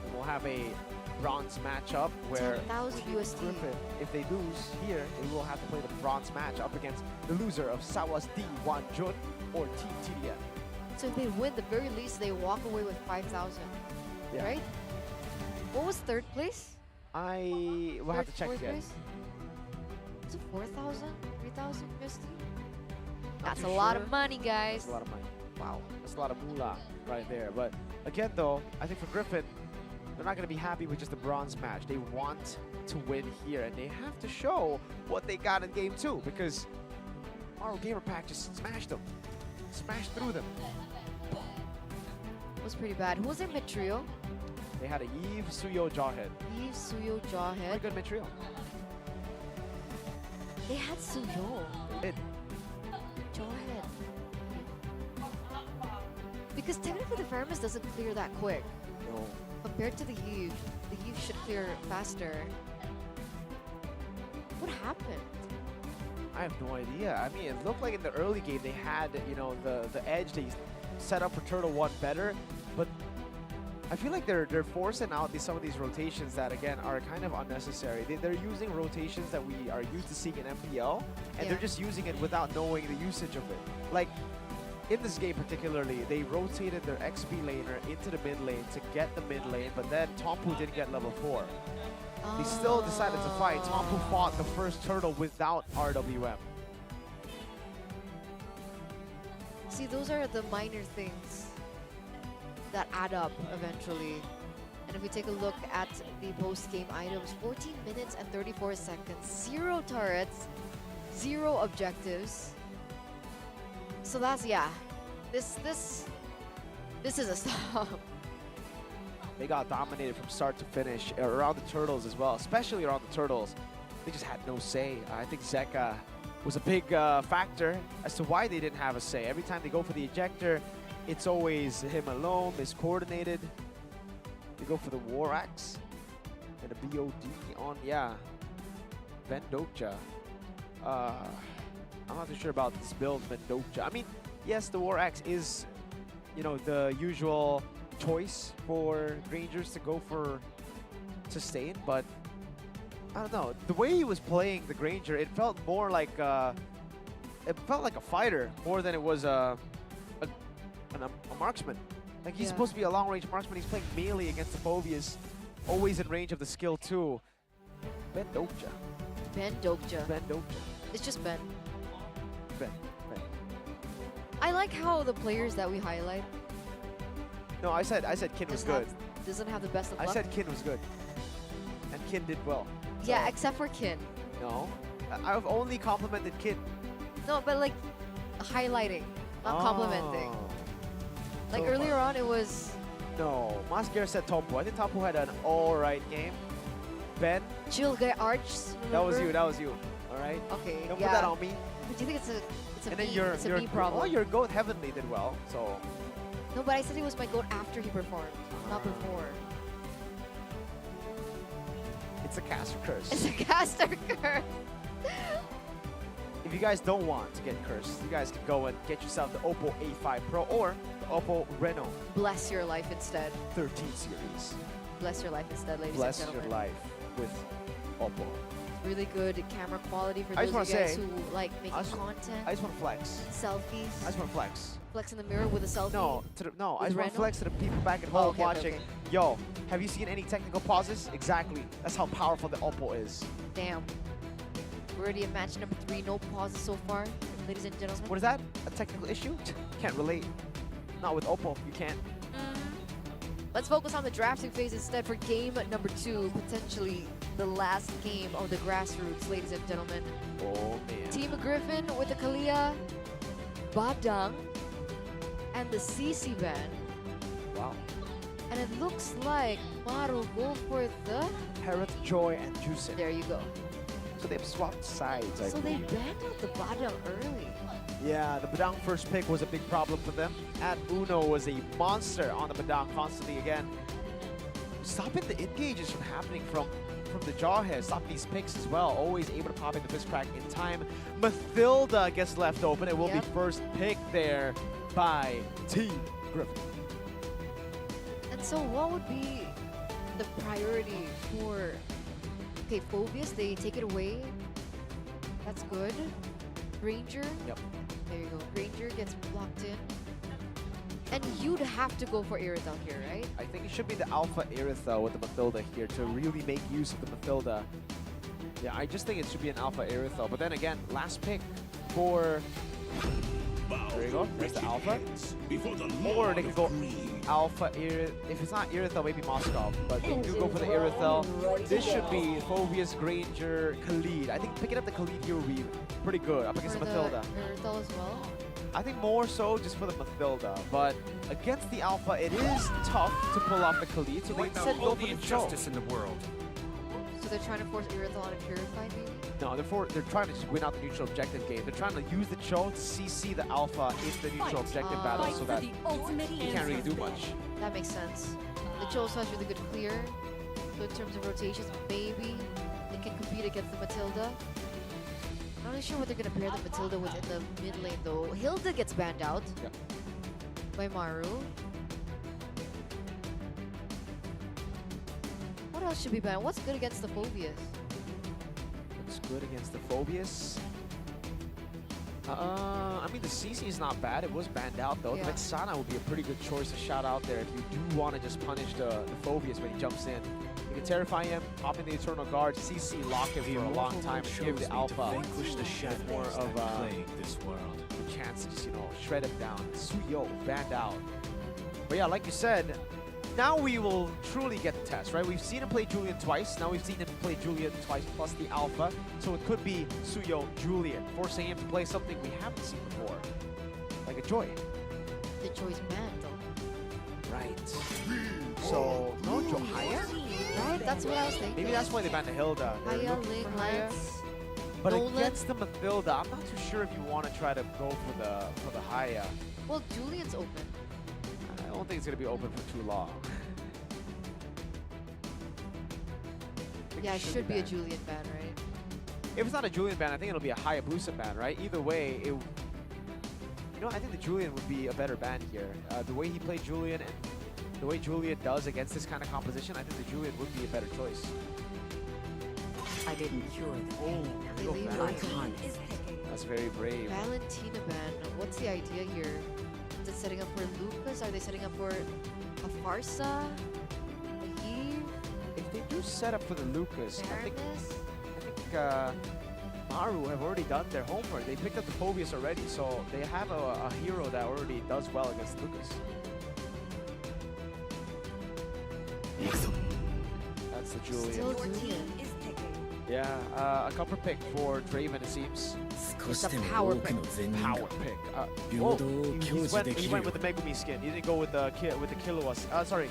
And we'll have a bronze matchup where 10,000 USD. Griffin, if they lose here, they will have to play the bronze match up against the loser of Sawas D Wanjun or Team TDM. So if they win, the very least they walk away with 5,000. Yeah. Right? What was 3rd place? I will have to check 4th again. place? Was it 4,000? 3,000 USD? Not That's too a lot sure. of money, guys. That's a lot of money. Wow. That's a lot of moolah right there. But again, though, I think for Griffin, they're not going to be happy with just the bronze match. They want to win here, and they have to show what they got in game 2, because Maru Gamer Pack just smashed them. Smashed through them. It was pretty bad. Who was their mid trio? They had a Eve, Suyo, Jawhead. Eve, Suyo, Very Jawhead. good mid trio. They had Suyo. They did. Jawhead. Because technically the Faramis doesn't clear that quick. No. Compared to the Eve should clear faster. What happened? I have no idea. I mean, it looked like in the early game they had, you know, the edge. They set up for Turtle 1 better, but I feel like they're forcing out some of these rotations that, again, are kind of unnecessary. They're using rotations that we are used to seeing in MPL, and they're just using it without knowing the usage of it. Like, in this game particularly, they rotated their XP laner into the mid lane to get the mid lane, but then Tompu didn't get level 4. They still decided to fight. Tompu fought the first turtle without RWM. See, those are the minor things that add up eventually. And if we take a look at the post-game items, 14 minutes and 34 seconds, 0 turrets, 0 objectives. So that's, yeah, this is a stop. They got dominated from start to finish around the turtles as well, especially around the turtles. They just had no say. I think Zeka was a big factor as to why they didn't have a say. Every time they go for the ejector, it's always him alone, miscoordinated. They go for the War Axe and a BOD on, Vendocha. I'm not too sure about this build, Vendocha. I mean, yes, the War Axe is, you know, the usual choice for Rangers to go for sustain, but I don't know. The way he was playing the Granger, it felt more like a fighter more than it was a marksman. Like he's supposed to be a long-range marksman. He's playing melee against the Phobias, always in range of the skill too. Ben Dokja. Ben Dokja. Ben Dokja. It's just Ben. Ben. I like how the players that we highlight No, I said Kin was good. Doesn't have the best of luck. I said Kin was good. And Kin did well. Yeah, So, except for Kin. no. I've only complimented Kin. No, but like highlighting, not complimenting. Oh. Like So earlier on, it was No, Masger said Topo. I think Topo had an alright game. Ben, Jill Guy Arch. that was remember? you, that was you. Alright? Okay, Don't yeah. put that on me. But do you think it's a And then me? your It's a me problem. Oh, your goat Heavenly did well. So No, but I said it was my goat after he performed, not before. it's a caster curse. It's a caster curse. If you guys don't want to get cursed, you guys can go and get yourself the OPPO A5 Pro or the OPPO Reno Bless your life instead. 13 series. Bless your life instead, ladies Bless and your gentlemen. life with OPPO. Really good camera quality for I those just of you wanna guys say, who like making I just content, want to flex. selfies, I just want to flex. flex in the mirror with a selfie. No, I With just want Reno? to flex to the people back at Oh, home okay, watching. okay. Yo, have you seen any technical pauses? Exactly. That's how powerful the OPPO is. Damn. We're already at match number 3, no pauses so far, ladies and gentlemen. What is that? A technical issue? Can't relate. Not with OPPO. You can't. Let's focus on the drafting phase instead for game number 2, potentially the last game of the Grassroots, ladies and gentlemen. Oh man. Team Griffin with the Kalia, Badang, and the CC band. Wow. And it looks like Maru go for the... Parrot, Joy, and Juicin. There you go. So they've swapped sides, I So they believe. banned out the Badang early. Yeah, the Badang first pick was a big problem for them. At Uno was a monster on the Badang constantly again. Stopping the engages from happening from the Jawhead. Stopping these picks as well. Always able to pop in the fist crack in time. Mathilda gets left open. It will be first pick there by Team Griffin. And so what would be the priority for... Okay, Phobias, they take it away. That's good. Ranger. Yep. There you go. Ranger gets blocked in. And you'd have to go for Irithel here, right? I think it should be the Alpha Irithel with the Mathilda here to really make use of the Mathilda. Yeah, I just think it should be an Alpha Irithel. But then again, last pick for... There you go. There's the Alpha. Or they could go Alpha Irithel. If it's not Irithel, maybe Moskov. But they do go for the Irithel. This should be Phobias, Granger, Khalid. I think picking up the Khalid here would be pretty good up against For the Mathilda. Irithel as well. I think more so just for the Mathilda. But against the Alpha, it is tough to pull off the Khalid. So they said go for the Joe. in the world. So they're trying to force Irithel on a Purified, maybe? No, they're trying to just win out the neutral objective game. They're trying to use the Cho to CC the Alpha in the neutral objective battle Fight so for that the ultimate he can't really do much. That makes sense. The Cho also has really good clear. So in terms of rotations, maybe they can compete against the Matilda. Not really sure what they're going to pair the Matilda with in the mid lane though. Hilda gets banned out by Maru. What else should be banned? What's good against the Phobias? Looks good against the Phobias. I mean, the CC is not bad. It was banned out, though. Yeah. The Vexana would be a pretty good choice to shout out there if you do want to just punish the Phobias when he jumps in. You can terrify him, pop in the Eternal Guard, CC lock him for a long time, and give the Alpha more of a chance to just, you know, shred him down. Suyo banned out. But yeah, like you said, now we will truly get the test, right? We've seen him play Julian twice. Now we've seen him play Julian twice plus the Alpha. So it could be Suyo Julian, forcing him to play something we haven't seen before, like a Joy. The Choi's banned though. Right. So, no Johaya? Right? That's what I was thinking. Maybe that's why they banned the Hilda. They're Haya, looking Ling, for Haya. Lance. But Nolan. against the Mathilda, I'm not too sure if you want to try to go for the Haya. Well, Julian's open. I don't think it's going to be open for too long. Yeah, it should be a banned. Julian ban, right? If it's not a Julian ban, I think it'll be a Hayabusa ban, right? Either way, You know, I think the Julian would be a better ban here. The way he played Julian and the way Julian does against this kind of composition, I think the Julian would be a better choice. I didn't cure the pain. Really? My con is picking. That's very brave. Valentina ban. What's the idea here? Is it setting up for Lucas? Are they setting up for a Farsa? A Eve? If they do set up for the Lucas, I think Fairness? Maru have already done their homework. They picked up the Phobius already, so they have a hero that already does well against Lucas. That's the Julian. Still Your Julian. team is picking. Yeah, a copper pick for Draven, it seems. It's a power pick. Power pick. He went with the Megumi skin. He didn't go with the Killua. Sorry,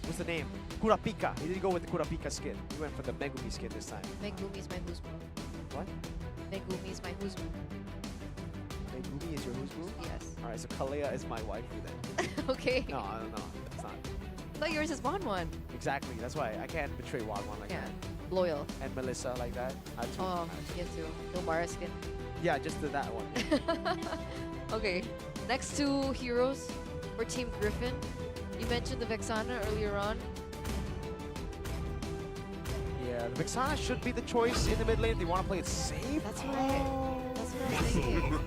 what's the name? Kurapika. He didn't go with the Kurapika skin. He went for the Megumi skin this time. Megumi's my husband. What? Megumi's my husband. Megumi is your husband? Yes. All right, so Kalea is my wife then. Okay. No, I don't know. It's not. But yours is Wanwan. Exactly. That's why I can't betray Wagwan like Yeah. that. Loyal. And Melissa like that. I too. Oh, you too. No Mara skin. Yeah, just did that one. Okay. Next two heroes for Team Griffin. You mentioned the Vexana earlier on. Yeah, the Vexana should be the choice in the mid lane if they want to play it safe. That's what I'm thinking.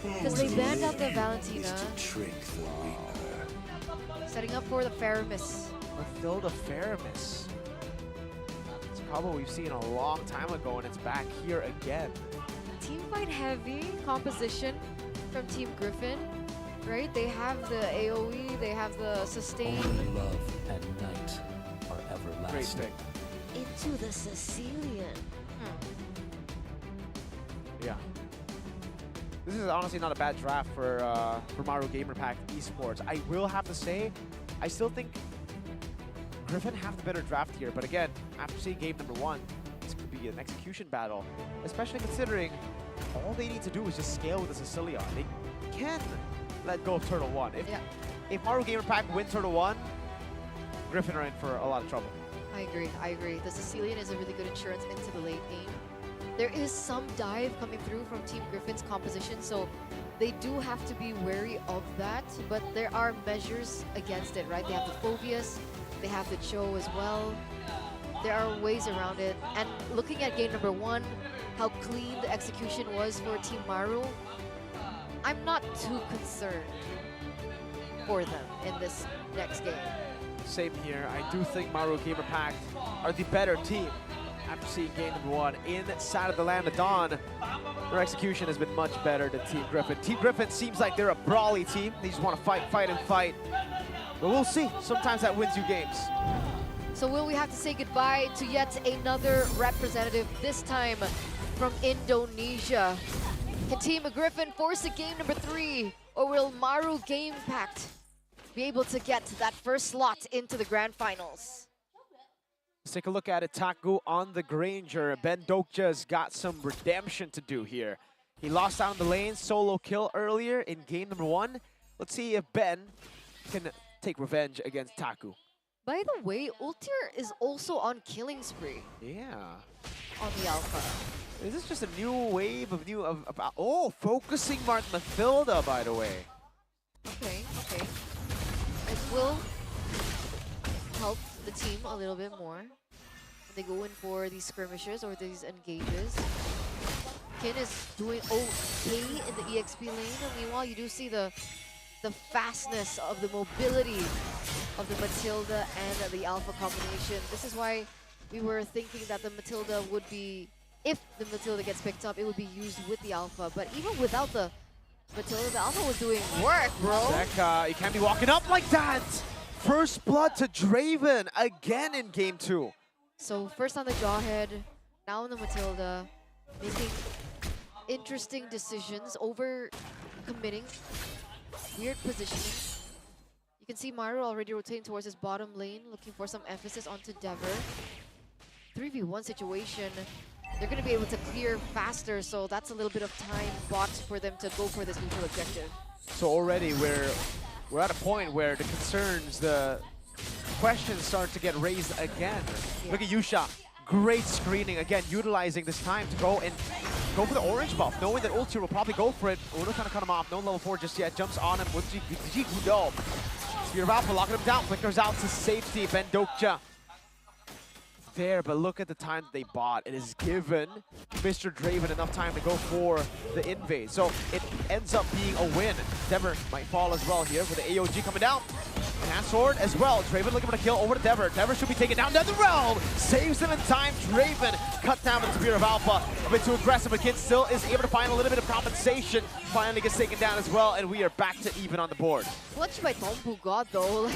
Because they banned out the Valentina. Setting up for the Faramis. Mathilda Faramis. It's a combo we've seen a long time ago, and it's back here again. Team fight heavy composition from Team Griffin, right? They have the AoE, they have the sustain. Love and night are everlasting. Great pick. Into the Sicilian. Yeah. This is honestly not a bad draft for Maru Gamer Pack Esports. I will have to say, I still think Griffin have the better draft here. But again, after seeing game number 1, this could be an execution battle. Especially considering all they need to do is just scale with the Sicilian. They can let go of Turtle 1. If Maru Gamer Pack win Turtle 1, Griffin are in for a lot of trouble. I agree. The Sicilian is a really good insurance into the late game. There is some dive coming through from Team Griffin's composition, so they do have to be wary of that, but there are measures against it, right? They have the Phobius, they have the Cho as well. There are ways around it. And looking at game number 1, how clean the execution was for Team Maru, I'm not too concerned for them in this next game. Same here. I do think Maru Gamer Pack are the better team. After seeing game number 1 inside of the Land of Dawn, their execution has been much better than Team Griffin. Team Griffin seems like they're a brawly team. They just want to fight. But we'll see. Sometimes that wins you games. So will we have to say goodbye to yet another representative, this time from Indonesia? Can Team Griffin force a game number 3, or will Maru Game Pact be able to get that first slot into the grand finals? Let's take a look at it. Taku on the Granger. Ben Dokja's got some redemption to do here. He lost out in the lane, solo kill earlier in game number 1. Let's see if Ben can take revenge against Taku. By the way, Ultir is also on killing spree. Yeah. On the Alpha. Is this just a new wave of oh, focusing Mark Mathilda, by the way. Okay. It will help the team a little bit more when they go in for these skirmishes or these engages. Kin is doing okay in the EXP lane, and meanwhile you do see the fastness of the mobility of the Matilda and the Alpha combination. This is why we were thinking that the Matilda would be, if the Matilda gets picked up, it would be used with the Alpha. But even without the Matilda, the Alpha was doing work, bro. Zeka, you can't be walking up like that. First blood to Draven again in game 2. So first on the Jawhead, now on the Matilda, making interesting decisions, over committing, weird positioning. You can see Maru already rotating towards his bottom lane, looking for some emphasis onto Dever. 3v1 situation. They're going to be able to clear faster, so that's a little bit of time bought for them to go for this neutral objective. So already we're at a point where the concerns, the questions start to get raised again. Yeah. Look at Yusha. Great screening, again, utilizing this time to go and go for the orange buff, knowing that Ultier will probably go for it. Uno trying to cut him off. No level 4 just yet. Jumps on him with Gudo. Spear of Alpha locking him down. Flickers out to safety. Ben Dokja there, but look at the time that they bought. It has given Mr. Draven enough time to go for the invade. So it ends up being a win. Dever might fall as well here with the AOG coming down. Enhanced Sword as well. Draven looking for the kill over to Dever. Dever should be taken down. Another round! Saves him in time. Draven cut down with the Spear of Alpha. A bit too aggressive, but Kid still is able to find a little bit of compensation. Finally gets taken down as well, and we are back to even on the board. Clutch by Tombu God though. Like,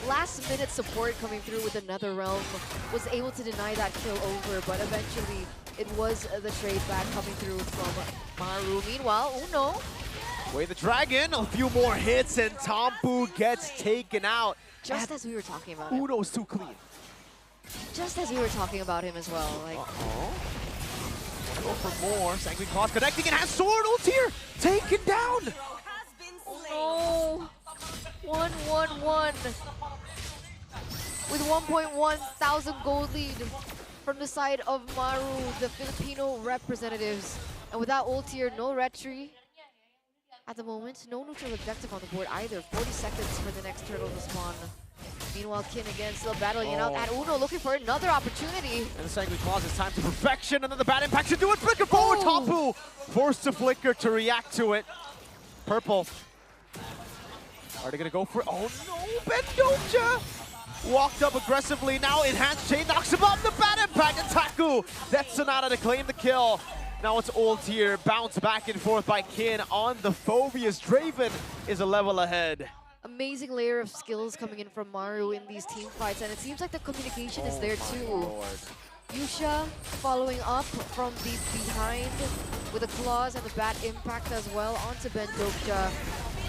last minute support coming through with another realm was able to deny that kill over, but eventually it was the trade back coming through from Maru. Meanwhile, Uno. Way the dragon, a few more hits, and Tombu gets taken out. Just as we were talking about him. Uno's too clean. Just as we were talking about him as well. Like, Go for more. Sanguine Claws connecting, and has Sword Ultier taken down. oh no. 1-1-1. With 1.1 thousand gold lead from the side of Maru, the Filipino representatives. And without Ultier, no retry at the moment. No neutral objective on the board either. 40 seconds for the next turtle to spawn. Meanwhile, Kin again still battling it out at Uno, looking for another opportunity. And the Sanguine Claws is time to perfection. Another bad impact should do it. Flicker forward. Tombu forced to flicker to react to it. Purple. Are they gonna go for it? Oh no, Ben Dokja walked up aggressively. Now enhanced chain knocks him up. The bad impact and Taku. That's Sonata to claim the kill. Now it's Ultier, bounced back and forth by Kin on the Phobias. Draven is a level ahead. Amazing layer of skills coming in from Maru in these team fights, and it seems like the communication is there too. Yusha following up from the behind with the claws and the bad impact as well onto Ben Dokja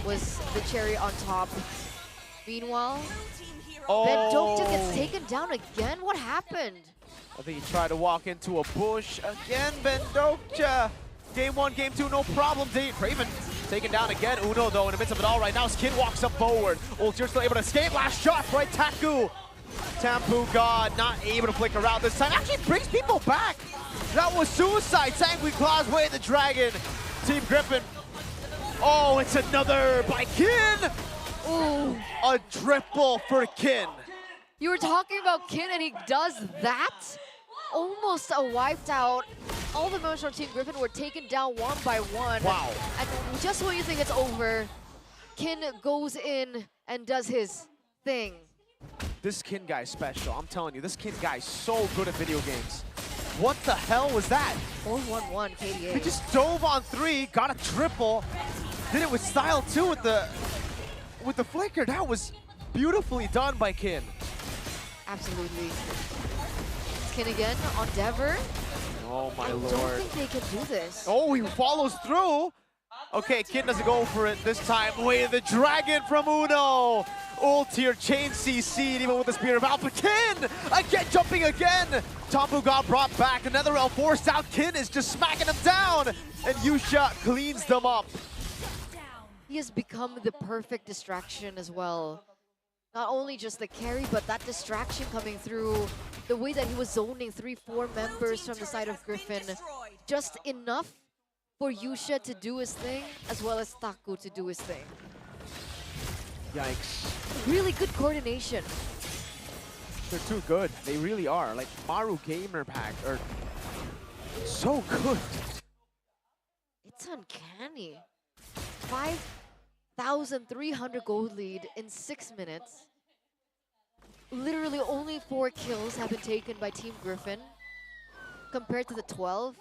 was the cherry on top. Meanwhile, Ben Dokja gets taken down again. What happened? I think he tried to walk into a bush. Again, Ben Dokja. Game 1, Game 2, no problem. Craven taken down again. Uno, though, in the midst of it all right now. Skin walks up forward. Ultier still able to escape. Last shot, right? Taku. Tampu God not able to flicker out this time. Actually brings people back. That was suicide. Sanguine Claws way the dragon. Team Griffin. Oh, it's another by Kin. Ooh. A triple for Kin. You were talking about Kin and he does that? Almost a wiped out. All the members from Team Griffin were taken down one by one. Wow. And just when you think it's over, Kin goes in and does his thing. This Kin guy is special. I'm telling you, this Kin guy is so good at video games. What the hell was that? 4-1-1 KDA. He just dove on 3, got a triple, did it with style too with the flicker. That was beautifully done by Kin. Absolutely. Kin again on Dever. Oh my lord. I don't think they can do this. Oh, he follows through. Okay, Kin doesn't go for it this time. Way the dragon from Uno. Ultier chain CC'd even with the Spear of Alpha. Kin again jumping again. Tombu got brought back. Another L forced out. Kin is just smacking him down. And Yusha cleans them up. He has become the perfect distraction as well. Not only just the carry, but that distraction coming through. The way that he was zoning 3-4 members from the side of Griffin. Just enough for Yusha to do his thing, as well as Taku to do his thing. Yikes. Really good coordination. They're too good. They really are. Like, Maru Gamer Pack are so good. It's uncanny. 5,300 gold lead in 6 minutes. Literally only 4 kills have been taken by Team Griffin compared to the 12.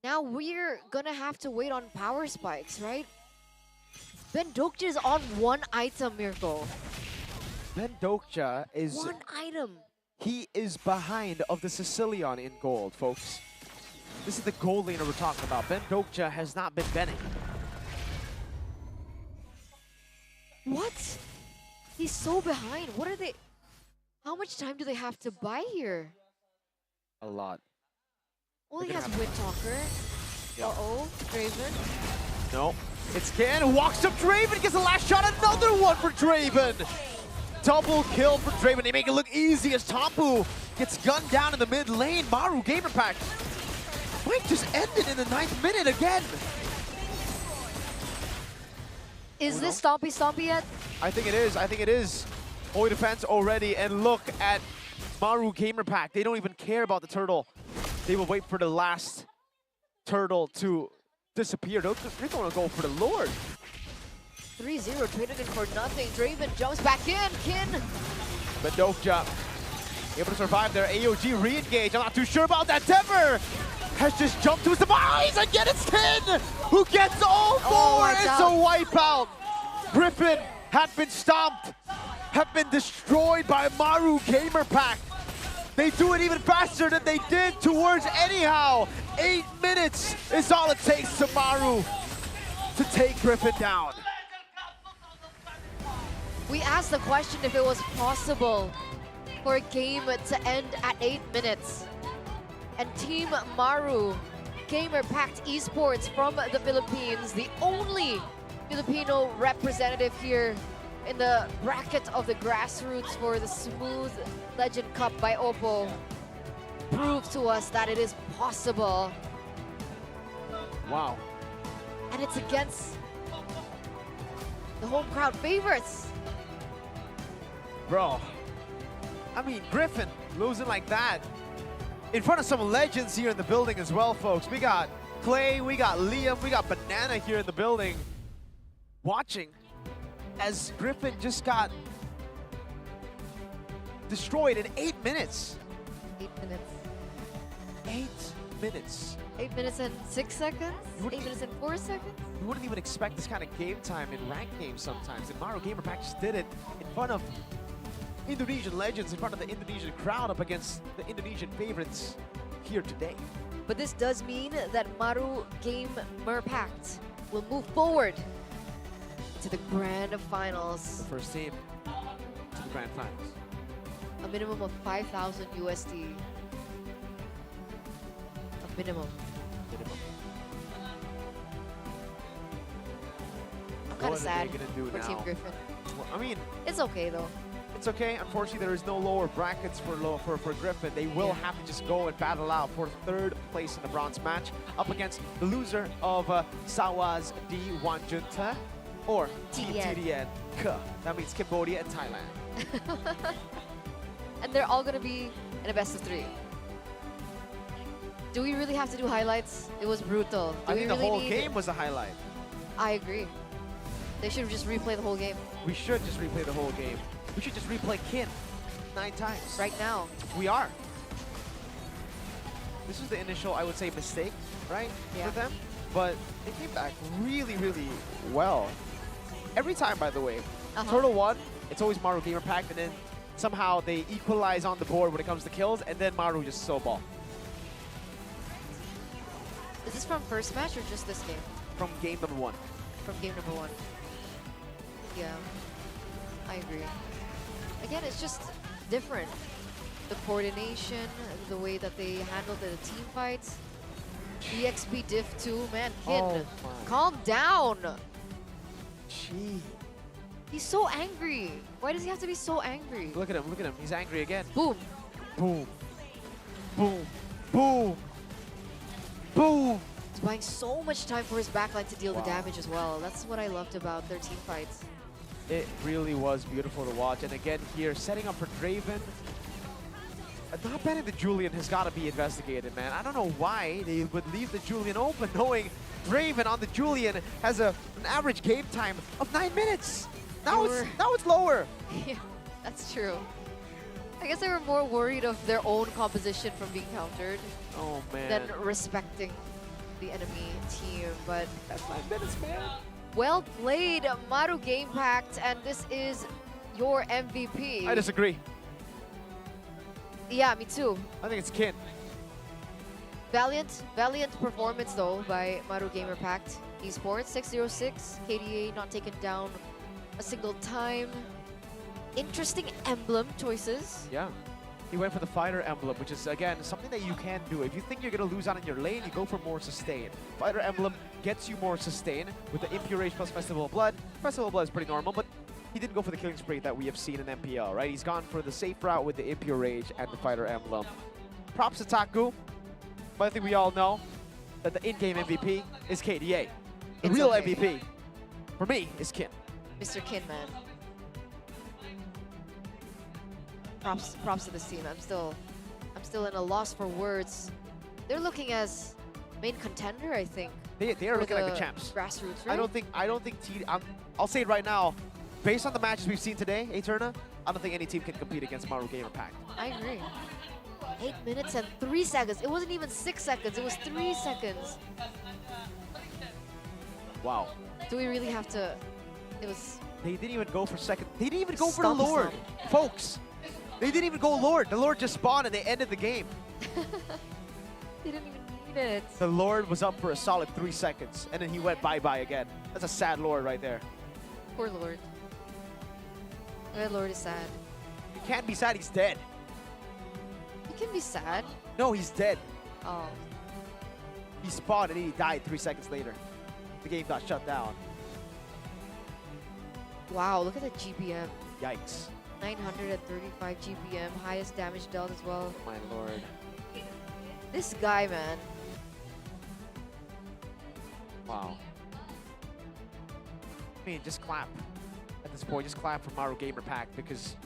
Now we're gonna have to wait on power spikes, right? Ben Dokja is on 1 item, Mirko. Ben Dokja is... 1 item. He is behind of the Sicilian in gold, folks. This is the gold laner we're talking about. Ben Dokja has not been Benning. What? He's so behind. What are they... How much time do they have to buy here? A lot. Well, he has Windtalker. Yep. Uh-oh, Draven. No. It's Kin who walks up Draven, gets the last shot, another one for Draven! Double kill for Draven. They make it look easy as Tombu gets gunned down in the mid lane. Maru Gamer Pack fight just ended in the 9th minute again. Is this Stompy Stompy yet? I think it is. I think it is. Holy defense already, and look at Maru Gamer Pack. They don't even care about the turtle. They will wait for the last turtle to disappear. They're going to go for the Lord. 3-0 traded in for nothing. Draven jumps back in. Kin. Medokja able to survive their AOG re-engage. I'm not too sure about that. Dever has just jumped to his demise. Again, it's Kin who gets all four. It's a wipeout. Griffin had been stomped, have been destroyed by Maru Gamer Pack. They do it even faster than they did towards anyhow. 8 minutes is all it takes to Maru to take Griffin down. We asked the question if it was possible for a game to end at 8 minutes. And Team Maru, gamer-packed esports from the Philippines, the only Filipino representative here in the bracket of the Grassroots for the Smooth Legend Cup by OPPO, proved to us that it is possible. Wow. And it's against the home crowd favorites. Bro, I mean, Griffin losing like that in front of some legends here in the building as well, folks. We got Clay, we got Liam, we got Banana here in the building watching as Griffin just got destroyed in 8 minutes. 8 minutes. 8 minutes. 8 minutes and 6 seconds? 8 minutes and 4 seconds? You wouldn't even expect this kind of game time in ranked games sometimes. And Maru Gamer Pack just did it in front of Indonesian legends, in front of the Indonesian crowd up against the Indonesian favorites here today. But this does mean that Maru Gamer Pact will move forward to the grand finals. The first team to the grand finals. A minimum of 5,000 USD. A minimum. I'm kind of sad for Team Griffin. Well, I mean, it's okay though. It's okay. Unfortunately, there is no lower brackets for Griffin. They will have to just go and battle out for 3rd place in the bronze match up against the loser of Sawas D Wanjunta or TTDN. That means Cambodia and Thailand. And they're all going to be in a best of 3. Do we really have to do highlights? It was brutal. I think the whole game was a highlight. I agree. They should just replay the whole game. We should just replay the whole game. We should just replay Kin 9 times. Right now. We are. This was the initial, I would say, mistake, right, for them. But they came back really, really well. Every time, by the way. Turtle 1, it's always Maru Gamer Pack, and then somehow they equalize on the board when it comes to kills, and then Maru just so ball. Is this from first match or just this game? From game number 1. From game number 1. Yeah, I agree. Again, it's just different. The coordination, the way that they handle the team fights. EXP diff 2, man, Kin, calm down. Gee. He's so angry. Why does he have to be so angry? Look at him, look at him. He's angry again. Boom. Boom. Boom. Boom. Boom. He's buying so much time for his backline to deal the damage as well. That's what I loved about their team fights. It really was beautiful to watch. And again here, setting up for Draven. Not banning the Julian has got to be investigated, man. I don't know why they would leave the Julian open, knowing Draven on the Julian has an average game time of 9 minutes. Now it's lower. Yeah, that's true. I guess they were more worried of their own composition from being countered than respecting the enemy team. But that's 9 minutes, man. Well played, Maru Game Pact, and this is your MVP. I disagree. Yeah, me too. I think it's Kin. Valiant performance though by Maru Gamer Pact Esports. 606, KDA not taken down a single time. Interesting emblem choices. Yeah. He went for the fighter emblem, which is, again, something that you can do. If you think you're going to lose out in your lane, you go for more sustain. Fighter emblem gets you more sustain with the Impure Rage plus Festival of Blood. Festival of Blood is pretty normal, but he didn't go for the killing spree that we have seen in MPL, right? He's gone for the safe route with the Impure Rage and the fighter emblem. Props to Taku, but I think we all know that the in-game MVP is KDA. The It's real okay. MVP, for me, is Kim. Mr. Kin, man. Props to this team. I'm still in a loss for words. They're looking as main contender, I think. They are for looking like the champs. Grassroots, right? I don't think I'll say it right now, based on the matches we've seen today, Eterna, I don't think any team can compete against Maru Gamer Pack. I agree. 8 minutes and 3 seconds. It wasn't even 6 seconds. It was 3 seconds. Wow. Do we really have to? It was. They didn't even go for second. They didn't even go for the Stop Lord, sign. folks. They didn't even go Lord. The Lord just spawned and they ended the game. They didn't even need it. The Lord was up for a solid 3 seconds, and then he went bye-bye again. That's a sad Lord right there. Poor Lord. That Lord is sad. He can't be sad, he's dead. He can be sad. No, he's dead. Oh. He spawned and he died 3 seconds later. The game got shut down. Wow, look at the GPM. Yikes. 935 GPM, highest damage dealt as well. My Lord. This guy, man. Wow. I mean, just clap. At this point, just clap for Maru Gamer Pack because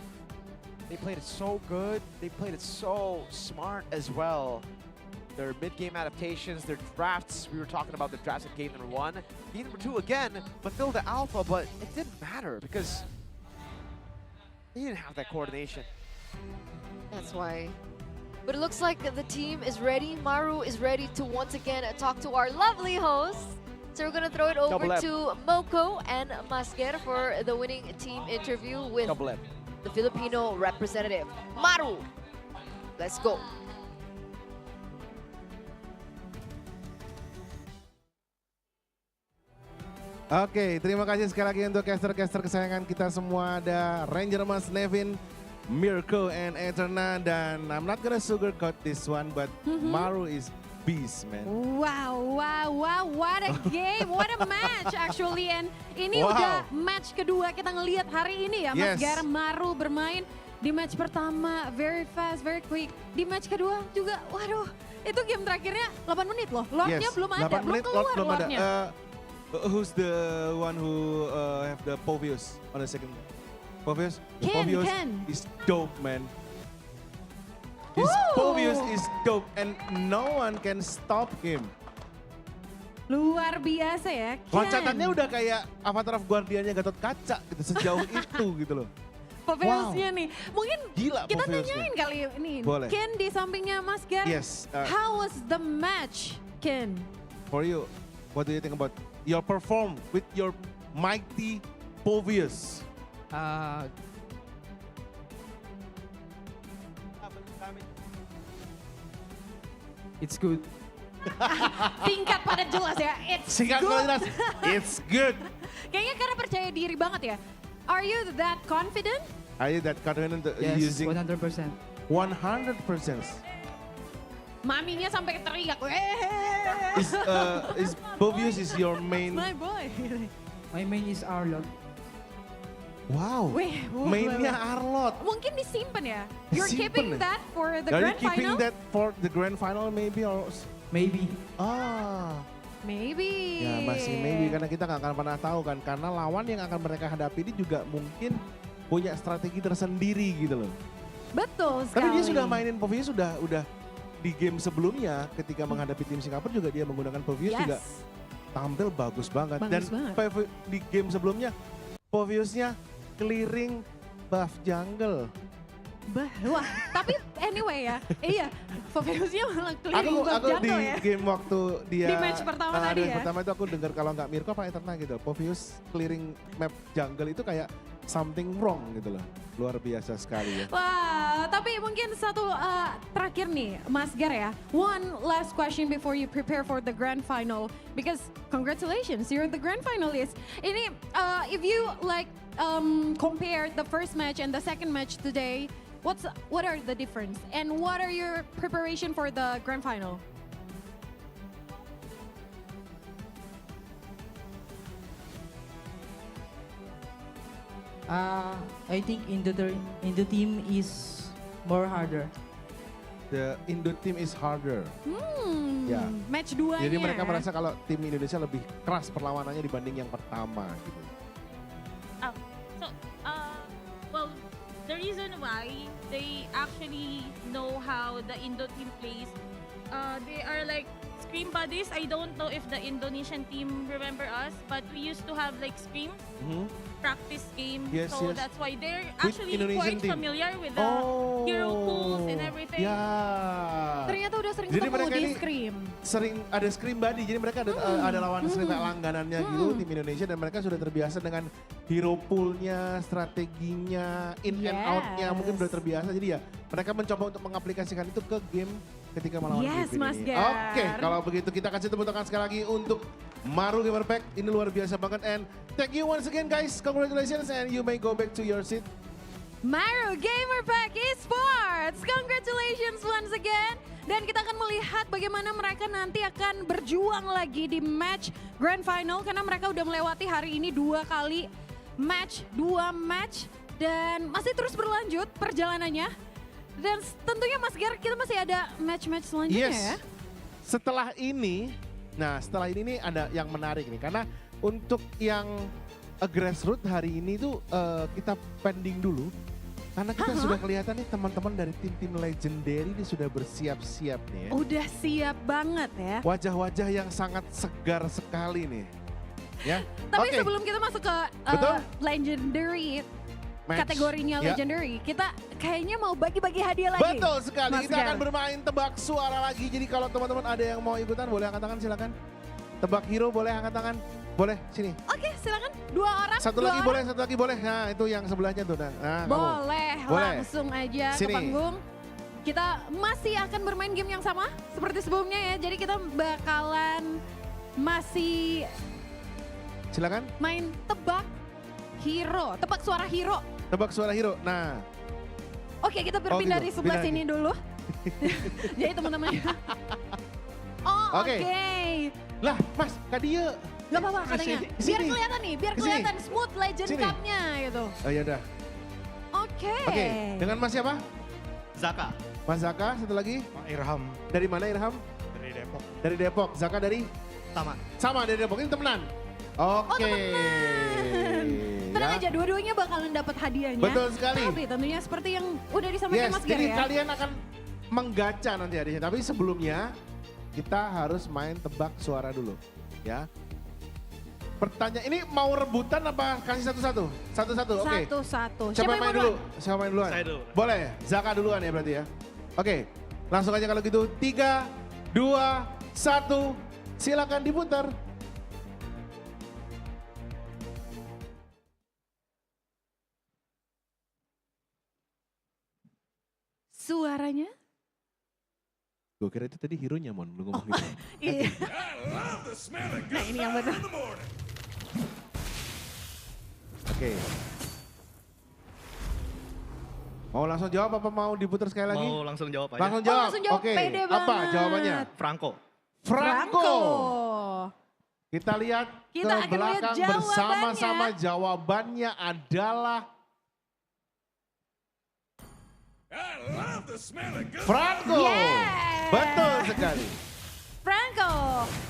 they played it so good. They played it so smart as well. Their mid-game adaptations, their drafts. We were talking about the drafts in game number 1. Game number 2 again, but still the alpha, but it didn't matter because they didn't have that coordination. That's why. But it looks like the team is ready. Maru is ready to once again talk to our lovely hosts. So we're going to throw it over Double M. to Moko and Masger for the winning team interview with Double M. the Filipino representative. Maru, let's go. Oke, terima kasih sekali lagi untuk caster-caster kesayangan kita semua. Ada Ranger Mas Nevin, Mirko, and Eterna. Dan I'm not gonna sugarcoat this one, but Maru is beast, man. Wow, what a game, what a match actually. And ini Wow. udah match kedua kita ngelihat hari ini ya, Mas Yes. Gar. Maru bermain di match pertama, very fast, very quick. Di match kedua juga, waduh, itu game terakhirnya 8 menit loh. Lordnya belum ada, 8 belum menit, keluar belum ada. Lordnya. Who's the one who have the Povius on the second? Povius? The Povius Ken. is dope, man. His Woo! Povius is dope and no one can stop him. Luar biasa ya, Ken. Loncatannya udah kayak Avatar of Guardiannya Gatot Kaca gitu, sejauh itu gitu loh. Poviusnya nih, mungkin Gila kita Poviusnya. tanyain kali ini. Boleh. Ken di sampingnya Mas Gar, Yes. how was the match, Ken? For you, what do you think about your perform with your mighty Povius? It's good. Singkat padat jelas ya, it's Singkat good. jelas, it's good. Kayaknya karena percaya diri banget ya. Are you that confident? Are you that confident Yes, using 100%. 100%? Maminya sampai teriak. Is Povius is your main? My boy. My main is Arlot. Wow, Wih, mainnya Arlot. Mungkin disimpan ya. You're Disimpan keeping ya? that for the Are you grand keeping final? that for the grand final maybe or? Maybe. Maybe. Ya masih maybe karena kita nggak akan pernah tahu kan, karena lawan yang akan mereka hadapi ini juga mungkin punya strategi tersendiri gitu loh. Betul sekali. Tapi dia sudah mainin Povius udah di game sebelumnya ketika menghadapi tim Singapura juga dia menggunakan Povius juga tampil bagus banget. Bagus Dan banget. di game sebelumnya Poviusnya clearing buff jungle. Wah, tapi anyway ya, iya, Poviusnya malah clearing buff Aku di jungle ya. game waktu dia Di match pertama tadi di match ya? pertama itu aku dengar kalau nggak Mirko apa Eterna gitu. Povius clearing map jungle itu kayak something wrong gitu loh. Luar biasa sekali ya. Wah, tapi mungkin satu terakhir nih, Mas Gar ya. One last question before you prepare for the grand final, because congratulations, you're the grand finalist. Ini, if you like compare the first match and the second match today, what are the difference and what are your preparation for the grand final? I think in the team is more harder. the Indo team is harder. Ya. Match 2-nya. Jadi mereka merasa kalau tim Indonesia lebih keras perlawanannya dibanding yang pertama gitu. So, well, the reason why they actually know how the Indo team plays, they are like Scream buddies. I don't know if the Indonesian team remember us, but we used to have like Scream practice game. Yes, so yes. that's why they're With actually Indonesian quite team. familiar with the hero pools and everything. Ya. Ternyata udah sering Jadi ketemu mereka di ini Scream. sering ada Scream buddy. Jadi mereka ada lawan Scream kayak langganannya gitu tim Indonesia, dan mereka sudah terbiasa dengan hero poolnya, strateginya, in and outnya mungkin udah terbiasa. Jadi ya mereka mencoba untuk mengaplikasikan itu ke game ketika melawan Filipina Mas ini. Gar. Oke, kalau begitu kita kasih tepuk tangan sekali lagi untuk Maru Gamer Pack. Ini luar biasa banget, and thank you once again guys. Congratulations and you may go back to your seat. Maru Gamer Pack Esports, congratulations once again. Dan kita akan melihat bagaimana mereka nanti akan berjuang lagi di match Grand Final. Karena mereka udah melewati hari ini 2 kali match, 2 match. Dan masih terus berlanjut perjalanannya. Dan tentunya Mas Gar, kita masih ada match-match selanjutnya ya. Setelah ini nih ada yang menarik nih. Karena untuk yang Grassroots hari ini tuh kita pending dulu. Karena kita sudah kelihatan nih teman-teman dari tim-tim legendary ini sudah bersiap-siap nih ya. Udah siap banget ya. Wajah-wajah yang sangat segar sekali nih. Ya. Tapi Oke. sebelum kita masuk ke legendary, Match. kategorinya legendary, kita kayaknya mau bagi-bagi hadiah lagi. Betul sekali, Mas kita Gar. akan bermain tebak suara lagi. Jadi kalau teman-teman ada yang mau ikutan boleh angkat tangan silakan. Tebak hero boleh angkat tangan. Boleh, sini. Oke, silakan. 2 orang. Satu lagi boleh. Nah, itu yang sebelahnya tuh. Nah, kamu. Boleh, langsung aja Sini. ke panggung. Kita masih akan bermain game yang sama seperti sebelumnya ya. Jadi kita bakalan masih Silakan. main tebak hero, tebak suara hero. Tebak suara hero. Nah, Oke, kita berpindah gitu, di sebelah pindah sini lagi. dulu. Jadi teman-teman. Oke. lah Mas, Kak Dia. Gak apa-apa katanya. Kesini. Biar kelihatan nih, biar Kesini. kelihatan smooth legend Sini. cup-nya gitu. Oh ya udah. Oke. Oke, dengan Mas siapa? Zaka. Mas Zaka, satu lagi. Irham Dari mana Irham? dari Depok. Dari Depok. Zaka dari? Taman. Sama dari Depok, ini temenan. Oke. Tenang Ya. aja, dua-duanya bakalan dapat hadiahnya. Betul sekali. Tapi tentunya seperti yang udah disampaikan Yes, Mas Gar jadi ya. kalian akan menggacha nanti hadiahnya. Tapi sebelumnya kita harus main tebak suara dulu. Ya. Pertanyaan ini mau rebutan apa kasih satu-satu? Satu-satu, oke. Satu-satu. Siapa yang main dulu? Siapa main duluan? Saya dulu. Boleh, Zaka duluan ya berarti ya. Oke, langsung aja kalau gitu. 3, 2, 1, silakan diputar. Suaranya? Gue kira itu tadi hero-nya, Mon. Lu ngomong gitu. Iya. Nah ini yang benar. Oke. Mau langsung jawab apa mau diputar sekali lagi? Mau langsung jawab aja. Langsung jawab. langsung jawab, Oke. pede Apa banget. jawabannya? Franco. Franco. Kita lihat Kita ke akan lihat belakang jawabannya. bersama-sama. Jawabannya adalah Franco. Yeah. Betul sekali. Franco.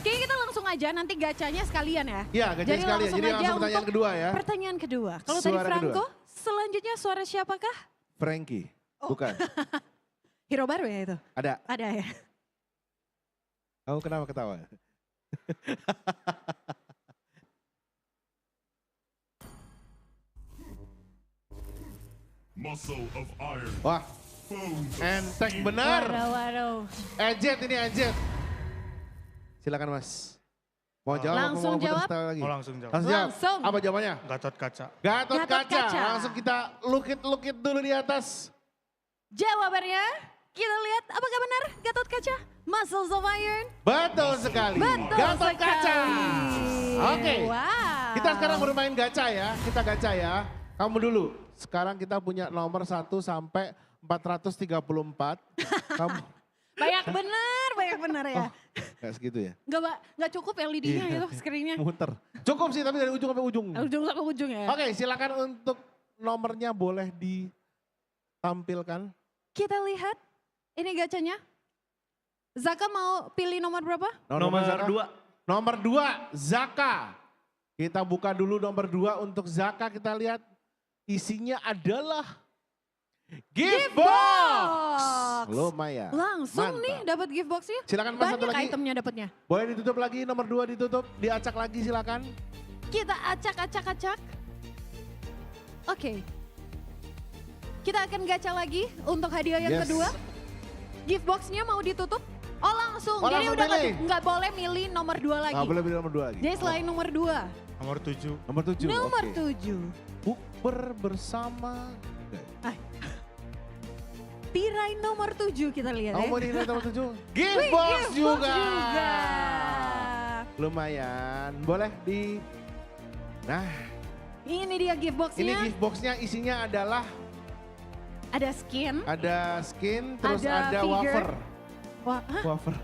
Kayaknya kita langsung aja nanti gacanya sekalian ya. Iya, gacanya sekalian. Jadi langsung aja pertanyaan untuk kedua ya. Pertanyaan kedua. Kalau tadi Suara Franco, kedua. selanjutnya suara siapakah? Frankie. Bukan. Hero baru ya itu? Ada. Ada ya. Kamu kenapa ketawa? Wah, enteng benar. Waduh. Ejet ini Ejet. Silakan Mas. Mau jawab Langsung apa mau jawab? putar lagi? Mau langsung jawab. Langsung jawab. Langsung. Apa jawabannya? Gatot kaca. Gatot Gatot kaca. kaca. Langsung kita lukit-lukit dulu di atas. Jawabannya, kita lihat apakah benar Gatot Kaca? Muscles of Iron? Betul sekali. Betul Gatot sekali. kaca. Oke. Wow. Kita sekarang bermain gacha ya. Kita gacha ya. Kamu dulu. Sekarang kita punya nomor 1 sampai 434. Kamu Banyak benar ya. Gak segitu ya? Nggak cukup LED-nya Iya. gitu, screen-nya. Muter. Cukup sih tapi dari ujung sampai ujung. Ujung sampai ujung ya. Oke, silakan untuk nomornya boleh ditampilkan. Kita lihat Ini gacanya. Zaka mau pilih nomor berapa? Nomor 2. Nomor 2, Zaka. Kita buka dulu nomor 2 untuk Zaka, kita lihat isinya adalah gift box. Lumayan. Langsung nih dapat gift boxnya. Silakan Mas, satu Banyak lagi. itemnya dapatnya. Boleh ditutup lagi, nomor 2 ditutup, diacak lagi silakan. Kita acak. Oke. Kita akan gacha lagi untuk hadiah yang kedua. Gift boxnya mau ditutup? Oh langsung, Oh, jadi langsung udah pilih. nggak boleh milih nomor 2 lagi. Nggak boleh pilih nomor 2 lagi. Jadi selain nomor 2. Nomor 7. Nomor 7, Nomor oke. 7. Bukber bersama. Tirai nomor 7 kita lihat ya. Mau di nomor 7? Gift Wih, box gift box juga. juga. Lumayan, boleh di. Nah, Ini dia gift boxnya. ini gift boxnya isinya adalah Ada skin. terus Ada ada figure. wafer. Wah, hah? Wafer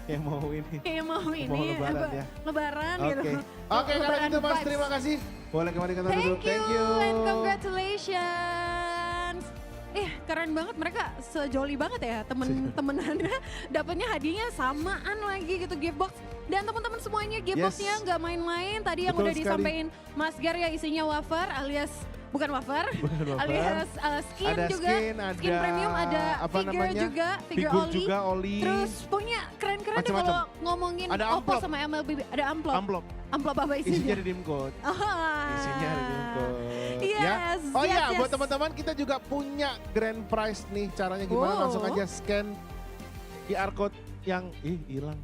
yang mau ini. Kayak mau ini. Mau lebaran ya. Lebaran Oke, gitu. oke kalau Lebaran gitu Mas, vibes. terima kasih. Boleh kembali ke tempat duduk. Thank you and congratulations. Keren banget, mereka sejoli banget ya temen-temenannya. Dapatnya hadiahnya samaan lagi gitu gift box. Dan teman-teman semuanya gift Yes. boxnya nggak main-main. Tadi yang Betul udah sekali. disampaikan Mas Gar ya, isinya wafer alias bukan wafer, Bukan wafer. alias skin Ada juga, skin premium, ada apa figure namanya? juga, figure Figur oli. juga oli. Terus pokoknya keren-keren deh Macam-macam. kalau ngomongin Ada OPPO amplop. sama MLBB. Ada amplop. Amplop. Amplop apa isinya? Isinya redeem code. Isinya redeem code. Yes, ya. Oh yes, iya, yes. buat teman-teman kita juga punya grand prize nih. Caranya gimana? Wow. Langsung aja scan QR code yang hilang.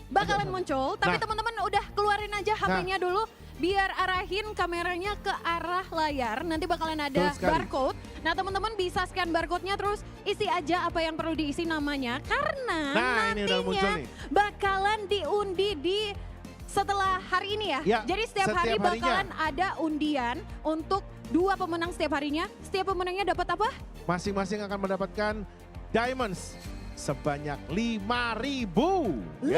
Bakalan muncul, tapi Nah. teman-teman udah keluarin aja HP-nya dulu biar arahin kameranya ke arah layar. Nanti bakalan ada Betul sekali. barcode. Nah, teman-teman bisa scan barcode-nya terus isi aja apa yang perlu diisi namanya karena Nah, ini udah muncul nantinya nih. bakalan diundi di setelah hari ini ya. Ya, Jadi setiap hari setiap harinya. bakalan ada undian untuk 2 pemenang setiap harinya. Setiap pemenangnya dapat apa? Masing-masing akan mendapatkan diamonds sebanyak 5.000. 5.000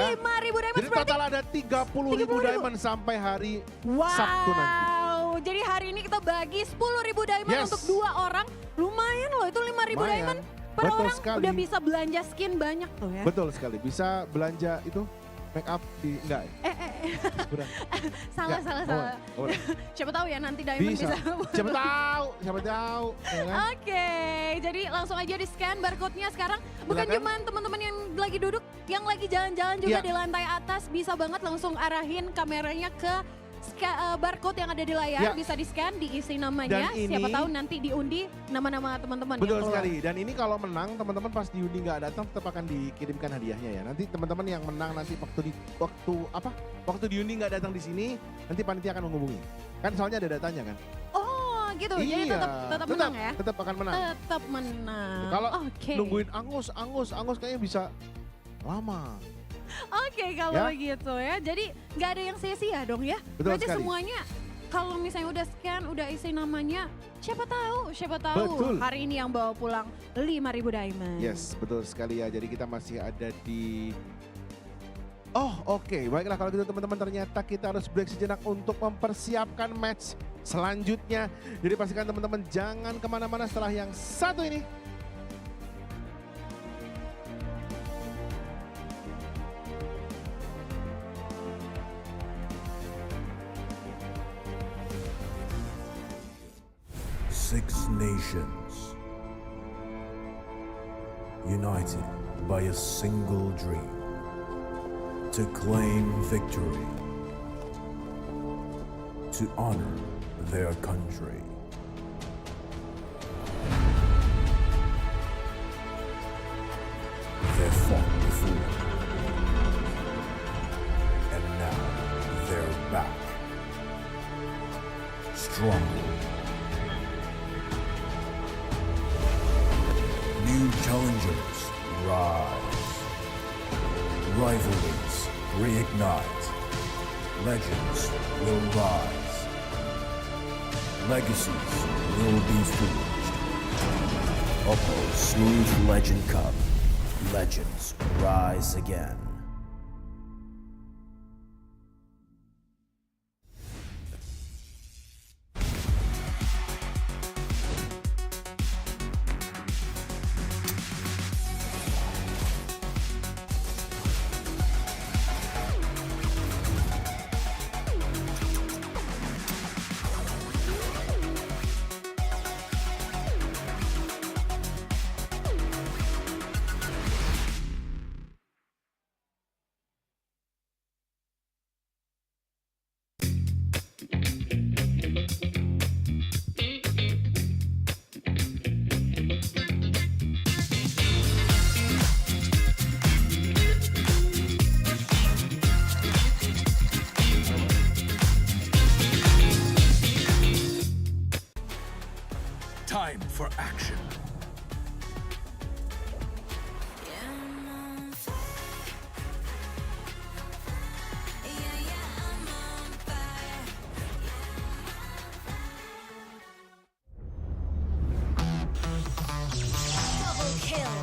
diamonds Jadi berarti. total ada 30.000 diamond sampai hari Sabtu nanti. Wow, jadi hari ini kita bagi 10.000 diamond Yes. untuk 2 orang. Lumayan loh itu 5.000 Lumayan. diamond. Per Betul orang sekali. udah bisa belanja skin banyak tuh ya. Betul sekali, bisa belanja itu make up di enggak ya? Kurang. Salah, Enggak. salah. Oh, boleh. Siapa tahu ya nanti diamond bisa. Siapa tahu, siapa tahu. Ya kan? Oke, jadi langsung aja di scan barcode-nya sekarang. Bukan Silakan. cuma teman-teman yang lagi duduk, yang lagi jalan-jalan juga Iya. di lantai atas bisa banget langsung arahin kameranya ke barcode yang ada di layar, Ya. bisa di scan, diisi namanya, Dan siapa ini- tahu nanti diundi nama-nama teman-teman yang Betul keluar. sekali. Dan ini kalau menang, teman-teman pas diundi nggak datang tetap akan dikirimkan hadiahnya ya. Nanti teman-teman yang menang nanti waktu diundi nggak datang di sini, nanti panitia akan menghubungi. Kan soalnya ada datanya kan. Oh gitu, jadi tetap menang ya? Tetap akan menang. Tetap menang. Kalau Oke. nungguin angus kayaknya bisa lama. Oke kalau Ya. begitu ya, jadi nggak ada yang sia-sia dong ya. Betul Berarti sekali. semuanya kalau misalnya udah scan, udah isi namanya, siapa tahu Betul. hari ini yang bawa pulang 5.000 diamond. Yes, betul sekali ya. Jadi kita masih ada di... Oh oke, baiklah kalau gitu teman-teman, ternyata kita harus break sejenak untuk mempersiapkan match selanjutnya. Jadi pastikan teman-teman jangan kemana-mana setelah yang satu ini. Six nations, united by a single dream, to claim victory, to honor their country. They fought before, and now they're back, stronger. New challengers rise. Rivalries reignite. Legends will rise. Legacies will be forged. OPPO Smooth Legend Cup. Legends rise again. for action. Double kill.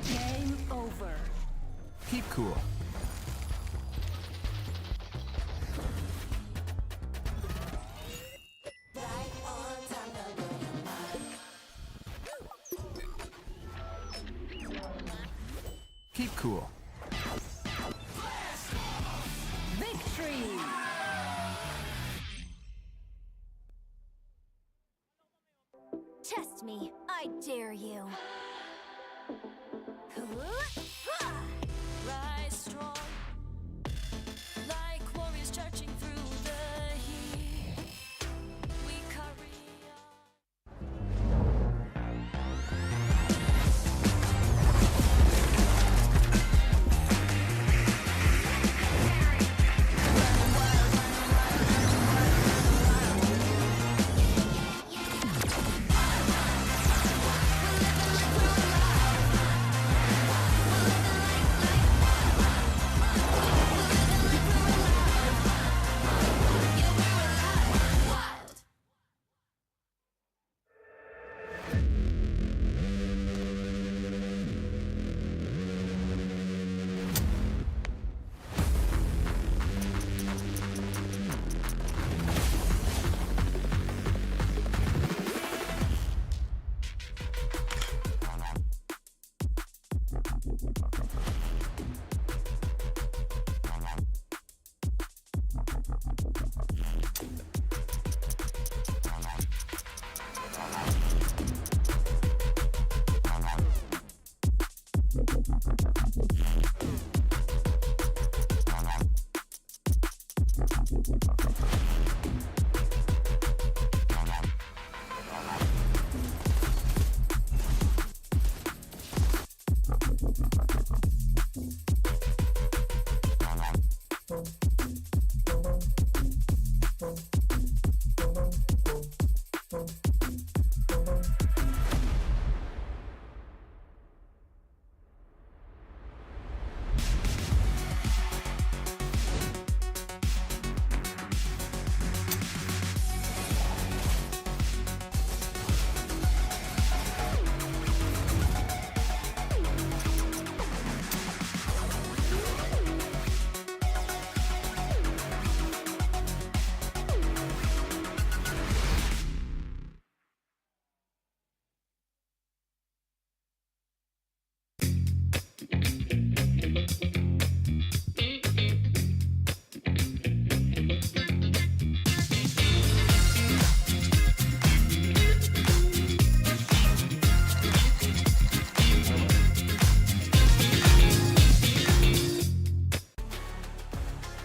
Game over. Keep cool. Keep cool. Victory. Test me. I dare you. Rise strong, like warriors charging through the heat. We carry on.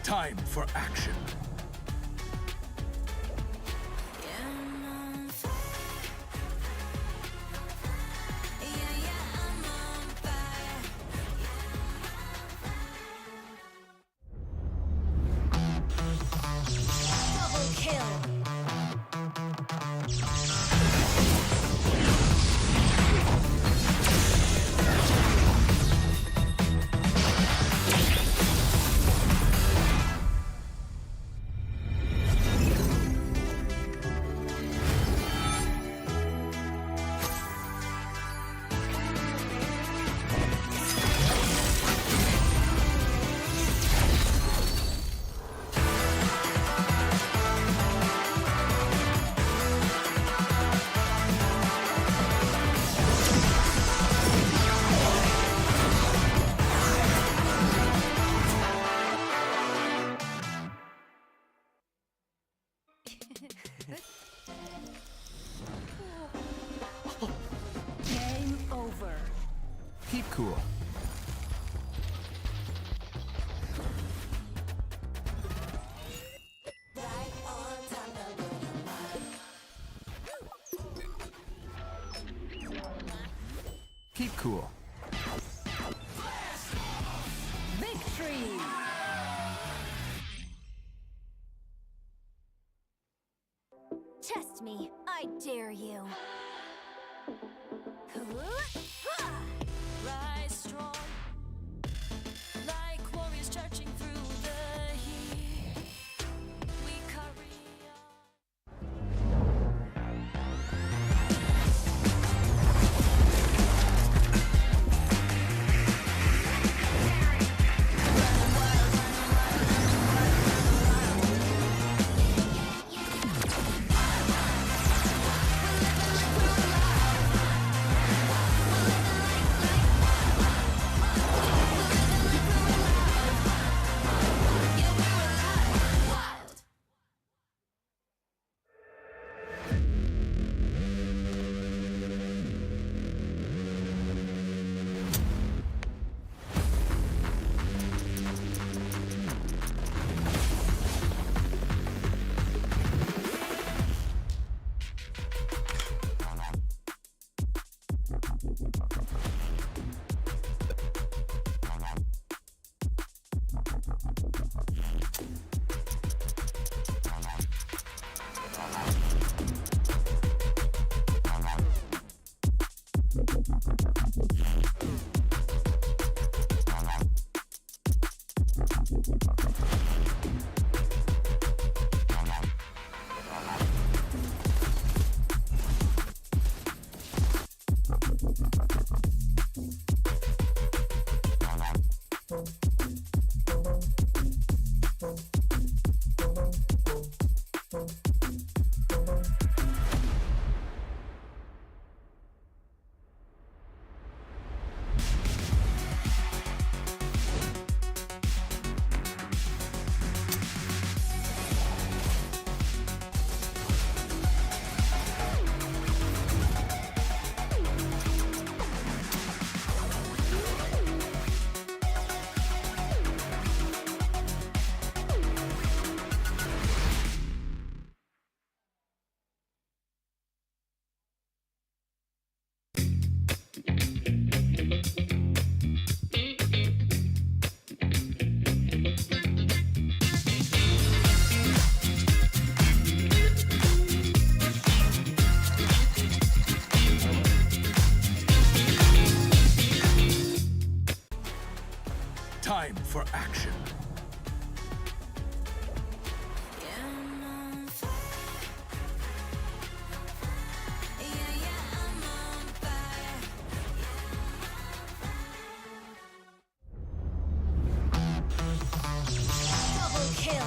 Time for action. Double kill. Keep cool. Keep cool. Victory! Test me, I dare you. Rise strong, like warriors charging through the heat. We carry on. Time for action. Double kill.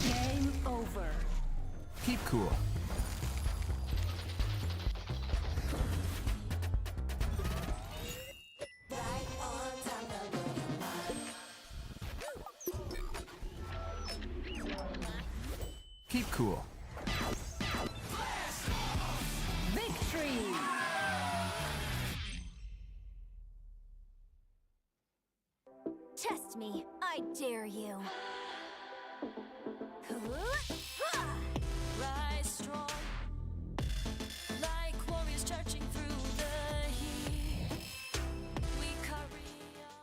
Game over. Keep cool. Keep cool. Victory! Test me, I dare you. Rise strong, like warriors charging through the heat. We carry on.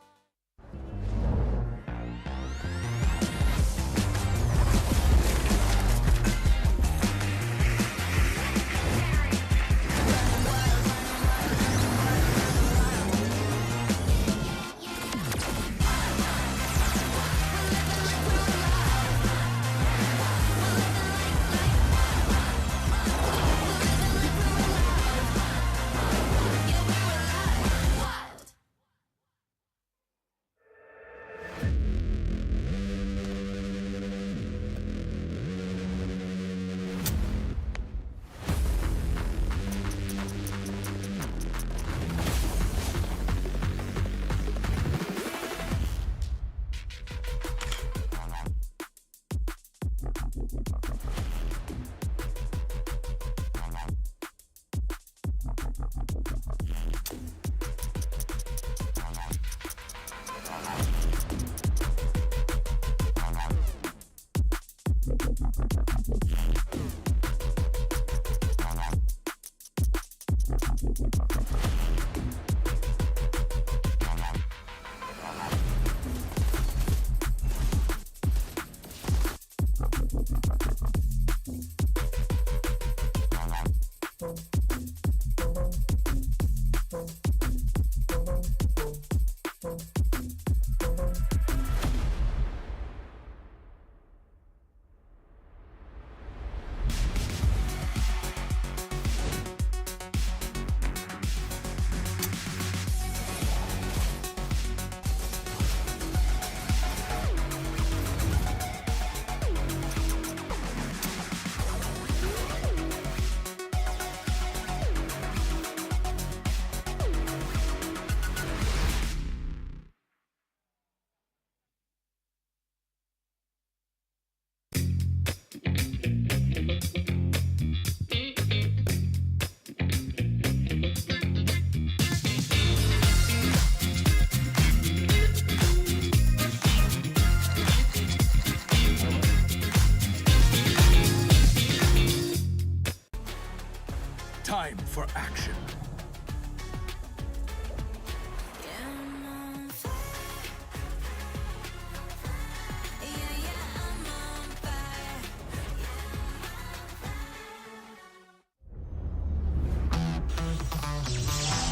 Time for action.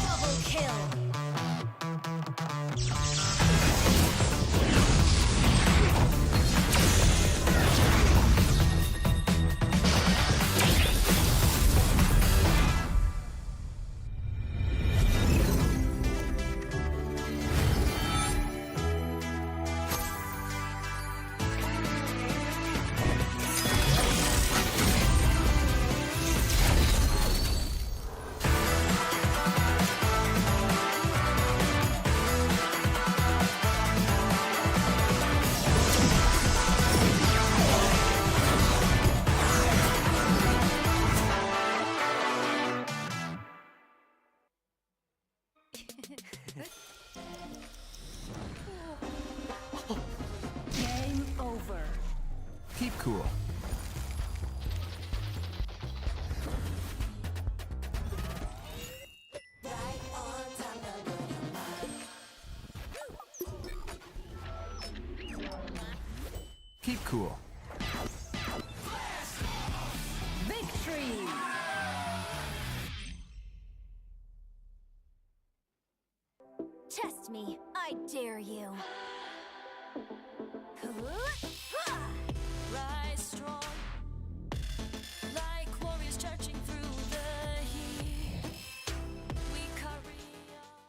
Double kill. Game over. Keep cool. Keep cool. Victory. Test me, I dare you. Rise strong, like warriors charging through the heat. We carry on.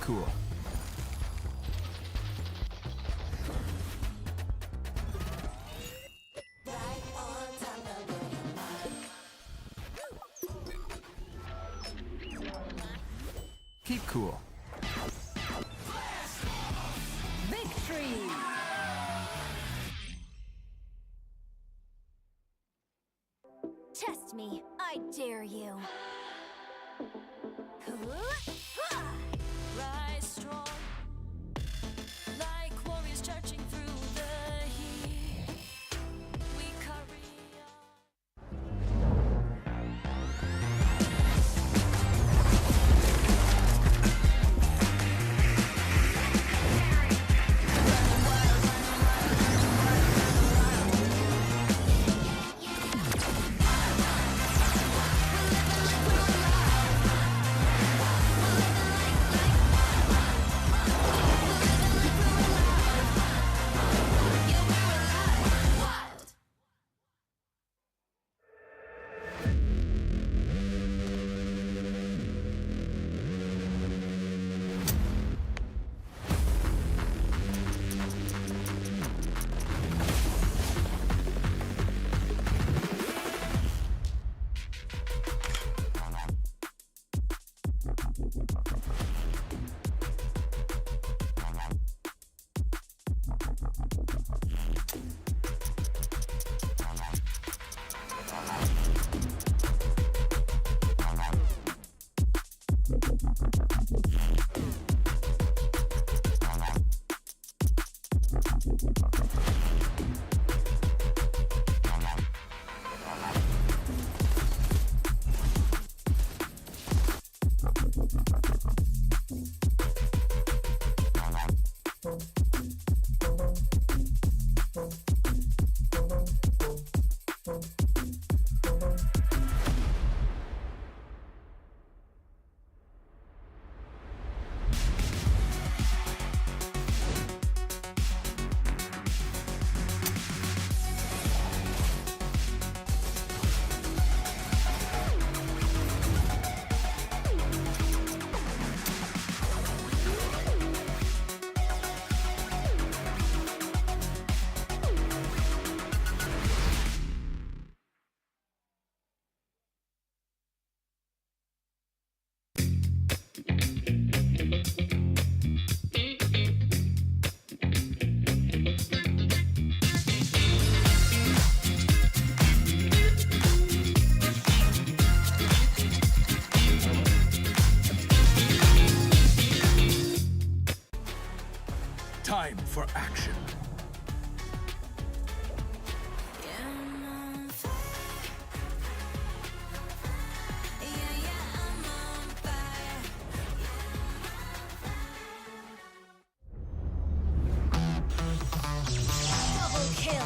cool. Keep cool. Victory! Test me, I dare you. Rise strong, like warriors charging through the heat. We carry on. Time for action. Double kill.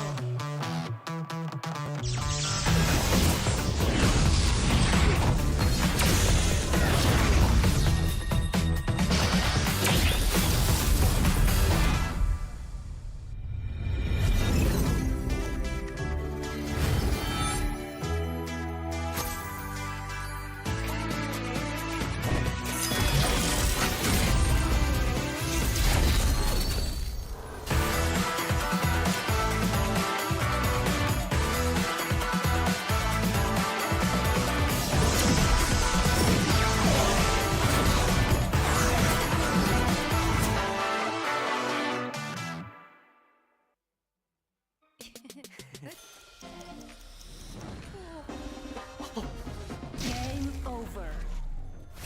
Game over.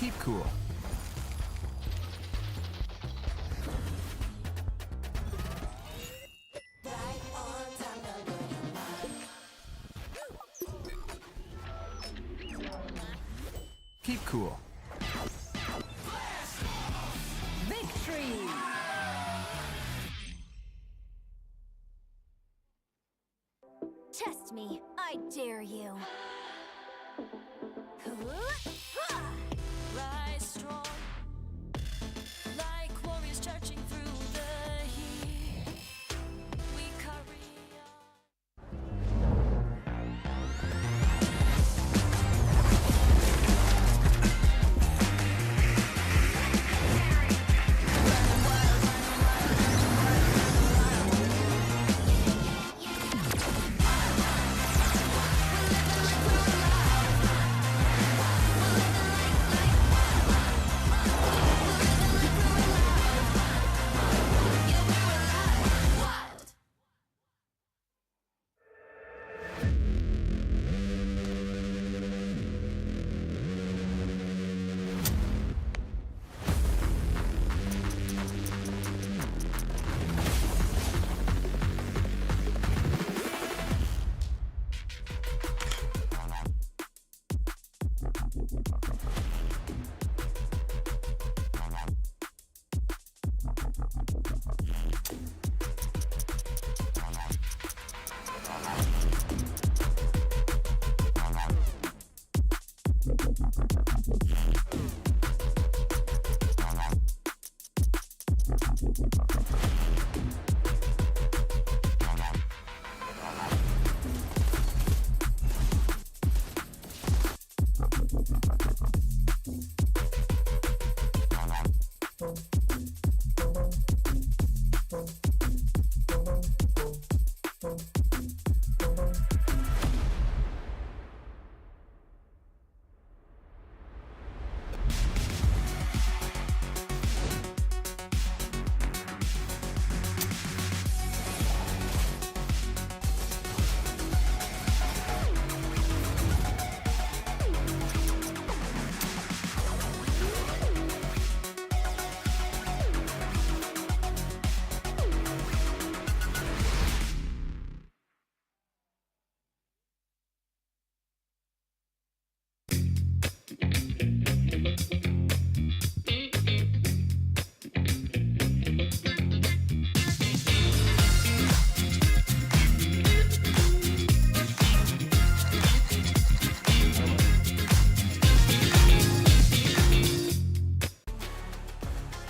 Keep cool. Keep cool. Victory! Test me, I dare you. Rise strong, like warriors charging through the heat. We carry on.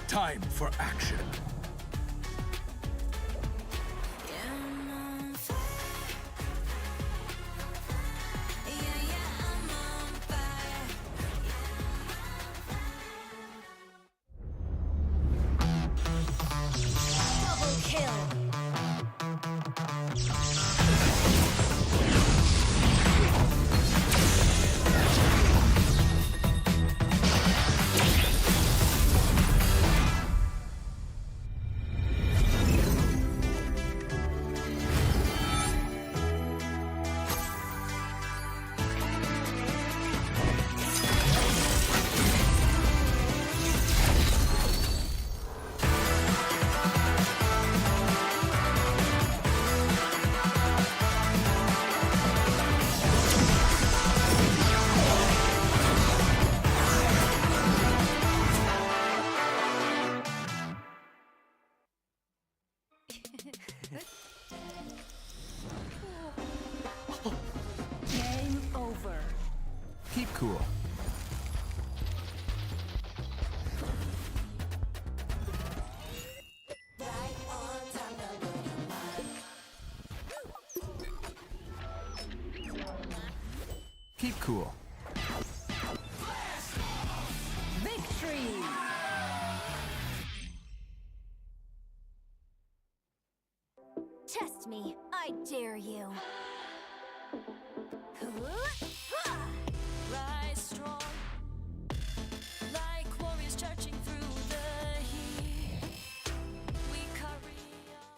Time for action. Double kill. Game over. Keep cool. Keep cool. Victory. Test me. I dare you. Rise strong, like warriors charging through the heat. We carry on.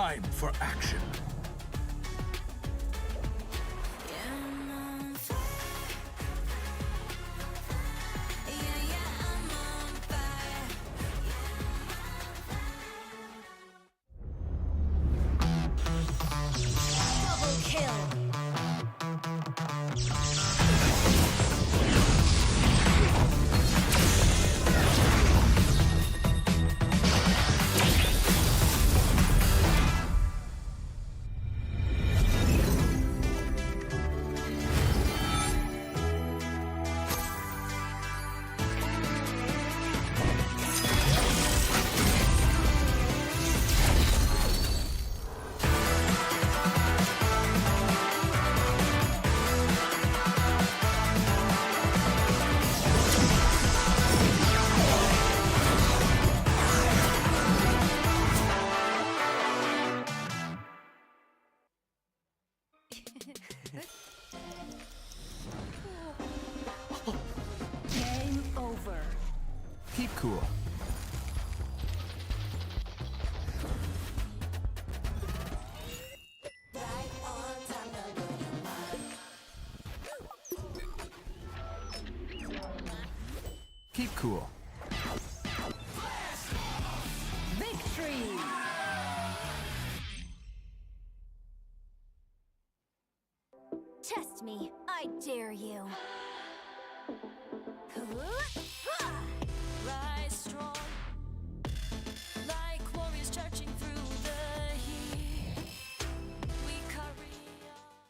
Time for action. Double kill. Game over. Keep cool. Keep cool. Victory. Test me, I dare you. Rise strong, like warriors charging through the heat. We carry on.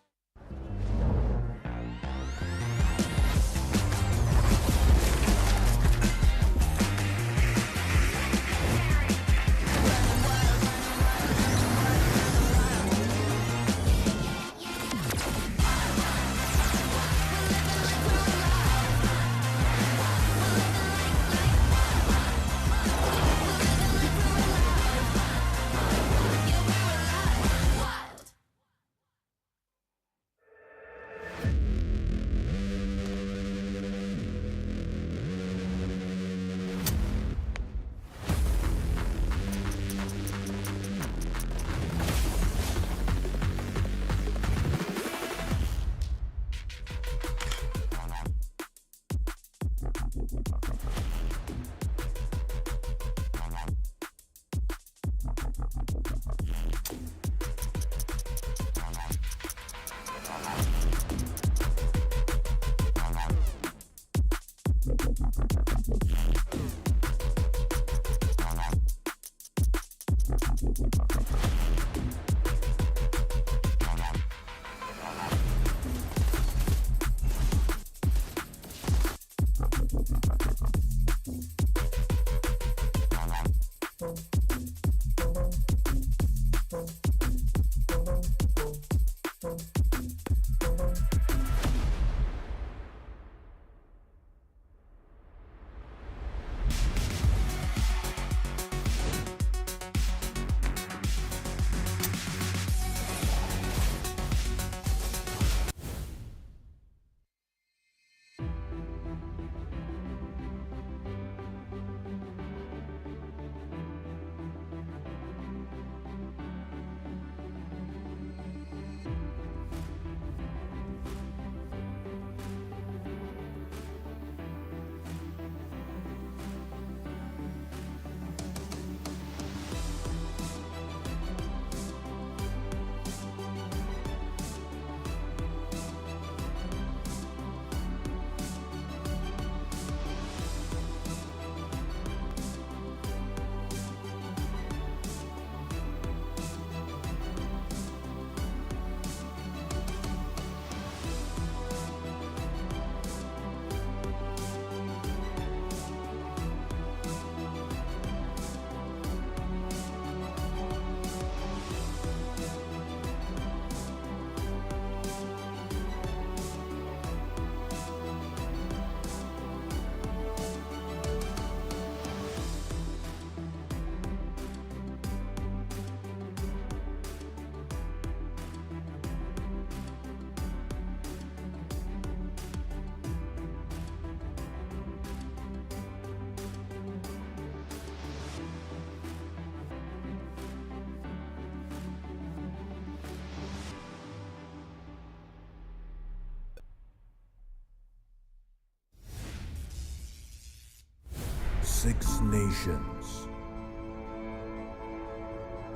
6 nations,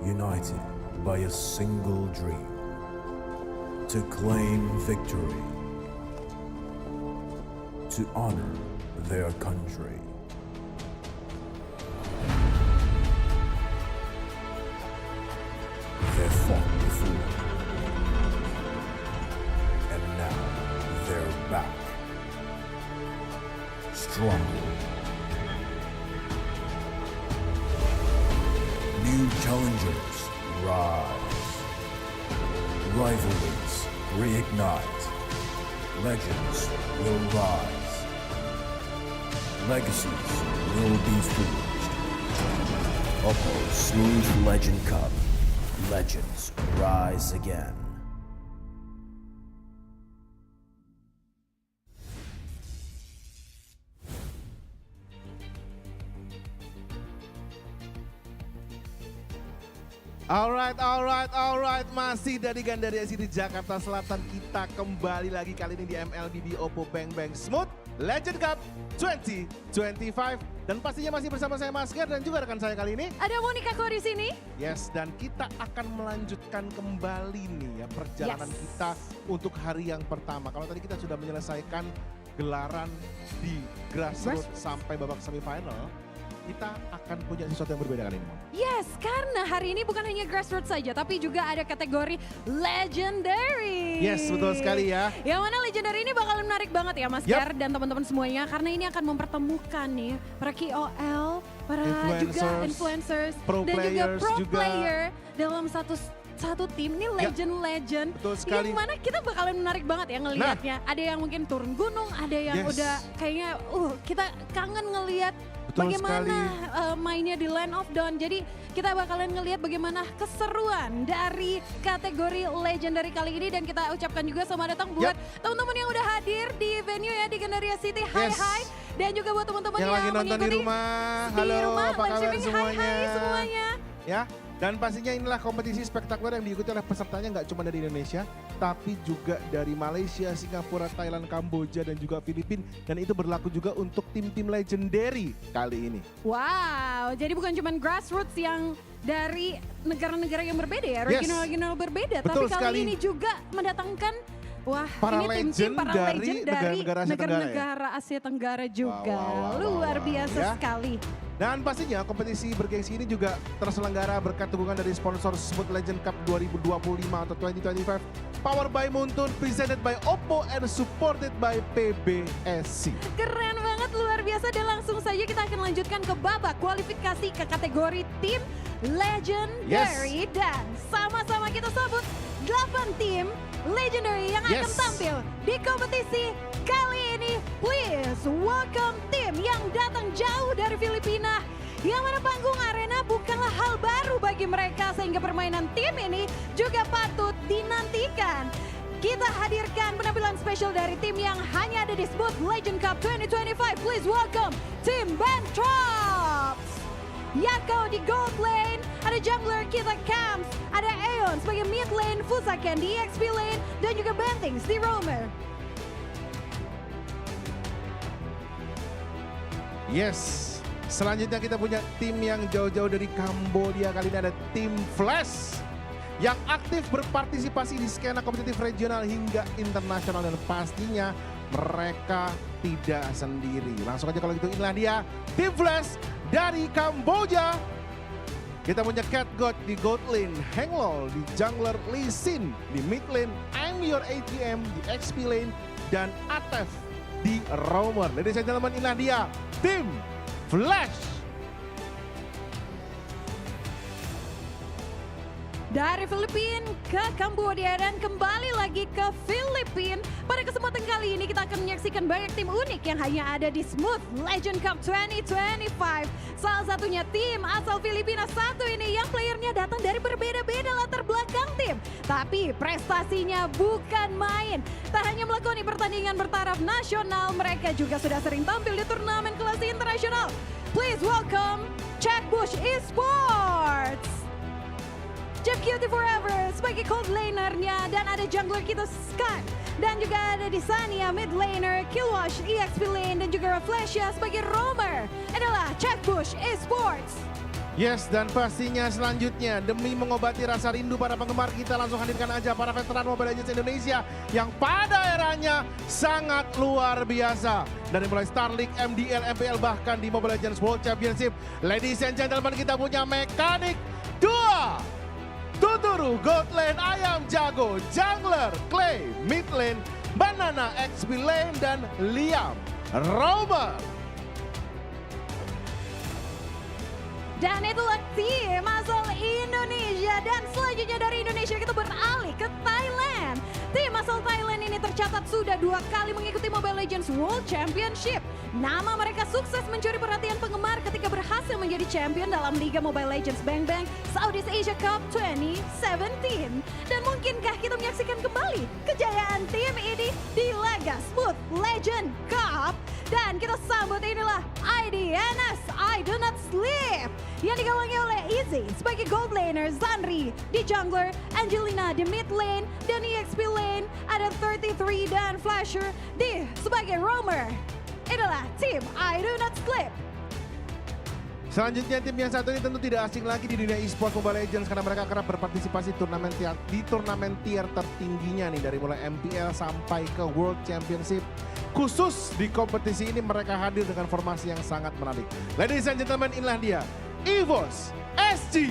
united by a single dream to claim victory, to honor their country. They fought before, and now they're back, stronger. New challengers rise, rivalries reignite, legends will rise, legacies will be forged. OPPO Smooth Legend Cup, legends rise again. Alright. Masih dari Gandaria City, Jakarta Selatan. Kita kembali lagi kali ini di MLBB OPPO Bang Bang Smooth Legend Cup 2025. Dan pastinya masih bersama saya Mas Ger dan juga rekan saya kali ini. Ada Monica Ko di sini. Yes, dan kita akan melanjutkan kembali nih ya perjalanan kita untuk hari yang pertama. Kalau tadi kita sudah menyelesaikan gelaran di Grassroots sampai babak semifinal, kita akan punya sesuatu yang berbeda kali ini. Yes, karena hari ini bukan hanya Grassroots saja, tapi juga ada kategori Legendary. Yes, betul sekali ya. Yang mana Legendary ini bakalan menarik banget ya Mas Ger dan teman-teman semuanya. Karena ini akan mempertemukan nih para KOL, para juga influencers, dan juga pro player dalam satu tim ini legend-legend. Betul sekali. Yang mana kita bakalan menarik banget ya ngelihatnya. Ada yang mungkin turun gunung, ada yang udah kayaknya kita kangen ngelihat bagaimana mainnya di Land of Dawn. Jadi kita bakalan ngelihat bagaimana keseruan dari kategori Legendary kali ini. Dan kita ucapkan juga selamat datang buat teman-teman yang udah hadir di venue ya di Gandaria City. Hai. Dan juga buat teman-teman yang lagi nonton di rumah. Halo, apa kabar semuanya? Hai semuanya. Ya. Dan pastinya inilah kompetisi spektakuler yang diikuti oleh pesertanya nggak cuma dari Indonesia, tapi juga dari Malaysia, Singapura, Thailand, Kamboja, dan juga Filipina. Dan itu berlaku juga untuk tim-tim legendary kali ini. Wow, jadi bukan cuma Grassroots yang dari negara-negara yang berbeda ya, regional-regional berbeda. Betul tapi kali ini juga mendatangkan para ini tim-tim para legend dari negara-negara Asia Tenggara juga. Luar biasa sekali. Dan pastinya kompetisi bergengsi ini juga terselenggara berkat dukungan dari sponsor Smooth Legend Cup 2025 atau 2025. Powered by Muntun, presented by OPPO and supported by PBSC. Keren banget, luar biasa. Dan langsung saja kita akan lanjutkan ke babak kualifikasi ke kategori tim Legendary. Dan sama-sama kita sambut 8 tim Legendary yang akan tampil di kompetisi kali ini. Please welcome tim yang datang jauh dari Filipina, yang mana panggung arena bukanlah hal baru bagi mereka, sehingga permainan tim ini juga patut dinantikan. Kita hadirkan penampilan spesial dari tim yang hanya ada di Smooth Legend Cup 2025. Please welcome tim Bentrops. Yako di gold lane, ada jungler kita Camps, ada Aeon sebagai mid lane, Fusaken di XP lane, dan juga Bentings di roamer. Yes, selanjutnya kita punya tim yang jauh-jauh dari Kamboja. Kali ini ada tim Flash yang aktif berpartisipasi di skena kompetitif regional hingga internasional, dan pastinya mereka tidak sendiri. Langsung aja kalau gitu, inilah dia tim Flash dari Kamboja. Kita punya Cat God di gold lane, Henglol di jungler, Lee Sin di mid lane, I'm Your ATM di XP lane, dan Atef di roamer. Ladies and gentlemen, inilah dia tim Flash. Dari Filipina ke Kamboja dan kembali lagi ke Filipina. Pada kesempatan kali ini kita akan menyaksikan banyak tim unik yang hanya ada di Smooth Legend Cup 2025. Salah satunya tim asal Filipina satu ini yang playernya datang dari berbeda-beda latar belakang tim. Tapi prestasinya bukan main. Tak hanya melakoni pertandingan bertaraf nasional, mereka juga sudah sering tampil di turnamen kelas internasional. Please welcome Chat Bush Esports. Chip Cutie Forever sebagai cold lanernya. Dan ada jungler kita Scott. Dan juga ada di Sania mid laner, Killwash, EXP lane, dan juga Reflexia sebagai roamer. Adalah Checkbush Esports. Yes, dan pastinya selanjutnya demi mengobati rasa rindu para penggemar, kita langsung hadirkan aja para veteran Mobile Legends Indonesia yang pada eranya sangat luar biasa. Dari mulai Star League, MDL, MPL, bahkan di Mobile Legends World Championship. Ladies and gentlemen, kita punya mekanik 2. Tuturu, Gold Lane, Ayam Jago, Jungler, Clay, Mid Lane, Banana, XP Lane, dan Liam, Roamer. Dan itulah tim asal Indonesia. Dan selanjutnya dari Indonesia kita beralih ke Thailand. Tim asal Thailand ini tercatat sudah 2 kali mengikuti Mobile Legends World Championship. Nama mereka sukses mencuri perhatian penggemar ketika berhasil menjadi champion dalam Liga Mobile Legends Bang Bang Southeast Asia Cup 2017. Dan mungkinkah kita menyaksikan kembali kejayaan tim ini di laga Smooth Legend Cup? Dan kita sambut inilah IDNS I Do Not Sleep yang digawangi oleh Easy sebagai gold laner, Zanri di jungler, Angelina di mid lane, dan EXP lane ada 33 dan Flasher di sebagai roamer. Inilah tim I Do Not Sleep. Selanjutnya tim yang satu ini tentu tidak asing lagi di dunia e-sport Mobile Legends karena mereka kerap berpartisipasi di turnamen tier tertingginya nih, dari mulai MPL sampai ke World Championship. Khusus di kompetisi ini mereka hadir dengan formasi yang sangat menarik. Ladies and gentlemen, inilah dia EVOS SG.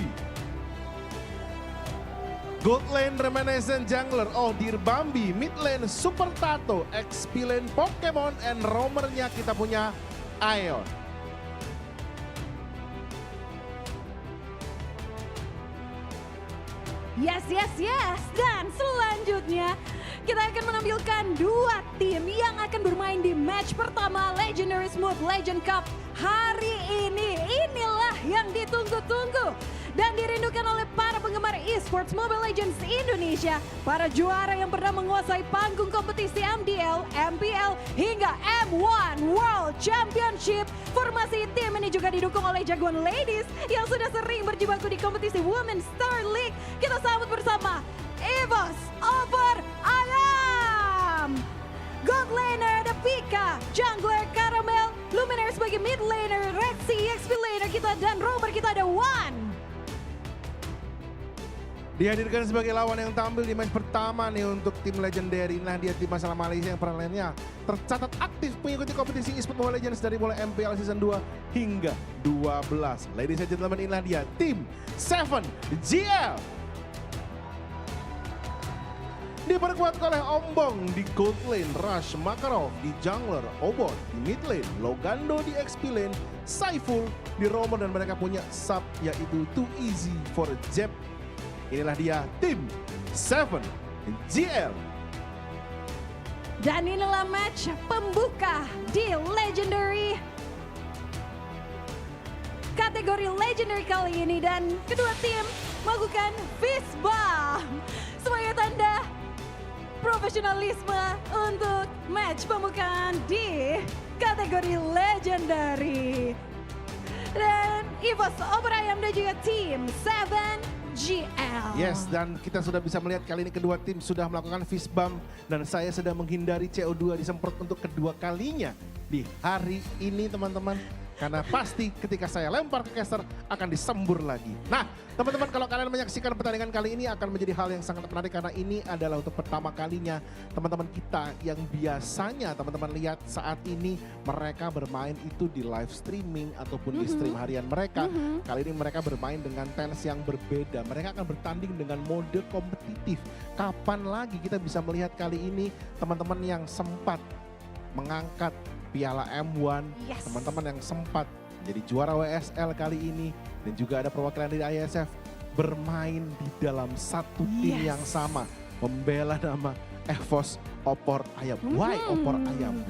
Gold lane Reminiscent Jungler, oh Dear Bambi, mid lane Super Tato, XP lane Pokemon, and roamernya kita punya Ion. Yes. Dan selanjutnya kita akan menampilkan 2 tim yang akan bermain di match pertama Legendary Smooth Legend Cup hari ini. Inilah yang ditunggu-tunggu dan dirindukan oleh para penggemar esports Mobile Legends Indonesia. Para juara yang pernah menguasai panggung kompetisi MDL, MPL, hingga M1 World Championship. Formasi tim ini juga didukung oleh jagoan ladies yang sudah sering berjibaku di kompetisi Women's Star League. Kita sambut bersama EVOS over Ayam. Gold laner ada Pika, jungler Caramel, Luminaire sebagai mid laner, Rexy, XP laner kita, dan roamer kita ada One. Dihadirkan sebagai lawan yang tampil di match pertama nih untuk tim Legendary. Nah, dia tim asal Malaysia yang pernah lainnya tercatat aktif mengikuti kompetisi eSport Mobile Legends dari mulai MPL Season 2 hingga 12. Ladies and gentlemen, inilah dia tim 7GL. Diperkuat oleh Ombong di gold lane, Rush, Makarov di jungler, Obot di mid lane, Logando di XP lane, Saiful di roamer, dan mereka punya sub yaitu Too Easy for Jeb. Inilah dia tim 7GL. Dan inilah match pembuka di Legendary. Kategori Legendary kali ini, dan kedua tim melakukan fist bump sebagai tanda profesionalisme untuk match pembukaan di kategori Legendary. Dan EVOS over Ayam dan juga tim 7GL. Yes, dan kita sudah bisa melihat kali ini kedua tim sudah melakukan fist bump dan saya sedang menghindari CO2 disemprot untuk kedua kalinya di hari ini, teman-teman. Karena pasti ketika saya lempar ke caster akan disembur lagi. Nah, teman-teman, kalau kalian menyaksikan pertandingan kali ini akan menjadi hal yang sangat menarik karena ini adalah untuk pertama kalinya teman-teman kita yang biasanya teman-teman lihat saat ini mereka bermain itu di live streaming ataupun di stream harian mereka. Kali ini mereka bermain dengan tense yang berbeda. Mereka akan bertanding dengan mode kompetitif. Kapan lagi kita bisa melihat kali ini teman-teman yang sempat mengangkat Piala M1, teman-teman yang sempat jadi juara WSL kali ini, dan juga ada perwakilan dari ISF bermain di dalam satu tim yang sama, membela nama EVOS Opor Ayam. Why Opor Ayam?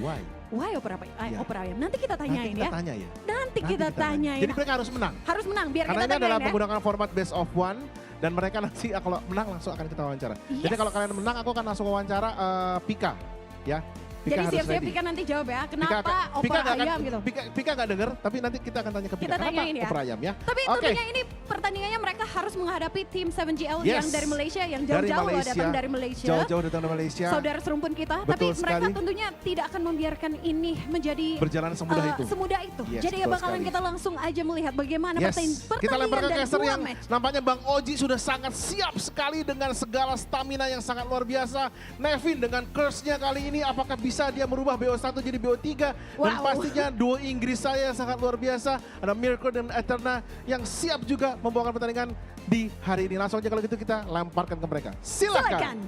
Why Opor Ayam? Nanti kita tanyain Nanti kita tanya ya. Nanti kita tanyain. Jadi mereka harus menang. Harus menang biar karena kita ini adalah ya. menggunakan format best of one, dan mereka nanti kalau menang langsung akan kita wawancara. Jadi kalau kalian menang aku akan langsung wawancara Pika, ya. Pika Jadi harus siap-siap ready. Pika nanti jawab ya. Pika Kenapa opor nggak akan- ayam gitu. Pika nggak denger, tapi nanti kita akan tanya ke Pika. Kita Kenapa tanyain ya. opor ayam ya? Tapi Oke. tentunya ini pertandingannya mereka harus menghadapi tim 7GL Yes. yang dari Malaysia, yang Dari jauh-jauh loh Malaysia. datang dari Malaysia. Jauh-jauh datang dari Malaysia. Saudara serumpun kita, Betul tapi mereka sekali. tentunya tidak akan membiarkan ini menjadi Berjalan semudah itu. Semudah itu. Yes, Jadi ya betul bakalan sekali. kita langsung aja melihat bagaimana Yes, pertandingan kita lempar ke dan caster dua yang match. nampaknya Bang Oji sudah sangat siap sekali dengan segala stamina yang sangat luar biasa. Nevin dengan curse-nya kali ini apakah bisa dia merubah BO1 jadi BO3? Dan Wow. pastinya duo Inggris saya yang sangat luar biasa. Ada Mirko dan Eterna yang siap juga membawakan pertandingan di hari ini. Langsung aja kalau gitu kita lemparkan ke mereka. Silakan.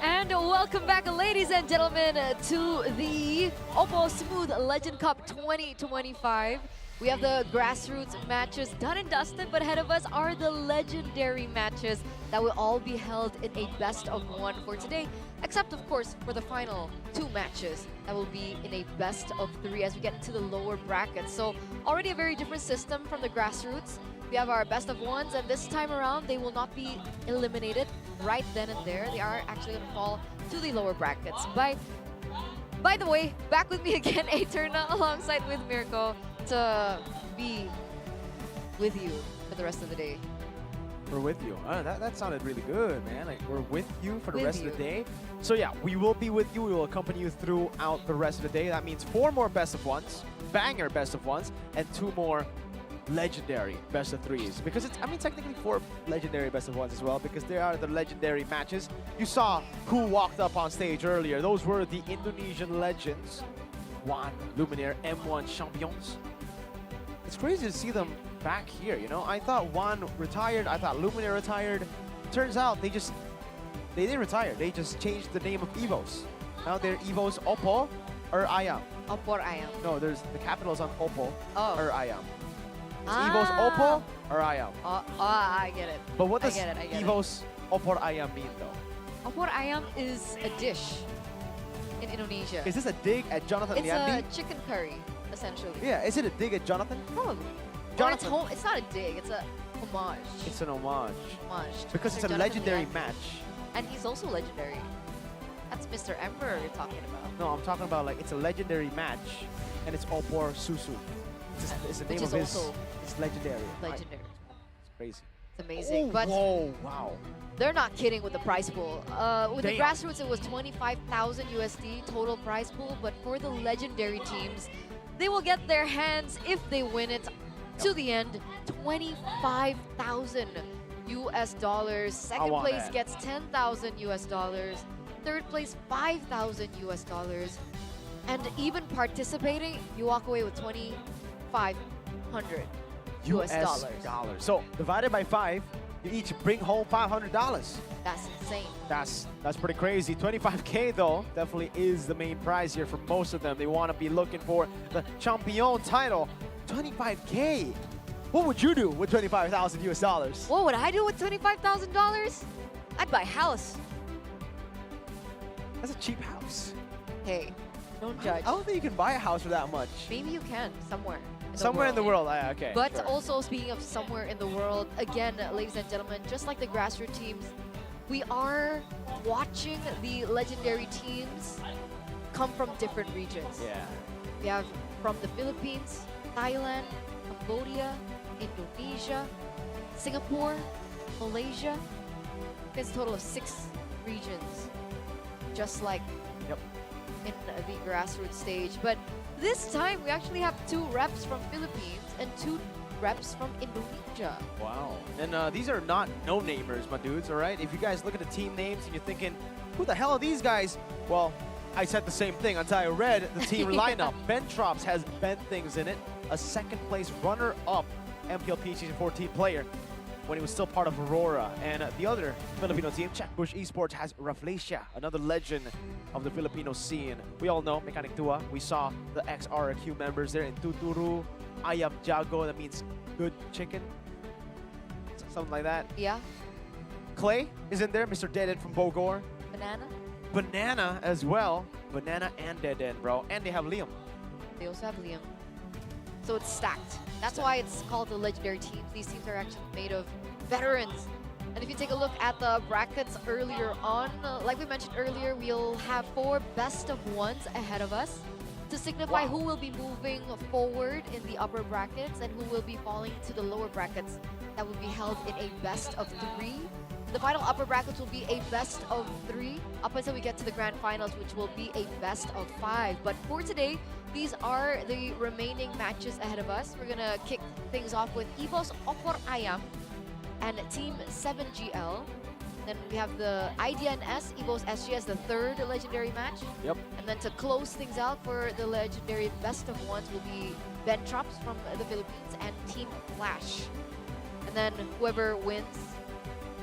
And welcome back, ladies and gentlemen, to the OPPO Smooth Legend Cup 2025. We have the grassroots matches done and dusted, but ahead of us are the legendary matches that will all be held in a best of one for today, except of course for the final two matches that will be in a best of three as we get to the lower brackets. So already a very different system from the grassroots. We have our best of ones, and this time around they will not be eliminated right then and there. They are actually going to fall to the lower brackets. By the way, back with me again, Eterna, alongside with Mirko, to be with you for the rest of the day. We're with you. That sounded really good, man. Like, we're with you for the With rest you. of the day. So yeah, we will be with you. We will accompany you throughout the rest of the day. That means 4 more best of ones, banger best of ones, and 2 more legendary best of threes. Because it's, I mean, technically 4 legendary best of ones as well, because they are the legendary matches. You saw who walked up on stage earlier. Those were the Indonesian legends. Juan, Luminaire, M1 champions. It's crazy to see them back here, you know? I thought Juan retired, I thought Luminaire retired. Turns out they didn't retire. They just changed the name of EVOs. Now they're EVOs OPPO or Ayam. Opor Ayam. No, there's the capitals on OPPO Oh. or Ayam. It's EVOs OPPO or Ayam. I get it. But what I does get it. EVOs OPPO or Ayam mean though? Opor Ayam is a dish in Indonesia. Is this a dig at Jonathan It's Liandi? a chicken curry, essentially. Yeah, is it a dig at Jonathan? Probably. Jonathan. Or it's not a dig, it's a homage. It's an homage. Homage to Because Mr. it's a Jonathan legendary Liandi. match. And he's also legendary. That's Mr. Emperor you're talking about. No, I'm talking about like it's a legendary match, and it's Opor Susu. It's the Which name is of his. also It's legendary. legendary. It's crazy. It's amazing. But Whoa! Wow. they're not kidding with the prize pool. With the Damn. grassroots, it was 25,000 USD total prize pool. But for the legendary teams, they will get their hands, if they win it, to the end, 25,000 US dollars. Second want place that. gets 10,000 US dollars. Third place, 5,000 US dollars. And even participating, you walk away with 2,500 US dollars. So divided by 5, you each bring home $500. That's insane. That's pretty crazy. 25K though definitely is the main prize here for most of them. They want to be looking for the champion title. 25K. What would you do with 25,000 US dollars? What would I do with $25,000? I'd buy a house. That's a cheap house. Hey, don't judge. I don't think you can buy a house for that much. Maybe you can somewhere. Somewhere in the world, okay. But sure. also, speaking of somewhere in the world, again, ladies and gentlemen, just like the grassroots teams, we are watching the legendary teams come from different regions. Yeah. We have from the Philippines, Thailand, Cambodia, Indonesia, Singapore, Malaysia. It's a total of 6 regions, just like in the grassroots stage. But this time we actually have 2 reps from Philippines and 2 reps from Indonesia. Wow. And these are not no-namers, my dudes, all right? If you guys look at the team names and you're thinking, who the hell are these guys? Well, I said the same thing until I read the team lineup. Bentrops has Ben Things in it, a second-place runner-up MPLP Season 14 player when he was still part of Aurora. And the other Filipino team, Checkbush Esports, has Raflesia, another legend of the Filipino scene. We all know Mechanic Tua. We saw the ex-RRQ members there in Tuturu, Ayam Jago, that means good chicken. Something like that. Yeah. Clay is in there, Mr. Dead from Bogor. Banana. Banana as well. Banana and Dead, bro. And they have Liam. They also have Liam. So it's stacked. That's why it's called the legendary teams. These teams are actually made of veterans. And if you take a look at the brackets earlier on, like we mentioned earlier, we'll have 4 best of 1s ahead of us to signify who will be moving forward in the upper brackets and who will be falling to the lower brackets that will be held in a best of 3. The final upper brackets will be a best of 3 up until we get to the grand finals, which will be a best of 5. But for today, these are the remaining matches ahead of us. We're gonna kick things off with EVO's Opor Ayam and Team 7GL. Then we have the IDNS, EVO's SG as the 3rd legendary match. Yep. And then to close things out for the legendary best of 1s will be Bentrops from the Philippines and Team Flash. And then whoever wins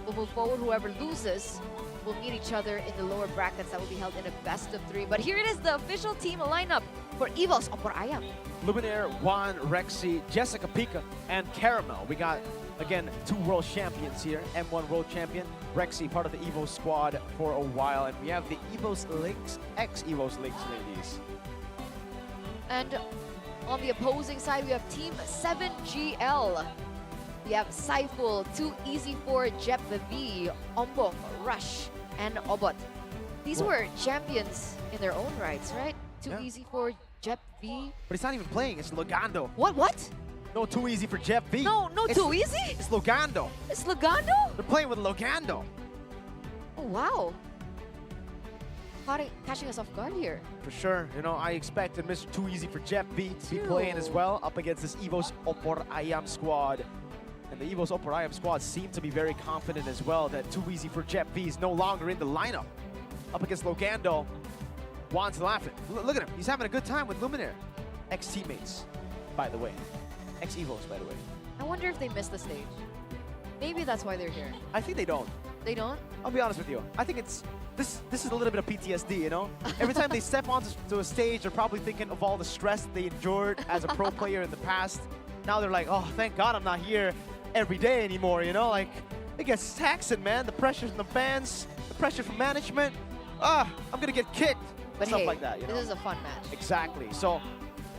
will move forward. Whoever loses will meet each other in the lower brackets that will be held in a best of 3. But here it is, the official team lineup for EVO's Opor Ayam. Luminaire, Juan, Rexy, Jessica Pika, and Caramel. We got, again, 2 world champions here. M1 world champion, Rexy, part of the EVO squad for a while. And we have the EVO's Links, ex-EVO's Links ladies. And on the opposing side, we have Team 7GL. We have Saiful, Too Easy for Jep V, Ombong, Rush, and Obot. These were champions in their own rights, right? Too Easy for Jep V. But it's not even playing, it's Logando. What? No, Too Easy for Jep V. No, Too Easy? It's Logando. It's Logando? They're playing with Logando. Oh, wow. Catching us off guard here. For sure. You know, I expected Mr. Too Easy for Jep V to be playing as well up against this EVO's Opor Ayam squad. And the EVO's Opor Ayam squad seem to be very confident as well that Too Easy for Jep V is no longer in the lineup. Up against Logando. Juan's laughing. Look at him. He's having a good time with Luminaire. Ex-teammates, by the way. Ex-EVOs, by the way. I wonder if they missed the stage. Maybe that's why they're here. I think they don't. They don't? I'll be honest with you. I think it's this is a little bit of PTSD, you know? Every time they step onto a stage, they're probably thinking of all the stress they endured as a pro player in the past. Now they're like, oh, thank God I'm not here every day anymore, you know? Like, it gets taxing, man. The pressure from the fans, the pressure from management. I'm gonna get kicked. But stuff hey, like that, you know? This is a fun match. Exactly. So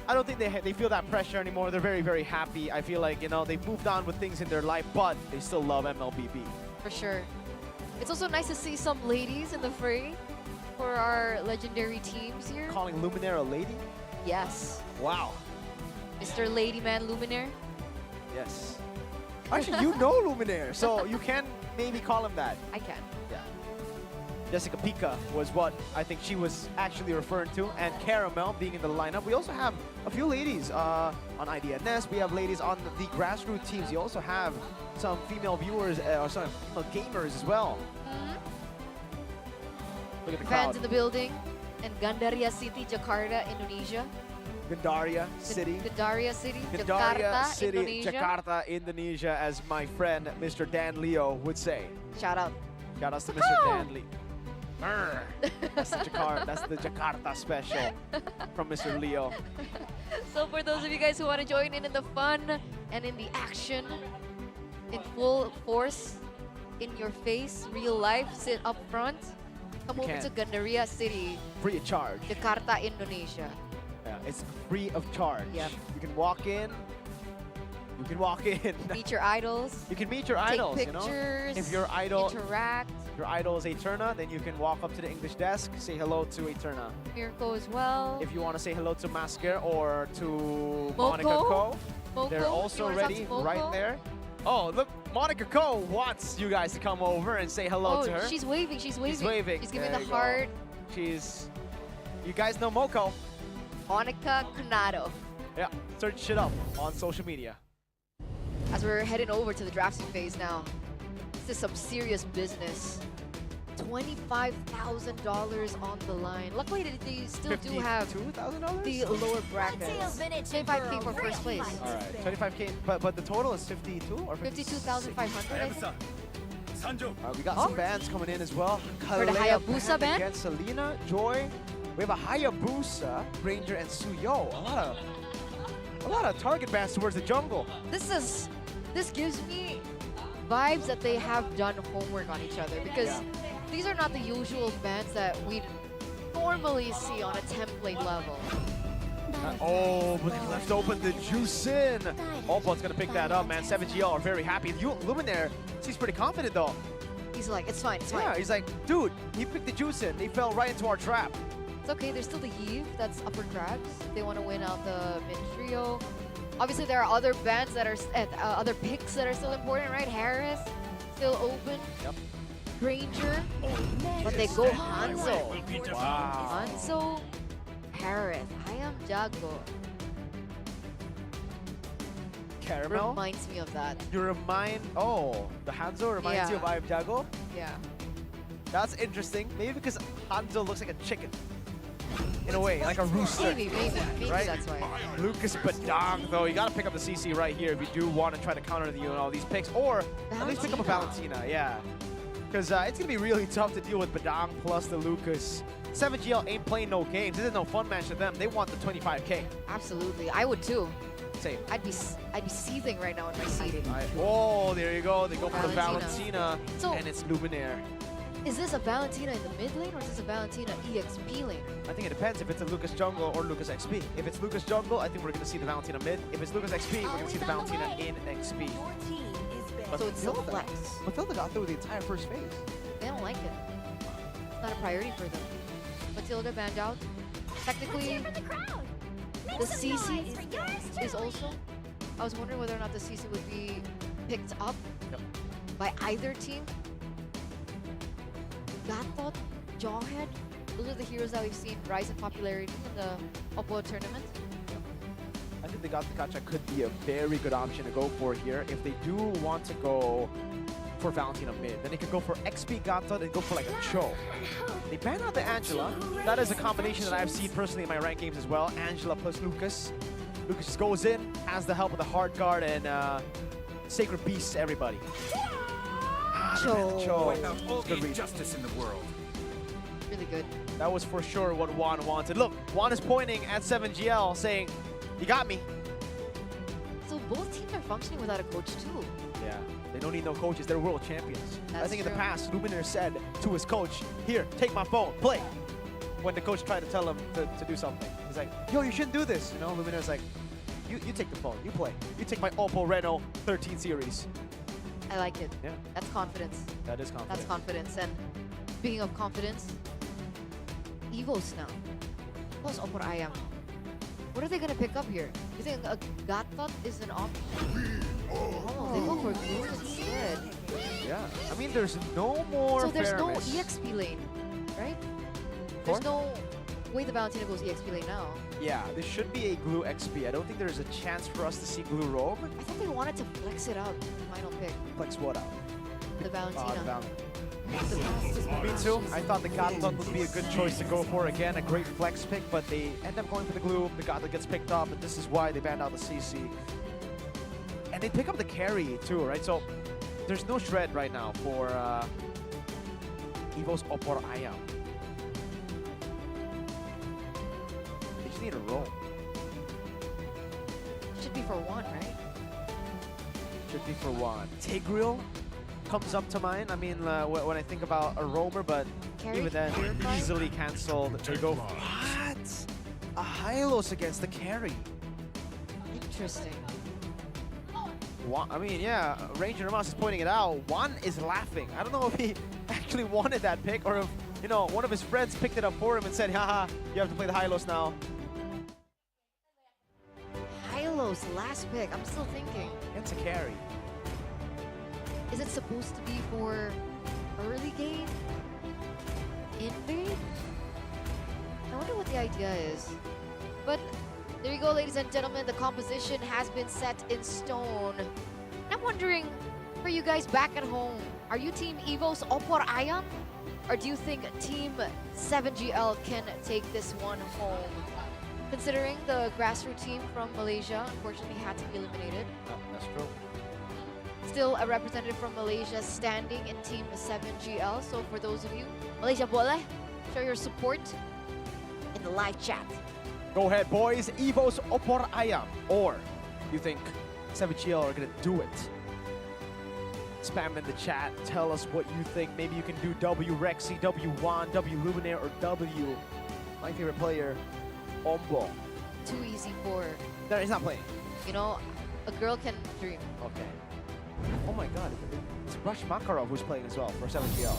I don't think they feel that pressure anymore. They're very, very happy. I feel like, you know, they've moved on with things in their life, but they still love MLBB. For sure. It's also nice to see some ladies in the fray for our legendary teams here. Calling Luminaire a lady? Yes. Wow. Mr. Ladyman Luminaire? Yes. Actually, you know Luminaire, so you can maybe call him that. I can. Yeah. Jessica Pika was what I think she was actually referring to, and Caramel being in the lineup. We also have a few ladies on IDNS. We have ladies on the grassroots teams. You also have some female viewers, or some female gamers as well. Look at the Fans crowd. in the building in Gandaria City, Jakarta, Indonesia. Gandaria City. Gandaria City, Gandaria Jakarta, City, Indonesia. Jakarta, Indonesia, as my friend Mr. Dan Leo would say. Shout out. Shout out to Mr. Dan Leo. That's the Jakarta special from Mr. Leo. So for those of you guys who want to join in the fun and in the action, in full force, in your face, real life, sit up front, come over to Gandaria City. Free of charge. Jakarta, Indonesia. Yeah, it's free of charge. Yep. You can walk in. You can walk in. Meet your idols. You can meet your idols, Take you know? pictures. If your idol, interact. your idol is Eterna, then you can walk up to the English desk, say hello to Eterna. Mirko as well. If you want to say hello to Masker or to Moko? Monica Co, Moko? they're also You wanna talk ready to Moko? right there. Oh, look, Monica Ko wants you guys to come over and say hello to her. She's waving, she's waving. She's waving. She's giving There the you go. heart. You guys know Moko. Monica Conado. Yeah, search it up on social media. As we're heading over to the drafting phase now, this is some serious business. $25,000 on the line. Luckily, they still do have $52,000? the lower brackets. 25K for first place. All right, 25K, but the total is 52 or 52,500, I think. We got some bands coming in as well. For the Kalea Hayabusa band? against Selena, Joy. We have a Hayabusa, Ranger, and Suyo. A lot of target bands towards the jungle. This gives me vibes that they have done homework on each other, because these are not the usual bands that we normally see on a template level. But they left open the juice in. OPPO's gonna pick that up, man. 7GL are very happy. Luminaire seems pretty confident though. He's like, it's fine, it's fine. Yeah, he's like, dude, he picked the juice in. He fell right into our trap. It's okay, there's still the Eve that's up for grabs. They want to win out the mid trio. Obviously, there are other bands that are, other picks that are still important, right? Harris, still open. Yep. Granger, but they go Hanzo. Wow. Hanzo, Harris, Hayam Jago. Caramel? Reminds me of that. The Hanzo reminds you of Ayam Jago? Yeah. That's interesting. Maybe because Hanzo looks like a chicken. In a way, like a rooster. Maybe right? that's why. Lucas Badang, though, you gotta pick up the CC right here if you do want to try to counter all these picks, or at least pick up a Valentina, yeah. Because it's gonna be really tough to deal with Badang plus the Lucas. 7GL ain't playing no games. This is no fun match to them. They want the 25K. Absolutely, I would too. Same. I'd be seething right now in my seat. Oh, there you go. They go for the Valentina. Valentina, and it's Luminaire. Is this a Valentina in the mid lane, or is this a Valentina EXP lane? I think it depends if it's a Lucas Jungle or Lucas XP. If it's Lucas Jungle, I think we're going to see the Valentina mid. If it's Lucas XP, we're going to see the Valentina in XP. So it's still flex. Matilda got through the entire first phase. They don't like it. It's not a priority for them. Matilda banned out. Technically, the CC is also... I was wondering whether or not the CC would be picked up by either team. Gatot, Jawhead, those are the heroes that we've seen rise in popularity in the OPPO tournament. I think the Gacha could be a very good option to go for here. If they do want to go for Valentina mid, then they could go for XP Gatot and go for like a Cho. They ban out the Angela. That is a combination that I've seen personally in my ranked games as well. Angela plus Lucas. Lucas just goes in, has the help of the hard guard and Sacred Beasts everybody. Cho. Good justice in the world. Really good. That was for sure what Juan wanted. Look, Juan is pointing at 7GL saying, you got me. So both teams are functioning without a coach too. Yeah, they don't need no coaches. They're world champions. That's I think in true. the past, Luminaire said to his coach, here, take my phone, play. When the coach tried to tell him to do something. He's like, yo, you shouldn't do this. You know, Luminaire's like, you take the phone, you play. You take my OPPO Reno 13 series. I like it. Yeah. That's confidence. That is confidence. That's confidence. And speaking of confidence, Evos now. Plus OPPO Ayam. What are they gonna pick up here? You think a Gatot is an option? Oh, they go for glue instead. Yeah, I mean, there's no more So there's no fairness. EXP lane, right? There's no way the Valentina goes EXP lane now. Yeah, there should be a Glue XP. I don't think there's a chance for us to see Glue Rogue. I thought they wanted to flex it out. Final pick. Flex what out? The Valentina. Me too. I thought the Gatot would be a good choice to go for. Again, a great flex pick, but they end up going for the Glue. The Gatot gets picked up, and this is why they banned out the CC. And they pick up the carry too, right? So there's no shred right now for Evo's OPPO Ayam. They just need a roll. Should be for one, right? Should be for one. Tigreal comes up to mind. I mean, when I think about a roamer, but Carry? even then, easily cancelled. They go, what? A Hylos against the carry. Interesting. I mean, yeah, Ranger Ramas is pointing it out. Juan is laughing. I don't know if he actually wanted that pick or if, you know, one of his friends picked it up for him and said, haha, you have to play the Hylos now. Hylos, last pick. I'm still thinking. It's a carry. Is it supposed to be for early game? Invade? I wonder what the idea is. But there you go, ladies and gentlemen. The composition has been set in stone. I'm wondering, for you guys back at home, are you Team Evo's Opor Ayam? Or do you think Team 7GL can take this one home? Considering the Grassroots team from Malaysia unfortunately had to be eliminated. That's true. Still a representative from Malaysia standing in Team 7GL. So for those of you, Malaysia boleh, show your support in the live chat. Go ahead, boys. Evo's Opor Ayam. Or you think 7GL are going to do it? Spam in the chat. Tell us what you think. Maybe you can do W Rexy, W Juan, W Luminaire, or W, my favorite player, OPPO. Too easy for... No, he's not playing. You know, a girl can dream. Okay. Oh my god. It's Rush Makarov who's playing as well for 7GL.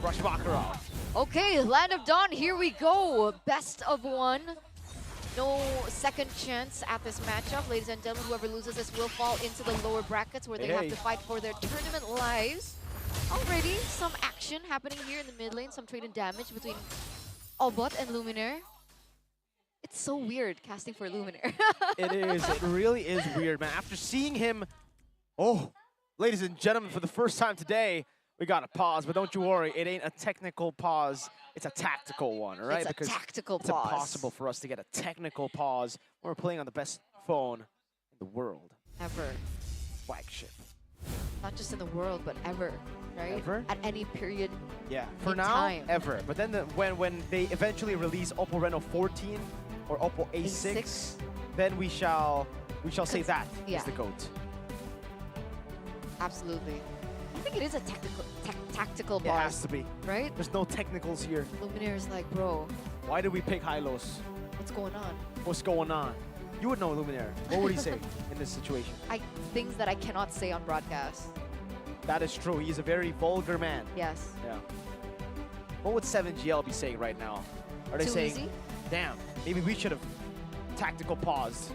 Rush Makarov. Okay, Land of Dawn, here we go. Best of one. No second chance at this matchup. Ladies and gentlemen, whoever loses this will fall into the lower brackets where they have to fight for their tournament lives. Already some action happening here in the mid lane. Some trading damage between Albot and Luminaire. It's so weird casting for Luminaire. It is. It really is weird, man. After seeing him, oh, ladies and gentlemen, for the first time today, we got a pause, but don't you worry, it ain't a technical pause. It's a tactical one, all right? It's a because tactical it's pause. impossible for us to get a technical pause when we're playing on the best phone in the world. Ever. Flagship. Not just in the world, but ever, right? Ever? At any period. Yeah, for in now, time. ever. But then when they eventually release OPPO Reno 14 or OPPO A6, then we shall say that is the GOAT. Absolutely. I think it is a tactical It pause. has to be. Right? There's no technicals here. Luminaire is like, bro, Why did we pick Hylos? what's going on? What's going on? You would know Luminaire. What would he say in this situation? Things that I cannot say on broadcast. That is true. He's a very vulgar man. Yes. Yeah. What would 7GL be saying right now? Are they Too saying, easy? damn, maybe we should have tactical paused?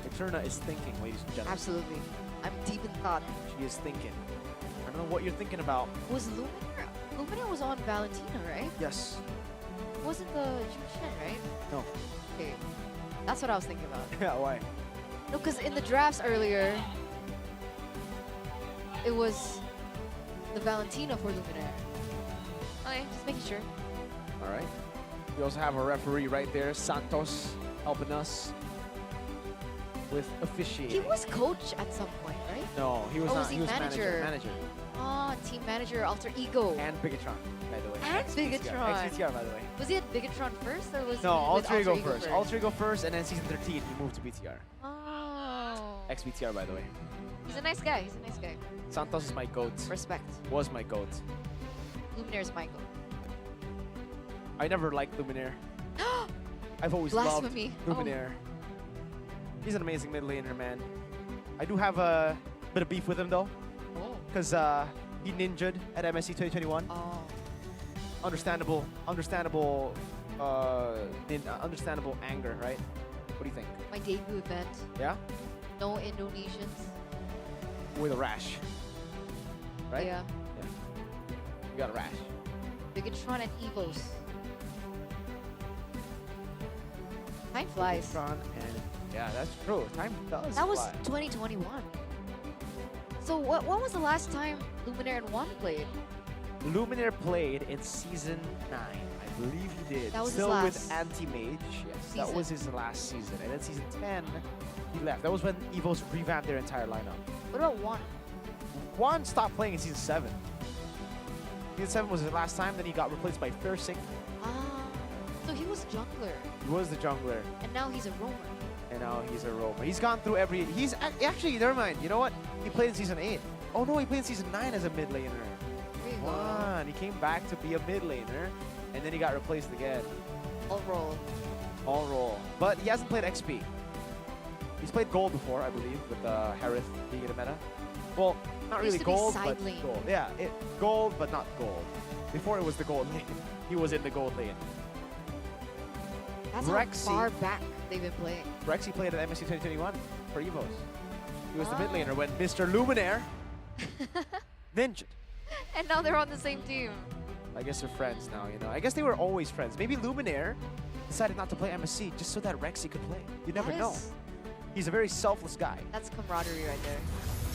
Eterna is thinking, ladies and gentlemen. Absolutely. I'm deep in thought. She is thinking. I don't know what you're thinking about. Was Luminaire? Luminaire was on Valentina, right? Yes. Wasn't the Jushin, right? No. Okay. That's what I was thinking about. Yeah, why? No, because in the drafts earlier, it was the Valentina for Luminaire. Okay, just making sure. All right. We also have a referee right there, Santos, helping us with officiating. He was coach at some point, right? No, he was Oh, not. was he He was manager? Manager. Ah, team manager, alter ego. And Bigatron, by the way. And Bigatron. Ex-BTR, by the way. Was he at Bigatron first, or was No, he with alter ego first. Alter ego first, and then season 13, he moved to BTR. Oh. Ex-BTR, by the way. He's a nice guy. He's a nice guy. Santos is my goat. Respect. Was my goat. Luminaire's my goat. I never liked Luminaire. I've always Blasphemy. loved Luminaire. He's an amazing mid laner, man. I do have a bit of beef with him, though. Oh. Because he ninja'd at MSC 2021. Oh. Understandable anger, right? What do you think? My debut event. Yeah? No Indonesians. With a rash. Right? Yeah. Yeah. You got a rash. Bigatron and Evos. Time flies. Bigatron and yeah, that's true. Time does That was fly. 2021. So when was the last time Luminaire and Juan played? Luminaire played in season 9. I believe he did. That was Still his with last Anti-Mage. Yes, that season. was his last season. And then season 10, he left. That was when Evos revamped their entire lineup. What about Juan? Juan stopped playing in season 7. Season 7 was the last time, then he got replaced by Fersing. Ah, so he was jungler, He was the jungler, and now he's a roamer. and now he's a roamer. He's gone through every... He's actually, never mind. You know what? He played in season 8. Oh no, he played in season 9 as a mid laner. There you go. Juan, he came back to be a mid laner, and then he got replaced again. All roll. All roll. But he hasn't played XP. He's played gold before, I believe, with Harith being in the meta. Well, not Used really to be gold, side but lane. gold. Yeah, gold, but not gold. Before it was the gold lane. He was in the gold lane. That's how far back they've been playing. Rexy played at MSC 2021 for EVOs. He was the mid laner when Mr. Luminaire ninja'd. And now they're on the same team. I guess they're friends now, you know. I guess they were always friends. Maybe Luminaire decided not to play MSC just so that Rexy could play. You never know. He's a very selfless guy. That's camaraderie right there.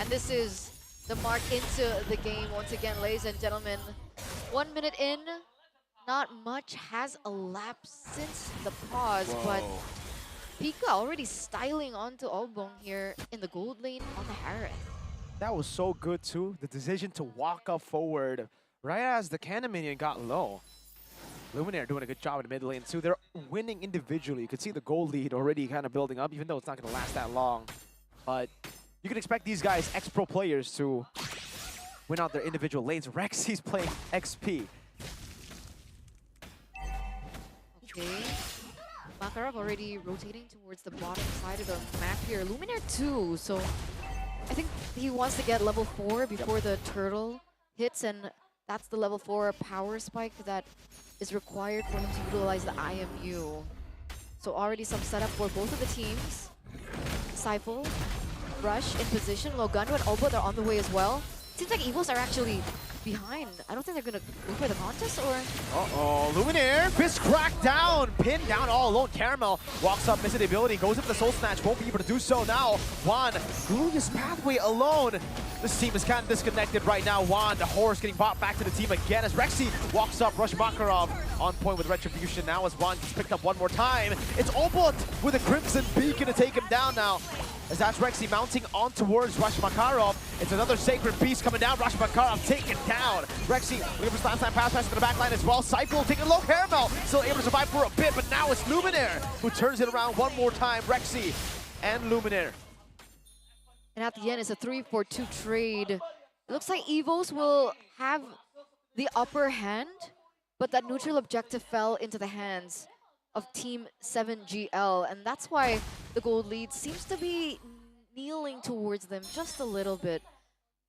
And this is the mark into the game once again, ladies and gentlemen. 1 minute in, not much has elapsed since the pause, but Pika already styling onto Obong here in the gold lane on the Harith. That was so good too. The decision to walk up forward right as the cannon minion got low. Luminaire doing a good job in the mid lane too. They're winning individually. You can see the gold lead already kind of building up, even though it's not going to last that long. But you can expect these guys, ex-pro players, to win out their individual lanes. Rexy's playing XP. Okay. Makarov already rotating towards the bottom side of the map here. Luminaire too, so I think he wants to get level 4 before the turtle hits, and that's the level 4 power spike that is required for him to utilize the IMU. So already some setup for both of the teams. Cypher, Rush in position, Logando and OPPO, they're on the way as well. Seems like Evils are actually behind. I don't think they're gonna go for the contest, or... Uh-oh, Luminaire, fist cracked down, pinned down all alone. Caramel walks up, misses the ability, goes into the soul snatch, won't be able to do so now. Juan, doing his pathway alone. This team is kind of disconnected right now. Juan, the horse getting bought back to the team again as Rexy walks up, Rush Makarov on point with Retribution now as Juan gets picked up one more time. It's OPPO with a Crimson Beacon to take him down now. As that's Rexy mounting on towards Rush Makarov. It's another Sacred Beast coming down. Rush Makarov taken down. Rexy looking for slant pass to the back line as well. Cycle taking low. Caramel still able to survive for a bit, but now it's Luminaire who turns it around one more time. Rexy and Luminaire. And at the end, it's a 3-4-2 trade. It looks like Evos will have the upper hand, but that neutral objective fell into the hands of Team 7GL, and that's why the gold lead seems to be kneeling towards them just a little bit.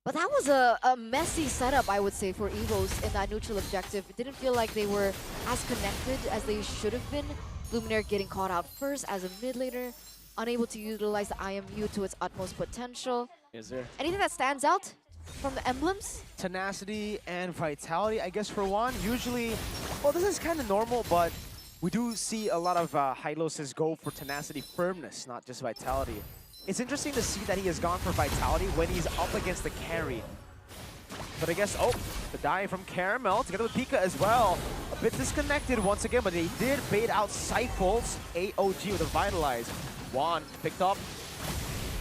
But that was a messy setup, I would say, for Evos in that neutral objective. It didn't feel like they were as connected as they should have been. Luminaire getting caught out first as a mid laner, unable to utilize the IMU to its utmost potential. Is there anything that stands out from the emblems? Tenacity and Vitality, I guess, for one. Usually, well, this is kind of normal, but we do see a lot of Hyloses go for Tenacity Firmness, not just Vitality. It's interesting to see that he has gone for Vitality when he's up against the carry. But I guess, oh, the dive from Caramel together with Pika as well. A bit disconnected once again, but they did bait out Cypher's AOG with a Vitalize. Juan picked up.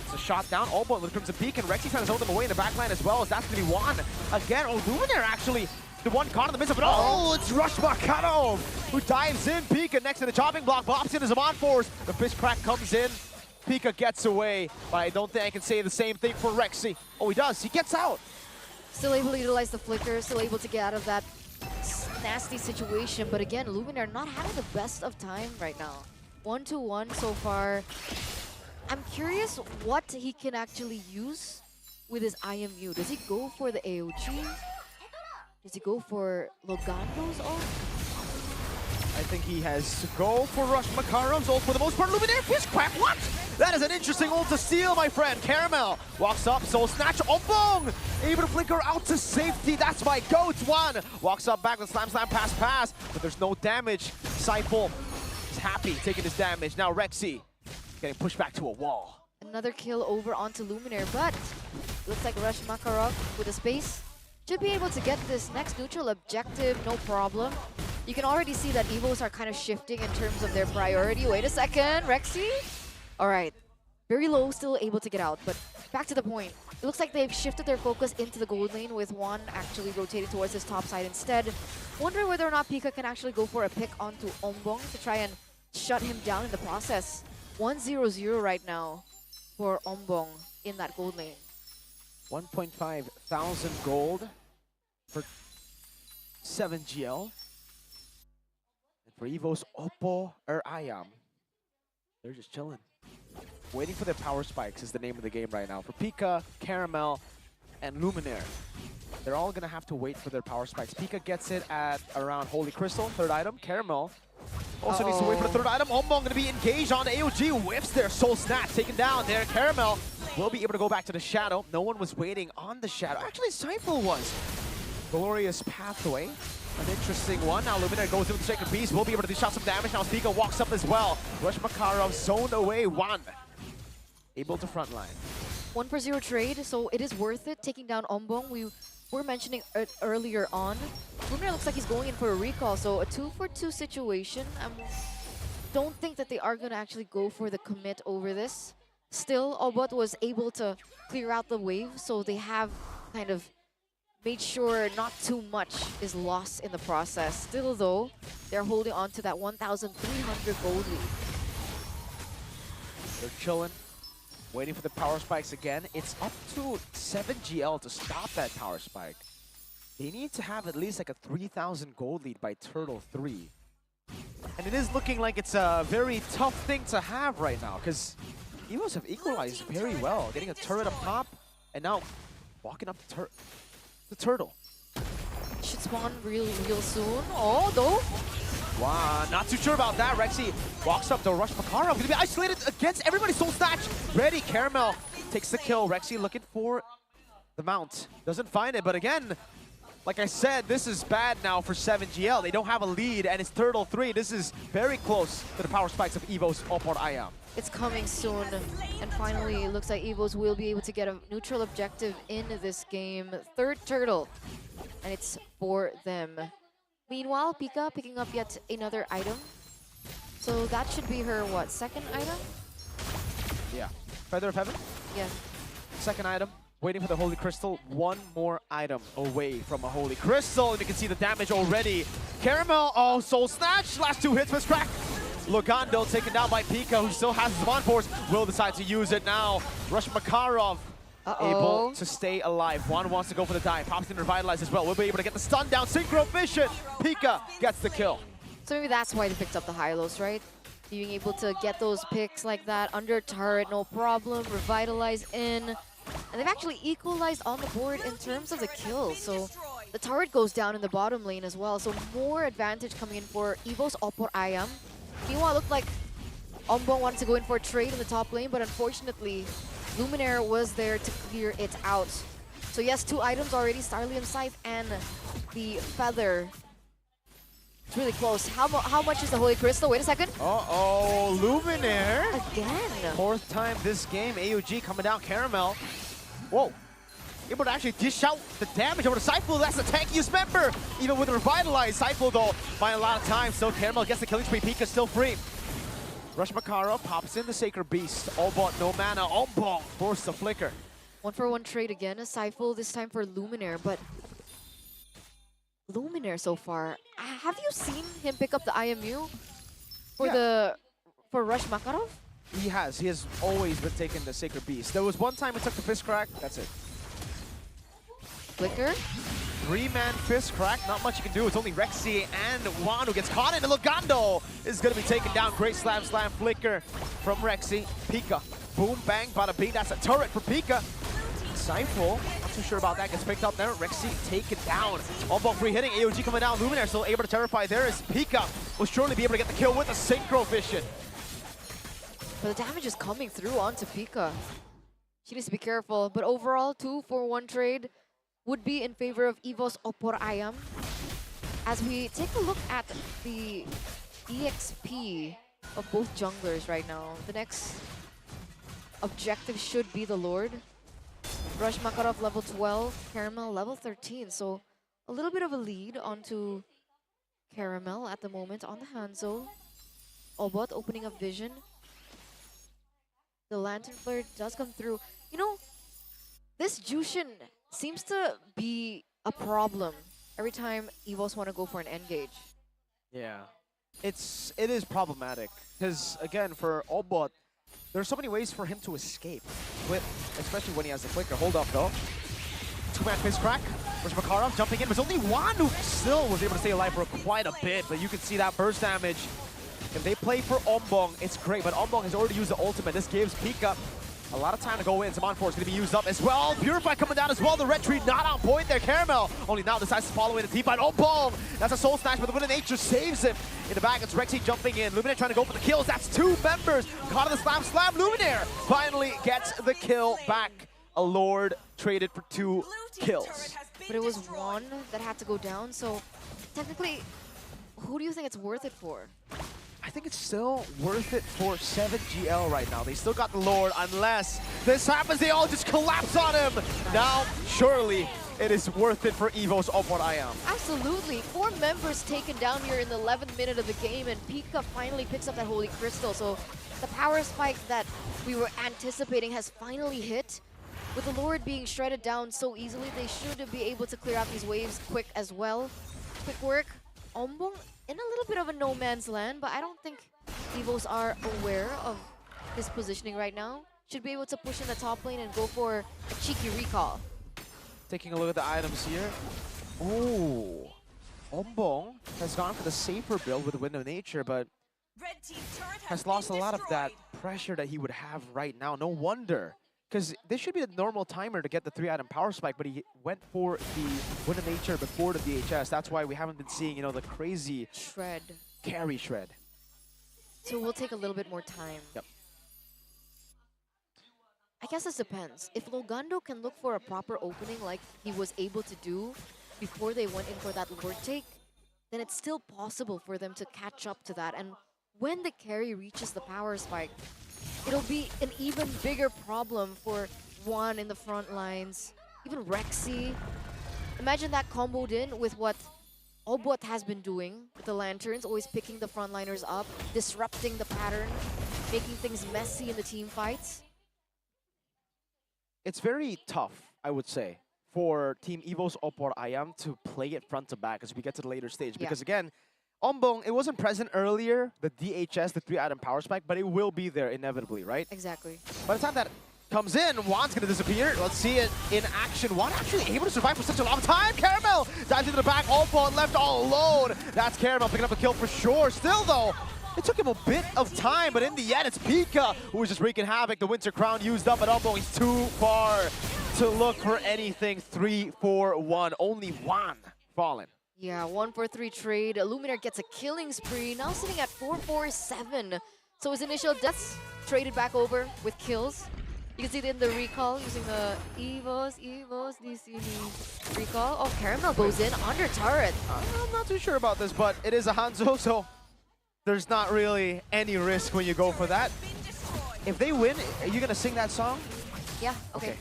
It's a shot down. OPPO with Crimson Peak, and Rexy trying to zone them away in the back line as well, as that's going to be Juan. Again, oh, Luminaire actually, the one caught in the midst of it. Oh, it's Rush Makarov who dives in. Pika next to the chopping block, bops in as a Force. The fist crack comes in. Pika gets away, but I don't think I can say the same thing for Rexy. Oh, he does. He gets out. Still able to utilize the flicker, still able to get out of that nasty situation. But again, Luminaire not having the best of time right now. 1-1 so far. I'm curious what he can actually use with his IMU. Does he go for the AOG? Does he go for Logando's ult? I think he has to go for Rush Makarov's ult for the most part. Luminaire fist crack, what? That is an interesting ult to steal, my friend. Caramel walks up, soul snatch, Obong! Able to flicker out to safety, that's my goat. One walks up back with slam, pass, but there's no damage. Cypher is happy taking his damage. Now Rexy getting pushed back to a wall. Another kill over onto Luminaire, but looks like Rush Makarov with a space should be able to get this next neutral objective, no problem. You can already see that Evos are kind of shifting in terms of their priority. Wait a second, Rexy? All right, very low, still able to get out, but back to the point. It looks like they've shifted their focus into the gold lane with Juan actually rotating towards his top side instead. Wondering whether or not Pika can actually go for a pick onto Ombong to try and shut him down in the process. 1-0-0 right now for Ombong in that gold lane. 1,500 gold for 7GL. And for Evos, OPPO or Ayam, they're just chilling. Waiting for their power spikes is the name of the game right now. For Pika, Caramel, and Luminaire, they're all gonna have to wait for their power spikes. Pika gets it at around Holy Crystal, third item. Caramel Also needs to wait for the third item. Ombong going to be engaged on AOG. Whips their soul snatch, taken down there. Caramel will be able to go back to the shadow. No one was waiting on the shadow. Actually, Seifel was. Glorious pathway. An interesting one. Now Luminaire goes in with the Sacred Beast. Will be able to dish out some damage. Now Spica walks up as well. Rush Makarov zoned away one. Able to frontline. 1-for-0 trade, so it is worth it taking down Ombong. We were mentioning it earlier on. Luminaire looks like he's going in for a recall, so a 2-for-2 situation. I don't think that they are going to actually go for the commit over this. Still, OPPO was able to clear out the wave, so they have kind of made sure not too much is lost in the process. Still though, they're holding on to that 1,300 gold lead. They're chilling, waiting for the power spikes again. It's up to 7 GL to stop that power spike. They need to have at least like a 3,000 gold lead by Turtle 3. And it is looking like it's a very tough thing to have right now, because Evos have equalized very well, getting a turret up top, and now walking up the Turtle. Should spawn real soon. Oh, though. Wow, not too sure about that. Rexy walks up to Rush Makarov. Gonna be isolated against everybody. Soul Snatch ready. Caramel takes the kill. Rexy looking for the mount. Doesn't find it, but again, like I said, this is bad now for 7GL. They don't have a lead, and it's Turtle 3. This is very close to the power spikes of EVO's OPPO IAM. It's coming soon, and finally it looks like EVOs will be able to get a neutral objective in this game. Third turtle, and it's for them. Meanwhile, Pika picking up yet another item. So that should be her, what, second item? Yeah. Feather of Heaven? Yeah. Second item. Waiting for the Holy Crystal. One more item away from a Holy Crystal, and you can see the damage already. Caramel, oh, Soul Snatch. Last two hits, Miss Crack. Logando taken down by Pika, who still has his Spawn Force. Will decide to use it now. Rush Makarov able to stay alive. Juan wants to go for the dive. Pops in Revitalize as well. We'll be able to get the stun down. Synchro Vision. Pika gets the kill. So maybe that's why they picked up the Hylos, right? Being able to get those picks like that under turret, no problem. Revitalize in. And they've actually equalized on the board in terms of the kills. So the turret goes down in the bottom lane as well. So more advantage coming in for EVO's OPPO IAM. Meanwhile, it looked like Ombong wanted to go in for a trade in the top lane, but unfortunately, Luminaire was there to clear it out. So yes, two items already, Starlium Scythe and the Feather. It's really close. How much is the Holy Crystal? Wait a second. Uh-oh, Luminaire. Again. Fourth time this game. AUG coming down. Caramel. Whoa. Able to actually dish out the damage over to Seifel. That's the tankiest member. Even with Revitalize, Seifel though, buying a lot of time. So Caramel gets the killing spree. Pika's still free. Rush Makara pops in the Sacred Beast. All bought, no mana. Ombong forced the flicker. 1-for-1 trade again. A Seifel this time for Luminaire, but Luminaire so far. Have you seen him pick up the IMU for Rush Makarov? He has. He has always been taking the Sacred Beast. There was one time he took the Fist Crack. That's it. Flicker. 3-man Fist Crack. Not much you can do. It's only Rexy and Juan who gets caught in. And Logando is going to be taken down. Great slam flicker from Rexy. Pika. Boom, bang, bada bing. That's a turret for Pika. Seifel, not too sure about that. Gets picked up there. Rexy taken down. Ombong free hitting. AOG coming down. Luminaire still able to terrify there as Pika will surely be able to get the kill with a Synchro Vision. But the damage is coming through onto Pika. She needs to be careful. But overall, 2-for-1 trade would be in favor of EVO's OPPO IAM. As we take a look at the EXP of both junglers right now, the next objective should be the Lord. Rush Makarov level 12, Caramel level 13. So a little bit of a lead onto Caramel at the moment on the Hanzo. Obot opening up vision. The Lantern Flare does come through. You know, this Jushin seems to be a problem every time EVOs want to go for an engage. Yeah, it is problematic because again for Obot, there are so many ways for him to escape, especially when he has the flicker. Hold up though. 2-man Fist Crack. Rush Makarov jumping in. There's only one who still was able to stay alive for quite a bit, but you can see that burst damage. If they play for Ombong, it's great, but Ombong has already used the ultimate. This gives Pika A lot of time to go in. Zaman 4 is going to be used up as well. Purify coming down as well. The red tree not on point there. Caramel only now decides to follow in a deep line. Oh, boom! That's a soul snatch, but the Wind of Nature saves him. In the back, it's Rexy jumping in. Luminaire trying to go for the kills. That's 2 members. Caught in the slam. Slam. Luminaire finally gets the kill back. A Lord traded for 2 kills. But it was one that had to go down, so technically, who do you think it's worth it for? I think it's still worth it for 7GL right now. They still got the Lord, unless this happens, they all just collapse on him. Now, surely, it is worth it for Evo's OPPO IM. Absolutely. 4 members taken down here in the 11th minute of the game, and Pika finally picks up that Holy Crystal. So the power spike that we were anticipating has finally hit. With the Lord being shredded down so easily, they should be able to clear out these waves quick as well. Quick work. Ombong in a little bit of a no man's land, but I don't think Evos are aware of his positioning right now. Should be able to push in the top lane and go for a cheeky recall. Taking a look at the items here. Oh, Ombong has gone for the safer build with the Wind of Nature, but has lost a lot of that pressure that he would have right now. No wonder. Because this should be the normal timer to get the 3-item power spike, but he went for the Wind of Nature before the DHS. That's why we haven't been seeing, you know, the crazy shred. Carry shred. So we'll take a little bit more time. Yep. I guess this depends. If Logando can look for a proper opening like he was able to do before they went in for that Lord take, then it's still possible for them to catch up to that. And when the carry reaches the power spike, it'll be an even bigger problem for Juan in the front lines. Even Rexy. Imagine that comboed in with what OPPO has been doing with the Lanterns, always picking the frontliners up, disrupting the pattern, making things messy in the team fights. It's very tough, I would say, for Team Evo's OPPO IM to play it front to back as we get to the later stage. Because again, Ombong, it wasn't present earlier, the DHS, the 3-item power spike, but it will be there inevitably, right? Exactly. By the time that comes in, Juan's gonna disappear. Let's see it in action. Juan actually able to survive for such a long time. Caramel dives into the back, OPPO left all alone. That's Caramel picking up a kill for sure. Still though, it took him a bit of time, but in the end, it's Pika who is just wreaking havoc. The Winter Crown used up, but Ombong is too far to look for anything. 3-4-1, only Juan fallen. Yeah, 1-for-3 trade. Luminaire gets a killing spree, now sitting at 4-4-7. So his initial deaths traded back over with kills. You can see it in the recall using the Evos, DC recall. Oh, Caramel goes in under turret. I'm not too sure about this, but it is a Hanzo, so there's not really any risk when you go for that. If they win, are you gonna sing that song? Yeah, okay.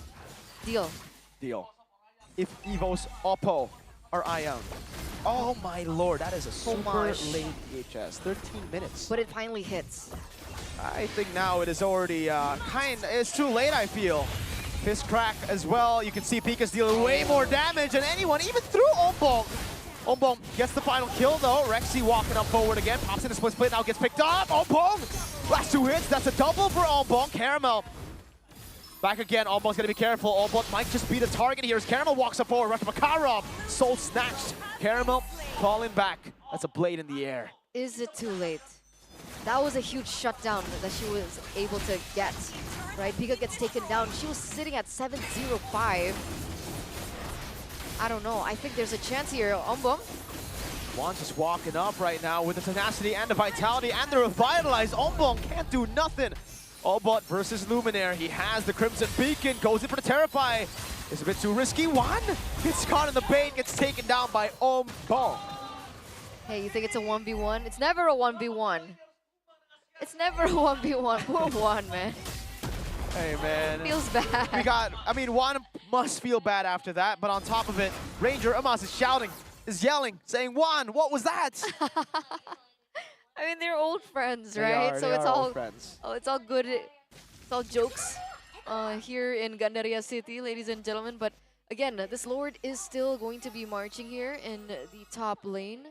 Deal. Deal. If Evo's OPPO or IM. Oh my lord, that is a super late DHS. 13 minutes. But it finally hits. I think now it is already it's too late, I feel. Fist crack as well. You can see Pika's dealing way more damage than anyone, even through Ombong. Ombong gets the final kill though. Rexy walking up forward again. Pops in the split, now gets picked up. Ombong! Last 2 hits, that's a double for Ombong. Caramel back again. Ombong's gonna be careful. Ombong might just be the target here as Caramel walks up forward. Rush Makarov, soul snatched. Caramel falling back. That's a blade in the air. Is it too late? That was a huge shutdown that she was able to get, right? Pika gets taken down. She was sitting at 7-0-5. I don't know. I think there's a chance here. Ombong. Juan's just walking up right now with the tenacity and the vitality and the revitalized. Ombong can't do nothing. Obot versus Luminaire. He has the Crimson Beacon, goes in for the Terrify. It's a bit too risky. Juan gets caught in the bait, gets taken down by Ombong. Hey, you think it's a 1v1? It's never a 1v1. It's never a 1v1. Poor Juan, man. Hey, man. Feels bad. Juan must feel bad after that, but on top of it, Ranger Amas is shouting, is yelling, saying, Juan, what was that? I mean, they're old friends, right? They are old friends. Oh, it's all good. It's all jokes here in Gandaria City, ladies and gentlemen. But again, this Lord is still going to be marching here in the top lane.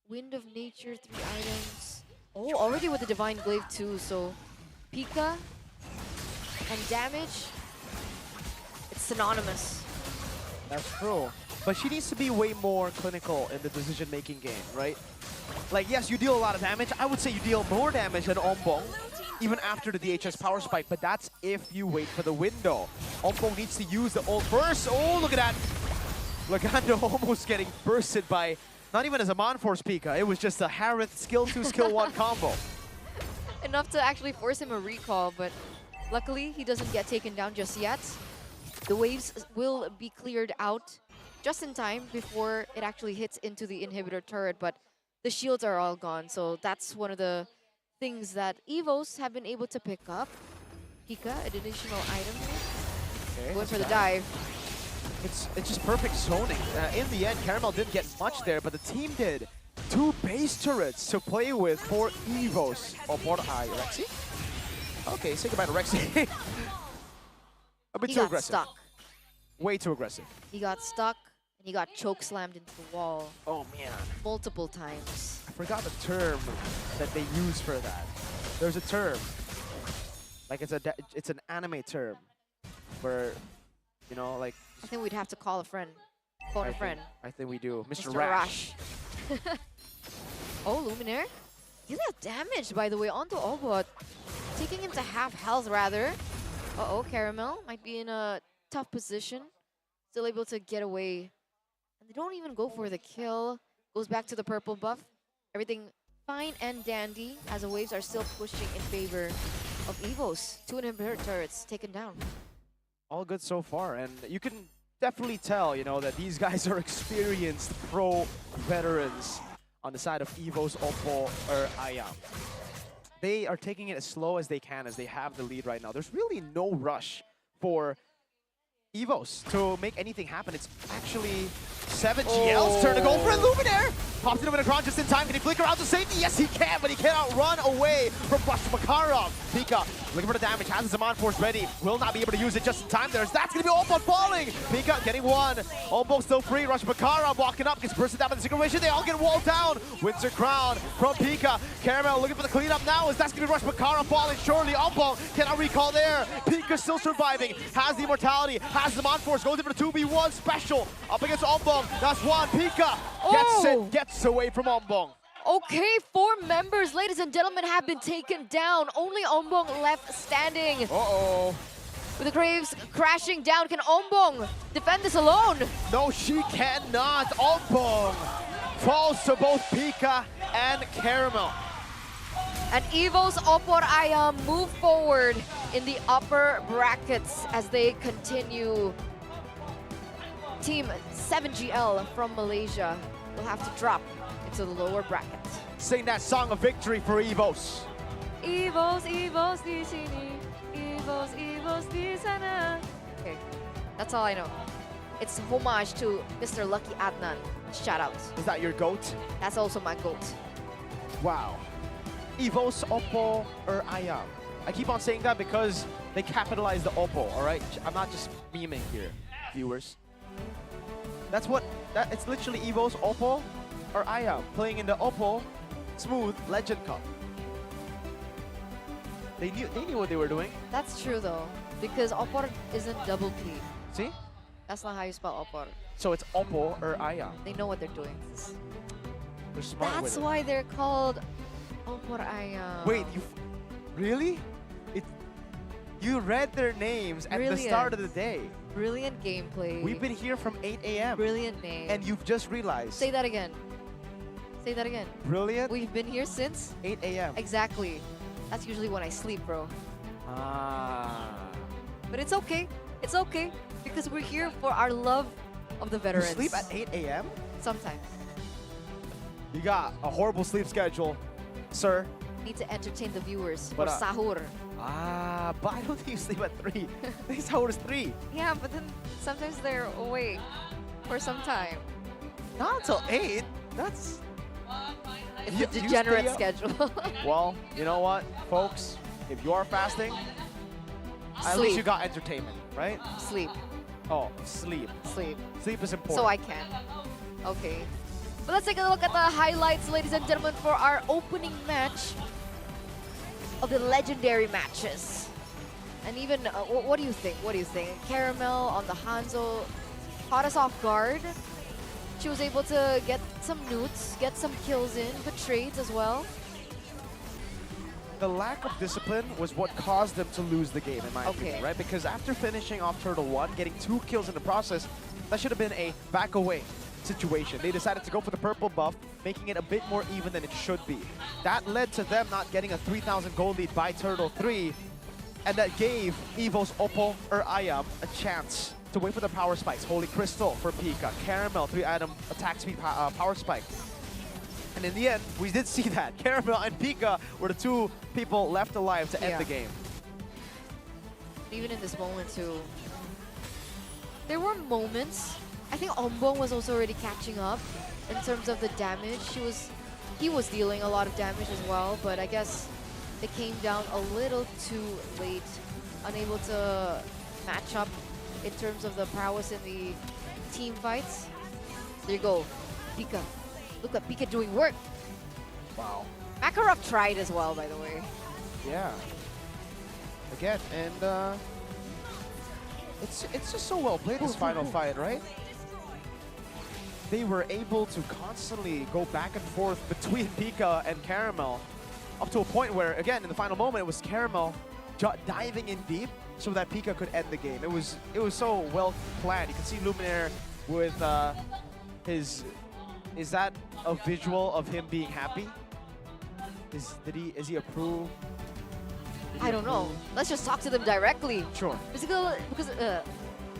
Wind of Nature, 3 items. Oh, already with the Divine Glaive too. So Pika and damage, it's synonymous. That's true. But she needs to be way more clinical in the decision-making game, right? Like, yes, you deal a lot of damage. I would say you deal more damage than Ombong. even after the DHS power spike, but that's if you wait for the window. OPPO needs to use the ult first. Oh, look at that. Lagando almost getting bursted by, not even as a Manforce Pika, it was just a Harith skill 2, skill 1 combo. Enough to actually force him a recall, but luckily he doesn't get taken down just yet. The waves will be cleared out just in time before it actually hits into the inhibitor turret, but the shields are all gone, so that's one of the things that EVOs have been able to pick up. Pika, an additional item here. Okay, Going for the bad. dive. It's just perfect zoning. In the end, Caramel didn't get much there, but the team did. 2 base turrets to play with for EVOs. Oh, for Rexy? Okay, say goodbye to Rexy. A bit He too got aggressive. stuck. Way too aggressive. He got stuck and he got choke slammed into the wall Oh man. multiple times. I forgot the term that they use for that. There's a term. Like it's an anime term. Where, you know, like... I think we'd have to call a friend. Phone a friend. I think we do. Mr. Mr. Rash. Oh, Luminaire. He got damaged, by the way, onto OPPO. Taking him to half health, rather. Uh-oh, Caramel might be in a tough position. Still able to get away. And they don't even go for the kill. Goes back to the purple buff. Everything fine and dandy as the waves are still pushing in favor of EVOs. 2 inhibitor turrets taken down. All good so far, and you can definitely tell, you know, that these guys are experienced pro veterans on the side of EVOs, OPPO, or IAM. They are taking it as slow as they can as they have the lead right now. There's really no rush for EVOs to make anything happen. It's actually 7GL's turn to go for a Luminaire. Pops into Unicron just in time. Can he flicker out to safety? Yes, he can, but he cannot run away from Rush Makarov. Pika looking for the damage, has his Zaman Force ready. Will not be able to use it just in time. That's going to be OPPO falling. Pika getting one. OPPO still free. Rush Makarov walking up, gets bursted down by the situation. They all get walled down. Wins their crown from Pika. Caramel looking for the cleanup now. As that's going to be Rush Makarov falling. Surely OPPO cannot recall there. Pika still surviving. Has the immortality. Has the Zaman Force. Goes in for the 2v1 special. Up against OPPO. That's one. Pika gets it. Gets away from Ombong. Okay, 4 members, ladies and gentlemen, have been taken down. Only Ombong left standing. Uh-oh. With the Graves crashing down, can Ombong defend this alone? No, she cannot. Ombong falls to both Pika and Caramel. And EVO's OPPO IAM move forward in the upper brackets as they continue. Team 7GL from Malaysia will have to drop into the lower bracket. Sing that song of victory for EVOs. EVOs, EVOs di sini. EVOs, EVOs di sana. Okay, that's all I know. It's homage to Mr. Lucky Adnan. Shout out. Is that your GOAT? That's also my GOAT. Wow. EVOs, OPPO, or IAM. I keep on saying that because they capitalize the OPPO, all right? I'm not just memeing here, viewers. That's what, it's literally EVOs, OPPO, or IAM playing in the OPPO Smooth Legend Cup. They knew what they were doing. That's true though, because OPPO isn't double P. See? That's not how you spell OPPO. So it's OPPO or IAM. They know what they're doing. They're smart That's with it. why they're called OPPO IAM. Wait, really? You read their names at the start of the day. Brilliant gameplay. We've been here from 8 a.m. Brilliant name. And you've just realized. Say that again. Say that again. Brilliant. We've been here since 8 a.m. Exactly. That's usually when I sleep, bro. Ah. But it's okay. It's okay. Because we're here for our love of the veterans. You sleep at 8 a.m.? Sometimes. You got a horrible sleep schedule, sir. Need to entertain the viewers But, for sahur. Ah, but I don't think you sleep at 3. I think sahur is 3. Yeah, but then sometimes they're awake for some time. Not until 8. That's... It's a degenerate schedule. Well, you know what, folks? If you are fasting, at least you got entertainment, right? Sleep. Oh, sleep. Sleep. Sleep is important. So I can. Okay. But let's take a look at the highlights, ladies and gentlemen, for our opening match of the legendary matches. And even, what do you think? What do you think? Caramel on the Hanzo caught us off guard. She was able to get some newts, get some kills in, but trades as well. the lack of discipline was what caused them to lose the game, in my opinion, right? Because after finishing off Turtle 1, getting 2 kills in the process, that should have been a back away situation. They decided to go for the purple buff, making it a bit more even than it should be. That led to them not getting a 3,000 gold lead by Turtle 3, and that gave EVO's OPPO or Ayam a chance to wait for the power spikes. Holy Crystal for Pika, Caramel 3-item attack speed power spike. And in the end, we did see that. Caramel and Pika were the 2 people left alive to end the game. Even in this moment too, there were moments. I think Ombong was also already catching up in terms of the damage. He was dealing a lot of damage as well, but I guess they came down a little too late, unable to match up in terms of the prowess in the team fights. There you go, Pika. Look at Pika doing work. Wow. Makarov tried as well, by the way. Yeah. Again, and it's just so well played, this final fight, right? They were able to constantly go back and forth between Pika and Caramel, up to a point where, again, in the final moment, it was Caramel diving in deep so that Pika could end the game. It was so well planned. You can see Luminaire with his. Is that a visual of him being happy? Is he approve? I don't know. Let's just talk to them directly. Sure.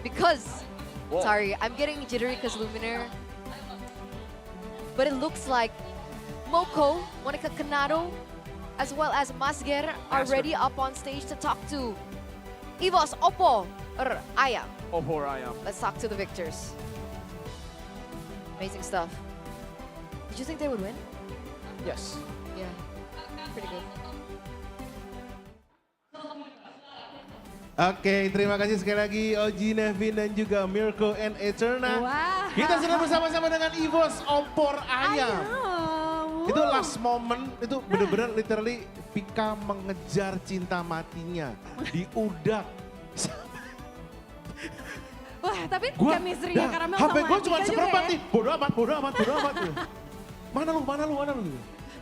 Because Whoa. sorry, I'm getting jittery because Luminaire. But it looks like Moko, Monica Canado, as well as Masger are ready up on stage to talk to EVO's OPPO or Ayam. OPPO or Ayam. Let's talk to the victors. Amazing stuff. Did you think they would win? Yes. Yeah, pretty good. Oke, terima kasih sekali lagi Oji, Nevin, dan juga Mirko and Eterna. Wah. Kita sudah bersama-sama dengan EVO's Opor Ayam. Itu last moment, itu bener-bener literally Pika mengejar cinta matinya di udak. Wah, tapi chemistry-nya Caramel sama HP gue cuma Pika juga seperempat ya. nih, bodo amat. Mana lu.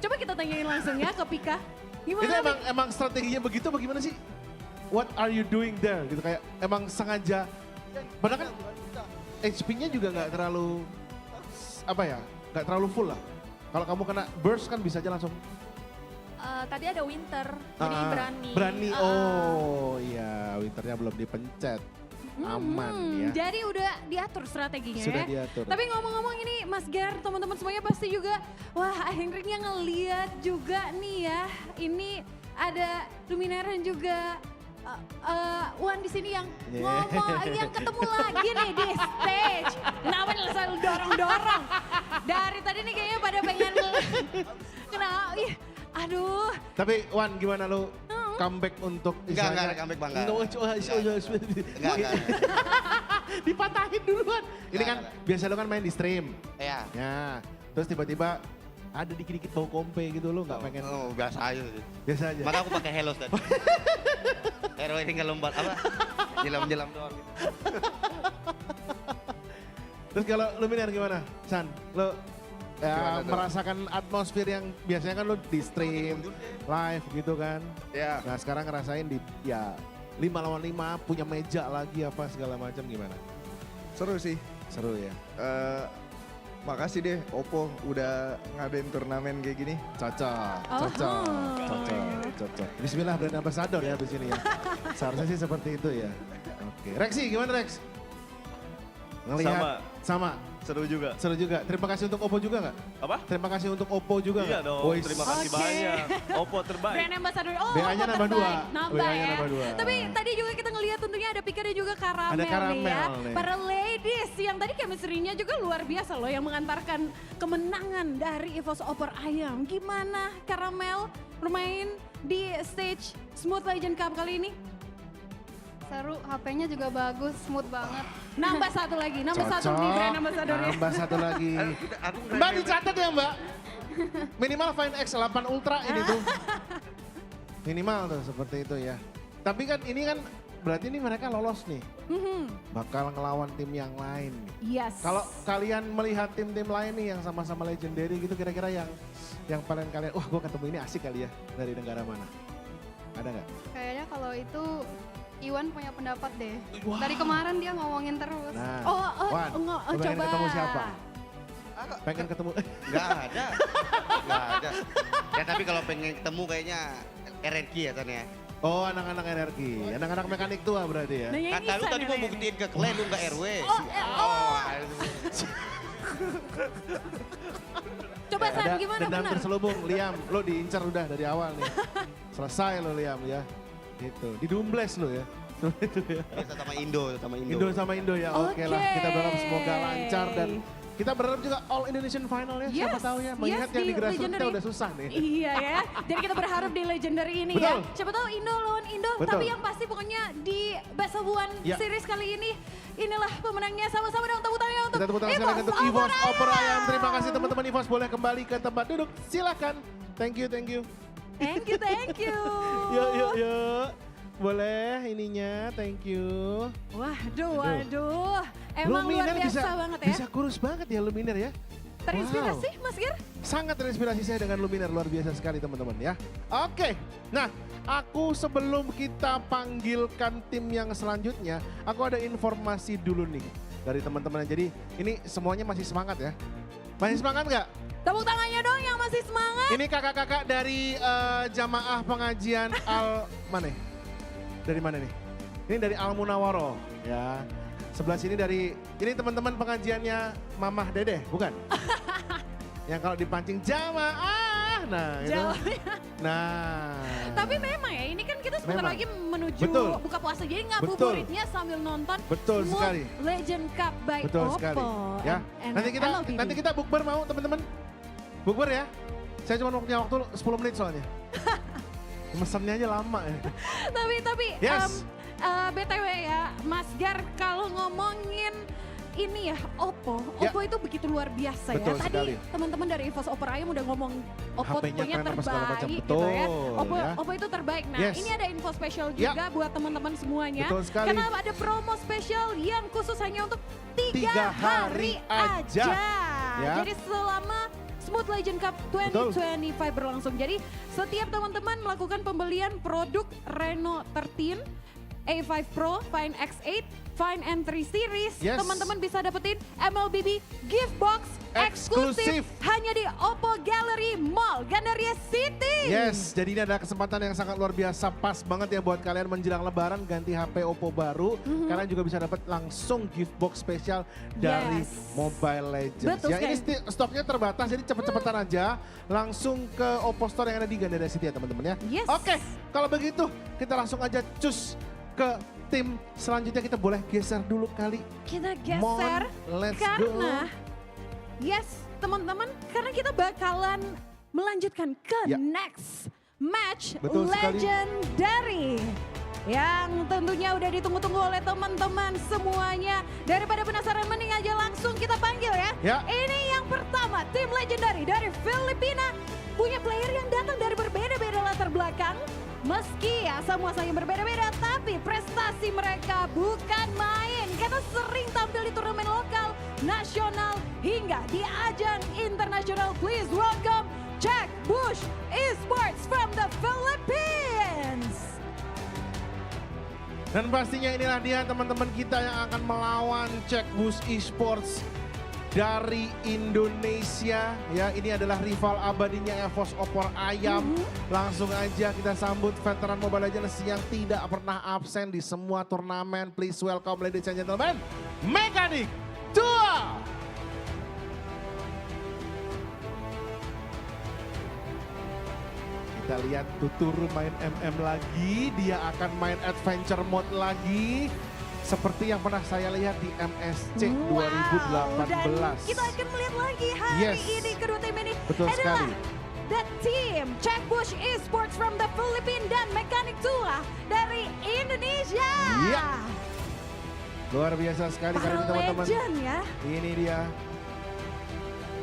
Coba kita tanyain langsung ya ke Pika. Gimana? Itu emang strateginya begitu bagaimana sih? What are you doing there? Gitu kayak emang sengaja. Padahal kan HP-nya juga nggak terlalu nggak terlalu full lah. Kalau kamu kena burst kan bisa aja langsung. Tadi ada Winter, jadi berani. Berani, oh iya Winternya belum dipencet. Aman ya. Jadi udah diatur strateginya Sudah ya. diatur. Tapi ngomong-ngomong ini Mas Gar, teman-teman semuanya pasti juga, wah akhirnya ngeliat juga nih ya. Ini ada Luminaire dan juga Wan di sini yang ngomong, yang ketemu lagi nih di stage. Kenapa nih selalu dorong-dorong? Dari tadi nih kayaknya pada pengen kenapa? Aduh. Tapi Wan gimana lu comeback untuk Enggak comeback Bang. Enggak. Dipatahin duluan. Ini kan biasa lu kan main di stream. Iya. Ya. Terus tiba-tiba ada dikit-dikit bau kompe gitu lu nggak pengen. Oh, biasa aja. Biasa aja. Maka aku pakai hello tadi. Hero ini nggak lompat apa? Jelam-jelam doang gitu. Terus kalau Luminaire gimana? San, lu merasakan atmosfer yang biasanya kan lu di stream, live gitu kan. Iya. Nah sekarang ngerasain di 5 lawan 5, punya meja lagi apa segala macam gimana? Seru sih. Seru ya. Makasih deh OPPO udah ngadain turnamen kayak gini. Cocok. Bismillah brand ambassador ya di sini ya. Seharusnya sih seperti itu ya. Oke. Rexi gimana Rex? Ngelihat sama. Seru juga. Terima kasih untuk OPPO juga nggak? Apa? Terima kasih untuk OPPO juga nggak? Iya dong, terima kasih banyak. OPPO terbaik. Brand ambassador, BA-nya OPPO nambah terbaik. 2. Nambah BA-nya ya. nambah 2. Tapi tadi juga kita ngelihat tentunya ada Pika dan juga Caramel, Ada nih ya. Caramel nih. Para ladies yang tadi chemistry-nya juga luar biasa loh yang mengantarkan kemenangan dari EVO's Opor Ayam. Gimana Caramel bermain di stage Smooth Legend Cup kali ini? Seru, HP-nya juga bagus, smooth banget. Nambah satu lagi, satu nih brand ambassador-nya. Nambah satu lagi. Mbak dicatat ya Mbak. Minimal Vine X 8 Ultra ini tuh. Minimal tuh seperti itu ya. Tapi kan ini kan berarti ini mereka lolos nih. Bakal ngelawan tim yang lain nih. Yes. Kalau kalian melihat tim-tim lain nih yang sama-sama legendary gitu kira-kira yang paling kalian, wah gue ketemu ini asik kali ya dari negara mana? Ada nggak? Kayaknya kalau itu Iwan punya pendapat deh. Dari kemarin dia ngomongin terus. Nah, Wan, pengen coba. ketemu siapa? Pengen ketemu? Nggak ada. Nggak ada. Ya tapi kalau pengen ketemu kayaknya RRQ ya Tan ya. Oh anak-anak energi, anak-anak mekanik tua berarti ya. Nah, yang Kata lu Isan tadi ya, mau Ren. buktiin ke klan lu nggak RW. Coba San, gimana Dendam benar? terselubung, Liam, lo diincar udah dari awal nih. Selesai lo Liam ya. Gitu, didumbles lo ya. Itu ya. Biasa sama Indo. Indo sama Indo ya, oke lah. Kita berharap semoga lancar dan kita berharap juga All Indonesian Final ya. Siapa tahu ya, mengingat yang di Grassroots kita udah susah nih. Iya ya, jadi kita berharap di Legendary ini Betul. ya. Siapa tahu Indo lawan Indo, Betul. tapi yang pasti pokoknya di Best of One Ya. series kali ini, inilah pemenangnya. Sama-sama dong tepuk tangan untuk Kita tepuk tangan sekali lagi untuk EVOS Opera Ayam. Terima kasih teman-teman EVOS, boleh kembali ke tempat duduk. Silakan. Thank you. Thank you. Yuk. Boleh ininya, thank you. Waduh. Emang Luminer luar biasa banget ya. Bisa kurus banget ya Luminer ya. Terinspirasi Mas Gir? Sangat terinspirasi saya dengan Luminer, luar biasa sekali teman-teman ya. Oke, nah aku sebelum kita panggilkan tim yang selanjutnya, aku ada informasi dulu nih dari teman-teman. Jadi ini semuanya masih semangat ya. Masih semangat nggak? Tepuk tangannya dong yang masih semangat. Ini kakak-kakak dari jamaah pengajian mana? Dari mana nih? Ini dari Al Munawaro ya. Sebelah sini ini teman-teman pengajiannya Mamah Dedeh, bukan? Yang kalau dipancing jamaah, nah itu. Nah. Tapi memang ya, ini kan kita sebentar lagi menuju buka puasa, jadi ngabuburitnya sambil nonton Betul sekali. Legend Cup by Betul OPPO. sekali. Ya. Nanti kita bukber mau teman-teman? Bukber ya? Saya cuma punya waktu 10 menit soalnya. Mesennya aja lama ya. Tapi yes. BTW ya, Mas Gar, kalau ngomongin ini ya, OPPO itu begitu luar biasa. Betul ya. Tadi teman-teman dari EVOS Opera Ayam udah ngomong OPPO HP-nya terbaik gitu betul, ya. ya. OPPO itu terbaik. Nah ini ada info spesial juga buat teman-teman semuanya. Betul sekali. Karena ada promo spesial yang khusus hanya untuk 3 hari aja. Ya. Jadi selama Smooth Legend Cup 2025 berlangsung. Jadi setiap teman-teman melakukan pembelian produk Reno 13, A5 Pro, Fine X8, Fine N3 Series, teman-teman bisa dapetin MLBB gift box eksklusif hanya di OPPO Gallery Mall, Gandaria City. Yes, jadi ini adalah kesempatan yang sangat luar biasa, pas banget ya buat kalian menjelang lebaran ganti HP OPPO baru. Kalian juga bisa dapat langsung gift box spesial dari Mobile Legends. Betul ya ini stoknya terbatas, jadi cepet-cepetan aja langsung ke OPPO Store yang ada di Gandaria City ya teman-teman ya. Oke, kalau begitu kita langsung aja cus ke tim selanjutnya. Kita boleh geser dulu kali. Kita geser karena teman-teman, karena kita bakalan melanjutkan ke next match legendary yang tentunya udah ditunggu-tunggu oleh teman-teman semuanya. Daripada penasaran, mending aja langsung kita panggil ya. Ini yang pertama, tim legendary dari Filipina, punya player yang datang dari berbeda-beda latar belakang. Meski ya sama-sama berbeda-beda, tapi prestasi mereka bukan main. Karena sering tampil di turnamen lokal, nasional, hingga di ajang internasional. Please welcome Jack Bush Esports from the Philippines. Dan pastinya inilah dia teman-teman kita yang akan melawan Jack Bush Esports dari Indonesia. Ya, ini adalah rival abadinya EVOS Opera Ayam. Langsung aja kita sambut veteran Mobile Legends yang tidak pernah absen di semua turnamen. Please welcome ladies and gentlemen, Mekanik Tua. Kita lihat Tuturu main MM lagi, dia akan main Adventure Mode lagi. Seperti yang pernah saya lihat di MSC 2018. Dan kita akan melihat lagi hari ini kedua tim ini. Betul sekali. The team Jack Bush Esports from the Philippines dan Mekanik Tua dari Indonesia. Luar biasa sekali kali ini teman-teman. Legend ya. Ini dia.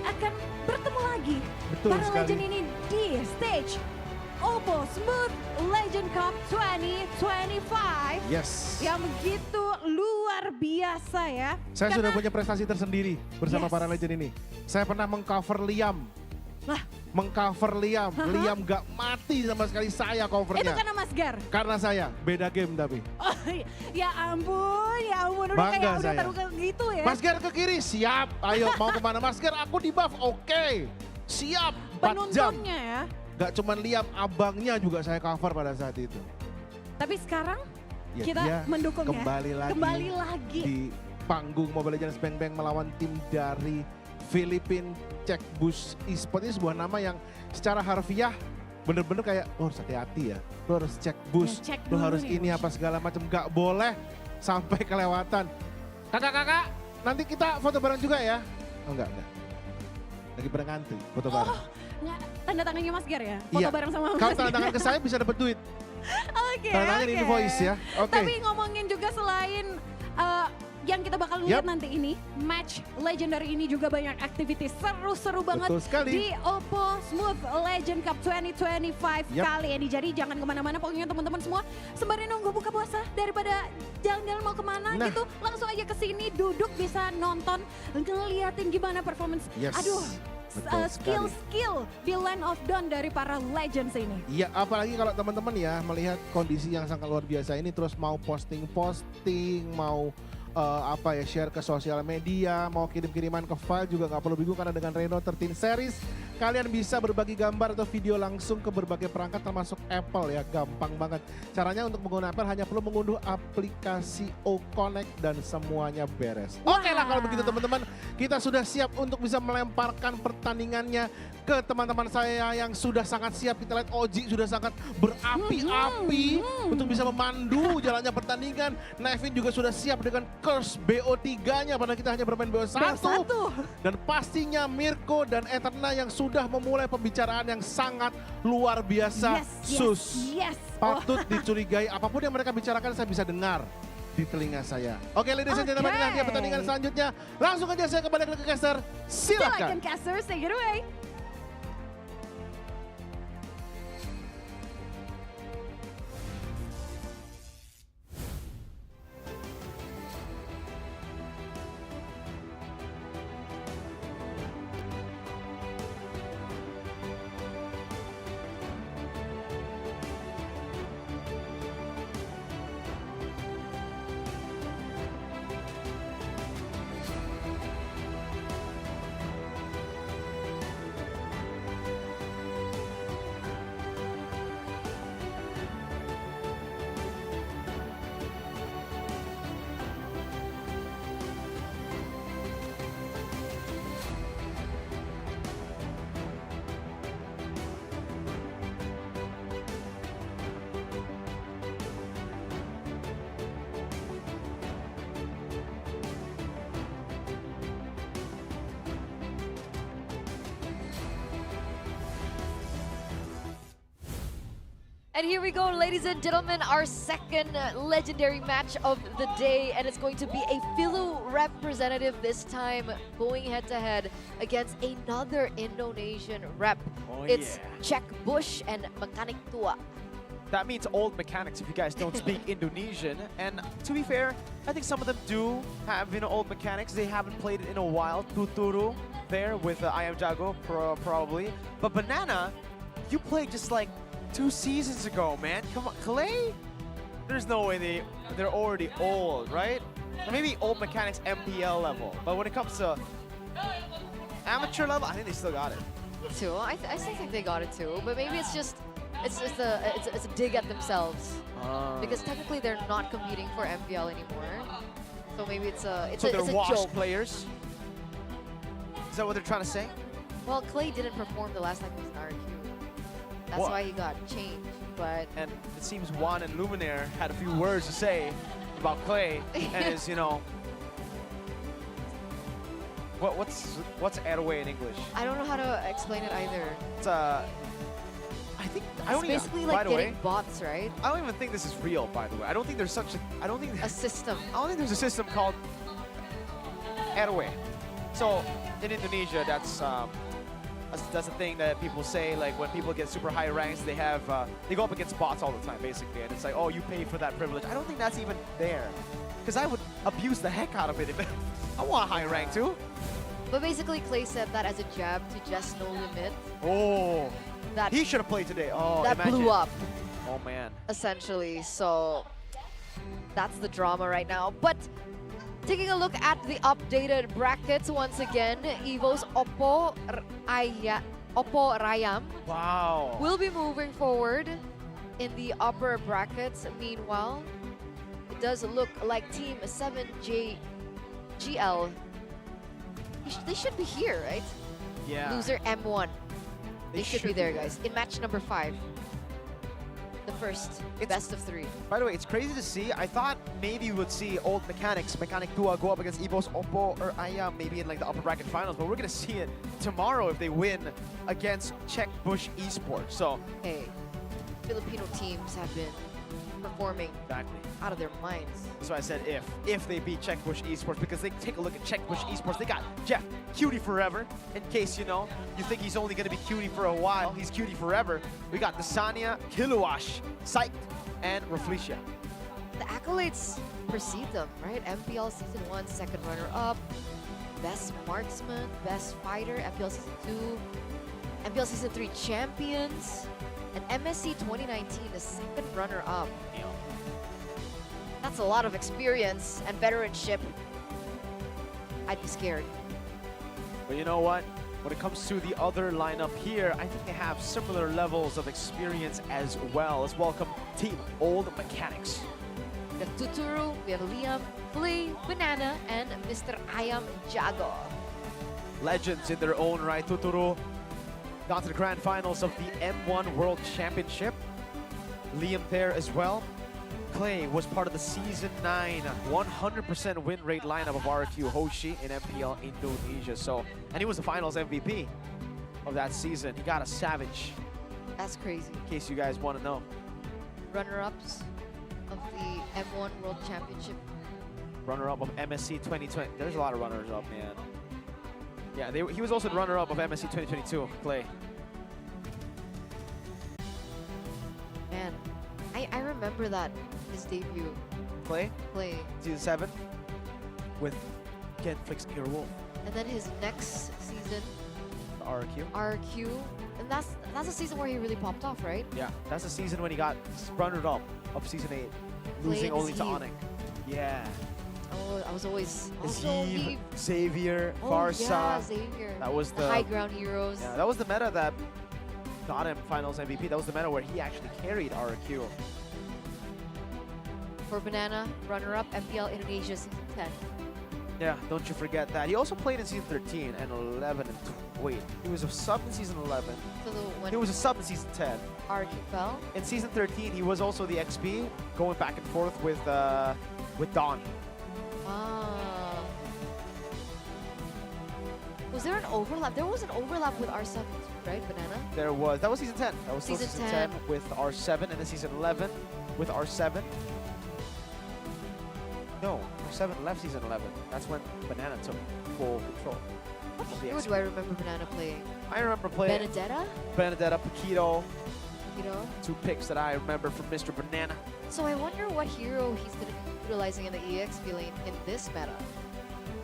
Akan bertemu lagi. Betul para sekali. legend ini di stage OPPO Smooth Legend Cup 2025. Yang begitu luar biasa ya. Saya sudah punya prestasi tersendiri bersama para legend ini. Saya pernah mengcover Liam. mengcover Liam. Liam gak mati sama sekali, saya covernya. Itu karena Mas Gar? Karena saya, beda game tapi. Oh, ya ampun, udah Bangga kayak udah saya. terluka gitu ya. Mas Gar ke kiri, siap. Ayo mau kemana Mas Gar, aku di buff, oke. Siap, 4 jam. Penuntunnya ya. Gak cuman Liam, abangnya juga saya cover pada saat itu. Tapi sekarang Ya, kita dia mendukung kembali ya. lagi, lagi. di panggung Mobile Legends Bang Bang melawan tim dari Filipina. Cek Bush Esport ini sebuah nama yang secara harfiah bener-bener kayak lo harus hati-hati ya, lo harus cek Bush, Ya, cek lo dulu harus nih, ini apa segala macam, gak boleh sampai kelewatan. Kakak-kakak, nanti kita foto bareng juga ya? Oh enggak. Lagi pada ngantri, foto bareng. Nggak, tanda tangannya Mas Gar ya? Foto Iya, bareng sama Mas kalau Gar. tanda tangan ke saya bisa dapat duit. Oke, Tanda tangan oke. invoice ya, oke. Tapi ngomongin juga selain yang kita bakal lihat nanti ini, match legendary ini juga banyak aktivitas seru-seru banget Betul sekali. di OPPO Smooth Legend Cup 2025 Yap. kali ini. Jadi jangan kemana-mana, pokoknya teman-teman semua sembari nunggu buka puasa daripada jalan-jalan mau kemana Nah. gitu, langsung aja ke sini duduk bisa nonton, ngeliatin gimana performance. Yes. Aduh, Betul sekali. skill di Land of Dawn dari para legends ini. Iya, apalagi kalau teman-teman ya melihat kondisi yang sangat luar biasa ini, terus mau posting-posting, mau share ke sosial media, mau kirim-kiriman ke file juga nggak perlu bingung karena dengan Reno 13 Series kalian bisa berbagi gambar atau video langsung ke berbagai perangkat termasuk Apple ya, gampang banget. Caranya untuk menggunakan Apple hanya perlu mengunduh aplikasi O-Connect dan semuanya beres. Oke lah kalau begitu teman-teman, kita sudah siap untuk bisa melemparkan pertandingannya ke teman-teman saya yang sudah sangat siap. Kita lihat Oji sudah sangat berapi-api untuk bisa memandu jalannya pertandingan. Nevin juga sudah siap dengan curse BO3-nya padahal kita hanya bermain BO1. Dan pastinya Mirko dan Eterna yang sudah memulai pembicaraan yang sangat luar biasa. Yes. Patut dicurigai, apapun yang mereka bicarakan saya bisa dengar di telinga saya. Oke, ladies and gentlemen, ini dia pertandingan selanjutnya. Langsung aja saya kembali ke caster. Silakan. Silakan caster, take it away. And here we go, ladies and gentlemen, our second legendary match of the day. And it's going to be a Philu representative this time, going head-to-head against another Indonesian rep. It's Cek Bush and Mechanic Tua. That means old mechanics if you guys don't speak Indonesian. And to be fair, I think some of them do have old mechanics. They haven't played it in a while. Tuturu there with I Am Jago probably. But Banana, you played just like 2 seasons ago, man. Come on, Clay? There's no way they're already old, right? Or maybe old mechanics MPL level. But when it comes to amateur level, I think they still got it. Too. I still think they got it too, but maybe it's just it's a dig at themselves because technically they're not competing for MPL anymore. So maybe it's a they're washed joke. players. Is that what they're trying to say? Well, Clay didn't perform the last time he was in RQ. That's why he got changed. But and it seems Juan and Luminaire had a few words to say about Clay and his, what's airway in English? I don't know how to explain it either. It's It's basically like getting bots, right? I don't even think this is real, by the way. I don't think there's a system. I don't think there's a system called airway. So in Indonesia, that's a thing that people say. Like when people get super high ranks, they go up against bots all the time, basically. And it's like, oh, you pay for that privilege. I don't think that's even there, because I would abuse the heck out of it if I want a high rank too. But basically, Clay said that as a jab to just no limit. Oh, That he should have played today. Oh, that imagine. blew up. Oh man. Essentially, so that's the drama right now. But taking a look at the updated brackets once again, Evo's OPPO Rayam Wow. will be moving forward in the upper brackets. Meanwhile, it does look like Team 7JGL. They should be here, right? Yeah. Loser M1. They should be there, guys. In match number 5. The first best of 3. By the way, it's crazy to see. I thought maybe we would see old mechanics, Mechanic Tua, go up against Evo's OPPO or Ayam maybe in like the upper bracket finals, but we're gonna see it tomorrow if they win against Czech Bush Esports. So hey, Filipino teams have been performing out of their minds. That's why I said if they beat Czech Bush Esports, because they take a look at Czech Bush Esports. They got Jeff, cutie forever. In case you know, you think he's only gonna be cutie for a while, he's cutie forever. We got Nasania, Kiluash, Psyched, and Reflecia. The accolades precede them, right? MPL Season 1, second runner-up, best marksman, best fighter, MPL Season 2, MPL Season 3 champions, and MSC 2019, the second runner-up. That's a lot of experience and veteranship. I'd be scared. But you know what? When it comes to the other lineup here, I think they have similar levels of experience as well. Let's welcome Team Old Mechanics. We have Tuturu, we have Liam, Clay, Banana, and Mr. Ayam Jago. Legends in their own right. Tuturu got to the grand finals of the M1 World Championship. Liam there as well. Clay was part of the Season 9 100% win rate lineup of RQ Hoshi in MPL Indonesia. And he was the finals MVP of that season. He got a savage. That's crazy. In case you guys want to know. Runner-ups of the M1 World Championship. Runner-up of MSC 2020. There's a lot of runners-up, man. Yeah, he was also the runner-up of MSC 2022, Clay. Man, I remember that, his debut. Clay? Clay. Season 7 with Genflix Earwolf. And then his next season, The RQ. RQ. And that's the season where he really popped off, right? Yeah, that's the season when he got runner-up of Season 8, losing only to Onyx. Yeah. Oh, I was always... Eve, Xavier, Farsa. Yeah, Xavier. That was the high ground heroes. Yeah, that was the meta that got him finals MVP. That was the meta where he actually carried RQ. For Banana, runner-up, MPL Indonesia Season 10. Yeah, don't you forget that. He also played in Season 13 and 11 and wait. He was a sub in Season 11. So when he was a sub in Season 10. RQ fell? In Season 13, he was also the XP, going back and forth with Dawn. Ah. Was there an overlap? There was an overlap with R7, right, Banana? There was. That was Season 10. That was still Season Season 10 with R7, and then Season 11 with R7. No, R7 left Season 11. That's when Banana took full control. What of the hero XP. do I remember Banana playing? I remember playing Benedetta? Paquito. You know? 2 picks that I remember from Mr. Banana. So I wonder what hero he's going to be utilizing in the EXP lane in this meta.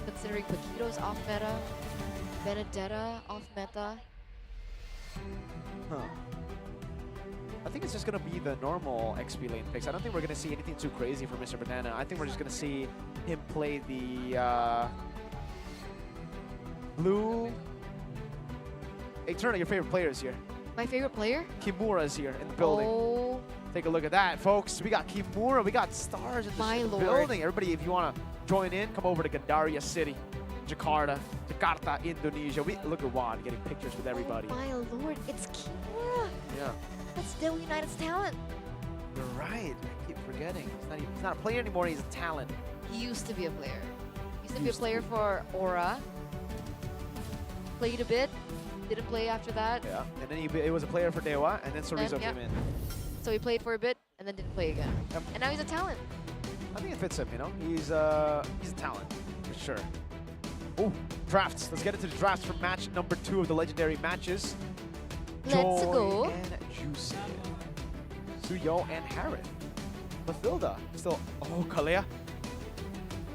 Considering Paquito's off meta, Benedetta off meta. Huh. I think it's just going to be the normal XP lane picks. I don't think we're going to see anything too crazy from Mr. Banana. I think we're just going to see him play the blue... Hey, Turner, your favorite player is here. My favorite player? Kimura's here in the building. Oh. Take a look at that, folks. We got Kimura, we got stars in the building. Everybody, if you want to join in, come over to Gandaria City, Jakarta, Indonesia. Look at Juan getting pictures with everybody. Oh my lord, it's Kimura. Yeah. That's Still United's talent. You're right. I keep forgetting. He's not a player anymore. He's a talent. He used to be a player. He used to be a player for Aura. Played a bit. Didn't play after that. Yeah. And then he was a player for Dewa, and then Sorizo came in. So he played for a bit, and then didn't play again. Yep. And now he's a talent. I think it fits him, you know? He's a talent, for sure. Oh, drafts. Let's get into the drafts for match number 2 of the legendary matches. Let's go. Joy and Juicy. Suyo and Harith. Mathilda. Still, Kalea.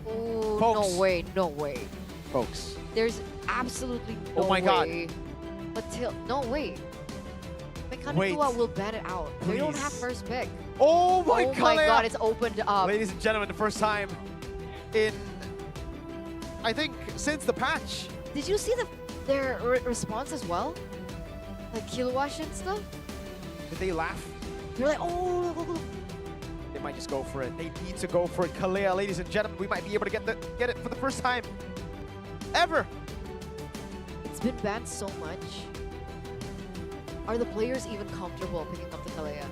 Oh, Folks. no way. Folks. There's absolutely no Oh my God. way. But no, wait. Mechanic Wait. Dua will ban it out. They don't have Please. first pick. Oh my Oh my Kalea. God, it's opened up. Ladies and gentlemen, the first time in, I think, since the patch. Did you see their response as well? Like Kilowatt and stuff? Did they laugh? They're like, oh, look, look, look. They might just go for it. They need to go for it. Kalea, ladies and gentlemen, we might be able to get it for the first time ever. It's been banned so much. Are the players even comfortable picking up the Kalea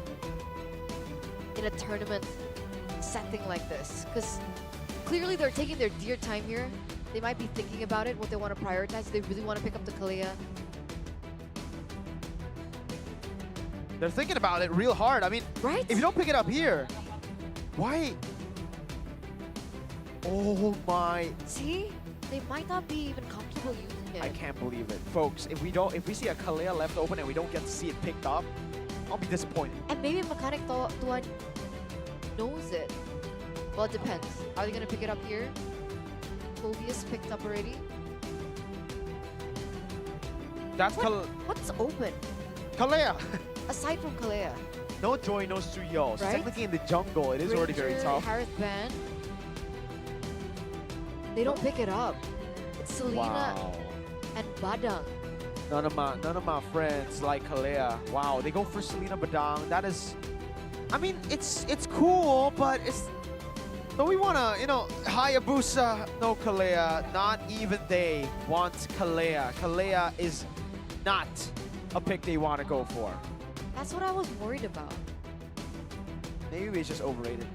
in a tournament setting like this? Because clearly they're taking their dear time here. They might be thinking about it, what they want to prioritize. They really want to pick up the Kalea. They're thinking about it real hard. I mean, right? If you don't pick it up here, why? Oh my. See? They might not be even comfortable using it. I can't believe it. Folks, if we see a Kalea left open and we don't get to see it picked up, I'll be disappointed. And maybe Mechanic Tuan knows it. Well, it depends. Are they going to pick it up here? Phobius picked up already. That's What's open? Kalea. Aside from Kalea. No Joy, no Suyo. So Right? technically in the jungle, it is already very Ranger, tough. Harith Ban. They don't pick it up. It's Selena Wow. and Badang. None of my friends like Kalea. Wow, they go for Selena Badang. That is, I mean, it's cool, but it's. But we wanna, Hayabusa, no Kalea. Not even they want Kalea. Kalea is not a pick they want to go for. That's what I was worried about. Maybe it's just overrated.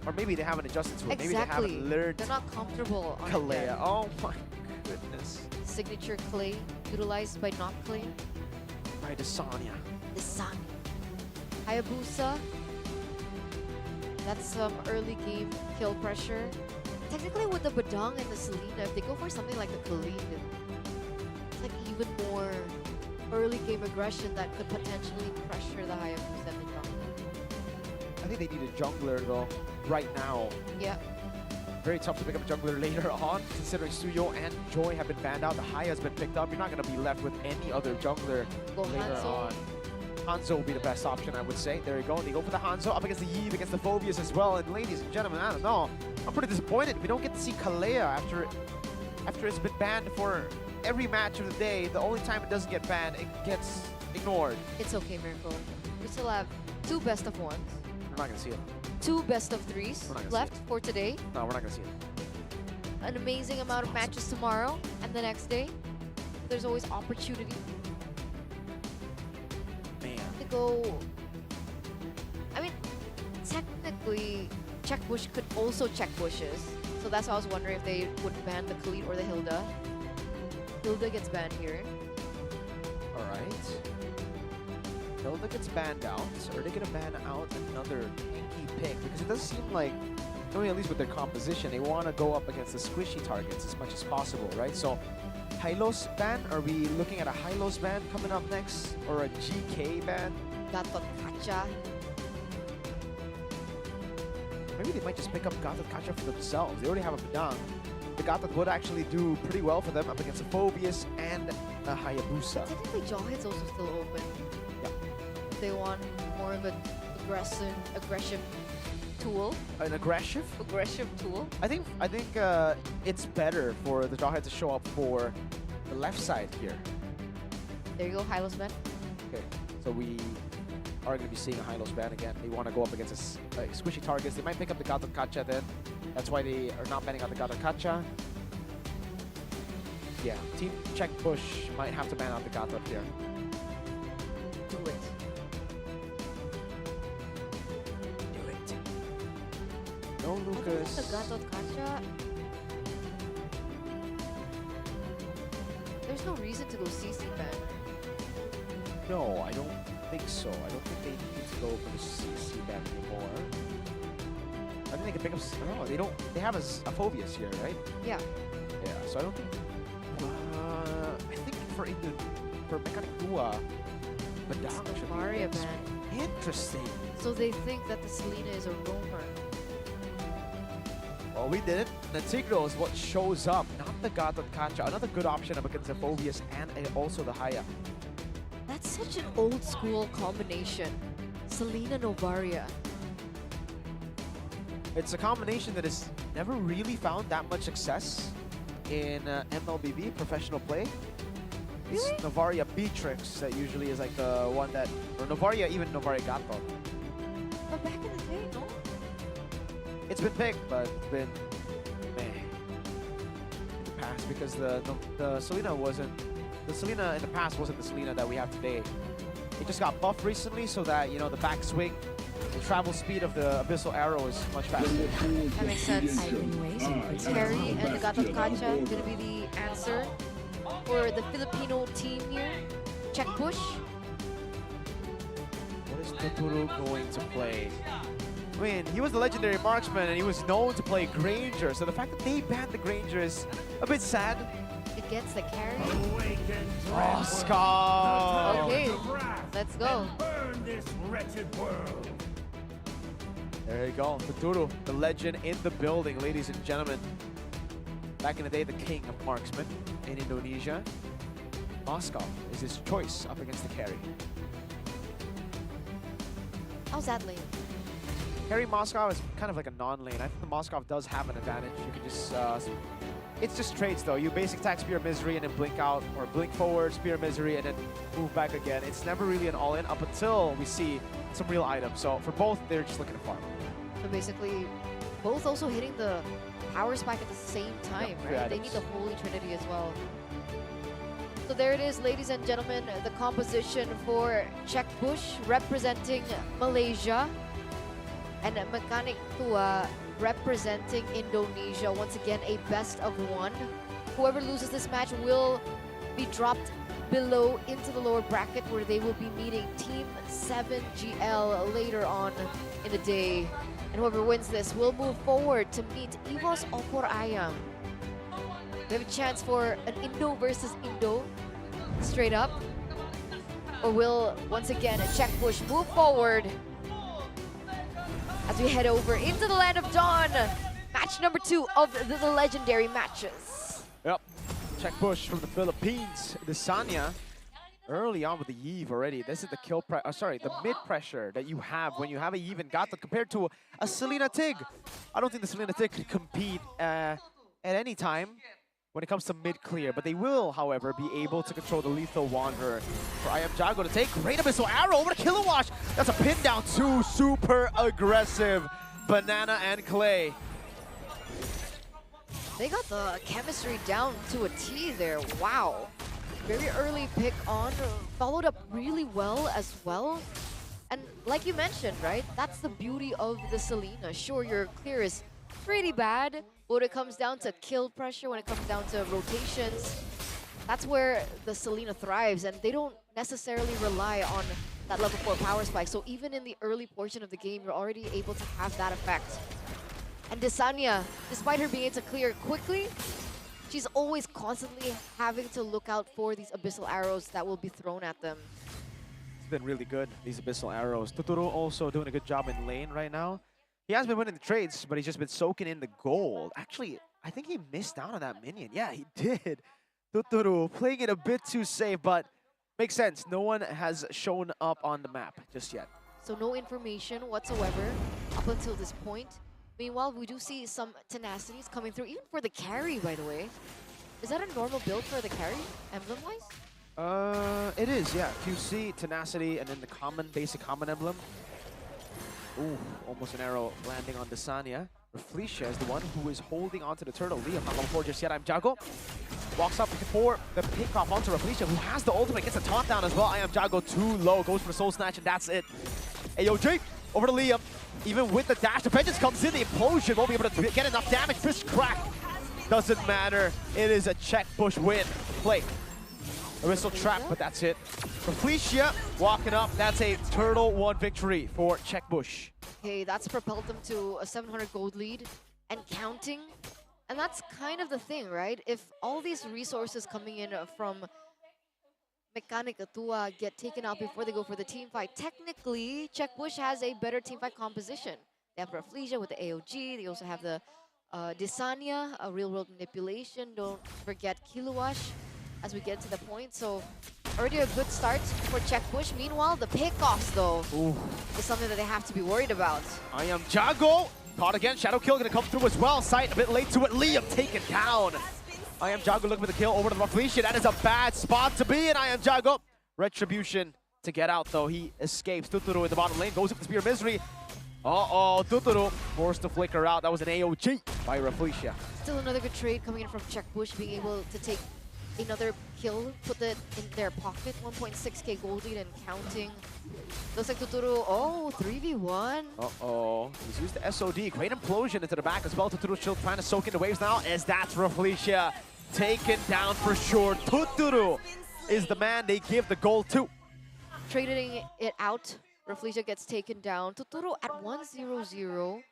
Or maybe they haven't adjusted to it. Maybe they Exactly. haven't learned They're not comfortable on it Kalea. yet. Oh my goodness. Signature clay utilized by not clay. By Desanya. The sun. Hayabusa. That's some early game kill pressure. Technically with the Badang and the Selena, if they go for something like the Khalid, it's like even more early game aggression that could potentially pressure the Hayabusa and the jungler. I think they need a jungler though, right now. Yeah. Very tough to pick up a jungler later on, considering Suyo and Joy have been banned out. The Haya has been picked up. You're not going to be left with any other jungler Go later Hanzo. on. Hanzo will be the best option, I would say. There you go. They go for the Hanzo up against the Yves, against the Phobius as well. And ladies and gentlemen, I don't know. I'm pretty disappointed. We don't get to see Kalea after it's been banned for every match of the day. The only time it doesn't get banned, it gets ignored. It's okay, Miracle. We still have 2 best of 1s, We're not going to see it. 2 best of 3s We're not gonna see left for today. No, we're not going to see it. An amazing amount of matches tomorrow and the next day. There's always opportunity Man. to go. I mean, technically, check bush could also check bushes. So that's why I was wondering if they would ban the Khalid or the Hilda. Hilda gets banned here. All right. Hilda gets banned out. So are they going to ban out another tanky pick? Because it does seem like, I mean, at least with their composition, they want to go up against the squishy targets as much as possible, right? So, Hylos ban? Are we looking at a Hylos ban coming up next? Or a GK ban? Gatot Kacha. Maybe they might just pick up Gatot Kacha for themselves. They already have a Badang. The Gatot would actually do pretty well for them up against a Phobius and a Hayabusa. Technically, Jawhead's also still open. Yeah. If they want more of an aggressive tool. An aggressive? Aggressive tool. I think it's better for the Jawhead to show up for the left side here. There you go, Hylos ban. Okay, so we are going to be seeing a Hylos ban again. They want to go up against squishy targets. They might pick up the Gatot Kacha then. That's why they are not banning out the Gatot Kacha. Yeah, Team Check Bush might have to ban out the Gatot here. Do it. Do it. No Other than Lucas. the Gatot Kacha, there's no reason to go CC ban. No, I don't think so. I don't think they need to go for the CC ban anymore. I think they can pick up. No, they don't. They have a Phobius here, right? Yeah. Yeah. So I don't think. I think for Mechanic Dua, Badang should be Maria next. ban. Interesting. So they think that the Selena is a roamer. Well, we did it. Natigro is what shows up, not the Gatot Kacha. Another good option up against the Phobius and also the Haya. That's such an old school combination. Selena Novaria. It's a combination that has never really found that much success in MLBB, professional play. Really? It's Novaria Beatrix that usually is like the one that, or Novaria, even Novaria Gato. But back in the day, no? It's been picked, but it's been meh in the past because the Selena wasn't, the Selena in the past wasn't the Selena that we have today. It just got buffed recently so that, you know, the backswing, the travel speed of the Abyssal Arrow is much faster. That makes sense. Terry and the Gatot Kacha gonna be the answer for the Filipino team here. Check push. What is Totoro going to play? I mean, he was the legendary marksman and he was known to play Granger, so the fact that they banned the Granger is a bit sad. It gets the carry. Oscar! Okay, let's go. Burn this wretched world. There you go, Totoro, the legend in the building, ladies and gentlemen. Back in the day, the king of marksmen in Indonesia. Moskov is his choice up against the carry. How's that lane? Carry Moskov is kind of like a non-lane. I think the Moskov does have an advantage. You can just, it's just trades though. You basic attack Spear of Misery and then blink out, or blink forward, Spear of Misery, and then move back again. It's never really an all-in up until we see some real items. So for both, they're just looking to farm. So basically, both also hitting the power spike at the same time, right? They need the Holy Trinity as well. So there it is, ladies and gentlemen, the composition for Check Bush representing Malaysia and Mechanic Tua representing Indonesia. Once again, a best of one. Whoever loses this match will be dropped below into the lower bracket where they will be meeting Team 7GL later on in the day. And whoever wins this will move forward to meet Evos Opor Ayam. We have a chance for an Indo versus Indo, straight up. Or will, once again, Check Bush move forward as we head over into the Land of Dawn. Match number 2 of the legendary matches. Yep, Check Bush from the Philippines. The Sanya, early on with the Eve already. This is the kill the mid pressure that you have when you have a Eve and Gato compared to a Selena Tig. I don't think the Selena Tig could compete at any time when it comes to mid clear, but they will, however, be able to control the lethal Wanderer. For I Am Jago to take great Abyssal Arrow over to Kilowash. That's a pin down too, super aggressive. Banana and Clay. They got the chemistry down to a T there, wow. Very early pick on, followed up really well as well. And like you mentioned, right, that's the beauty of the Selena. Sure, your clear is pretty bad, but when it comes down to kill pressure, when it comes down to rotations, that's where the Selena thrives, and they don't necessarily rely on that level 4 power spike. So even in the early portion of the game, you're already able to have that effect. And Desanya, despite her being able to clear quickly, she's always constantly having to look out for these Abyssal Arrows that will be thrown at them. It's been really good, these Abyssal Arrows. Totoro also doing a good job in lane right now. He has been winning the trades, but he's just been soaking in the gold. Actually, I think he missed out on that minion. Yeah, he did. Totoro playing it a bit too safe, but makes sense. No one has shown up on the map just yet. So no information whatsoever up until this point. Meanwhile, we do see some tenacities coming through, even for the carry, by the way. Is that a normal build for the carry, emblem-wise? It is, yeah. QC, tenacity, and then the basic common emblem. Ooh, almost an arrow landing on Desanya. Reflecia is the one who is holding onto the turtle. Liam not level 4 just yet. I'm Jago. Walks up for the pickoff onto Reflecia, who has the ultimate. Gets a taunt down as well. I Am Jago too low. Goes for the soul snatch, and that's it. AOJ over to Liam. Even with the dash, the Vengeance comes in. The implosion won't be able to get enough damage. Fist crack. Doesn't matter. It is a Check Bush win. Play. A whistle trap, but that's it. Reflecia walking up. That's a Turtle 1 victory for Check Bush. Okay, that's propelled them to a 700 gold lead and counting. And that's kind of the thing, right? If all these resources coming in from Mechanic Tua get taken out before they go for the team fight, technically, Check Bush has a better team fight composition. They have Reflecia with the AOG. They also have the Desania, a real-world manipulation. Don't forget Kiluash as we get to the point. So already a good start for Check Push. Meanwhile, the pickoffs though is something that they have to be worried about. I am Jago. Caught again. Shadow kill gonna come through as well. Sight a bit late to it. Liam taken down. I am Jago looking for the kill over to the Felicia. That is a bad spot to be in. I am Jago. Retribution to get out though. He escapes. Tuturu in the bottom lane. Goes up the Spear of Misery. Uh-oh, Tuturu forced to flicker out. That was an AOG by Rafflesia. Still another good trade coming in from Check Push, being able to take another kill, put it in their pocket. 1.6k gold lead and counting. Looks like Tuturu, 3v1. Uh-oh, he's used the SOD. Great implosion into the back as well. Tuturu's still trying to soak in the waves now, as that's Rafflesia taken down for sure. Tuturu is the man they give the gold to. Trading it out. Rafflesia gets taken down. Tuturu at 1-0-0.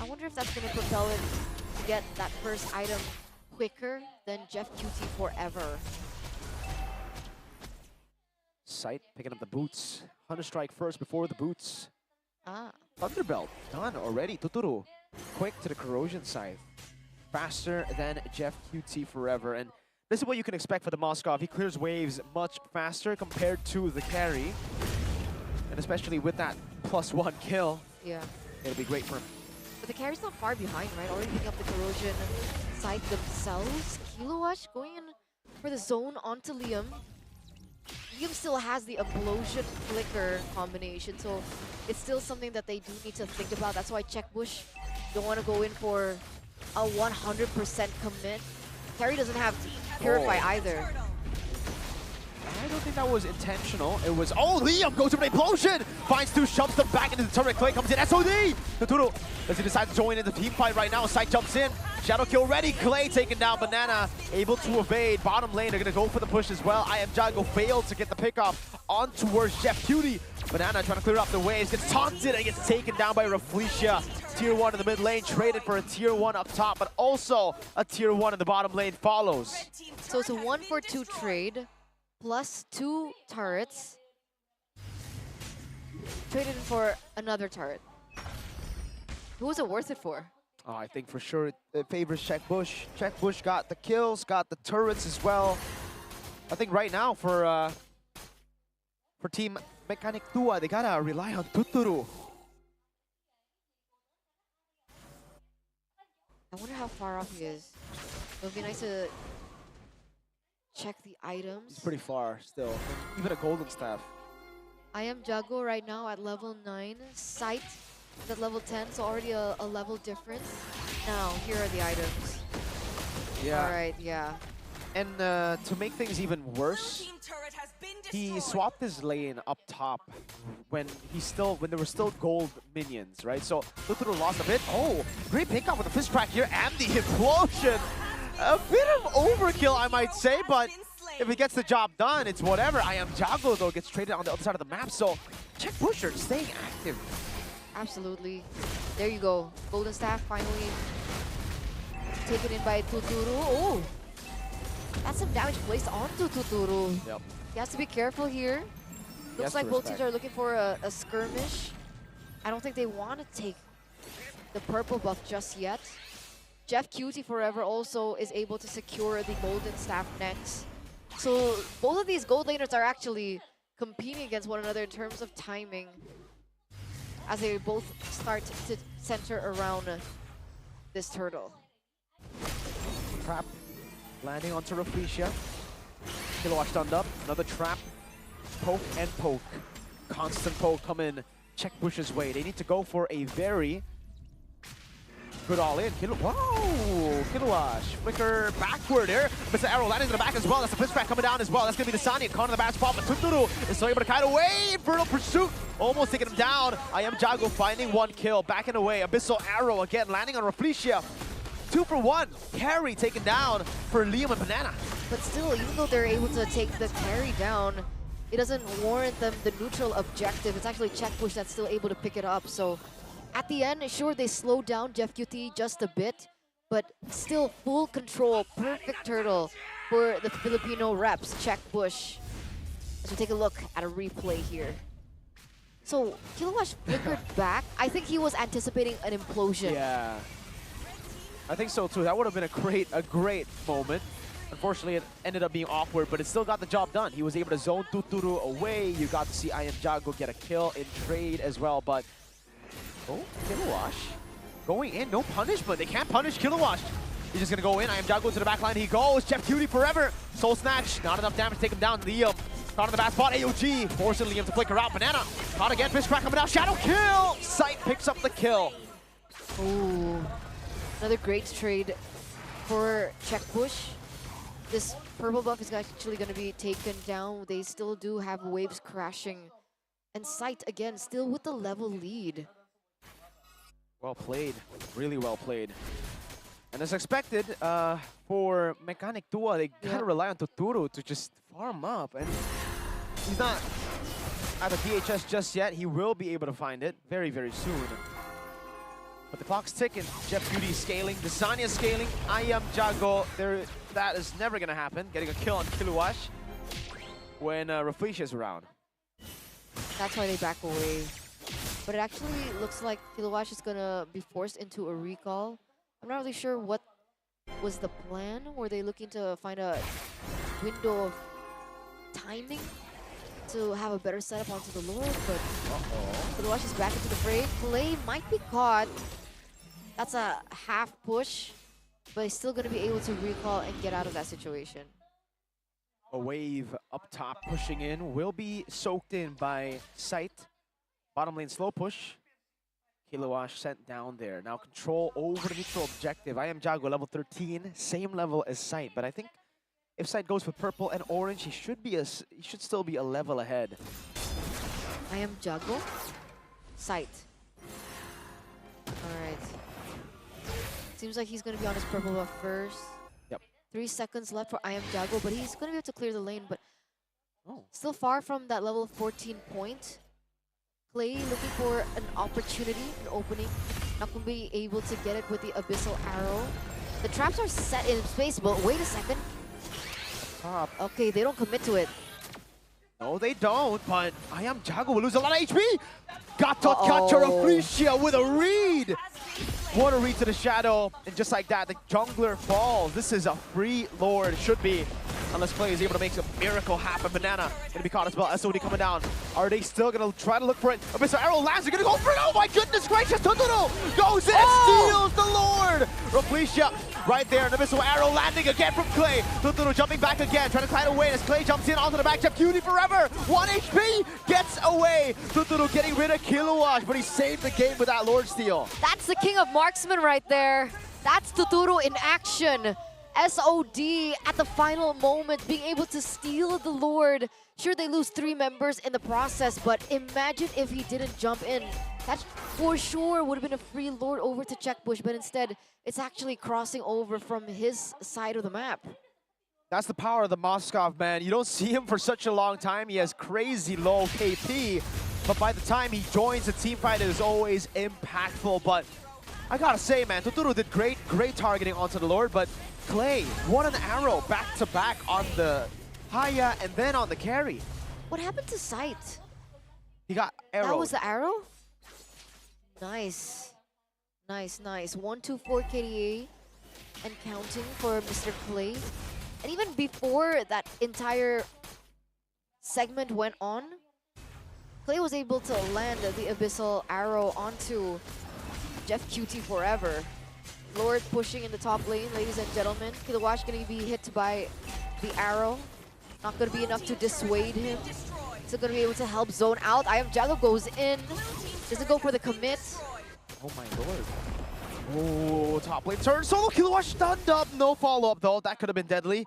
I wonder if that's going to propel him to get that first item quicker than Jeff QT forever. Sight picking up the boots. Hunter Strike first before the boots. Ah. Thunderbelt done already. Tuturu quick to the corrosion side. Faster than Jeff QT forever. And this is what you can expect for the Moskov. He clears waves much faster compared to the carry. And especially with that +1 kill, yeah, it'll be great for him. But the carry's not far behind, right? Already picking up the corrosion side themselves. Kilowash going in for the zone onto Liam. Liam still has the Implosion Flicker combination, so it's still something that they do need to think about. That's why Check Bush don't want to go in for a 100% commit. Carry doesn't have Purify either. I don't think that was intentional. It was, Liam goes for an implosion! Finds two, jumps them back into the turret. Clay comes in, SOD! Tuturu, does he decide to join in the team fight right now? Sight jumps in, shadow kill ready. Clay taken down, Banana able to evade. Bottom lane, they're gonna go for the push as well. I am Jago failed to get the pickoff on towards Jeff Cutie. Banana trying to clear up the waves, gets taunted and gets taken down by Rafflesia. Tier 1 in the mid lane, traded for a tier 1 up top, but also a tier 1 in the bottom lane follows. So it's a 1-for-2 trade. Plus 2 turrets. Traded in for another turret. Who was it worth it for? Oh, I think for sure it favors Check Bush. Check Bush got the kills, got the turrets as well. I think right now for Team Mechanic Tua, they gotta rely on Tuturu. I wonder how far off he is. It would be nice to check the items. He's pretty far still. Even a golden staff. I am Jago right now at level 9. Sight is at level 10, so already a level difference. Now, here are the items. Yeah. Alright, yeah. And to make things even worse, he swapped his lane up top when there were still gold minions, right? So Tuturu lost a bit. Oh, great pickup with the fist crack here and the implosion. A bit of overkill, I might say, but if he gets the job done, it's whatever. I am Jago, though, gets traded on the other side of the map, so Check Pusher staying active. Absolutely. There you go. Golden Staff finally taken in by Tuturu. Oh! That's some damage placed onto Tuturu. Yep. He has to be careful here. Looks like both teams are looking for a skirmish. I don't think they want to take the purple buff just yet. Jeff Cutie Forever also is able to secure the Golden Staff next. So both of these gold laners are actually competing against one another in terms of timing as they both start to center around this turtle. Trap landing onto Rafflesia. Kilowatt stunned up. Another trap. Poke and poke. Constant poke come in Check Bush's way. They need to go for a very good all in. Wow! Kilowatt. Flicker backward here. Mr. Arrow landing in the back as well. That's the fist crack coming down as well. That's going to be the Sanya. Caught in the bad spot, but Tuturu is still able to kite away. Brutal pursuit. Almost taking him down. I am Jago finding 1 kill. Backing away. Abyssal Arrow again landing on Rafflesia. 2 for 1. Carry taken down for Liam and Banana. But still, even though they're able to take the carry down, it doesn't warrant them the neutral objective. It's actually Check Push that's still able to pick it up. So at the end, sure, they slowed down Jeff QT just a bit, but still full control. Perfect turtle for the Filipino reps, Check Bush. As we take a look at a replay here. So Kilowatt flickered back. I think he was anticipating an implosion. Yeah. I think so too. That would have been a great moment. Unfortunately, it ended up being awkward, but it still got the job done. He was able to zone Tuturu away. You got to see I Am Jago get a kill in trade as well, but oh, Kilowash going in, no punishment. They can't punish Kilowash. He's just gonna go in. I Am Jago to the back line. He goes. Jeff Cutie forever. Soul Snatch, not enough damage to take him down. Liam caught in the back spot. AOG forcing Liam to flicker out. Banana caught again. Fish crack coming out. Shadow kill. Sight picks up the kill. Ooh, another great trade for Check Push. This purple buff is actually going to be taken down. They still do have waves crashing. And Sight, again, still with the level lead. Well played. Really well played. And as expected, for Mechanic Tua, they kind of rely on Tuturu to just farm up. And he's not at the DHS just yet. He will be able to find it very, very soon. But the clock's ticking. Jeff Beauty scaling, Desanya scaling, I Am Jago. That is never going to happen. Getting a kill on Kilowash when Rafish is around. That's why they back away. But it actually looks like Kilowash is going to be forced into a recall. I'm not really sure what was the plan. Were they looking to find a window of timing to have a better setup onto the Lord? But Kilowash is back into the fray. Play might be caught. That's a half push, but he's still going to be able to recall and get out of that situation. A wave up top pushing in will be soaked in by Sight. Bottom lane slow push. Kilowash sent down there. Now control over the neutral objective. I Am Jago level 13, same level as Sight, but I think if Sight goes for purple and orange, he should still be a level ahead. I Am Jago, Sight. All right. Seems like he's going to be on his purple buff first. Yep. 3 seconds left for I Am Jago, but he's going to be able to clear the lane, but still far from that level 14 point. Clay looking for an opportunity, an opening. Not going to be able to get it with the Abyssal Arrow. The traps are set in space, but wait a second. Okay, they don't commit to it. No, they don't, but I Am Jago will lose a lot of HP. Got to catch Rafish with a read. What a read to the shadow, and just like that, the jungler falls. This is a free Lord, should be, unless Clay is able to make a miracle happen. Banana gonna be caught as well. SOD coming down. Are they still gonna try to look for it? Mr. Arrow lands, they're gonna go for it. Oh my goodness gracious! Tuturu goes in and steals the Lord. Rafish right there, and the missile arrow landing again from Clay. Tuturu jumping back again, trying to kite away as Clay jumps in onto the back. Jeff Cutie forever. 1 HP gets away. Tuturu getting rid of Kilowash, but he saved the game with that Lord steal. That's the king of marksman right there. That's Tuturu in action. SOD at the final moment, being able to steal the Lord. Sure, they lose 3 members in the process, but imagine if he didn't jump in. That for sure would have been a free Lord over to Checkbush, but instead, it's actually crossing over from his side of the map. That's the power of the Moskov, man. You don't see him for such a long time. He has crazy low KP, but by the time he joins the team fight, it is always impactful. But I gotta say, man, Tuturu did great targeting onto the Lord, but Clay, what an arrow back-to-back on the Haya and then on the carry. What happened to Sight? He got arrowed. That was the arrow? Nice. Nice, nice. 1-2-4 KDA and counting for Mr. Clay. And even before that entire segment went on, Clay was able to land the Abyssal Arrow onto Jeff Cutie forever. Lord pushing in the top lane, ladies and gentlemen. Kilowash gonna be hit by the arrow. Not gonna be enough to dissuade him. Still gonna be able to help zone out. I Am Jago goes in. Doesn't go for the commit. Oh my Lord. Oh, top lane turn. Solo Kilowash stunned up. No follow-up though. That could have been deadly.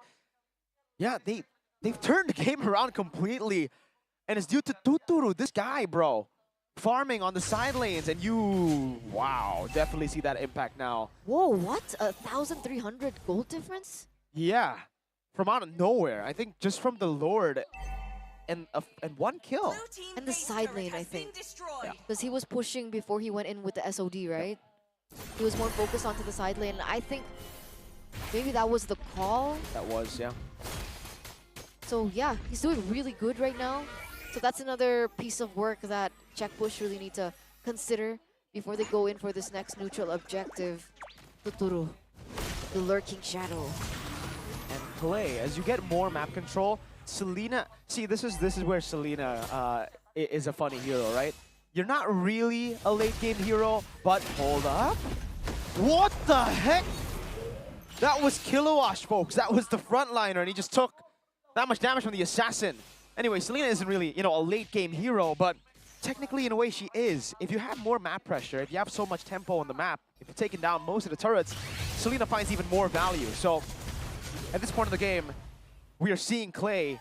Yeah, they've turned the game around completely. And it's due to Tuturu, this guy, bro. Farming on the side lanes, and you, wow, definitely see that impact now. Whoa, what? 1,300 gold difference? Yeah, from out of nowhere. I think just from the Lord and 1 kill. And the side lane, I think. Because he was pushing before he went in with the SOD, right? He was more focused onto the side lane. I think maybe that was the call. That was, yeah. So yeah, he's doing really good right now. So that's another piece of work that Checkbush really need to consider before they go in for this next neutral objective. Tuturu. the lurking shadow. And play, as you get more map control, Selena, see, this is where Selena is a funny hero, right? You're not really a late game hero, but hold up. What the heck? That was Kilowash, folks. That was the frontliner, and he just took that much damage from the assassin. Anyway, Selena isn't really, you know, a late game hero, but technically, in a way, she is. If you have more map pressure, if you have so much tempo on the map, if you're taking down most of the turrets, Selena finds even more value. So, at this point of the game, we are seeing Clay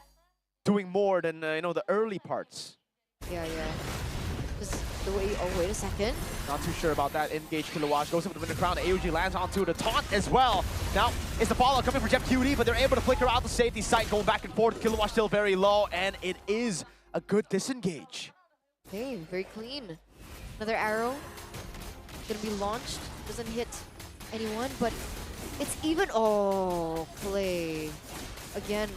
doing more than, you know, the early parts. Yeah. Just the way, oh, wait a second. Not too sure about that. Engage Kilowash, goes up with the Winter Crown. AOG lands onto the taunt as well. Now, it's the follow coming for Jeff Cutie, but they're able to flicker out the safety site, going back and forth. Kilowash still very low, and it is a good disengage. Okay, very clean. Another arrow. Gonna be launched. Doesn't hit anyone, but it's even. Oh, Clay. Again,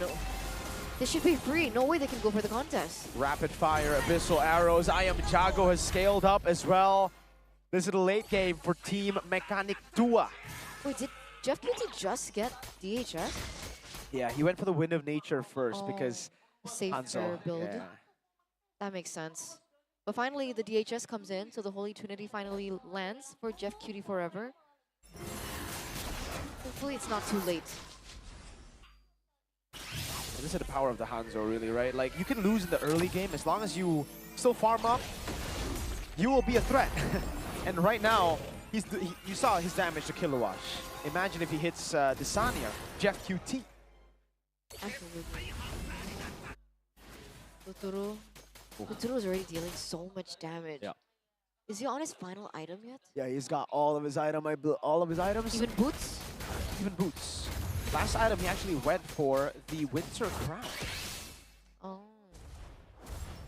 they should be free. No way they can go for the contest. Rapid fire, abyssal arrows. I Am Jago has scaled up as well. This is the late game for Team Mechanic Tua. Wait, did Jeff Cutie just get DHS? Yeah, he went for the Wind of Nature first because safer Hanzo, build. yeah. That makes sense. But finally, the DHS comes in, so the Holy Trinity finally lands for Jeff Cutie forever. Hopefully it's not too late. This is the power of the Hanzo, really, right? Like, you can lose in the early game. As long as you still farm up, you will be a threat. And right now, you saw his damage to Kilowash. Imagine if he hits Desania, Jeff QT. Absolutely. Futuro is already dealing so much damage. Yeah. Is he on his final item yet? Yeah, he's got all of his items. Even boots? Even boots. Last item, he actually went for the Winter Crown. Oh.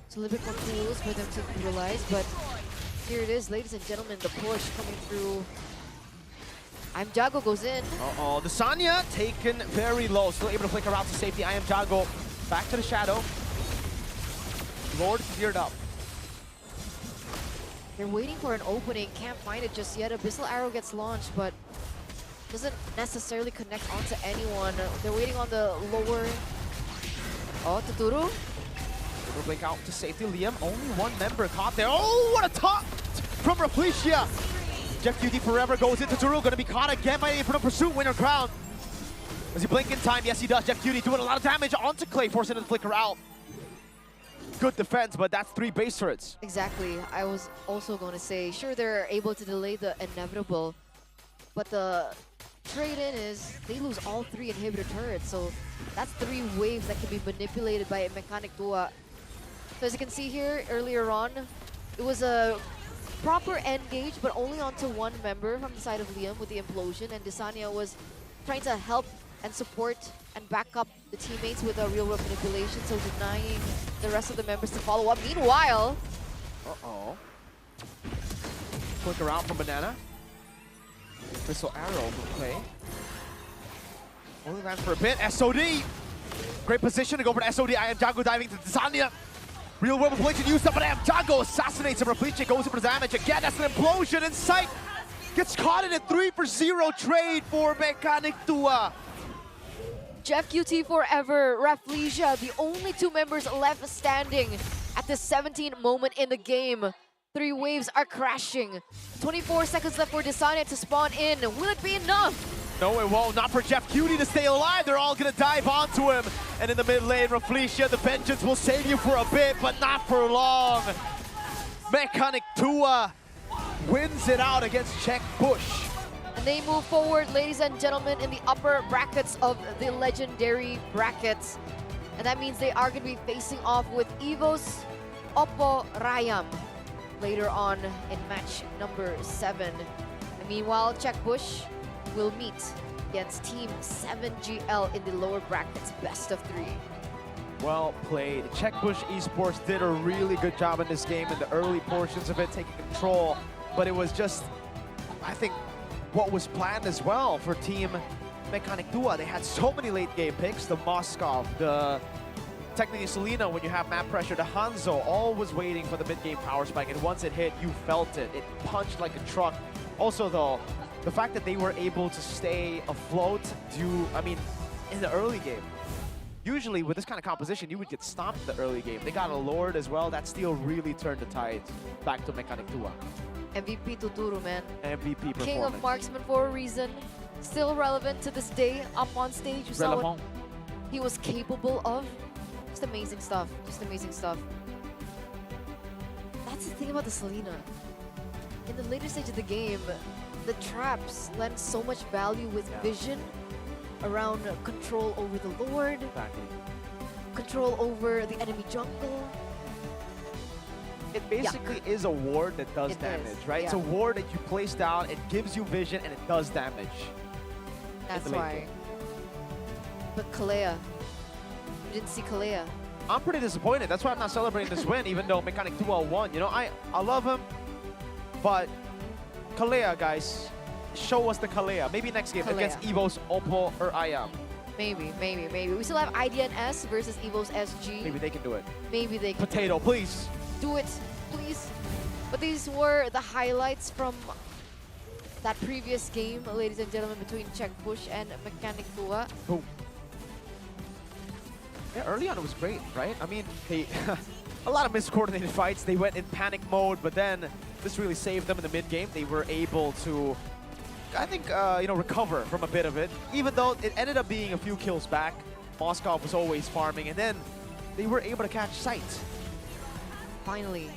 It's a little bit more tools for them to utilize, but here it is, ladies and gentlemen, the push coming through. I'm Jago goes in. Uh-oh, the Sanya taken very low. Still able to flicker out to safety. I Am Jago back to the shadow. Lord cleared up. They're waiting for an opening, can't find it just yet. Abyssal Arrow gets launched, but doesn't necessarily connect onto anyone. They're waiting on the lower. Oh, Tuturu. Will blink out to safety. Liam, only one member caught there. Oh, what a top from Rafflesia. Jeff QT forever goes into Tuturu, gonna be caught again by Inferno Pursuit, Winter Crown. Does he blink in time? Yes, he does. Jeff QT doing a lot of damage onto Clay, forcing him to flicker out. Good defense, but that's 3 base turrets. Exactly. I was also going to say, sure, they're able to delay the inevitable, but the trade-in is they lose all 3 inhibitor turrets, so that's 3 waves that can be manipulated by Mechanic Tua. So as you can see here, earlier on, it was a proper engage, but only onto one member from the side of Liam with the implosion, and Desania was trying to help and support and back up the teammates with a real-world manipulation, so denying the rest of the members to follow up. Meanwhile... Uh-oh. Flicker out from Banana. Crystal Arrow will play. Only lands for a bit. SOD! Great position to go for the SOD. I Am Jago diving to Desania. Real world manipulation used up, but I Am Jago assassinates him. Repletion goes in for damage again. That's an implosion in sight. Gets caught in a 3-for-0 trade for Mechanic Tua. Jeff QT forever, Rafflesia, the only 2 members left standing at the 17th moment in the game. 3 waves are crashing. 24 seconds left for Desania to spawn in. Will it be enough? No, it won't. Not for Jeff Cutie to stay alive. They're all going to dive onto him. And in the mid lane, Rafflesia, the vengeance will save you for a bit, but not for long. Mechanic Tua wins it out against Czech Bush. And they move forward, ladies and gentlemen, in the upper brackets of the legendary brackets. And that means they are going to be facing off with EVO's OPPO Rayam later on in match number 7. And meanwhile, Czech Bush will meet against Team 7GL in the lower brackets, best of 3. Well played. Czech Bush Esports did a really good job in this game in the early portions of it, taking control. But it was just, I think, what was planned as well for Team Mechanic Tua. They had so many late game picks. The Moskov, the technically Selena when you have map pressure, the Hanzo, all was waiting for the mid game power spike. And once it hit, you felt it. It punched like a truck. Also though, the fact that they were able to stay afloat in the early game. Usually with this kind of composition, you would get stomped in the early game. They got a Lord as well. That steal really turned the tides back to Mechanic Tua. MVP Tuturu, man. MVP performance. King of marksman for a reason. Still relevant to this day. Up on stage, you saw what he was capable of. Just amazing stuff. Just amazing stuff. That's the thing about the Selena. In the later stage of the game, the traps lend so much value with vision around control over the Lord, control over the enemy jungle. It basically is a ward that does damage, right? It's a ward that you place down, it gives you vision, and it does damage. That's why. But Kalea, you didn't see Kalea. I'm pretty disappointed. That's why I'm not celebrating this win, even though Mechanic 2 won. You know, I love him, but Kalea, guys, show us the Kalea. Maybe next game against EVO's OPPO or IAM. Maybe. We still have IDNS versus EVO's SG. Maybe they can do it. Maybe they can. Potato, please. Do it, please. But these were the highlights from that previous game, ladies and gentlemen, between Check Push and Mechanic Tua. Boom. Yeah, early on it was great, right? I mean, they a lot of miscoordinated fights. They went in panic mode, but then this really saved them in the mid game. They were able to, I think, recover from a bit of it. Even though it ended up being a few kills back, Moskov was always farming, and then they were able to catch sight. Finally,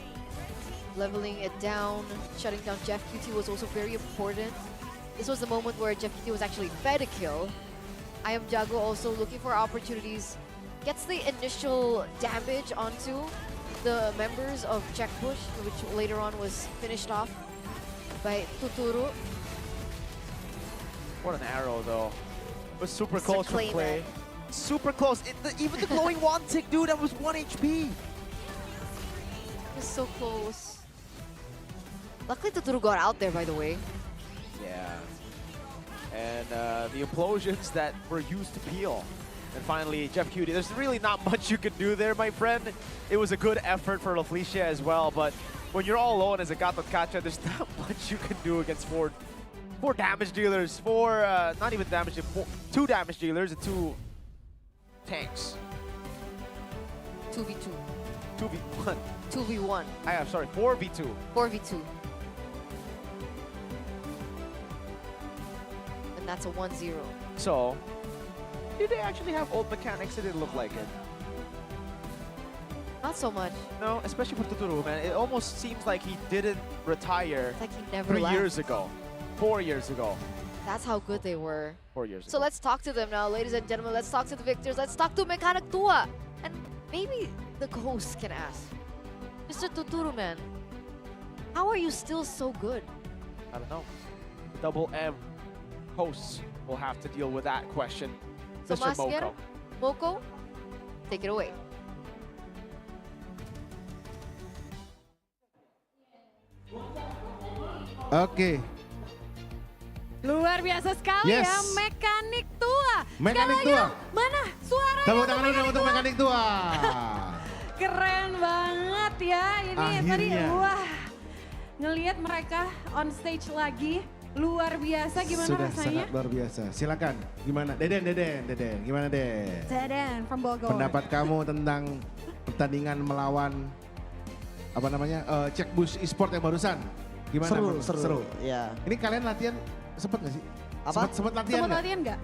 leveling it down, shutting down Jeff QT was also very important. This was the moment where Jeff QT was actually fed a kill. I Am Jago also looking for opportunities. Gets the initial damage onto the members of Check Push, which later on was finished off by Tuturu. What an arrow, though. It was super close for clay play. that. Super close. Even the glowing wand tick, dude, that was 1 HP. It was so close. Luckily, Tuturu got out there, by the way. Yeah. And the implosions that were used to peel. And finally, Jeff QT. There's really not much you can do there, my friend. It was a good effort for LaFelicia as well, but when you're all alone as a Gatot Kacha, there's not much you can do against four damage dealers, not even damage, two damage dealers and 2 tanks. 2v2. 2v1. 2v1. Sorry, 4v2. 4v2. And that's a 1-0. So, did they actually have old mechanics? It didn't look like it. Not so much. No, especially for Tuturu, man. It almost seems like he didn't retire It's like he never 3 left. years ago. 4 years ago. That's how good they were. 4 years ago. So let's talk to them now, ladies and gentlemen. Let's talk to the victors. Let's talk to Mechanic Tua. And maybe the host can ask, Mr. Tuturu, man, how are you still so good? I don't know. The Double M hosts will have to deal with that question. So Mr. Masker, Moko. Moko, take it away. Oke. Luar biasa sekali Yes. ya, Mechanic Tua. Mechanic Sekali lagi Tua. dong, mana suaranya? Tepuk tangan dulu untuk Mechanic Tua. Keren banget ya ini tadi. Akhirnya. Wah, ngelihat mereka on stage lagi. Luar biasa, gimana Sudah rasanya? sangat luar biasa. Silakan. Gimana? Deden. Gimana Den? Deden from Bogor. Pendapat kamu tentang pertandingan melawan apa namanya Check Push Esport yang barusan? Gimana? Seru. Ya. Ini kalian latihan sempet nggak sih? Apa? Sempet latihan Sempat nggak? latihan nggak?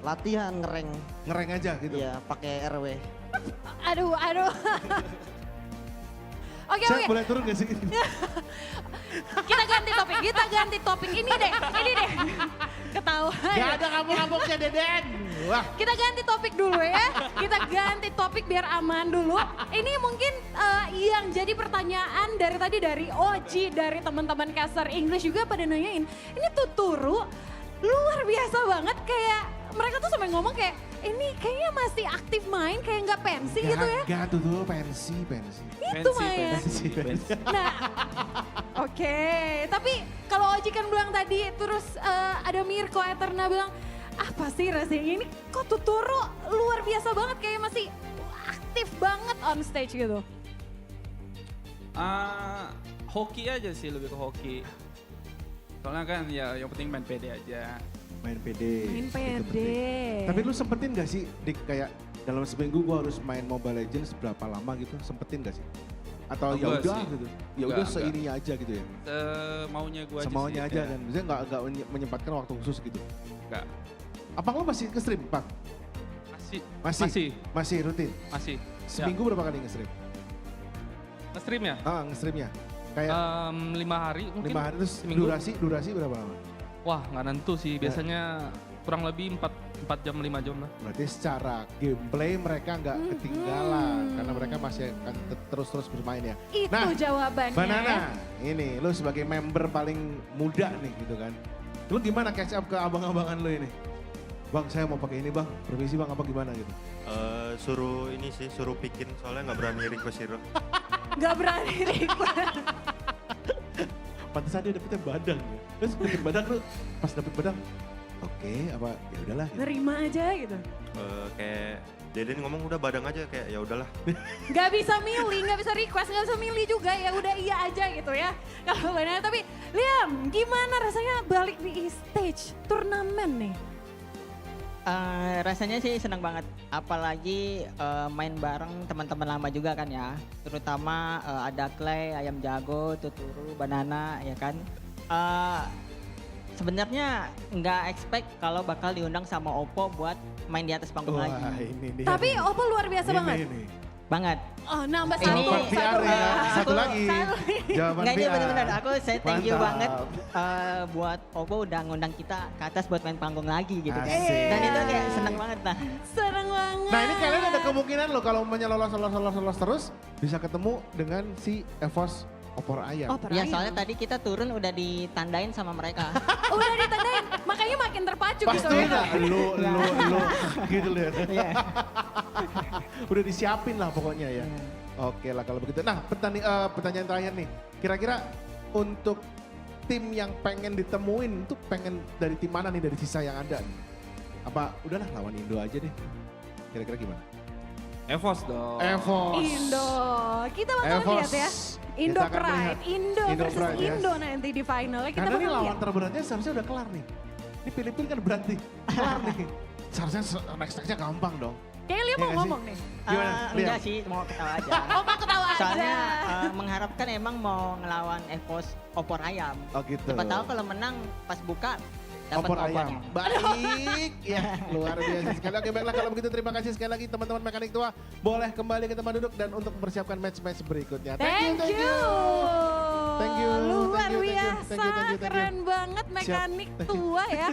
Latihan ngereng. Ngereng aja gitu? Iya, pakai RW. Aduh. Oke. Cak, boleh turun gak sih? Kita ganti topik. Ini deh. Ketawa. Gak ada kamu-kamunya Deden. Wah. Kita ganti topik dulu ya. Kita ganti topik biar aman dulu. Ini mungkin yang jadi pertanyaan dari tadi dari Oji, dari teman-teman caster English juga pada nanyain. Ini Tuturu luar biasa banget, kayak mereka tuh sampai ngomong kayak ini kayaknya masih aktif main, kayak nggak pensi gitu ya. Gak tuh pensi. Itu main. Nah, oke. Tapi kalau Oji kan bilang tadi, terus ada Mirko Eterna bilang, apa sih rasanya ini kok Tuturu luar biasa banget, kayak masih aktif banget on stage gitu. Hoki aja sih, lebih ke hoki. Soalnya kan ya yang penting main PD aja. Main PD. Main itu PD. penting. Tapi lu sempetin gak sih, Dik, kayak dalam seminggu gua harus main Mobile Legends berapa lama gitu? Sempetin gak sih? Atau ya Enggak udah sih. gitu? Ya Enggak, udah enggak. seininya aja gitu ya? Semaunya gue aja Semaunya sih, aja ya. dan biasanya nggak menyempatkan waktu khusus gitu? Enggak. Apa lu masih nge-stream, Pak? Masih rutin? Masih. Seminggu berapa kali nge-stream? Nge-stream ya? Nge-streamnya. Kayak 5 hari mungkin. 5 hari terus seminggu. durasi berapa lama? Wah nggak nentu sih, biasanya kurang lebih 4 jam 5 jam lah. Berarti secara gameplay mereka nggak ketinggalan karena mereka masih akan terus bermain ya. Itu jawabannya. Banana, ini lu sebagai member paling muda nih gitu kan. Lu gimana catch up ke abang-abangan lu ini? Bang, saya mau pakai ini bang, permisi bang, apa gimana gitu? Suruh bikin, soalnya nggak berani request hero. Gak berani request. Pantesan dia dapetnya badang ya. Terus dapet badang lu, pas dapet badang, oke, apa ya udahlah. Gitu. Nerima aja gitu. Kayak Deden ngomong udah badang aja, kayak ya udahlah. Gak bisa milih, gak bisa request, gak bisa milih juga ya udah iya aja gitu ya. Kalau benar, tapi Liam, gimana rasanya balik di stage turnamen nih? Rasanya sih senang banget, apalagi main bareng teman-teman lama juga kan ya, terutama ada Clay, Ayam Jago, Tuturu, Banana ya kan. Sebenarnya nggak expect kalau bakal diundang sama OPPO buat main di atas panggung lagi. Tapi OPPO luar biasa banget. Banget. Oh nambah Ini satu lagi. Jawaban Nggak, ini VR. bener-bener aku saya thank you Mantap. banget buat OPPO udah ngundang kita ke atas buat main panggung lagi gitu kan. Asik. Dan itu kayak seneng banget lah. Seneng banget. Nah ini kalian ada kemungkinan loh kalau umpamanya lolos terus bisa ketemu dengan si Evos opor ayam. Ya soalnya tadi kita turun udah ditandain sama mereka. Udah ditandain, makanya makin terpacu gitu. Pasti enggak, lu gitu lihat. Udah disiapin lah pokoknya ya. Oke lah kalau begitu. Nah pertanyaan terakhir nih, kira-kira untuk tim yang pengen ditemuin tuh pengen dari tim mana nih dari sisa yang ada? Apa udahlah lawan Indo aja deh, kira-kira gimana? Evos dong. Evos. Indo, kita bakal lihat ya. Indo Kita akan Pride, melihat. Indo versus Pride, ya. Indo nanti di final. Kita Karena ini bakal lawan lihat. terberatnya seharusnya udah kelar nih. Ini Filipina kan berat nih, kelar nih. Seharusnya next-nya gampang dong. Kayaknya Liam mau ngomong nih. Gimana? Enggak sih, mau ketawa aja. Oh mau ketawa aja. Soalnya mengharapkan emang mau ngelawan Evos opor ayam. Oh gitu. Siapa tahu kalau menang pas buka dapat Opor ayam. opornya. Baik, ya luar biasa sekali. Oke baiklah kalau begitu terima kasih sekali lagi teman-teman mekanik tua. Boleh kembali ke tempat duduk dan untuk mempersiapkan match-match berikutnya. Thank you. Thank you. Luar Thank you, biasa, thank you. keren banget mekanik tua ya.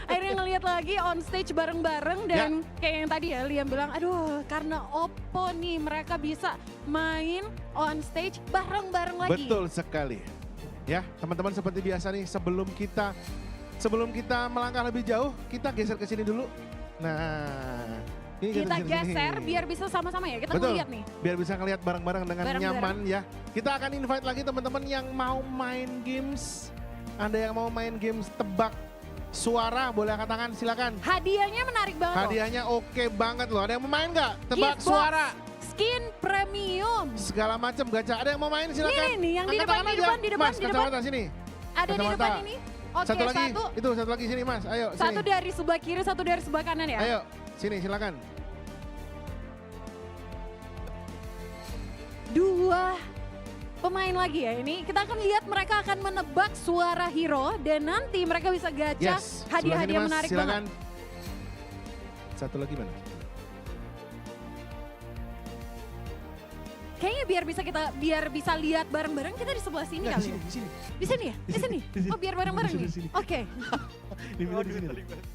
Akhirnya ngeliat lagi on stage bareng-bareng dan kayak yang tadi ya Liam bilang, aduh karena OPPO nih mereka bisa main on stage bareng-bareng lagi. Betul sekali. Ya teman-teman seperti biasa nih sebelum kita melangkah lebih jauh, kita geser ke sini dulu. Nah, ini Kita geser ke sini. geser biar bisa sama-sama ya, kita Betul, ngeliat nih. biar bisa ngelihat bareng-bareng dengan Bareng-bareng. nyaman ya. Kita akan invite lagi teman-teman yang mau main games. Anda yang mau main games tebak suara, boleh angkat tangan silakan. Hadiahnya menarik banget loh. Hadiahnya oke banget loh. Ada yang mau main nggak? Tebak Gift box, suara. Skin premium. Segala macam gacha. Ada yang mau main silakan. Nih, yang di Angkat depan, tangan di aja. depan, di depan, Mas, di depan. kacamata sini. Ada di Kacamata. depan ini. Oke, satu lagi, satu. satu lagi sini mas, ayo Satu sini. dari sebelah kiri, satu dari sebelah kanan ya. Ayo, sini silakan. 2 pemain lagi ya ini. Kita akan lihat mereka akan menebak suara hero dan nanti mereka bisa gacha Yes, hadiah-hadiah sebelah sini, Mas, menarik silakan. banget. Satu lagi mana? Kayaknya biar bisa lihat bareng-bareng kita di sebelah sini Nggak, kali. di sini. Di sini ya? Di sini. Oh, biar bareng-bareng nih. Oke. Di sini.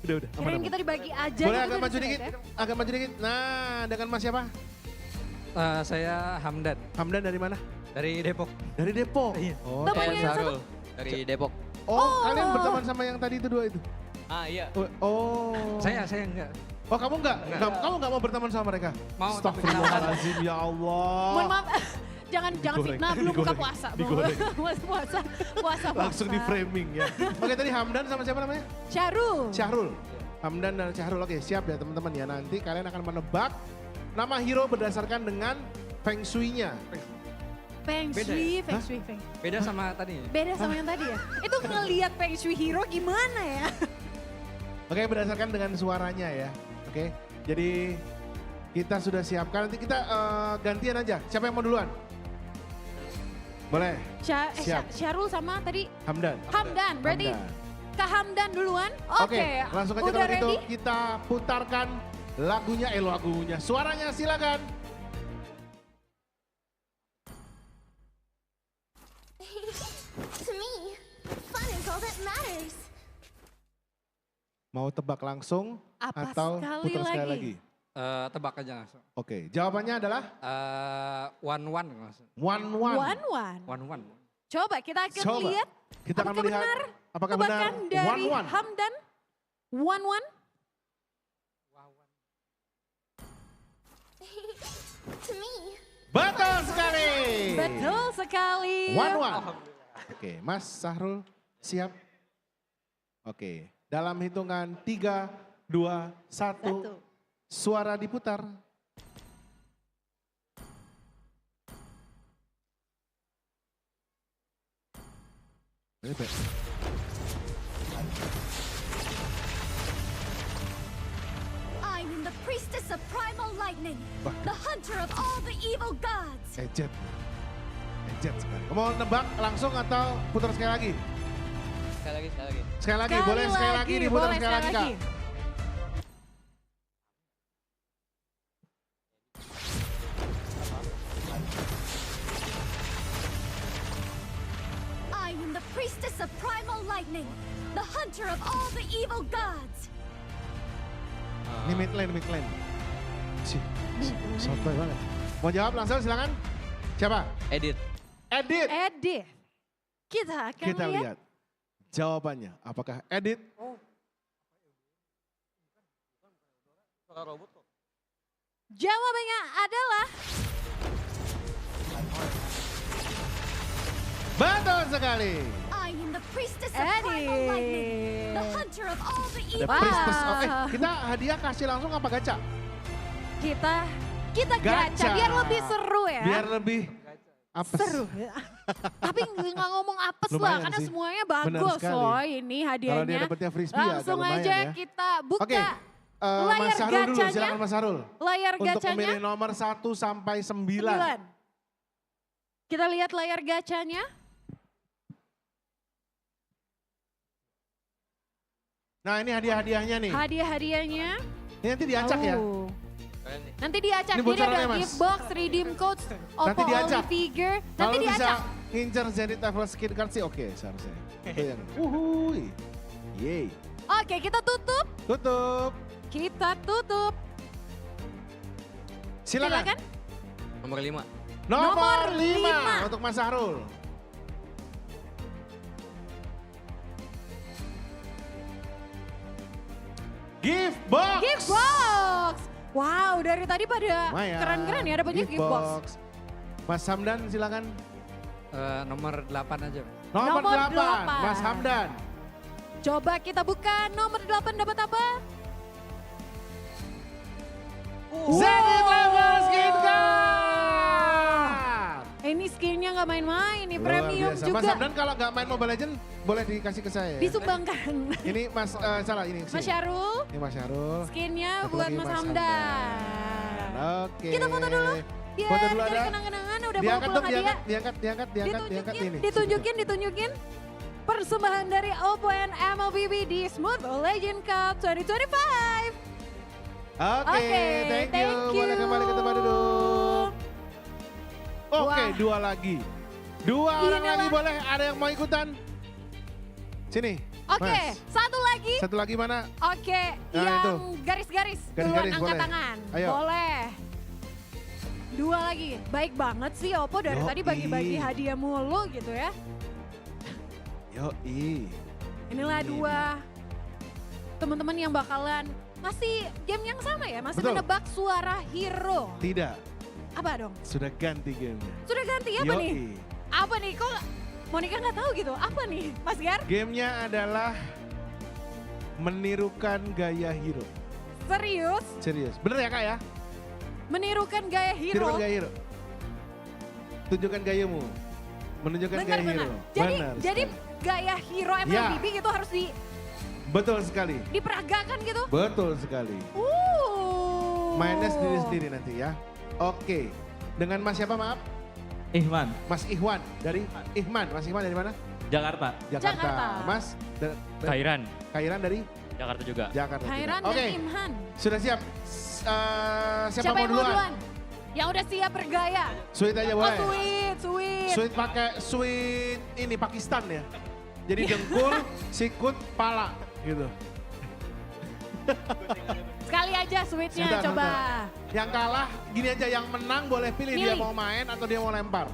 Udah. Kirain kita dibagi aja. Boleh gitu agak di maju sini dikit, ya. agak maju dikit. Nah, dengan mas siapa? Saya Hamdan. Hamdan dari mana? Dari Depok. Dari Depok? Oh, Temannya yang Sarul. Dari Depok. Oh, kalian berteman sama yang tadi itu dua itu? Iya. Oh. Saya enggak. Oh kamu enggak? Kamu enggak mau berteman sama mereka? Mau. Astagfirullahaladzim ya Allah. Mohon maaf. Jangan Digoreng, fitnah belum buka digoreng, puasa. digoreng. puasa. Langsung di framing ya. Oke tadi Hamdan sama siapa namanya? Syahrul. Hamdan dan Syahrul. Oke siap ya teman-teman ya. Nanti kalian akan menebak nama hero berdasarkan dengan feng shui-nya. Feng Beda Shui, ya? Feng Shui, Feng. Beda sama tadi. Beda sama yang tadi ya? Itu ngelihat Feng Shui hero gimana ya? Oke, berdasarkan dengan suaranya ya. Oke, jadi kita sudah siapkan. Nanti kita gantian aja. Siapa yang mau duluan? Boleh. Siap. Syarul sama tadi Hamdan. Hamdan, berarti Hamdan. Kak Hamdan duluan. Oke, langsung aja udah kalau gitu ready? kita putarkan lagunya, suaranya silakan. To me, fun is all that matters. Mau tebak langsung Apa atau sekali putar sekali lagi? lagi? Tebak aja langsung. Oke, jawabannya adalah 1-1 langsung. 1-1. 1-1. Coba kita akan Coba. lihat Kita akan apakah melihat benar apakah benar tebakan dari 1-1. Hamdan 1-1. To me, Betul sekali. Betul sekali. 1-1. Oke, Mas Sahrul siap? Oke, dalam hitungan 3, 2, 1. Suara diputar. Bebek. I'm the priestess of primal lightning, Wah. the hunter of all the evil gods. Ejet sekali. Mau nebak langsung atau putar sekali lagi? Sekali lagi, sekali lagi. Sekali lagi, boleh sekali lagi diputar boleh sekali lagi Kak. I am the priestess of primal lightning, the hunter of all the evil gods. Ini mid lane. Sotoy banget. Mau jawab langsung silakan. Siapa? Edit. Kita akan Kita lihat jawabannya. Apakah Edit? Jawabannya adalah Betul sekali. I am the priestess of primal lightning, the hunter of all the The evil Priestess of... gods. kita hadiah kasih langsung apa gacha? kita gacha biar lebih seru ya. Biar lebih apes. Seru. Tapi nggak ngomong apes lah Lumayan karena sih. semuanya Benar bagus sekali. loh ini hadiahnya. Kalau dia dapetnya frisbee agak Langsung lumayan aja ya. kita buka Oke, layar Mas Sahrul dulu, gacanya. silakan Mas Sahrul. Layar Untuk gacanya. memilih nomor 1 sampai 9. 9. Kita lihat layar gacanya. Nah ini hadiah-hadiahnya nih. Hadiah-hadiahnya. Ini nanti diacak ya. Nanti diacak. Ini Jadi bocorannya, ada Mas. gift box, redeem codes, Nanti OPPO diacak. Only figure. Nanti Kalau bisa diacak. ngincer Zenith Level Skin Card sih oke seharusnya. Itu yang uhuy. Yeay. Oke, kita tutup. Tutup. Kita tutup. Silakan. Nomor 5. Nomor 5 5 untuk Mas Sahrul. Gift box. Gift box. Wow, dari tadi pada Lumayan. keren-keren ya dapatnya gift box. Mas Hamdan silakan. Nomor 8 aja. Nomor Nomor 8, 8. Mas Hamdan. Coba kita buka nomor 8 dapat apa? Zenith Level Skin Card. Ini skinnya nggak main-main nih, Luar premium biasa. juga. Mas Hamdan kalau nggak main Mobile Legend boleh dikasih ke saya. Ya? Disumbangkan. Ini Mas, salah ini. Mas Syarul. Ini Mas Syarul. Skinnya Satu buat lagi Mas Mas Hamdan. Oke. Kita foto dulu. Biar Foto dulu jadi ada. kenang-kenangan udah bawa Diangkat pulang dong, hadiah. diangkat ini. Ditunjukin. Persembahan dari OPPO and MLBB di Smooth Legend Cup 2025. Oke, thank you. Boleh kembali ke tempat duduk. Oke, Wah. 2 lagi. 2 orang Inilah. lagi boleh, ada yang mau ikutan? Sini, Oke, Mas. satu lagi. Satu lagi mana? Oke, Nah, yang itu. garis-garis. Duluan Garis-garis, angkat boleh. tangan. Ayo. Boleh. 2 lagi. Baik banget sih OPPO dari Yoi. tadi bagi-bagi hadiah mulu gitu ya. Yoi. Inilah 2 teman-teman yang bakalan masih game yang sama ya, masih Betul. menebak suara hero. Tidak, Apa dong? sudah ganti gamenya. Sudah ganti apa Yoi. nih? Apa nih? Kok Monica nggak tahu gitu? Apa nih, Mas Gar? Gamenya adalah menirukan gaya hero. Serius? Serius, bener ya Kak ya? Menirukan gaya hero? Menirukan gaya hero. tunjukkan gayamu. Menunjukkan gaya hero. Jadi gaya hero MLBB gitu harus betul sekali. diperagakan gitu. Betul sekali. Mainnya sendiri-sendiri nanti ya. Oke. Dengan Mas siapa maaf? Ihwan. Mas Ihwan dari Ihman. Mas Ihwan dari mana? Jakarta. Jakarta. Mas Kairan. Kairan dari Jakarta juga. Jakarta. Kairan juga. dan Oke. Imhan. Sudah siap? Siapa Siapa mau yang mau duluan? duluan? Yang udah siap bergaya. Sweet aja Oh boleh. sweet. Sweet pakai sweet ini Pakistan ya. Jadi dengkul, sikut, pala gitu. Sekali aja sweetnya Sebentar, coba. sebentar. Yang kalah gini aja, yang menang boleh pilih dia Milih. mau main atau dia mau lempar.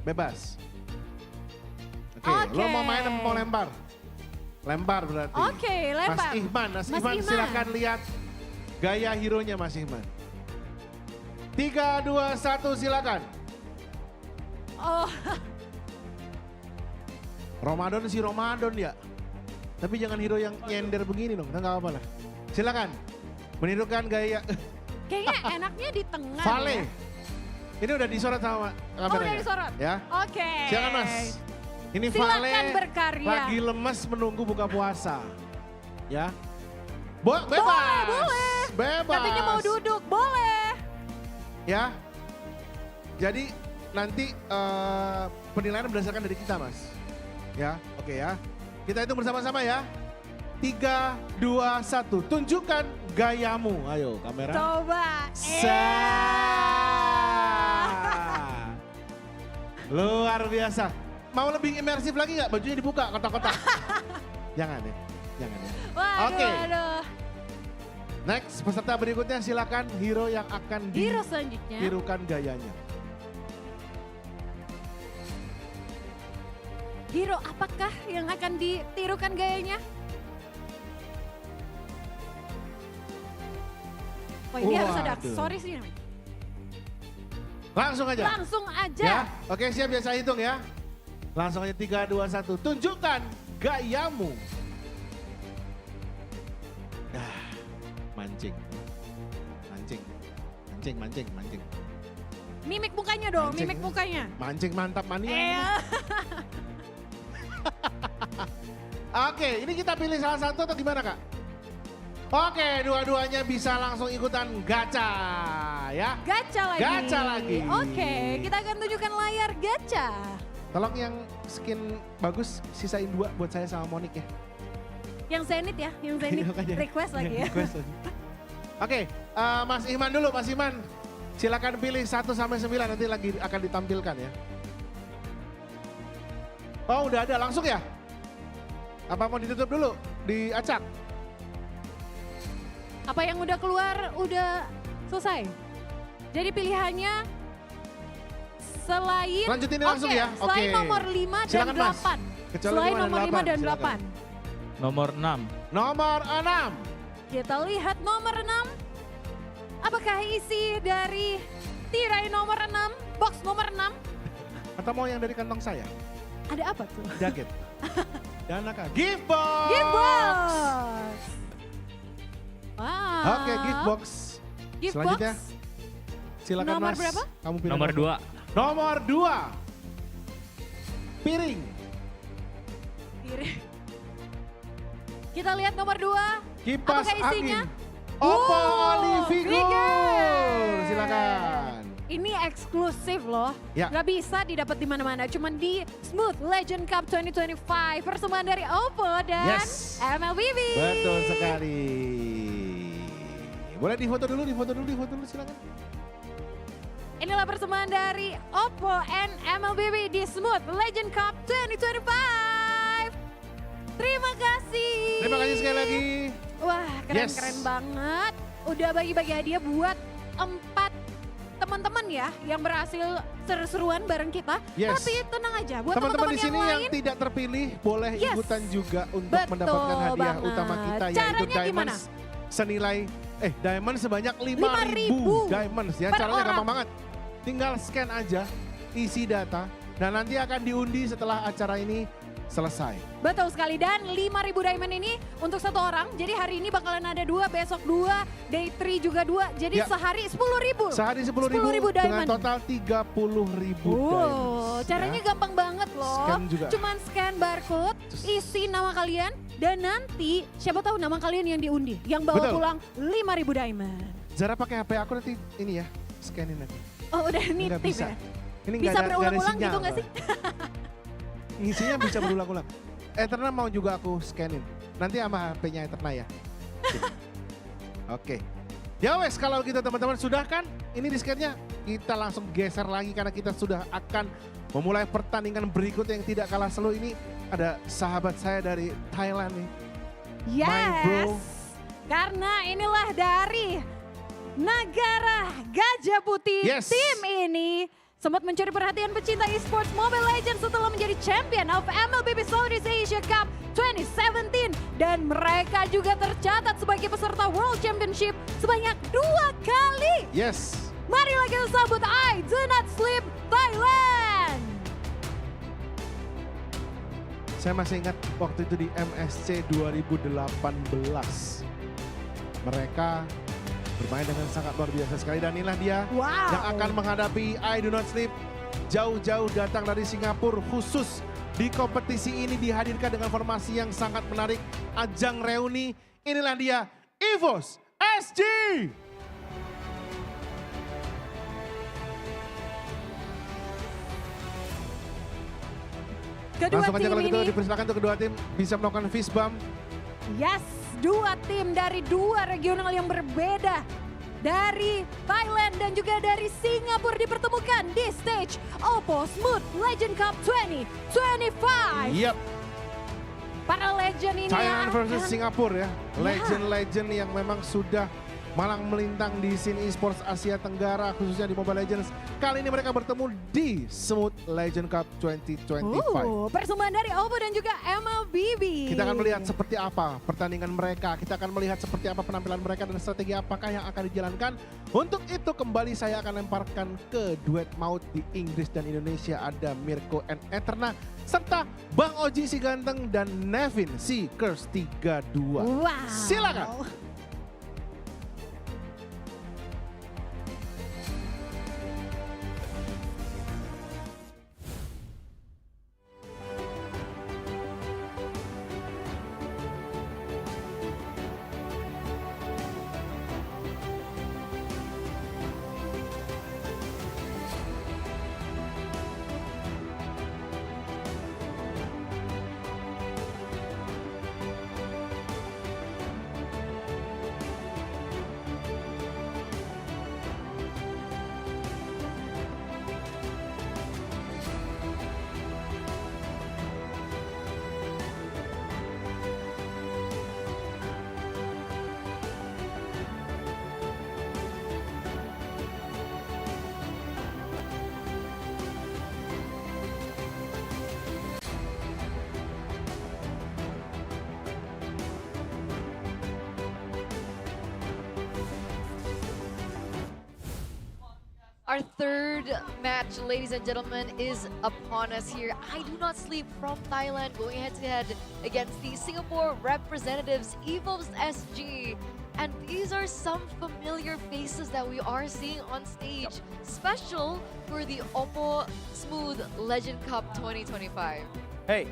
Bebas. Oke, lo mau main atau mau lempar? Lempar berarti. Oke, lempar. Mas Ihman silakan lihat gaya hero-nya Mas Ihman. 3, 2, 1 silakan. Oh. Ramadan sih Ramadan ya. Tapi jangan hero yang nyender begini dong, nggak apa-apa lah. Silakan, menirukan gaya. Kayaknya enaknya di tengah. Vale. Ya. Ini udah disorot sama kameranya. udah disorot? Ya. Oke. Silakan Mas. Ini Silakan Vale berkarya. lagi lemes menunggu buka puasa. Ya. Bebas. Boleh. Bebas. Katanya mau duduk, boleh. Ya. Jadi nanti penilaian berdasarkan dari kita Mas. Ya, oke ya. Kita hitung bersama-sama ya. 3, 2, 1. Tunjukkan gayamu. Ayo kamera. Coba. Luar biasa. Mau lebih imersif lagi nggak? Bajunya dibuka kotak-kotak. Jangan ya. Jangan ya. Oke. Next peserta berikutnya silakan hero yang akan Hero selanjutnya. ditirukan gayanya. Hero apakah yang akan ditirukan gayanya? Wah ini harus ada Waduh. aksesoris nih. Langsung aja. Langsung aja. Ya, oke siap biasa hitung ya. Langsung aja 3, 2, 1. Tunjukkan gayamu. Mancing. Mancing. Mimik mukanya dong, Mancing. mimik mukanya. Mancing mantap mania. Oke, ini kita pilih salah satu atau gimana Kak? Oke, dua-duanya bisa langsung ikutan gacha ya. Gacha lagi. Gacha lagi. Oke, kita akan tunjukkan layar gacha. Tolong yang skin bagus sisain 2 buat saya sama Monik ya. Yang Zenith ya, yang Zenith request lagi ya. Request lagi. Oke, Mas Ihman dulu, Mas Ihman. Silakan pilih 1 sampai 9 nanti lagi akan ditampilkan ya. Oh udah ada langsung ya? Apa mau ditutup dulu? Diacak? Apa yang udah keluar udah selesai? Jadi pilihannya selain Lanjutin langsung ya. Selain Oke. nomor 5 dan Silakan, Mas. 8. Kecuali Selain 5 dan nomor 5 dan 8, 8. Nomor 6. Nomor 6. Kita lihat nomor 6. Apakah isi dari tirai nomor 6, box nomor 6? Atau mau yang dari kantong saya? Ada apa tuh? Jaket. Dan akan gift box. Gift box. Wow. Oke, gift box. Gift Selanjutnya, box. silakan Nomor Mas. berapa? Kamu pilih Nomor 2. Nomor 2. Piring. Piring. Kita lihat nomor 2. Kipas Apakah isinya? angin. OPPO Olivigo. Figure. Silakan. Ini eksklusif loh. Ya. Gak bisa didapat di mana-mana. Cuman di Smooth Legend Cup 2025. Persembahan dari OPPO dan Yes. MLBB. Betul sekali. Boleh difoto dulu silakan. Inilah persembahan dari OPPO and MLBB di Smooth Legend Cup 2025. Terima kasih. Terima kasih sekali lagi. Wah keren-keren banget. Udah bagi-bagi hadiah buat 4 teman-teman ya yang berhasil seru-seruan bareng kita. Yes. Tapi tenang aja buat Teman-teman di teman-teman sini yang yang lain. tidak terpilih boleh Yes. ikutan juga untuk Betul mendapatkan hadiah banget. utama kita yaitu Caranya gimana? diamonds senilai diamond sebanyak 5.000 5.000 diamonds ya. per Caranya orang. gampang banget. Tinggal scan aja isi data dan nanti akan diundi setelah acara ini selesai. Betul sekali, dan 5.000 diamond ini untuk satu orang. Jadi hari ini bakalan ada 2, besok 2, day 3 juga 2. Jadi Ya. sehari 10.000. Sehari 10.000 dengan diamond. total 30.000 diamond. Caranya gampang banget loh. Scan juga. Cuman scan barcode, isi nama kalian, dan nanti siapa tahu nama kalian yang diundi. Yang bawa Betul. pulang 5.000 diamond. Zara pakai HP aku nanti ini ya, scanin nanti. Oh udah Nggak nitip bisa. ya? Ini Bisa nggak ada berulang-ulang sinyal. gitu nggak sih? Ngisinya bisa berulang-ulang. Eterna mau juga aku scanin. Nanti sama HP-nya Eterna ya. Oke. Ya wes, kalau gitu teman-teman sudah kan? Ini di scan-nya. Kita langsung geser lagi karena kita sudah akan memulai pertandingan berikut yang tidak kalah seru. Ini ada sahabat saya dari Thailand nih. My bro. Yes, karena inilah dari negara Gajah Putih. Yes. Tim ini sempat mencuri perhatian pecinta esports Mobile Legends setelah menjadi champion of MLBB Southeast Asia Cup 2017. Dan mereka juga tercatat sebagai peserta World Championship sebanyak 2 kali. Yes. Marilah kita sambut I Do Not Sleep Thailand. Saya masih ingat waktu itu di MSC 2018. Mereka bermain dengan sangat luar biasa sekali dan inilah dia yang akan menghadapi I Do Not Sleep. Jauh-jauh datang dari Singapura khusus di kompetisi ini dihadirkan dengan formasi yang sangat menarik. Ajang reuni, inilah dia EVOS SG. Langsung aja kalau gitu dipersilakan untuk kedua tim bisa melakukan fist bump. Yes, 2 tim dari 2 regional yang berbeda. Dari Thailand dan juga dari Singapura dipertemukan di stage OPPO Smooth Legend Cup 2025. Yep. Para legend ini Thailand versus akan- Singapura ya. Legend-legend yang memang sudah malang melintang di scene esports Asia Tenggara khususnya di Mobile Legends. Kali ini mereka bertemu di Smooth Legend Cup 2025. Persembahan dari OPPO dan juga MLBB. Kita akan melihat seperti apa pertandingan mereka. Kita akan melihat seperti apa penampilan mereka dan strategi apakah yang akan dijalankan. Untuk itu kembali saya akan lemparkan ke duet maut di Inggris dan Indonesia. Ada Mirko and Eterna serta Bang Oji si ganteng dan Nevin si Curse 32. Wow. Silakan. Our third match, ladies and gentlemen, is upon us here. I Do Not Sleep from Thailand going head-to-head against the Singapore representatives, EVOS SG. And these are some familiar faces that we are seeing on stage, special for the OPPO Smooth Legend Cup 2025. Hey,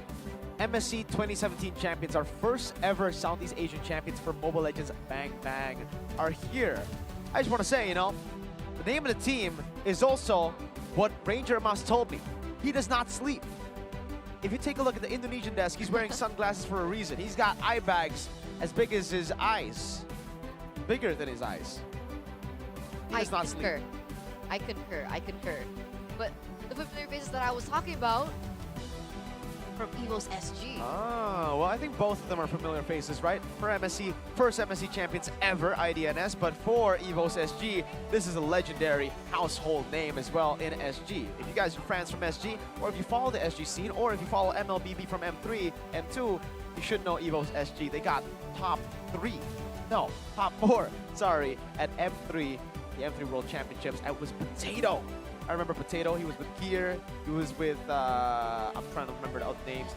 MSC 2017 champions, our first ever Southeast Asian champions for Mobile Legends Bang Bang are here. I just want to say, you know, the name of the team is also what Ranger Mas told me. He does not sleep. If you take a look at the Indonesian desk, he's wearing sunglasses for a reason. He's got eye bags as big as his eyes. Bigger than his eyes. He does not sleep. I concur. But the familiar faces that I was talking about from EVOS SG. Oh, well, I think both of them are familiar faces, right? For MSC, first MSC champions ever, IDNS, but for EVOS SG, this is a legendary household name as well in SG. If you guys are fans from SG, or if you follow the SG scene, or if you follow MLBB from M3, M2, you should know EVOS SG. They got top 4, sorry, at M3, the M3 World Championships. It was Potato. I remember Potato. He was with Gear. He was with, I'm trying to remember the other names.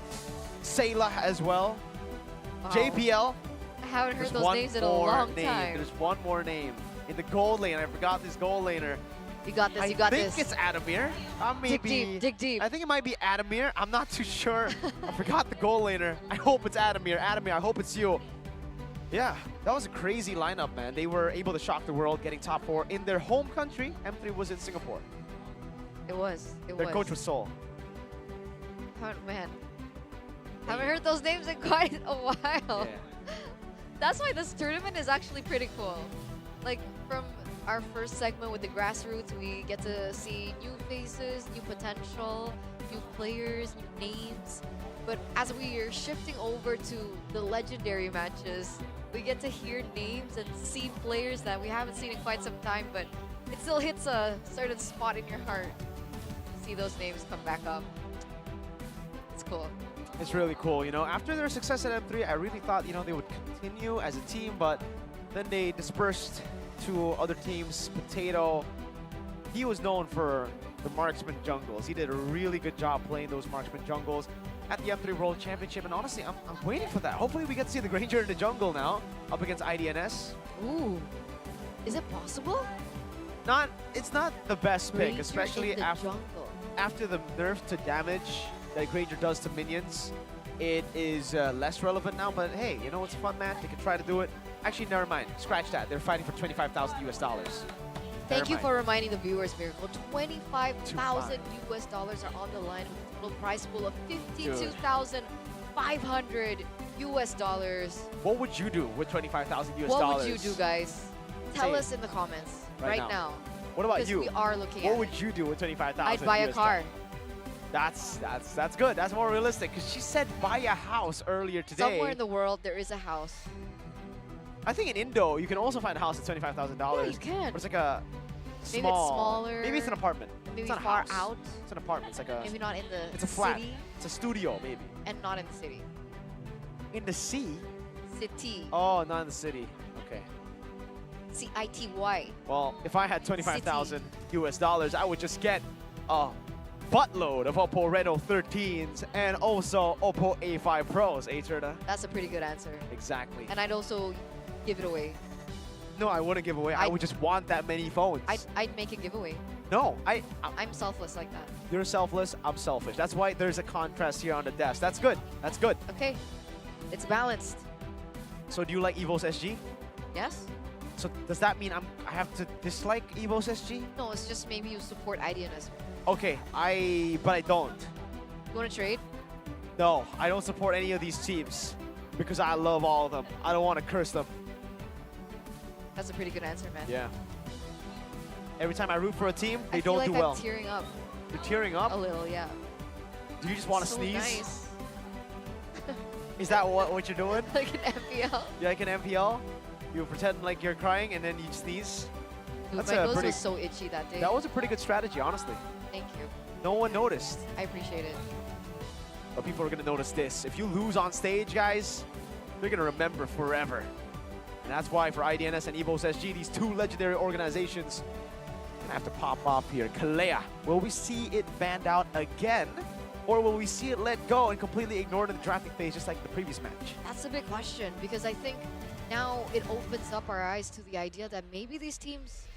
Sayla as well. Wow. JPL. I haven't heard There's those one names in a more long name. time. There's one more name. In the gold lane, I forgot this gold laner. You got this, you got this. I think it's Adamir. Maybe, Dig deep, dig deep. I think it might be Adamir. I'm not too sure. I forgot the goal laner. I hope it's Adamir. Adamir, I hope it's you. Yeah, that was a crazy lineup, man. They were able to shock the world, getting top 4 in their home country. M3 was in Singapore. It was. Their coach was Seoul. Oh, man. Haven't heard those names in quite a while. Yeah. That's why this tournament is actually pretty cool. Like, from our first segment with the Grassroots, we get to see new faces, new potential, new players, new names. But as we are shifting over to the legendary matches, we get to hear names and see players that we haven't seen in quite some time, but it still hits a certain spot in your heart to see those names come back up. It's cool. It's really cool, you know. After their success at M3, I really thought, you know, they would continue as a team, but then they dispersed to other teams. Potato, he was known for the marksman jungles. He did a really good job playing those marksman jungles at the M3 World Championship, and honestly, I'm waiting for that. Hopefully we get to see the Granger in the jungle now, up against IDNS. Ooh, is it possible? It's not the best pick, Granger especially in the jungle. after the nerf to damage that Granger does to minions. It is less relevant now, but hey, you know, it's a fun match. They can try to do it. Actually, never mind. Scratch that. They're fighting for $25,000 US. Thank you for reminding the viewers, Miracle. $25,000 US are on the line with a total prize pool of $52,500 US. What would you do with $25,000 US? What would you do, guys? Tell Say us in the comments right now. What about you? We are looking What at would it. you do with $25,000? I'd buy a car. That's good. That's more realistic. Because she said buy a house earlier today. Somewhere in the world, there is a house. I think in Indo, you can also find a house at $25,000. Yeah, you can. But it's like a Maybe small. it's smaller. Maybe it's an apartment. Maybe it's not a far house. out. It's an apartment. It's like a. Maybe not in the It's a flat. city. It's a studio, maybe. And not in the city. In the sea? City. Oh, not in the city. Okay. CITY. Well, if I had $25,000 US, I would just get a buttload of OPPO Reno 13s and also OPPO A5 Pros, Turda? That's a pretty good answer. Exactly. And I'd also give it away. No, I wouldn't give away. I would just want that many phones. I'd make a giveaway. No, I'm selfless like that. You're selfless, I'm selfish. That's why there's a contrast here on the desk. That's good. That's good. Okay. It's balanced. So do you like EVOS SG? Yes? So does that mean I have to dislike EVOS SG? No, it's just maybe you support IDNS. Okay, but I don't. You want to trade? No, I don't support any of these teams because I love all of them. I don't want to curse them. That's a pretty good answer, man. Yeah. Every time I root for a team, they I feel don't like do well. I'm tearing up. You're tearing up? A little, yeah. Do you just want to So sneeze? Nice. Is that what you're doing? Like an MPL. You like an MPL? You pretend like you're crying and then you sneeze? Dude, my nose was so itchy that day. That was a pretty good strategy, honestly. Thank you. No one noticed. I appreciate it. But people are going to notice this. If you lose on stage, guys, they're going to remember forever. And that's why for IDNS and EVOS SG, these two legendary organizations gonna have to pop off here. Kalea, will we see it banned out again? Or will we see it let go and completely ignored in the drafting phase just like the previous match? That's a big question because I think now it opens up our eyes to the idea that maybe these teams,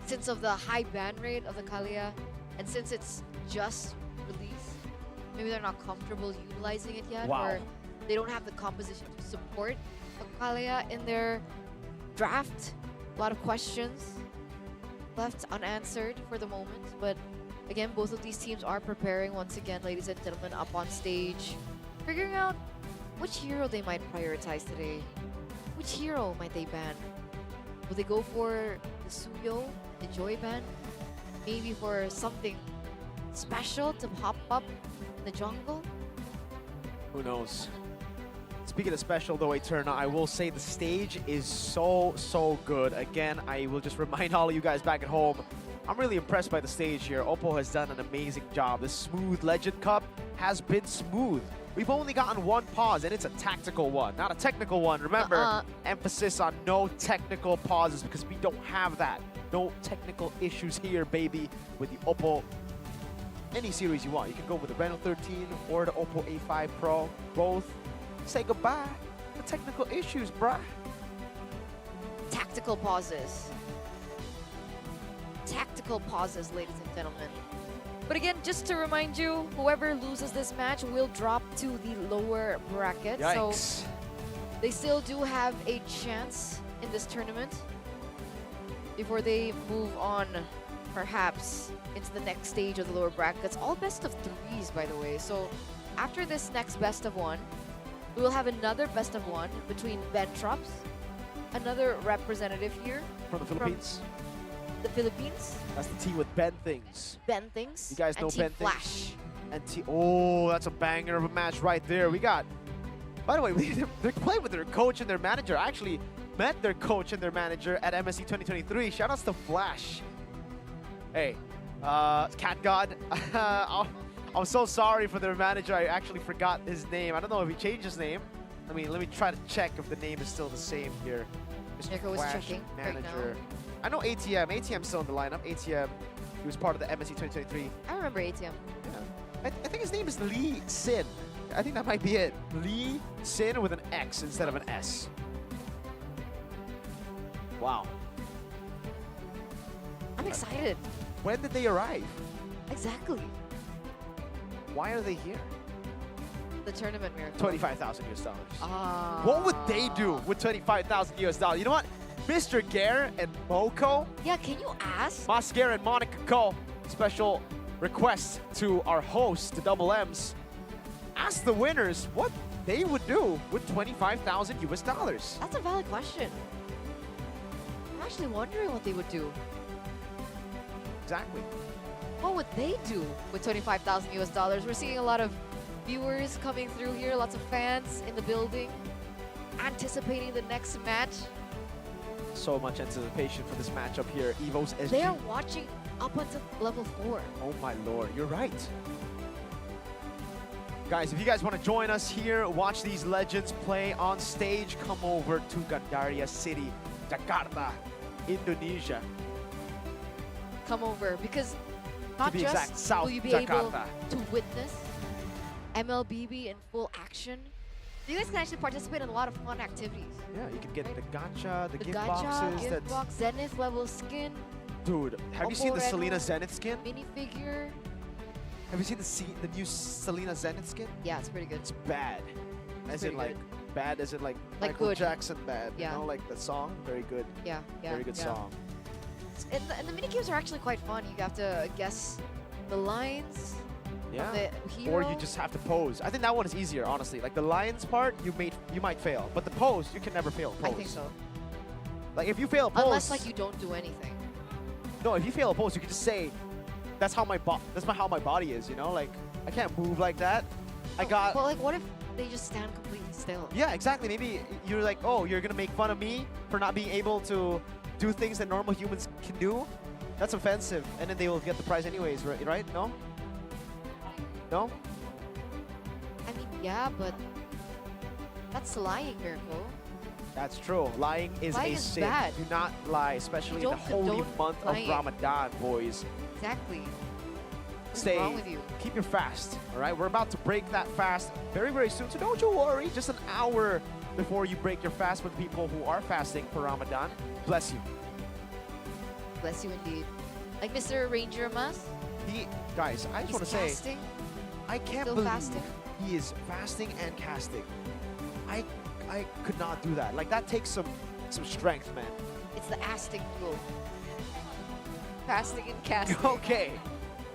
since of the high ban rate of the Kalea, and since it's just released, maybe they're not comfortable utilizing it yet, Wow. or they don't have the composition to support the Kalea in their draft. A lot of questions left unanswered for the moment, but again, both of these teams are preparing once again, ladies and gentlemen, up on stage, figuring out which hero they might prioritize today. Which hero might they ban? Will they go for the Suyo, the Joy ban? Maybe for something special to pop up in the jungle? Who knows? Speaking of special though, Eterna, I will say the stage is so good. Again, I will just remind all of you guys back at home, I'm really impressed by the stage here. OPPO has done an amazing job. The Smooth Legend Cup has been smooth. We've only gotten one pause, and it's a tactical one, not a technical one. Remember, emphasis on no technical pauses because we don't have that. No technical issues here, baby, with the OPPO. Any series you want. You can go with the Reno 13 or the OPPO A5 Pro. Both. Say goodbye to technical issues, bruh. Tactical pauses. Tactical pauses, ladies and gentlemen. But again, just to remind you, whoever loses this match will drop to the lower bracket. Yikes. So they still do have a chance in this tournament before they move on, perhaps, into the next stage of the lower brackets. All best of threes, by the way. So after this next best of one, we will have another best of one between Ventrops, another representative here From the Philippines. the Philippines. That's the team with Ben Things. Ben Things. You guys know and Team Ben Flash. Things? And oh, that's a banger of a match right there. We got, by the way, they're playing with their coach and their manager. I actually met their coach and their manager at MSC 2023. Shout outs to Flash. Hey, Cat God. I'm so sorry for their manager. I actually forgot his name. I don't know if he changed his name. I mean, let me try to check if the name is still the same here. Mr. Nico was Flash, checking right manager. I know ATM. ATM's still in the lineup. ATM, he was part of the MSC 2023. I remember ATM. Yeah. I think his name is Lee Sin. I think that might be it. Lee Sin with an X instead of an S. Wow. I'm excited. When did they arrive? Exactly. Why are they here? The tournament miracle. 25,000 US dollars. Ah. What would they do with 25,000 US dollars? You know what? Mr. Gare and Moko. Yeah, can you ask? Masgare and Monica Ko. Special request to our host, the Double M's. Ask the winners what they would do with 25,000 US dollars. That's a valid question. I'm actually wondering what they would do. Exactly. What would they do with 25,000 US dollars? We're seeing a lot of viewers coming through here, lots of fans in the building, anticipating the next match. So much anticipation for this matchup here. Evo's SG. They are watching up until level 4. Oh my lord, you're right. Guys, if you guys want to join us here, watch these legends play on stage, come over to Gandaria City, Jakarta, Indonesia. Come over, because not be just exact, South will you be able Jakarta. to witness MLBB in full action, you guys can actually participate in a lot of fun activities. Yeah, you can get the gacha, the gift gacha, boxes. gift box, Zenith level skin, Dude, have you seen the Oppo Selena Reno Zenith skin? minifigure. Have you seen the new Selena Zenith skin? Yeah, it's pretty good. It's bad. It's As in pretty like, bad as in like Like Michael good. Jackson bad. Yeah. You know, like the song, very good. Yeah, yeah. Very good yeah. song. And the mini games are actually quite fun. You have to guess the lines. Yeah. The Or hero. you just have to pose. I think that one is easier, honestly. Like the lions part, you might fail, but the pose you can never fail. Pose. I think so. Like if you fail a pose, Unless like you don't do anything. no, if you fail a pose, you can just say, "That's how how my body is." You know, like I can't move like that. I got. But like, what if they just stand completely still? Yeah, exactly. Maybe you're like, oh, you're gonna make fun of me for not being able to do things that normal humans can do. That's offensive, and then they will get the prize anyways, right? No? No? I mean, yeah, but that's lying, Miracle. That's true. Lying is Lying a is sin. bad. Do not lie, especially in the don't holy condone month lying. of Ramadan, boys. Exactly. What's Stay. wrong with you? Keep your fast. All right, we're about to break that fast very, very soon. So don't you worry. Just an hour before you break your fast with people who are fasting for Ramadan. Bless you. Bless you indeed. Like Mr. Ranger Mas. Guys, I just want to say, Casting. I can't Still believe fasting? he is fasting and casting. I could not do that. Like that takes some strength, man. It's the asting rule. Fasting and casting.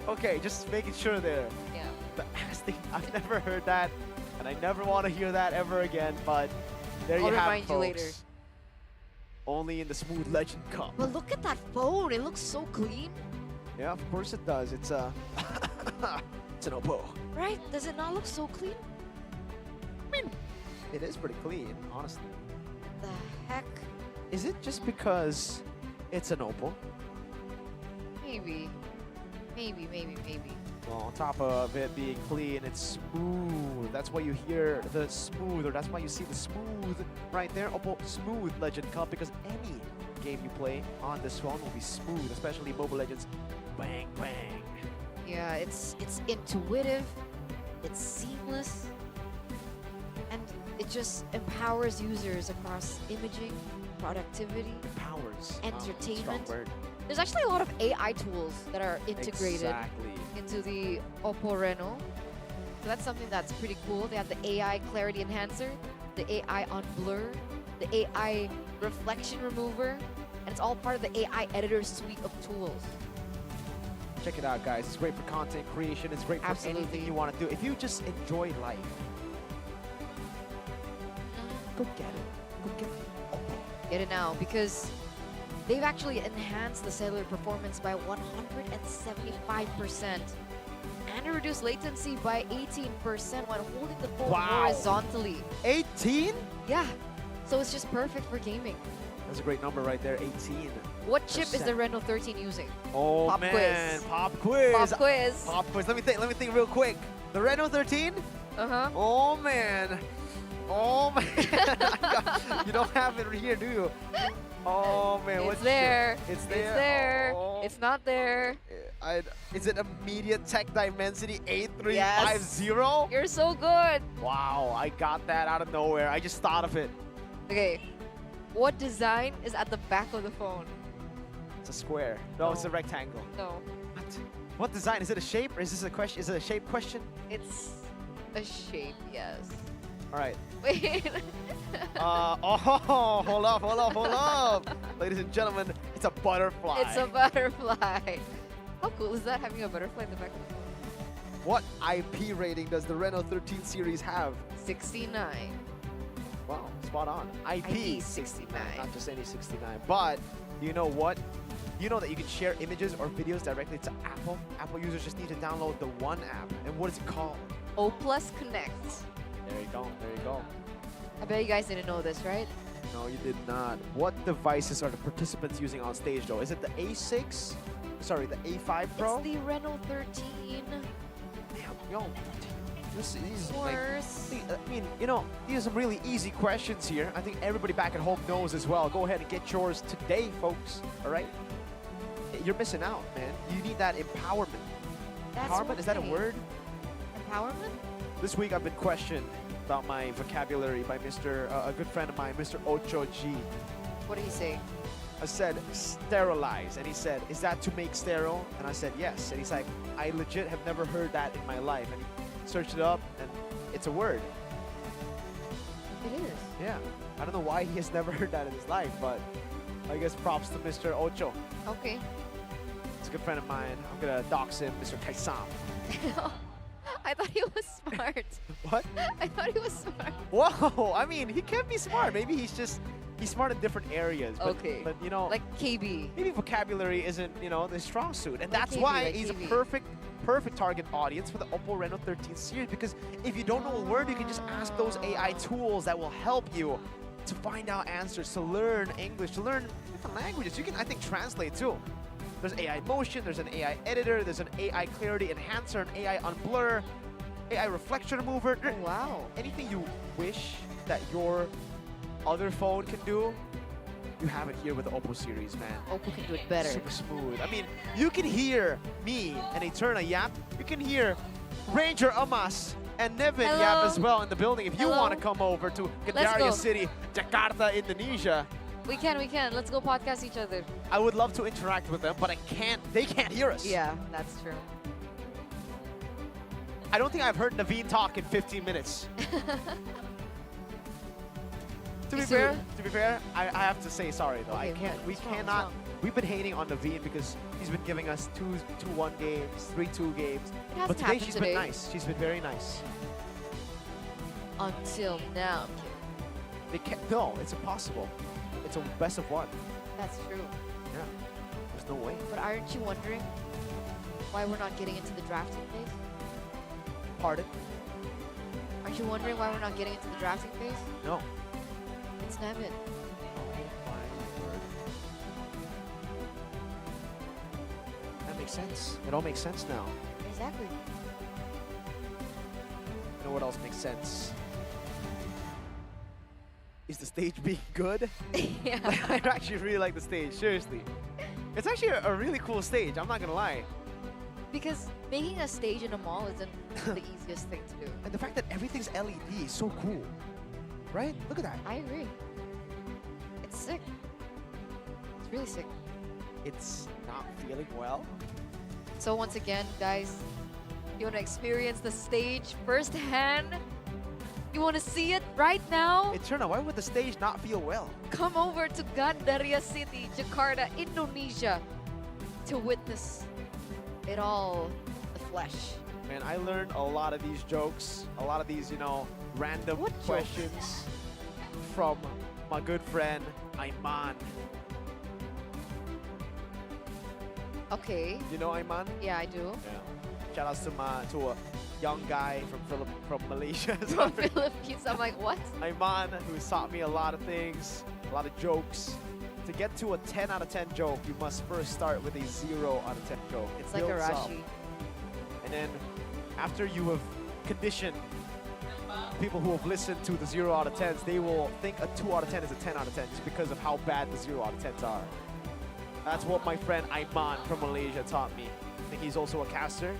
Okay, just making sure there. Yeah. The asting, I've never heard that, and I never want to hear that ever again. But there I'll you have remind it, you folks. later. Only in the Smooth Legend Cup. But look at that phone. It looks so clean. Yeah, of course it does. It's it's an OPPO. Right? Does it not look so clean? It is pretty clean, honestly. The heck? Is it just because it's an OPPO? Hey, Maybe. Maybe. Well, on top of it being clean, it's smooth. That's why you hear the smooth, or that's why you see the smooth right there. Oppo Smooth Legend Cup, because any game you play on this phone will be smooth, especially Mobile Legends. Bang, bang. Yeah, it's intuitive, it's seamless, and it just empowers users across imaging, productivity, Empowers. entertainment. Strong word. There's actually a lot of AI tools that are integrated Exactly. into the Oppo Reno. So that's something that's pretty cool. They have the AI Clarity Enhancer, the AI on Blur, the AI Reflection Remover, and it's all part of the AI Editor suite of tools. Check it out, guys. It's great for content creation. It's great for anything you want to do. If you just enjoy life, go get it. Go get it. Get it now, because they've actually enhanced the cellular performance by 175% and reduced latency by 18% when holding the phone horizontally. 18? Yeah, so it's just perfect for gaming. That's a great number right there, 18. What chip is the Reno 13 using? Oh Pop man, quiz. Pop quiz. Pop quiz. Pop quiz. Let me think real quick. The Reno 13? Uh-huh. Oh man. Oh man. You don't have it here, do you? Oh man, It's what's there. It's there. It's there. Oh. It's not there. Is it a MediaTek Dimensity 8350? Yes. You're so good. Wow, I got that out of nowhere. I just thought of it. Okay. What design is at the back of the phone? It's a square. No, it's a rectangle. No. What design? Is it a shape or is this a question? Is it a shape question? It's a shape, yes. All right. Wait. Hold up. Ladies and gentlemen, it's a butterfly. It's a butterfly. How cool is that, having a butterfly at the back of the phone? What IP rating does the Reno 13 series have? 69. Wow, spot on. IP 69, not just any 69. But you know what? You know that you can share images or videos directly to Apple? Apple users just need to download the One app. And what is it called? O Plus Connect. There you go. There you go. I bet you guys didn't know this, right? No, you did not. What devices are the participants using on stage, though? Is it the A6? Sorry, the A5 Pro? It's the Reno 13. Damn, yo. These Of course. I mean, you know, these are some really easy questions here. I think everybody back at home knows as well. Go ahead and get yours today, folks. All right? You're missing out, man. You need that empowerment. That's Empowerment, is that a right. word? Empowerment? This week I've been questioned about my vocabulary by a good friend of mine, Mr. Ocho G. What did he say? I said, sterilize. And he said, is that to make sterile? And I said, yes. And he's like, I legit have never heard that in my life. And he searched it up, and it's a word. It is. Yeah. I don't know why he has never heard that in his life, but I guess props to Mr. Ocho. Okay. He's a good friend of mine. I'm going to dox him, Mr. Kaisam. I thought he was smart. What? I thought he was smart. Whoa! I mean, he can be smart. Maybe he's smart in different areas. But, Okay. But, you know, Like KB. maybe vocabulary isn't, you know, the strong suit. And Like that's KB, why like he's KB. a perfect target audience for the Oppo Reno 13 series, because if you don't know a word, you can just ask those AI tools that will help you to find out answers, to learn English, to learn different languages. You can, I think, translate too. There's AI motion, there's an AI editor, there's an AI clarity enhancer, an AI on blur, AI reflection remover. Oh, wow. Anything you wish that your other phone can do, you have it here with the Oppo series, man. Oppo can do it better. Super smooth. I mean, you can hear me and Eterna yap. You can hear Ranger Amas and Nevin yap as well in the building. If you want to come over to go. Gandaria City, Jakarta, Indonesia, We can. Let's go podcast each other. I would love to interact with them, but I can't. They can't hear us. Yeah, that's true. I don't think I've heard Naveen talk in 15 minutes. To be fair, I have to say sorry though. Okay, I can't. We what's wrong, cannot. what's wrong? We've been hating on Naveen because he's been giving us 2-1 games, 3-2 games. It hasn't But today happened she's today. been nice. She's been very nice. Until now. No, it's impossible. It's a best of one. That's true. Yeah. There's no way. But aren't you wondering why we're not getting into the drafting phase? Pardon? Aren't you wondering why we're not getting into the drafting phase? No. It's Nevin. makes sense. It all makes sense now. Exactly. You know what else makes sense? Is the stage being good? Yeah. I actually really like the stage, seriously. It's actually a really cool stage, I'm not gonna lie. Because making a stage in a mall isn't the easiest thing to do. And the fact that everything's LED is so cool. Right? Look at that. I agree. It's sick. It's really sick. It's not feeling well. So once again, guys, you want to experience the stage firsthand? You want to see it right now? Eterna, why would the stage not feel well? Come over to Gandaria City, Jakarta, Indonesia to witness it all, the flesh. Man, I learned a lot of these jokes, a lot of these, you know, random questions from my good friend, Aiman. Okay. You know Aiman? Yeah, I do. Yeah. Shout outs to a young guy from Malaysia. From Philippines, I'm like, what? Aiman, who taught me a lot of things, a lot of jokes. To get to a 10 out of 10 joke, you must first start with a 0 out of 10 joke. It's like a builds up. Rashi. And then after you have conditioned people who have listened to the 0 out of 10s, they will think a 2 out of 10 is a 10 out of 10 just because of how bad the 0 out of 10s are. That's what my friend Aiman from Malaysia taught me. I think he's also a caster.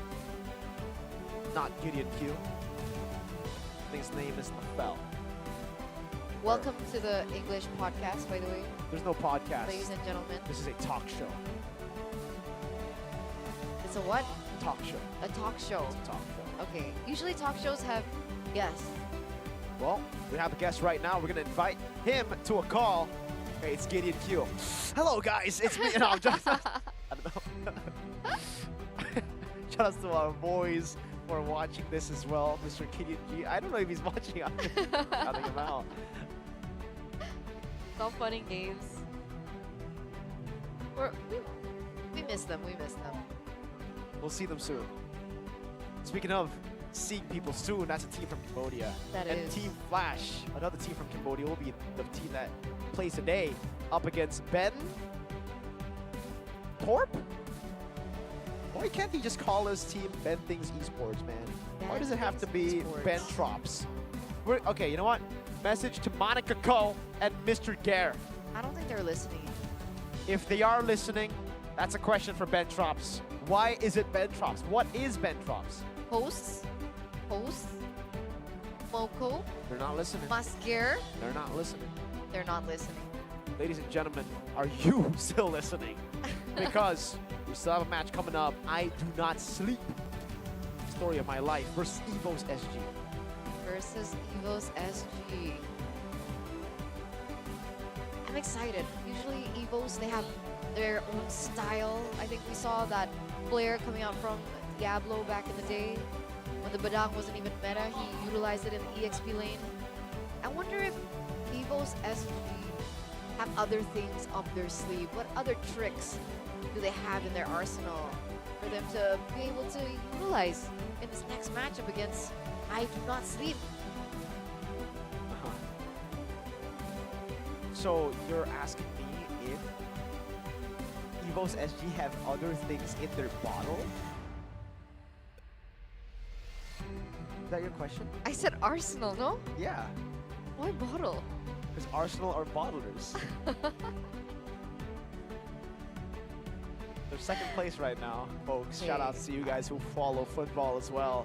Not Gideon Q. I think his name is Nafel. Welcome to the English podcast, by the way. There's no podcast. Ladies and gentlemen. This is a talk show. It's a what? Talk show. A talk show. It's a talk show. Okay. Usually talk shows have guests. Well, we have a guest right now. We're going to invite him to a call. Hey, it's Gideon Q. Hello, guys. It's me. No, I'm just, I don't know. Shout out to our boys who are watching this as well. Mr. Gideon G. I don't know if he's watching. I'm counting him out. It's all fun and games. We miss them. We miss them. We'll see them soon. Speaking of seeing people soon, that's a team from Cambodia. That and is. Team Flash, another team from Cambodia, will be the team that plays today up against Ben Torp? Why can't he just call his team Ben Things Esports, man? Why does it have to be Ben Trops? Okay, you know what? Message to Monica Ko and Mr. Gare. I don't think they're listening. If they are listening, that's a question for Ben Trops. Why is it Ben Trops? What is Ben Trops? Hosts? Moko? They're not listening. Mascare? They're not listening. They're not listening. Ladies and gentlemen, are you still listening? Because we still have a match coming up. I do not sleep. Story of my life versus Evo's SG. Versus Evo's SG. I'm excited. Usually Evos, they have their own style. I think we saw that player coming out from Diablo back in the day. When the Badang wasn't even meta, he utilized it in the EXP lane. I wonder if Evo's SG have other things up their sleeve. What other tricks do they have in their arsenal for them to be able to utilize in this next matchup against I Do Not Sleep? So you're asking me if Evo's SG have other things in their bottle? Is that your question? I said arsenal, no? Yeah. Why bottle? Because Arsenal are bottlers. They're second place right now, folks. Shout out to you guys who follow football as well.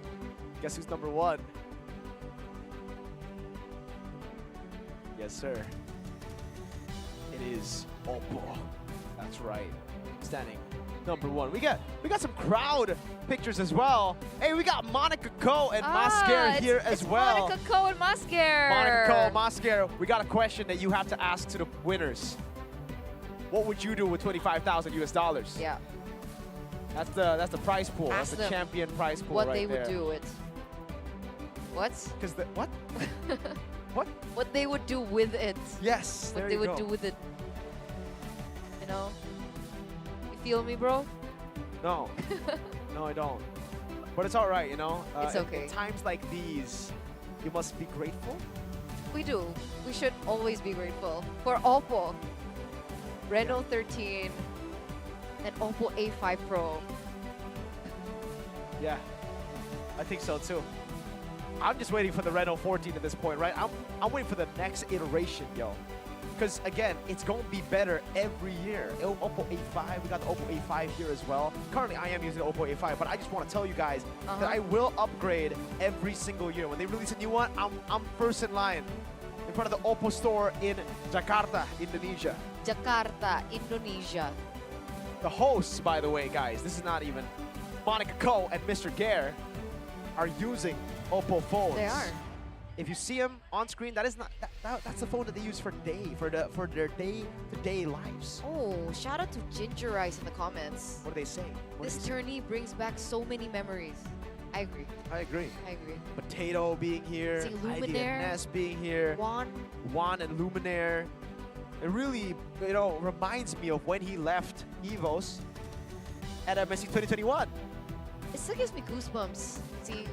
Guess who's number 1? Yes, sir. It is OPPO. That's right. Standing number 1. We got some crowd pictures as well. Hey, we got Monica Ko and Mascare here as well. Monica Ko and Mascare. Monica Ko, Mascare. We got a question that you have to ask to the winners. What would you do with 25,000 US dollars? Yeah. That's the prize pool. Ask That's the champion prize pool what right they there. would do with. What? Because what? What? What they would do with it. Yes, What there they you would go. do with it. You know? You feel me, bro? No. No, I don't. But it's all right, you know? It's okay. In times like these, you must be grateful. We do. We should always be grateful for OPPO, Reno 13, and OPPO A5 Pro. Yeah, I think so too. I'm just waiting for the Reno 14 at this point, right? I'm waiting for the next iteration, yo. Because again, it's going to be better every year. OPPO A5, we got the OPPO A5 here as well. Currently, I am using the OPPO A5, but I just want to tell you guys that I will upgrade every single year. When they release a new one, I'm first in line in front of the OPPO store in Jakarta, Indonesia. Jakarta, Indonesia. The hosts, by the way, guys, this is not even Monica Ko and Mr. Gare are using OPPO phones. They are. If you see them on screen, that is not that's the phone that they use for their day-to-day lives. Oh, shout out to Ginger Rice in the comments. What do they say? This tourney brings back so many memories. I agree. I agree. I agree. Potato being here, See Luminaire, IDNS being here, Juan and Luminaire. It really, reminds me of when he left EVOS at MSC 2021. It still gives me goosebumps seeing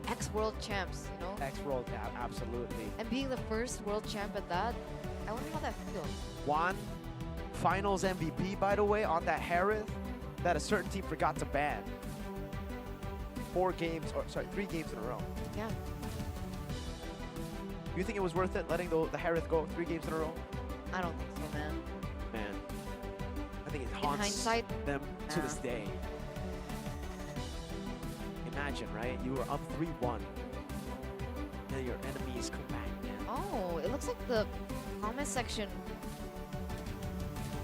ex-world champs, Ex-world, yeah, absolutely. And being the first world champ at that, I wonder how that feels. Juan, finals MVP, by the way, on that Harith that a certain team forgot to ban. 3 games in a row. Yeah. You think it was worth it letting the Harith go 3 games in a row? I don't think so, man. Man, I think it haunts them to this day. Imagine, right? You were up 3-1. And your enemies come back, man. Oh, it looks like the comment section.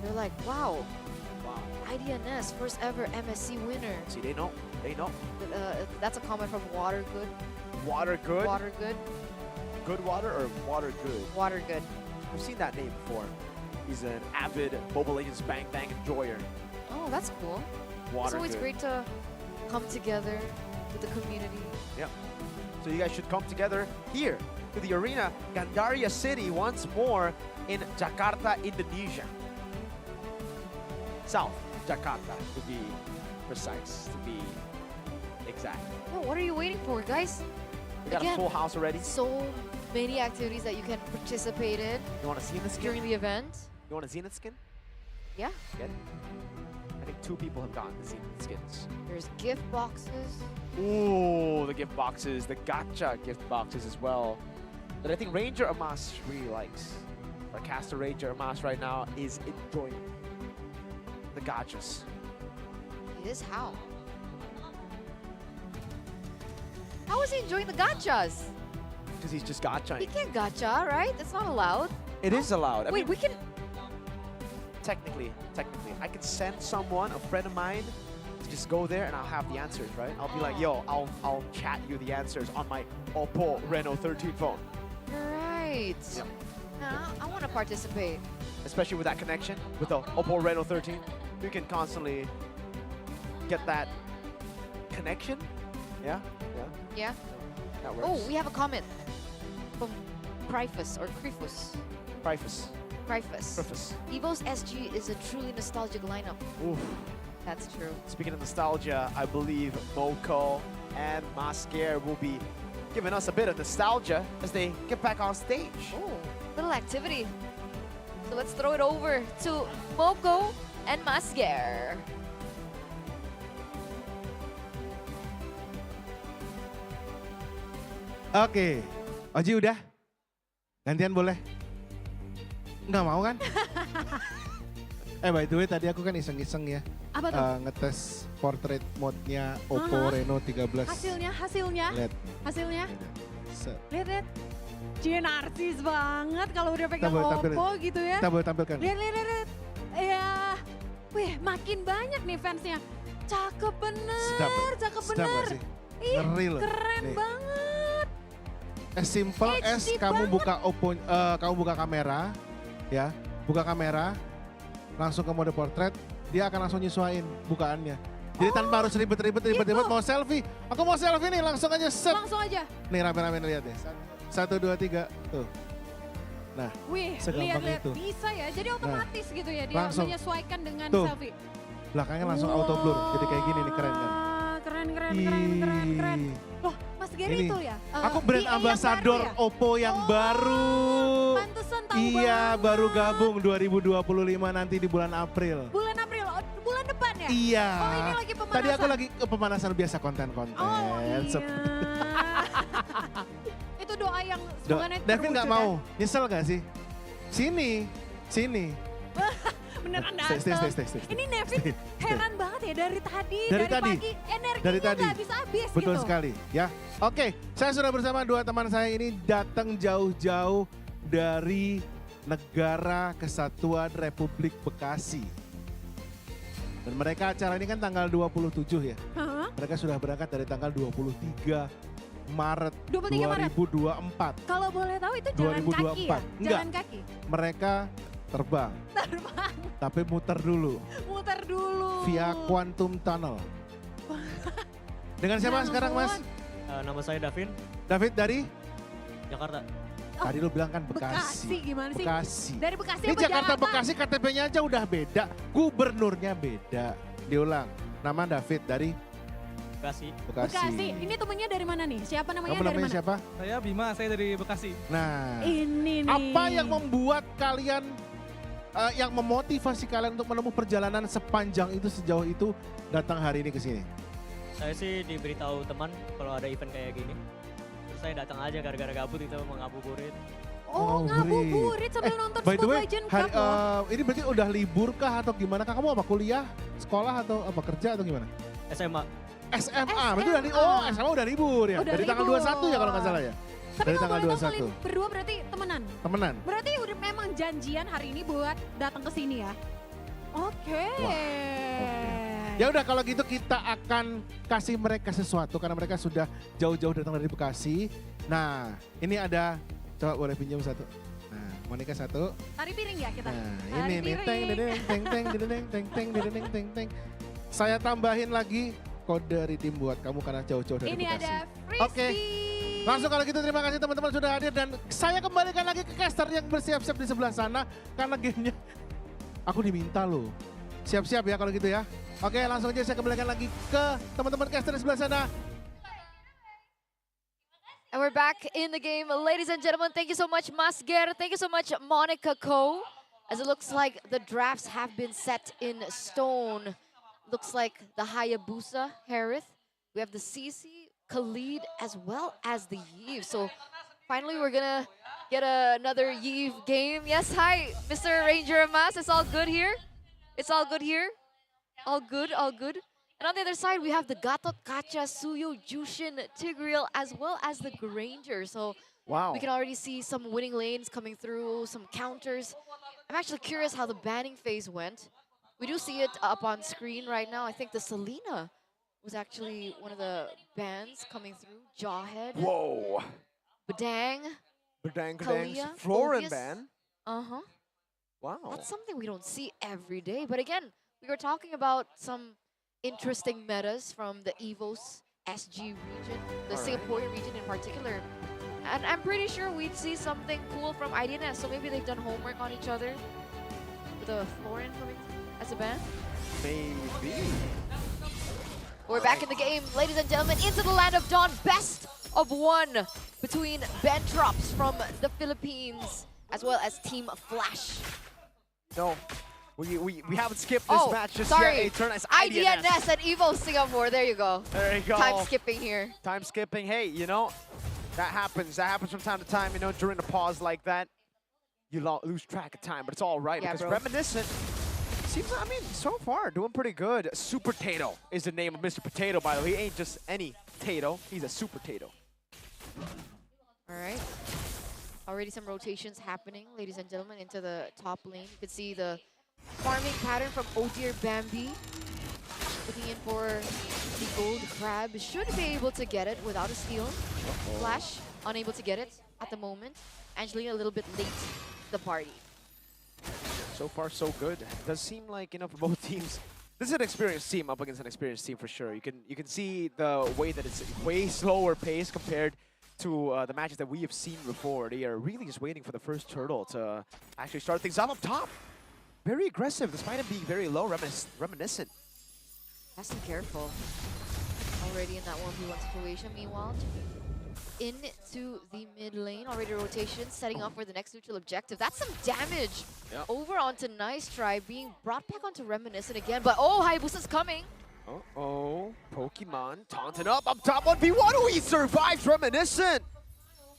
They're like, wow. Wow. IDNS, first ever MSC winner. See, they know. They know. That's a comment from Watergood. Watergood? Watergood. Good water or Watergood? Watergood. We've seen that name before. He's an avid Mobile Legends Bang Bang enjoyer. Oh, that's cool. Watergood. It's always great to come together with the community. Yep. So you guys should come together here to the arena, Gandaria City, once more in Jakarta, Indonesia. South Jakarta, to be precise, to be exact. Well, what are you waiting for, guys? We got a full house already. So many activities that you can participate in. You want to see the skin? During the event. You want a Zenith skin? Yeah. Get it? I think 2 people have gotten the Zenith skins. There's gift boxes. Ooh, the gift boxes, the gacha gift boxes as well. That I think Ranger Amas really likes. Our caster Ranger Amas right now is enjoying the gachas. It is how? How is he enjoying the gachas? Because he's just gachaing. He can't gacha, right? That's not allowed. It is allowed. I Wait, mean, we can... Technically, I could send someone, a friend of mine, to just go there and I'll have the answers, right? I'll be like, yo, I'll chat you the answers on my OPPO Reno 13 phone. Right. Yep. I want to participate. Especially with that connection with the OPPO Reno 13, you can constantly get that connection. Yeah? Yeah. That works. Oh, we have a comment from Cryphus or Cryphus. Cryphus. EVOS SG is a truly nostalgic lineup. Oof. That's true. Speaking of nostalgia, I believe Moko and Mascare will be giving us a bit of nostalgia as they get back on stage. Oh, little activity. So let's throw it over to Moko and Mascare. Oke, Oji udah? Gantian boleh? Nggak mau kan? By the way tadi aku kan iseng-iseng ya. Apa tuh? Ngetes portrait mode-nya OPPO Reno 13. Hasilnya? Lihat. Hasilnya? Set. Lihat. Cie narsis banget kalau udah pegang OPPO gitu ya. Kita boleh tampilkan. Lihat. Ya, wih makin banyak nih fansnya. Cakep bener, cakep bener. Gak sih? Ngeri loh. Keren banget. As simple as kamu buka kamu buka kamera, ya, buka kamera, langsung ke mode portrait, dia akan langsung nyesuaiin bukaannya. Jadi tanpa harus ribet-ribet mau selfie. Aku mau selfie nih, langsung aja set. Langsung aja. Nih rame-rame lihat deh. 1, 2, 3, tuh. Nah, wih, segampang lihat itu. Bisa ya, jadi otomatis gitu ya dia langsung. menyesuaikan dengan Tuh. selfie. Belakangnya langsung auto blur, jadi kayak gini nih, keren kan? Keren. Loh, Mas Gary Ini, itu ya? aku brand ambassador ya? OPPO yang baru. Pantesan tahu Iya, banget. baru gabung 2025 nanti di bulan April. Bulan April, bulan depan ya? ya? Iya. Oh ini lagi pemanasan. Tadi aku lagi pemanasan biasa konten-konten. Oh iya. Itu doa yang semoga Devin nggak mau, nyesel gak sih? Sini. Beneran Stay. dateng. Ini Nevin heran banget ya dari tadi, Dari tadi. pagi energinya Dari tadi. nggak habis-habis gitu. Betul sekali ya. Oke, saya sudah bersama dua teman saya ini datang jauh-jauh dari Negara Kesatuan Republik Bekasi. Dan mereka acara ini kan tanggal 27 ya. Mereka sudah berangkat dari tanggal 23 Maret 23 Maret. 2024. Kalau boleh tahu itu jalan kaki ya? Enggak. Jalan kaki? Mereka terbang. Tapi muter dulu. Muter dulu. Via Quantum Tunnel. Dengan siapa sekarang Mas? Nama saya Davin. David dari? Jakarta. Tadi lu bilang kan Bekasi. Bekasi gimana sih? Bekasi. Dari Bekasi Ini apa Jakarta Bekasi KTP-nya aja udah beda. Gubernurnya beda. Diulang. Nama David dari? Bekasi. Bekasi. Ini temennya dari mana nih? Siapa namanya? Kamu dari namanya mana? siapa? Saya Bima, saya dari Bekasi. Nah. Ini nih. Apa yang membuat kalian yang memotivasi kalian untuk menempuh perjalanan sepanjang itu sejauh itu datang hari ini ke sini? Saya sih diberitahu teman kalau ada event kayak gini. Terus saya datang aja gara-gara gabut itu mau ngabuburit. Oh, ngabuburit sambil nonton By the way, Legend Cup loh. ini berarti udah libur kah atau gimana? Kamu apa kuliah, sekolah atau apa kerja atau gimana? SMA. SMA, berarti udah SMA udah libur ya? Udah dari tanggal 21 ya kalau nggak salah ya? Tapi dari kalau tanggal boleh tahu 21. kalian berdua berarti temenan? Temenan. Berarti udah memang janjian hari ini buat datang ke sini ya? Oke. Ya udah kalau gitu kita akan kasih mereka sesuatu karena mereka sudah jauh-jauh datang dari Bekasi. Nah, ini ada, coba boleh pinjam satu. Nah, Monica satu. Tari piring ya kita? Nah, ini nih teng. Saya tambahin lagi kode redeem buat kamu karena jauh-jauh dari Ini Bekasi. ada frisbee. Oke. Langsung kalau gitu terima kasih teman-teman sudah hadir dan saya kembalikan lagi ke caster yang bersiap-siap di sebelah sana karena gamenya aku diminta loh. Siap-siap ya kalau gitu ya. Oke langsung aja saya kembalikan lagi ke teman-teman caster di sebelah sana. And we're back in the game. Ladies and gentlemen, thank you so much, Masger. Thank you so much, Monica Ko. As it looks like the drafts have been set in stone. Looks like the Hayabusa, Harith. We have the CC, Khalid, as well as the Yves. So finally we're gonna get another Yves game. Yes, hi, Mr. Ranger Mas. It's all good here? It's all good here? All good, all good. And on the other side, we have the Gatot, Kacha, Suyo, Jushin, Tigreal, as well as the Granger. So we can already see some winning lanes coming through, some counters. I'm actually curious how the banning phase went. We do see it up on screen right now. I think the Selena was actually one of the bans coming through. Jawhead. Whoa. Badang. Badang, Florin ban. Uh-huh. Wow. That's something we don't see every day. But again, we were talking about some interesting metas from the EVOS SG region, the Singaporean region in particular. And I'm pretty sure we'd see something cool from IDNS. So maybe they've done homework on each other. With the Florin coming as a ban. Maybe. We're back in the game, ladies and gentlemen, into the land of Dawn. Best of one between Bentrops from the Philippines, as well as Team Flash. No, we haven't skipped this match just sorry. yet. It's IDNS and EVO Singapore, there you go. There you go. Time skipping here. Time skipping, hey, you know, that happens. That happens from time to time, you know, during a pause like that. You lose track of time, but it's all right because Reminiscent seems, I mean, so far doing pretty good. Super Tato is the name of Mr. Potato, by the way. He ain't just any Tato, he's a Super Tato. All right. Already some rotations happening, ladies and gentlemen, into the top lane. You can see the farming pattern from Otir Bambi. Looking in for the gold crab. Should be able to get it without a steal. Flash, unable to get it at the moment. Angelina a little bit late to the party. So far, so good. Does seem like, you know, for both teams, this is an experienced team up against an experienced team for sure. You can see the way that it's way slower pace compared to the matches that we have seen before. They are really just waiting for the first turtle to actually start things up top. Very aggressive, despite it being very low, reminiscent. Has to be careful. Already in that 1v1 situation. Meanwhile, into the mid lane. Already rotation, setting up for the next neutral objective. That's some damage over onto Nice Try, being brought back onto Reminiscent again. But oh, Hayabusa's coming. Uh-oh, Pokemon taunted up top 1v1. Oh, he survives Reminiscent.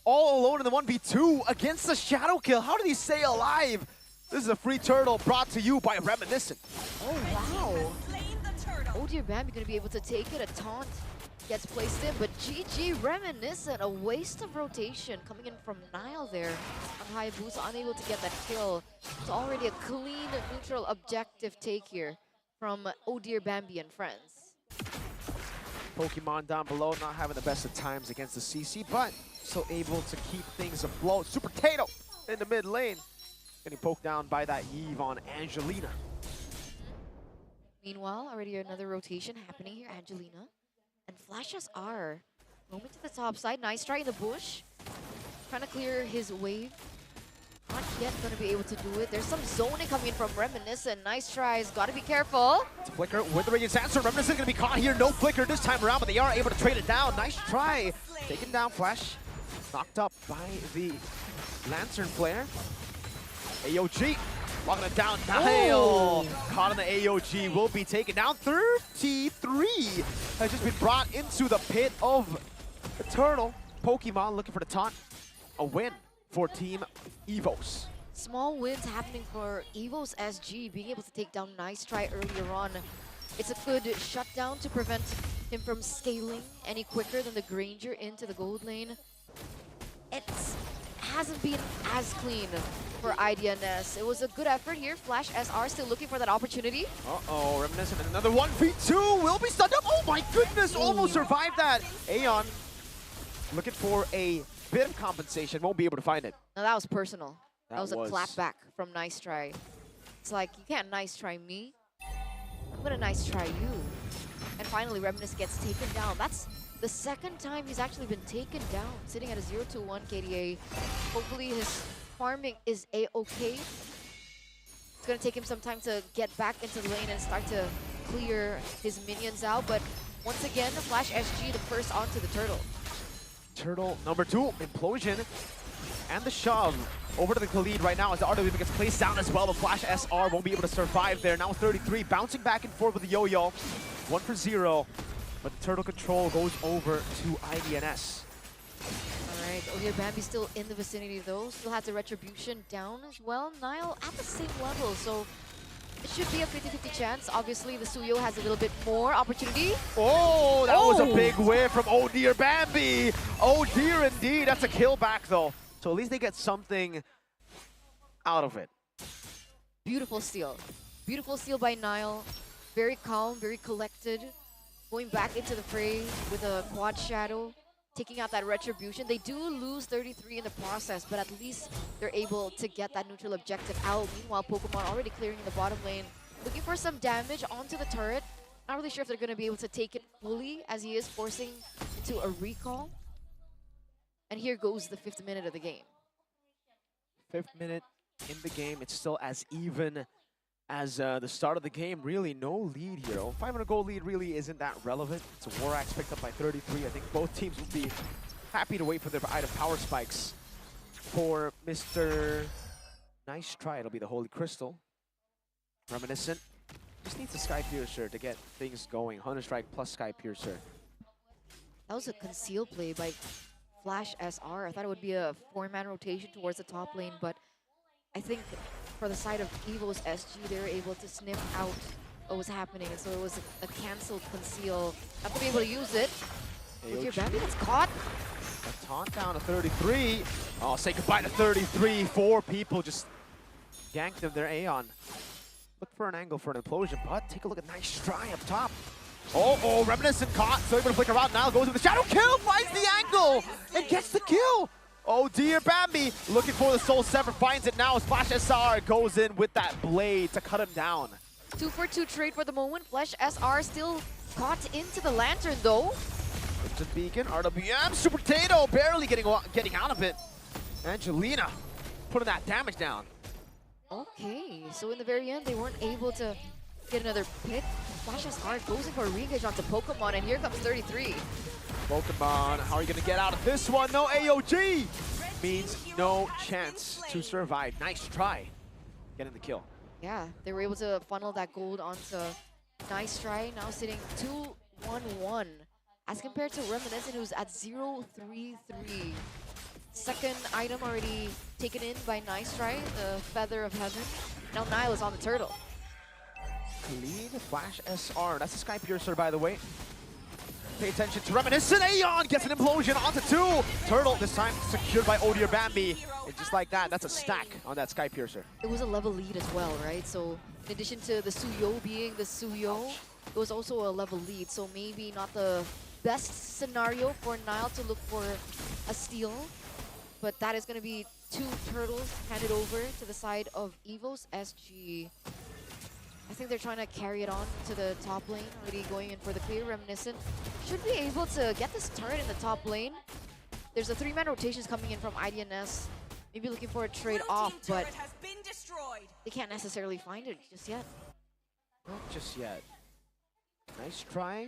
All alone in the 1v2 against the Shadow Kill. How did he stay alive? This is a free turtle brought to you by Reminiscent. Oh, wow. Oh dear, Bambi gonna be able to take it. A taunt gets placed in, but GG Reminiscent, a waste of rotation coming in from Nile there. On Hayabusa, unable to get that kill. It's already a clean neutral objective take here from Oh Dear Bambi and friends. Pokemon down below not having the best of times against the CC, but still able to keep things afloat. Super Tato in the mid lane. Getting poked down by that Eve on Angelina. Meanwhile, already another rotation happening here, Angelina. And Flash SR, moving to the top side. Nice try in the bush. Trying to clear his wave. Not yet going to be able to do it. There's some zoning coming in from Reminiscent. Nice tries, got to be careful. It's a flicker with the Radiant answer. Reminiscent going to be caught here. No flicker this time around, but they are able to trade it down. Nice try. Taken down Flash. Knocked up by the Lantern player. AOG. Locking it down. Nile caught in the AOG will be taken down. 33 has just been brought into the pit of Eternal. Pokemon looking for the taunt. A win for Team EVOS. Small wins happening for EVOS SG, being able to take down Nice Try earlier on. It's a good shutdown to prevent him from scaling any quicker than the Granger into the gold lane. It hasn't been as clean for IDNS. It was a good effort here. Flash SR still looking for that opportunity. Uh-oh, Reminiscent in another 1v2 will be stunned up. Oh my goodness, almost survived that. Aeon looking for a bit of compensation, won't be able to find it. Now that was personal. That was a clapback from Nice Try. It's like, you can't Nice Try me. I'm gonna Nice Try you. And finally, Reminiscent gets taken down. That's the second time he's actually been taken down, sitting at a 0-1 KDA. Hopefully his farming is a-okay. It's gonna take him some time to get back into the lane and start to clear his minions out. But once again, Flash SG the first onto the turtle. Turtle number 2, Implosion, and the shove over to the lead right now as the RWB gets placed down as well. The Flash SR won't be able to survive there. Now 33, bouncing back and forth with the yo-yo. 1 for 0, but the turtle control goes over to IDNS. All right, Oh Dear Bambi still in the vicinity though. Still has the Retribution down as well. Nile at the same level, so it should be a 50-50 chance. Obviously, the Suyo has a little bit more opportunity. Oh, that was a big whiff from Oh Dear Bambi. Oh dear indeed. That's a kill back though. So at least they get something out of it. Beautiful steal. Beautiful steal by Nile. Very calm, very collected. Going back into the fray with a quad shadow. Taking out that Retribution. They do lose 33 in the process, but at least they're able to get that neutral objective out. Meanwhile, Pokemon already clearing the bottom lane. Looking for some damage onto the turret. Not really sure if they're going to be able to take it fully, as he is forcing into a recall. And here goes the 5th minute of the game. 5th minute in the game. It's still as even as the start of the game. Really no lead here. 500 goal lead really isn't that relevant. It's a War Axe picked up by 33. I think both teams will be happy to wait for their item power spikes. For Mr. Nice Try, it'll be the Holy Crystal. Reminiscent just needs a Sky Piercer to get things going. Hunter Strike plus Sky Piercer. That was a conceal play by Flash SR. I thought it would be a 4-man rotation towards the top lane, but I think for the side of EVOS SG, they were able to sniff out what was happening, and so it was a canceled conceal. Not to be able to use it. With your Bambi that's caught. A taunt down to 33. Oh, say goodbye to 33. 4 people just ganked them their Aeon. Look for an angle for an implosion, but take a look at Nice Try up top. Oh, Reminiscent caught, so able to flicker out. Now goes with the shadow kill, finds the angle, and gets the kill. Oh dear Bambi, looking for the Soul Sever, finds it now as Flash SR goes in with that blade to cut him down. 2-for-2 trade for the moment. Flash SR still caught into the Lantern though. Crimson Beacon, RWM, Super Tato barely getting out of it. Angelina putting that damage down. Okay, so in the very end, they weren't able to get another pit. Flash SR goes in for a re-engage onto Pokemon, and here comes 33. Pokemon, how are you going to get out of this one? No AOG means no chance to survive. Nice try getting the kill. Yeah, they were able to funnel that gold onto Nice Try, now sitting 2-1-1. As compared to Reminiscent, who's at 0-3-3. Second item already taken in by Nice Try, the Feather of Heaven. Now Nile is on the turtle. Clean Flash SR. That's a Sky Piercer, by the way. Pay attention to Reminiscent. Aeon gets an implosion onto 2. Turtle, this time secured by Odier Bambi. And just like that, that's a stack on that Sky Piercer. It was a level lead as well, right? So in addition to the Suyo being the Suyo, it was also a level lead. So maybe not the best scenario for Nile to look for a steal. But that is going to be 2 turtles handed over to the side of Evo's SG. I think they're trying to carry it on to the top lane, already going in for the clear. Reminiscent should be able to get this turret in the top lane. There's a 3-man rotations coming in from IDNS. Maybe looking for a trade off, but they can't necessarily find it just yet. Not just yet. Nice try.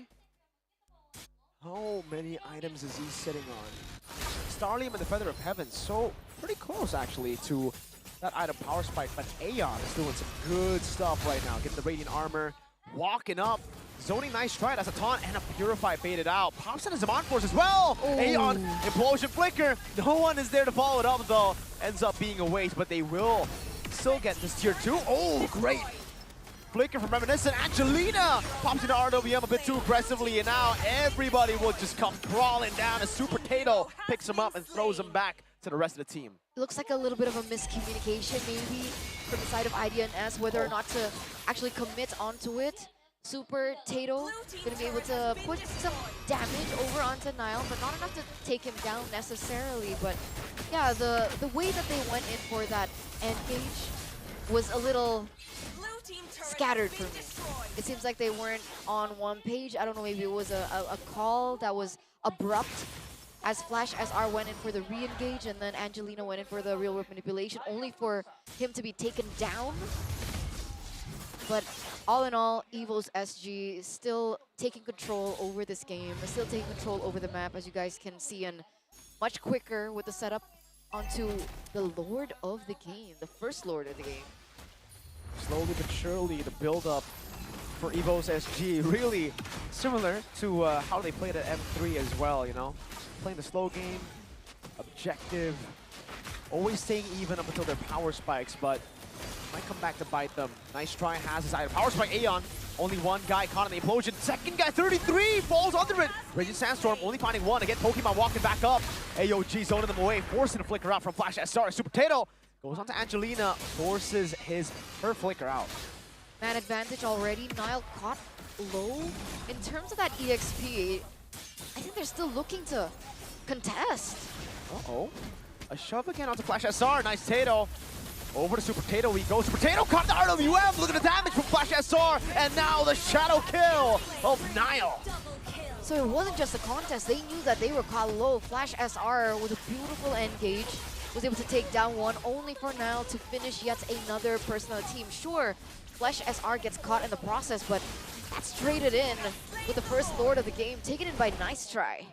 How many items is he sitting on? Starlium and the Feather of Heaven, so pretty close actually to that item Power Spike, but Aeon is doing some good stuff right now. Getting the Radiant Armor, walking up, zoning Nice Try, that's a taunt and a Purify baited out. Pops in a Zaman Force as well! Ooh. Aeon, Implosion Flicker, no one is there to follow it up though. Ends up being a waste, but they will still get this tier 2. Oh, great! Flicker from Reminiscent. Angelina pops into RWM a bit too aggressively, and now everybody will just come crawling down as Super Tato picks him up and throws him back to the rest of the team. It looks like a little bit of a miscommunication maybe from the side of IDNS, whether or not to actually commit onto it. Super Tato going to be able to put some damage over onto Nile, but not enough to take him down necessarily. But yeah, the way that they went in for that engage was a little scattered for me. It seems like they weren't on one page. I don't know, maybe it was a call that was abrupt as Flash SR went in for the re-engage and then Angelina went in for the real world manipulation, only for him to be taken down. But all in all, Evo's SG is still taking control over this game, still taking control over the map, as you guys can see, and much quicker with the setup onto the Lord of the game, the first Lord of the game. Slowly but surely, the build-up for Evo's SG really similar to how they played at M3 as well, you know? Playing the slow game, objective, always staying even up until their power spikes, but might come back to bite them. Nice try, has his item. Power spike Aeon, only one guy caught in the implosion. Second guy, 33, falls under it. Raging Sandstorm only finding one. Again, Pokemon walking back up. AOG zoning them away, forcing a flicker out from Flash SR. Super Tato goes on to Angelina, forces her flicker out. Man advantage already. Nile caught low. In terms of that EXP, I think they're still looking to contest. Uh-oh. A shove again onto Flash SR. Nice Tato. Over to Super Tato we go. Super Tato caught the RWM. Look at the damage from Flash SR. And now the shadow kill of Nile. So it wasn't just a contest. They knew that they were caught low. Flash SR with a beautiful engage was able to take down one, only for Nile to finish yet another personal team. Sure, Flash SR gets caught in the process, but that's traded in with the first Lord of the game, taken in by Nice Try.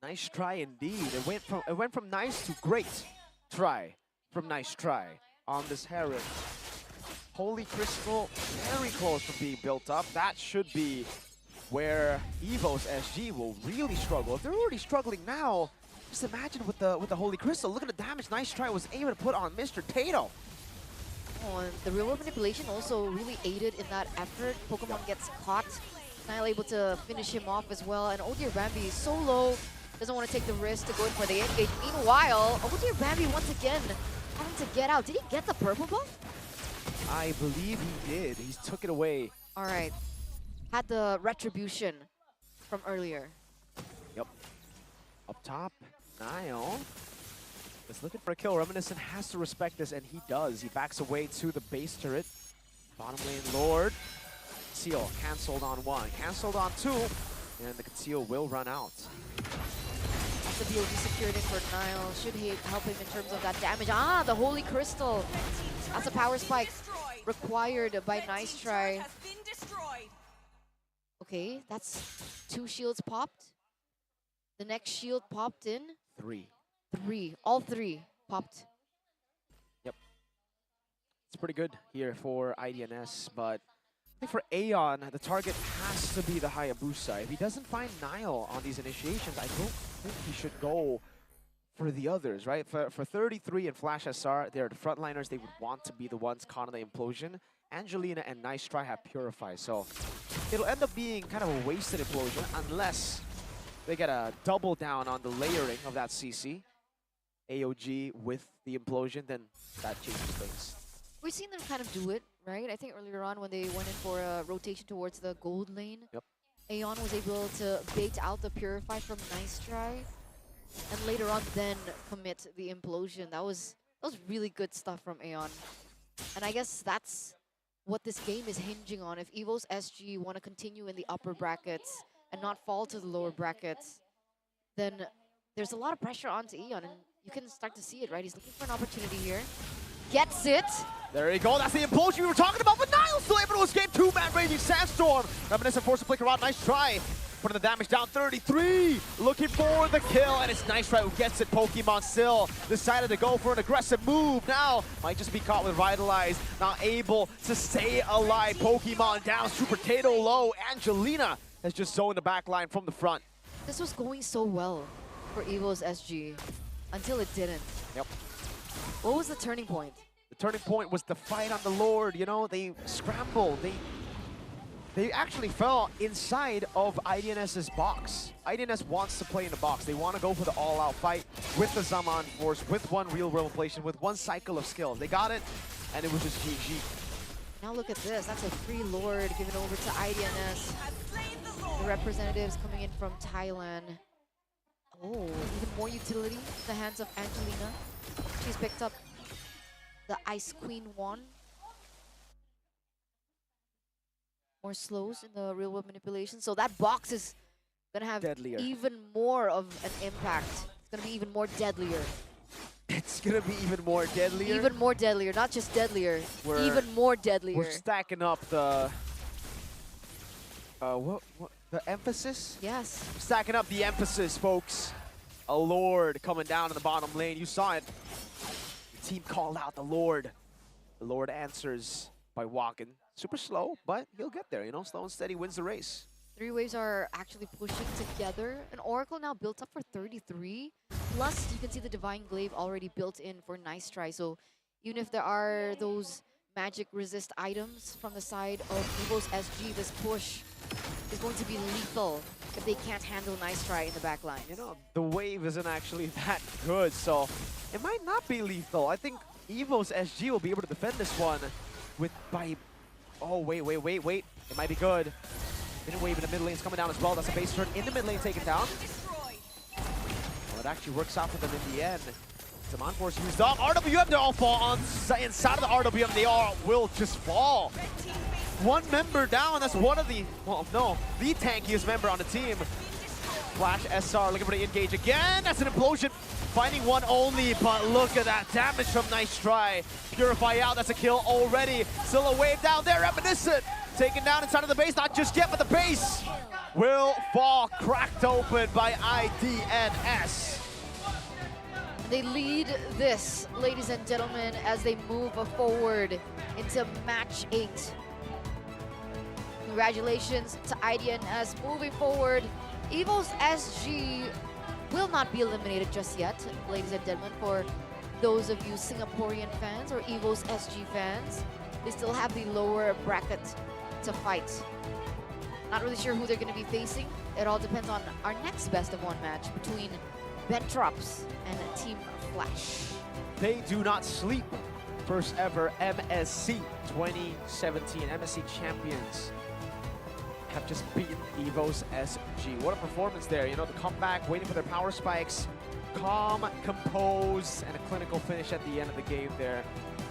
Nice try indeed. It went from nice to great try from Nice Try on this Herald. Holy Crystal, very close from being built up. That should be where Evo's SG will really struggle. If they're already struggling now, just imagine with the Holy Crystal. Look at the damage Nice Try was able to put on Mr. Tato. Oh, and the real world manipulation also really aided in that effort. Pokemon gets caught, Nile able to finish him off as well. And Odier Bambi is so low, doesn't want to take the risk to go in for the engage. Meanwhile, Odier Bambi once again having to get out. Did he get the purple buff? I believe he did. He took it away. All right. Had the retribution from earlier. Yep. Up top, Nile is looking for a kill. Reminiscent has to respect this, and he does. He backs away to the base turret. Bottom lane Lord. Conceal cancelled on one, cancelled on two, and the conceal will run out. That's the BOD secured in for Nile. Should he help him in terms of that damage? Ah, the Holy Crystal. That's a power spike required by Nice Try. Okay, that's 2 shields popped. The next shield popped in. 3. 3. All 3 popped. Yep. It's pretty good here for IDNS, but I think for Aeon, the target has to be the Hayabusa. If he doesn't find Nile on these initiations, I don't think he should go for the others, right? For 33 and Flash SR, they're the frontliners. They would want to be the ones caught on the implosion. Angelina and Nice Try have Purify, so it'll end up being kind of a wasted implosion unless they get a double down on the layering of that CC. AOG with the implosion, then that changes things. We've seen them kind of do it, right? I think earlier on when they went in for a rotation towards the gold lane, Aeon was able to bait out the Purify from Nice Try, and later on then commit the implosion. That was really good stuff from Aeon. And I guess that's what this game is hinging on. If EVO's SG want to continue in the upper brackets and not fall to the lower brackets, then there's a lot of pressure onto Aeon, and you can start to see it, right? He's looking for an opportunity here. Gets it. There you go. That's the implosion we were talking about, but Niles still able to escape. 2-man Raging Sandstorm. Reminiscent forced to flicker out. Nice try. Putting the damage down. 33. Looking for the kill, and it's Nice Try who gets it. Pokemon still decided to go for an aggressive move. Now might just be caught with Vitalize. Not able to stay alive. Pokemon down. Super Potato low. Angelina has just zoned the back line from the front. This was going so well for EVO's SG until it didn't. Yep. What was the turning point? The turning point was the fight on the Lord. You know, they scrambled. They actually fell inside of IDNS's box. IDNS wants to play in the box. They want to go for the all-out fight with the Zaman Force, with one real-world inflation, with one cycle of skills. They got it, and it was just GG. Now look at this. That's a free Lord given over to IDNS. The representatives coming in from Thailand. Oh, even more utility in the hands of Angelina. She's picked up the Ice Queen wand. More slows in the real world manipulation. So that box is gonna have even more of an impact. It's gonna be even more deadlier. It's gonna be even more deadlier. Even more deadlier, not just deadlier. Even more deadlier. We're stacking up the the emphasis? Yes. Stacking up the emphasis, folks. A Lord coming down in the bottom lane. You saw it. The team called out the Lord. The Lord answers by walking. Super slow, but he'll get there, you know? Slow and steady wins the race. 3 waves are actually pushing together. An Oracle now built up for 33. Plus, you can see the Divine Glaive already built in for Nice Try. So even if there are those magic resist items from the side of EVO's SG, this push is going to be lethal if they can't handle Nice Try in the back line. You know, the wave isn't actually that good, so it might not be lethal. I think EVO's SG will be able to defend this one by... Oh, wait. It might be good. Hidden wave in the mid lane is coming down as well. That's a base turn in the mid lane taken down. Well, it actually works out for them in the end. Zaman Force used up. RWM, they all fall on inside of the RWM. They all will just fall. One member down. That's one of the, well, no, the tankiest member on the team. Flash SR looking for the engage again. That's an implosion. Finding one only, but look at that damage from Nice Try. Purify out, that's a kill already. Still a wave down there, Reminiscent. Taken down inside of the base, not just yet, but the base will fall, cracked open by IDNS. They lead this, ladies and gentlemen, as they move forward into match 8. Congratulations to IDNS moving forward. EVO's SG will not be eliminated just yet, ladies and gentlemen. For those of you Singaporean fans or EVO's SG fans, they still have the lower bracket to fight. Not really sure who they're going to be facing. It all depends on our next best of 1 match between Bentrops and Team Flash. They do not sleep. First ever MSC 2017 MSC champions have just beaten EVO's SG. What a performance there. You know, the comeback, waiting for their power spikes. Calm, composed, and a clinical finish at the end of the game there.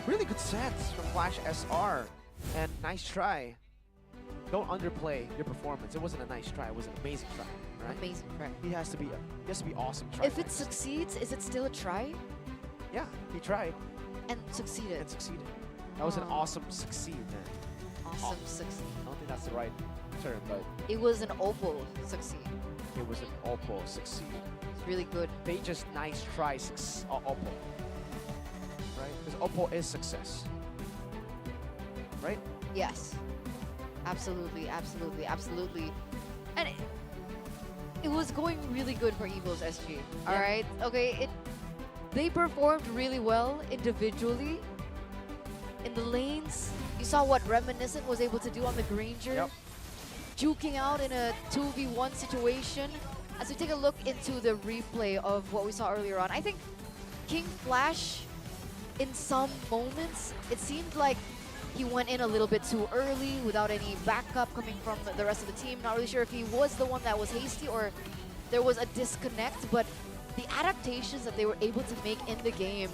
Really good sets from Flash SR. And Nice Try. Don't underplay your performance. It wasn't a nice try. It was an amazing try, right? Amazing try. He has to be awesome try. If it succeeds, is it still a try? Yeah, he tried. And succeeded. That was an awesome succeed, man. Awesome succeed. I don't think that's the right term, but... It was an OPPO succeed. it was an OPPO succeed. It's really good. They just nice try OPPO. Right? Because OPPO is success. Right? Yes. Absolutely, absolutely, absolutely. And it was going really good for Evo's SG. All right? Okay, they performed really well individually. In the lanes, you saw what Reminiscent was able to do on the Granger. Yep. Juking out in a 2v1 situation. As we take a look into the replay of what we saw earlier on, I think King Flash, in some moments, it seemed like he went in a little bit too early without any backup coming from the rest of the team. Not really sure if he was the one that was hasty or there was a disconnect, but the adaptations that they were able to make in the game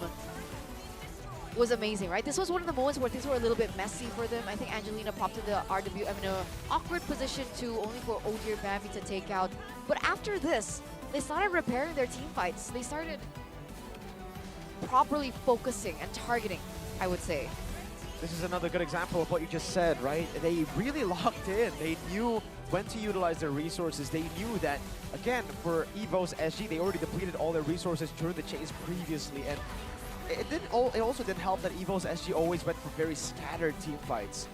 was amazing, right? This was one of the moments where things were a little bit messy for them. I think Angelina popped in the RW, an awkward position too, only for Odir Bambi to take out. But after this, they started repairing their team fights. They started properly focusing and targeting, I would say. This is another good example of what you just said, right? They really locked in. They knew when to utilize their resources. They knew that, again, for Evo's SG, they already depleted all their resources during the chase previously. And it also didn't help that Evo's SG always went for very scattered team fights.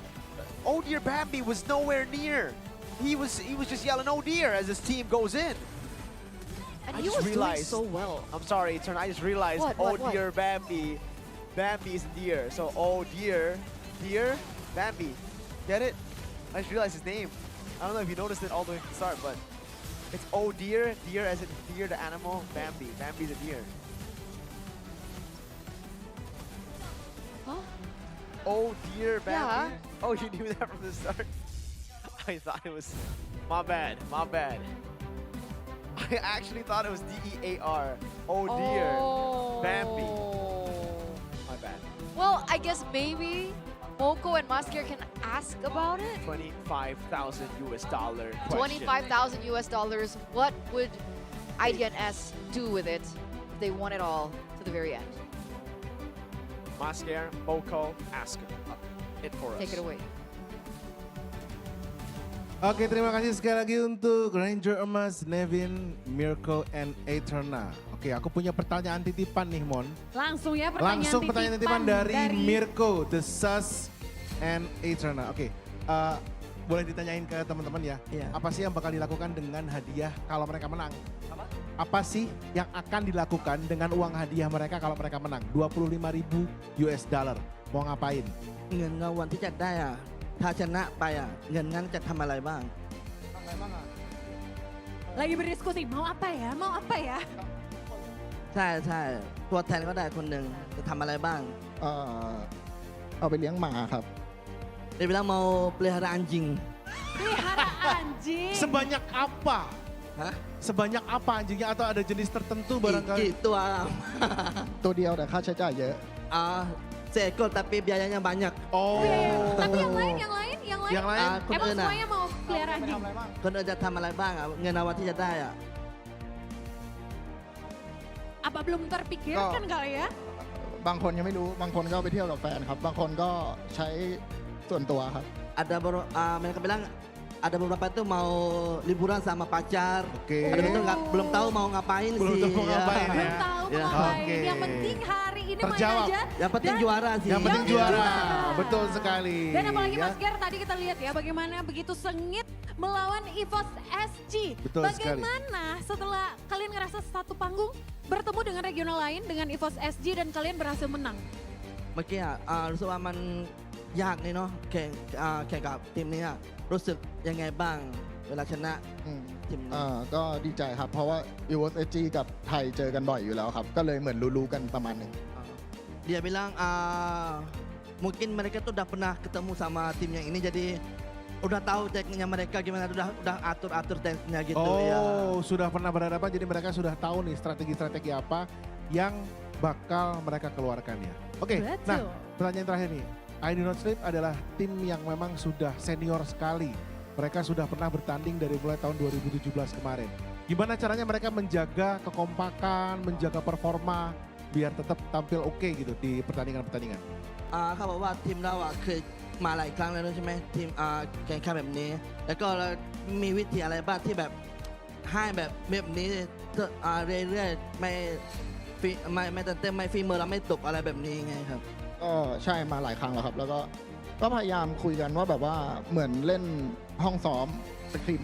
Oh dear, Bambi was nowhere near. He was just yelling, oh dear, as his team goes in. And I he just was realized, doing so well. I'm sorry, Etern, I just realized, What? Dear Bambi. Bambi is deer. So, oh dear, deer, Bambi. Get it? I just realized his name. I don't know if you noticed it all the way from the start, but it's oh deer, deer as in deer the animal, Bambi. Bambi's a deer. Huh? Oh dear, Bambi. Yeah. Oh, you knew that from the start? I thought it was, my bad, my bad. I actually thought it was D-E-A-R. Oh dear, Bambi. My bad. Well, I guess maybe Moko and Maskier can ask about it. $25,000 US question. $25,000 US. What would IDNS do with it if they won it all to the very end? Maskier, Moko, ask it for us. Take it away. Oke, terima kasih sekali lagi untuk Ranger Emas, Nevin, Mirko, and Eterna. Oke, aku punya pertanyaan titipan nih, Mon. Langsung ya pertanyaan titipan dari Mirko, The Sus, and Eterna. Oke, boleh ditanyain ke teman-teman ya. Apa sih yang bakal dilakukan dengan hadiah kalau mereka menang? Apa sih yang akan dilakukan dengan uang hadiah mereka kalau mereka menang? 25.000 US dollar. Mau ngapain? เงินรางวัลที่จะได้อะถ้าชนะไปอะเงินนั้นจะทำอะไรบ้าง Lagi berdiskusi, mau apa ya? Mau apa ya? ใช่ใช่ตัวแทนก็ได้คนหนึ่งจะทำอะไรบ้าง เอาไปเลี้ยงหมาครับ dia bilang mau pelihara anjing Pelihara anjing. Sebanyak apa? Hah? Sebanyak apa anjingnya atau ada jenis tertentu barangkali? กี่ตัว ตัวเดียวแต่ค่าใช้จ่ายเยอะ seekor tapi biayanya banyak Oh. Tapi yang lain? Yang lain? คน Emang อื่นอะ semuanya mau pelihara anjing? คนอื่นจะทำอะไรบ้างอะเงินรางวัลที่จะได้อะ Apa belum terpikirkan kali ya? บางคนยังไม่รู้ บางคนก็ไปเที่ยวกับแฟนครับ บางคนก็ใช้ส่วนตัวครับ ada mereka bilang ada beberapa itu mau liburan sama pacar. Oke. Ada betul nggak belum tahu mau ngapain Belum sih. tahu mau ngapain ya. Belum tahu mau ngapain. Oke. Yang penting hari ini main Terjawab. aja. Yang penting juara sih. Yang penting juara. Betul sekali. Dan apalagi Ya. Mas Ger tadi kita lihat ya bagaimana begitu sengit melawan EVOS SG. Betul sekali. Bagaimana setelah kalian ngerasa satu panggung bertemu dengan regional lain dengan EVOS SG dan kalian berhasil menang? เมื่อกี้รู้สึกว่ามันยากนี่เนาะแข่งกับทีมนี้รู้สึกยังไงบ้างเวลาชนะทีมนี้ ก็ดีใจครับ เพราะว่า EVOS SG กับไทยเจอกันบ่อยอยู่แล้วครับ ก็เลยเหมือนรู้ๆกันประมาณหนึ่ง dia bilang mungkin mereka tuh udah pernah ketemu sama tim yang ini jadi udah tahu tekniknya mereka gimana udah atur tekniknya gitu ya. Sudah pernah berhadapan jadi mereka sudah tahu nih strategi-strategi apa yang bakal mereka keluarkan ya. Oke, nah pertanyaan terakhir nih. I Do Not Sleep adalah tim yang memang sudah senior sekali. Mereka sudah pernah bertanding dari mulai tahun 2017 kemarin. Gimana caranya mereka menjaga kekompakan, menjaga performa biar tetap tampil oke gitu di pertandingan-pertandingan? เขาบอกว่าทีมเราเคยมาหลายครั้งแล้วใช่ไหมทีมแข่งขันแบบนี้แล้วก็มีวิธีอะไรบ้างที่แบบ ให้แบบนี้เรื่อยๆไม่เต้นไม่ฝีมือเราไม่ตกอะไรแบบนี้ไงครับ ก็ใช่มาหลายครั้งแล้วครับ แล้วก็พยายามคุยกันว่าแบบว่าเหมือนเล่นห้องซ้อมสคริ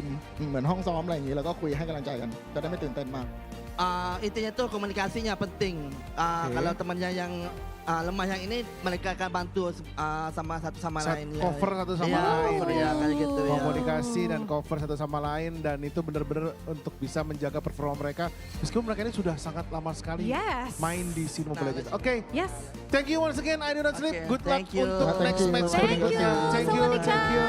มเหมือนห้องซ้อมอะไรอย่างนี้แล้วก็คุยให้กำลังใจกันจะได้ไม่ตื่นเต้นมาก intinya tuh komunikasinya penting. Kalau temannya yang lemah yang ini mereka akan bantu sama satu sama lain. Cover satu sama lain. Ya, kayak gitu ya. Komunikasi dan cover satu sama lain dan itu benar-benar untuk bisa menjaga performa mereka. Meskipun mereka ini sudah sangat lama sekali main di scene Mobile Legends. Oke. Yes. Thank you once again. I do not sleep. Good luck Thank you. untuk next match Thank berikutnya. you. Thank you. Thank you.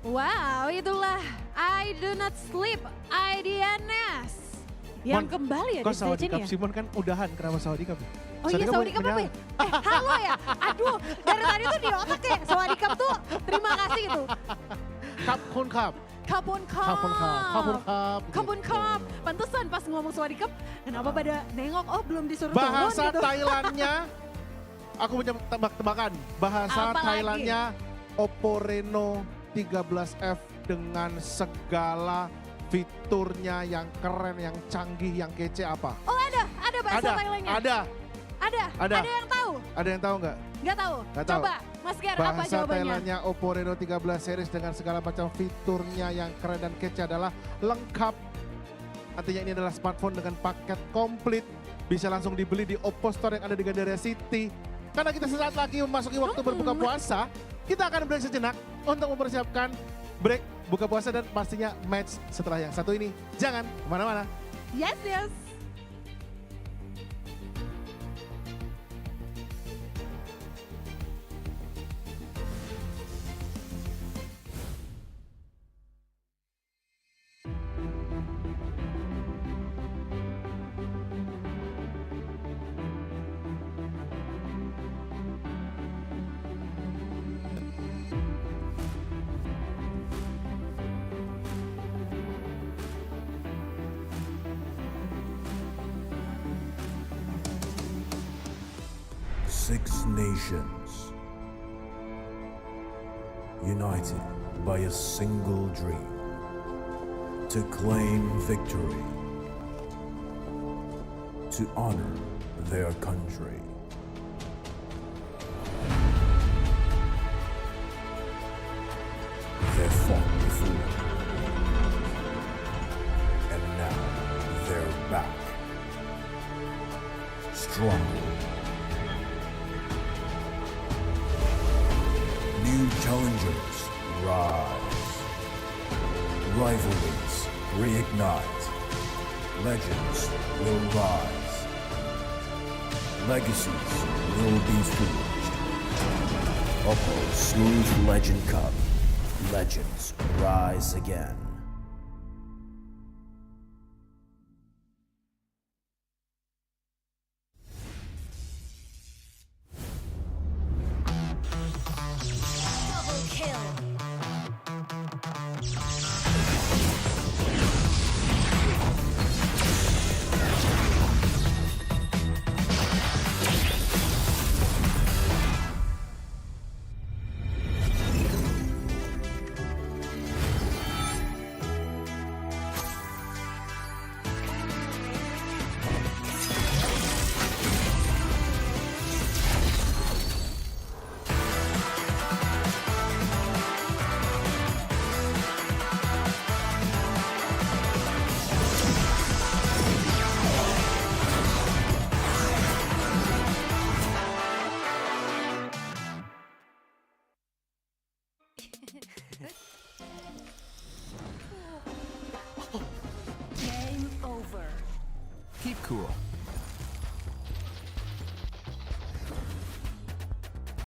Wow, itulah I do not sleep, IDNS. Yang kembali ya di Kok stage Sawadee ini Cup ya? Simon kan udahan, kenapa Sawadee Cup? Oh iya, Sawadee Cup apa ya? Halo ya? Aduh, dari tadi tuh di otak kayak Sawadee Cup tuh terima kasih gitu. Kapun Cup. Kapun Cup. Kapun Cup. Kapun Cup. Kapun Cup. Pantesan pas ngomong Sawadee Cup, kenapa pada nengok, oh belum disuruh turun Bahasa gitu. Thailandnya, aku punya tebak-tebakan. Bahasa Apa Thailandnya OPPO Reno 13F dengan segala fiturnya yang keren, yang canggih, yang kece apa? Oh ada bahasa Thailandnya? Ada. Ada yang tahu? Ada yang tahu nggak? Nggak tahu? Nggak tahu. Coba, Mas Ger, apa Bahasa jawabannya? Thailandnya OPPO Reno 13 series dengan segala macam fiturnya yang keren dan kece adalah lengkap. Artinya ini adalah smartphone dengan paket komplit. Bisa langsung dibeli di OPPO Store yang ada di Gandaria City. Karena kita sesaat lagi memasuki waktu berbuka puasa, kita akan break sejenak untuk mempersiapkan break buka puasa dan pastinya match setelah yang satu ini. Jangan kemana-mana. Yes, yes. Six nations, united by a single dream, to claim victory, to honor their country. They fought before, and now they're back, stronger. New challengers rise. Rivalries reignite. Legends will rise. Legacies will be forged. OPPO Smooth Legend Cup. Legends rise again. Game over. Keep cool.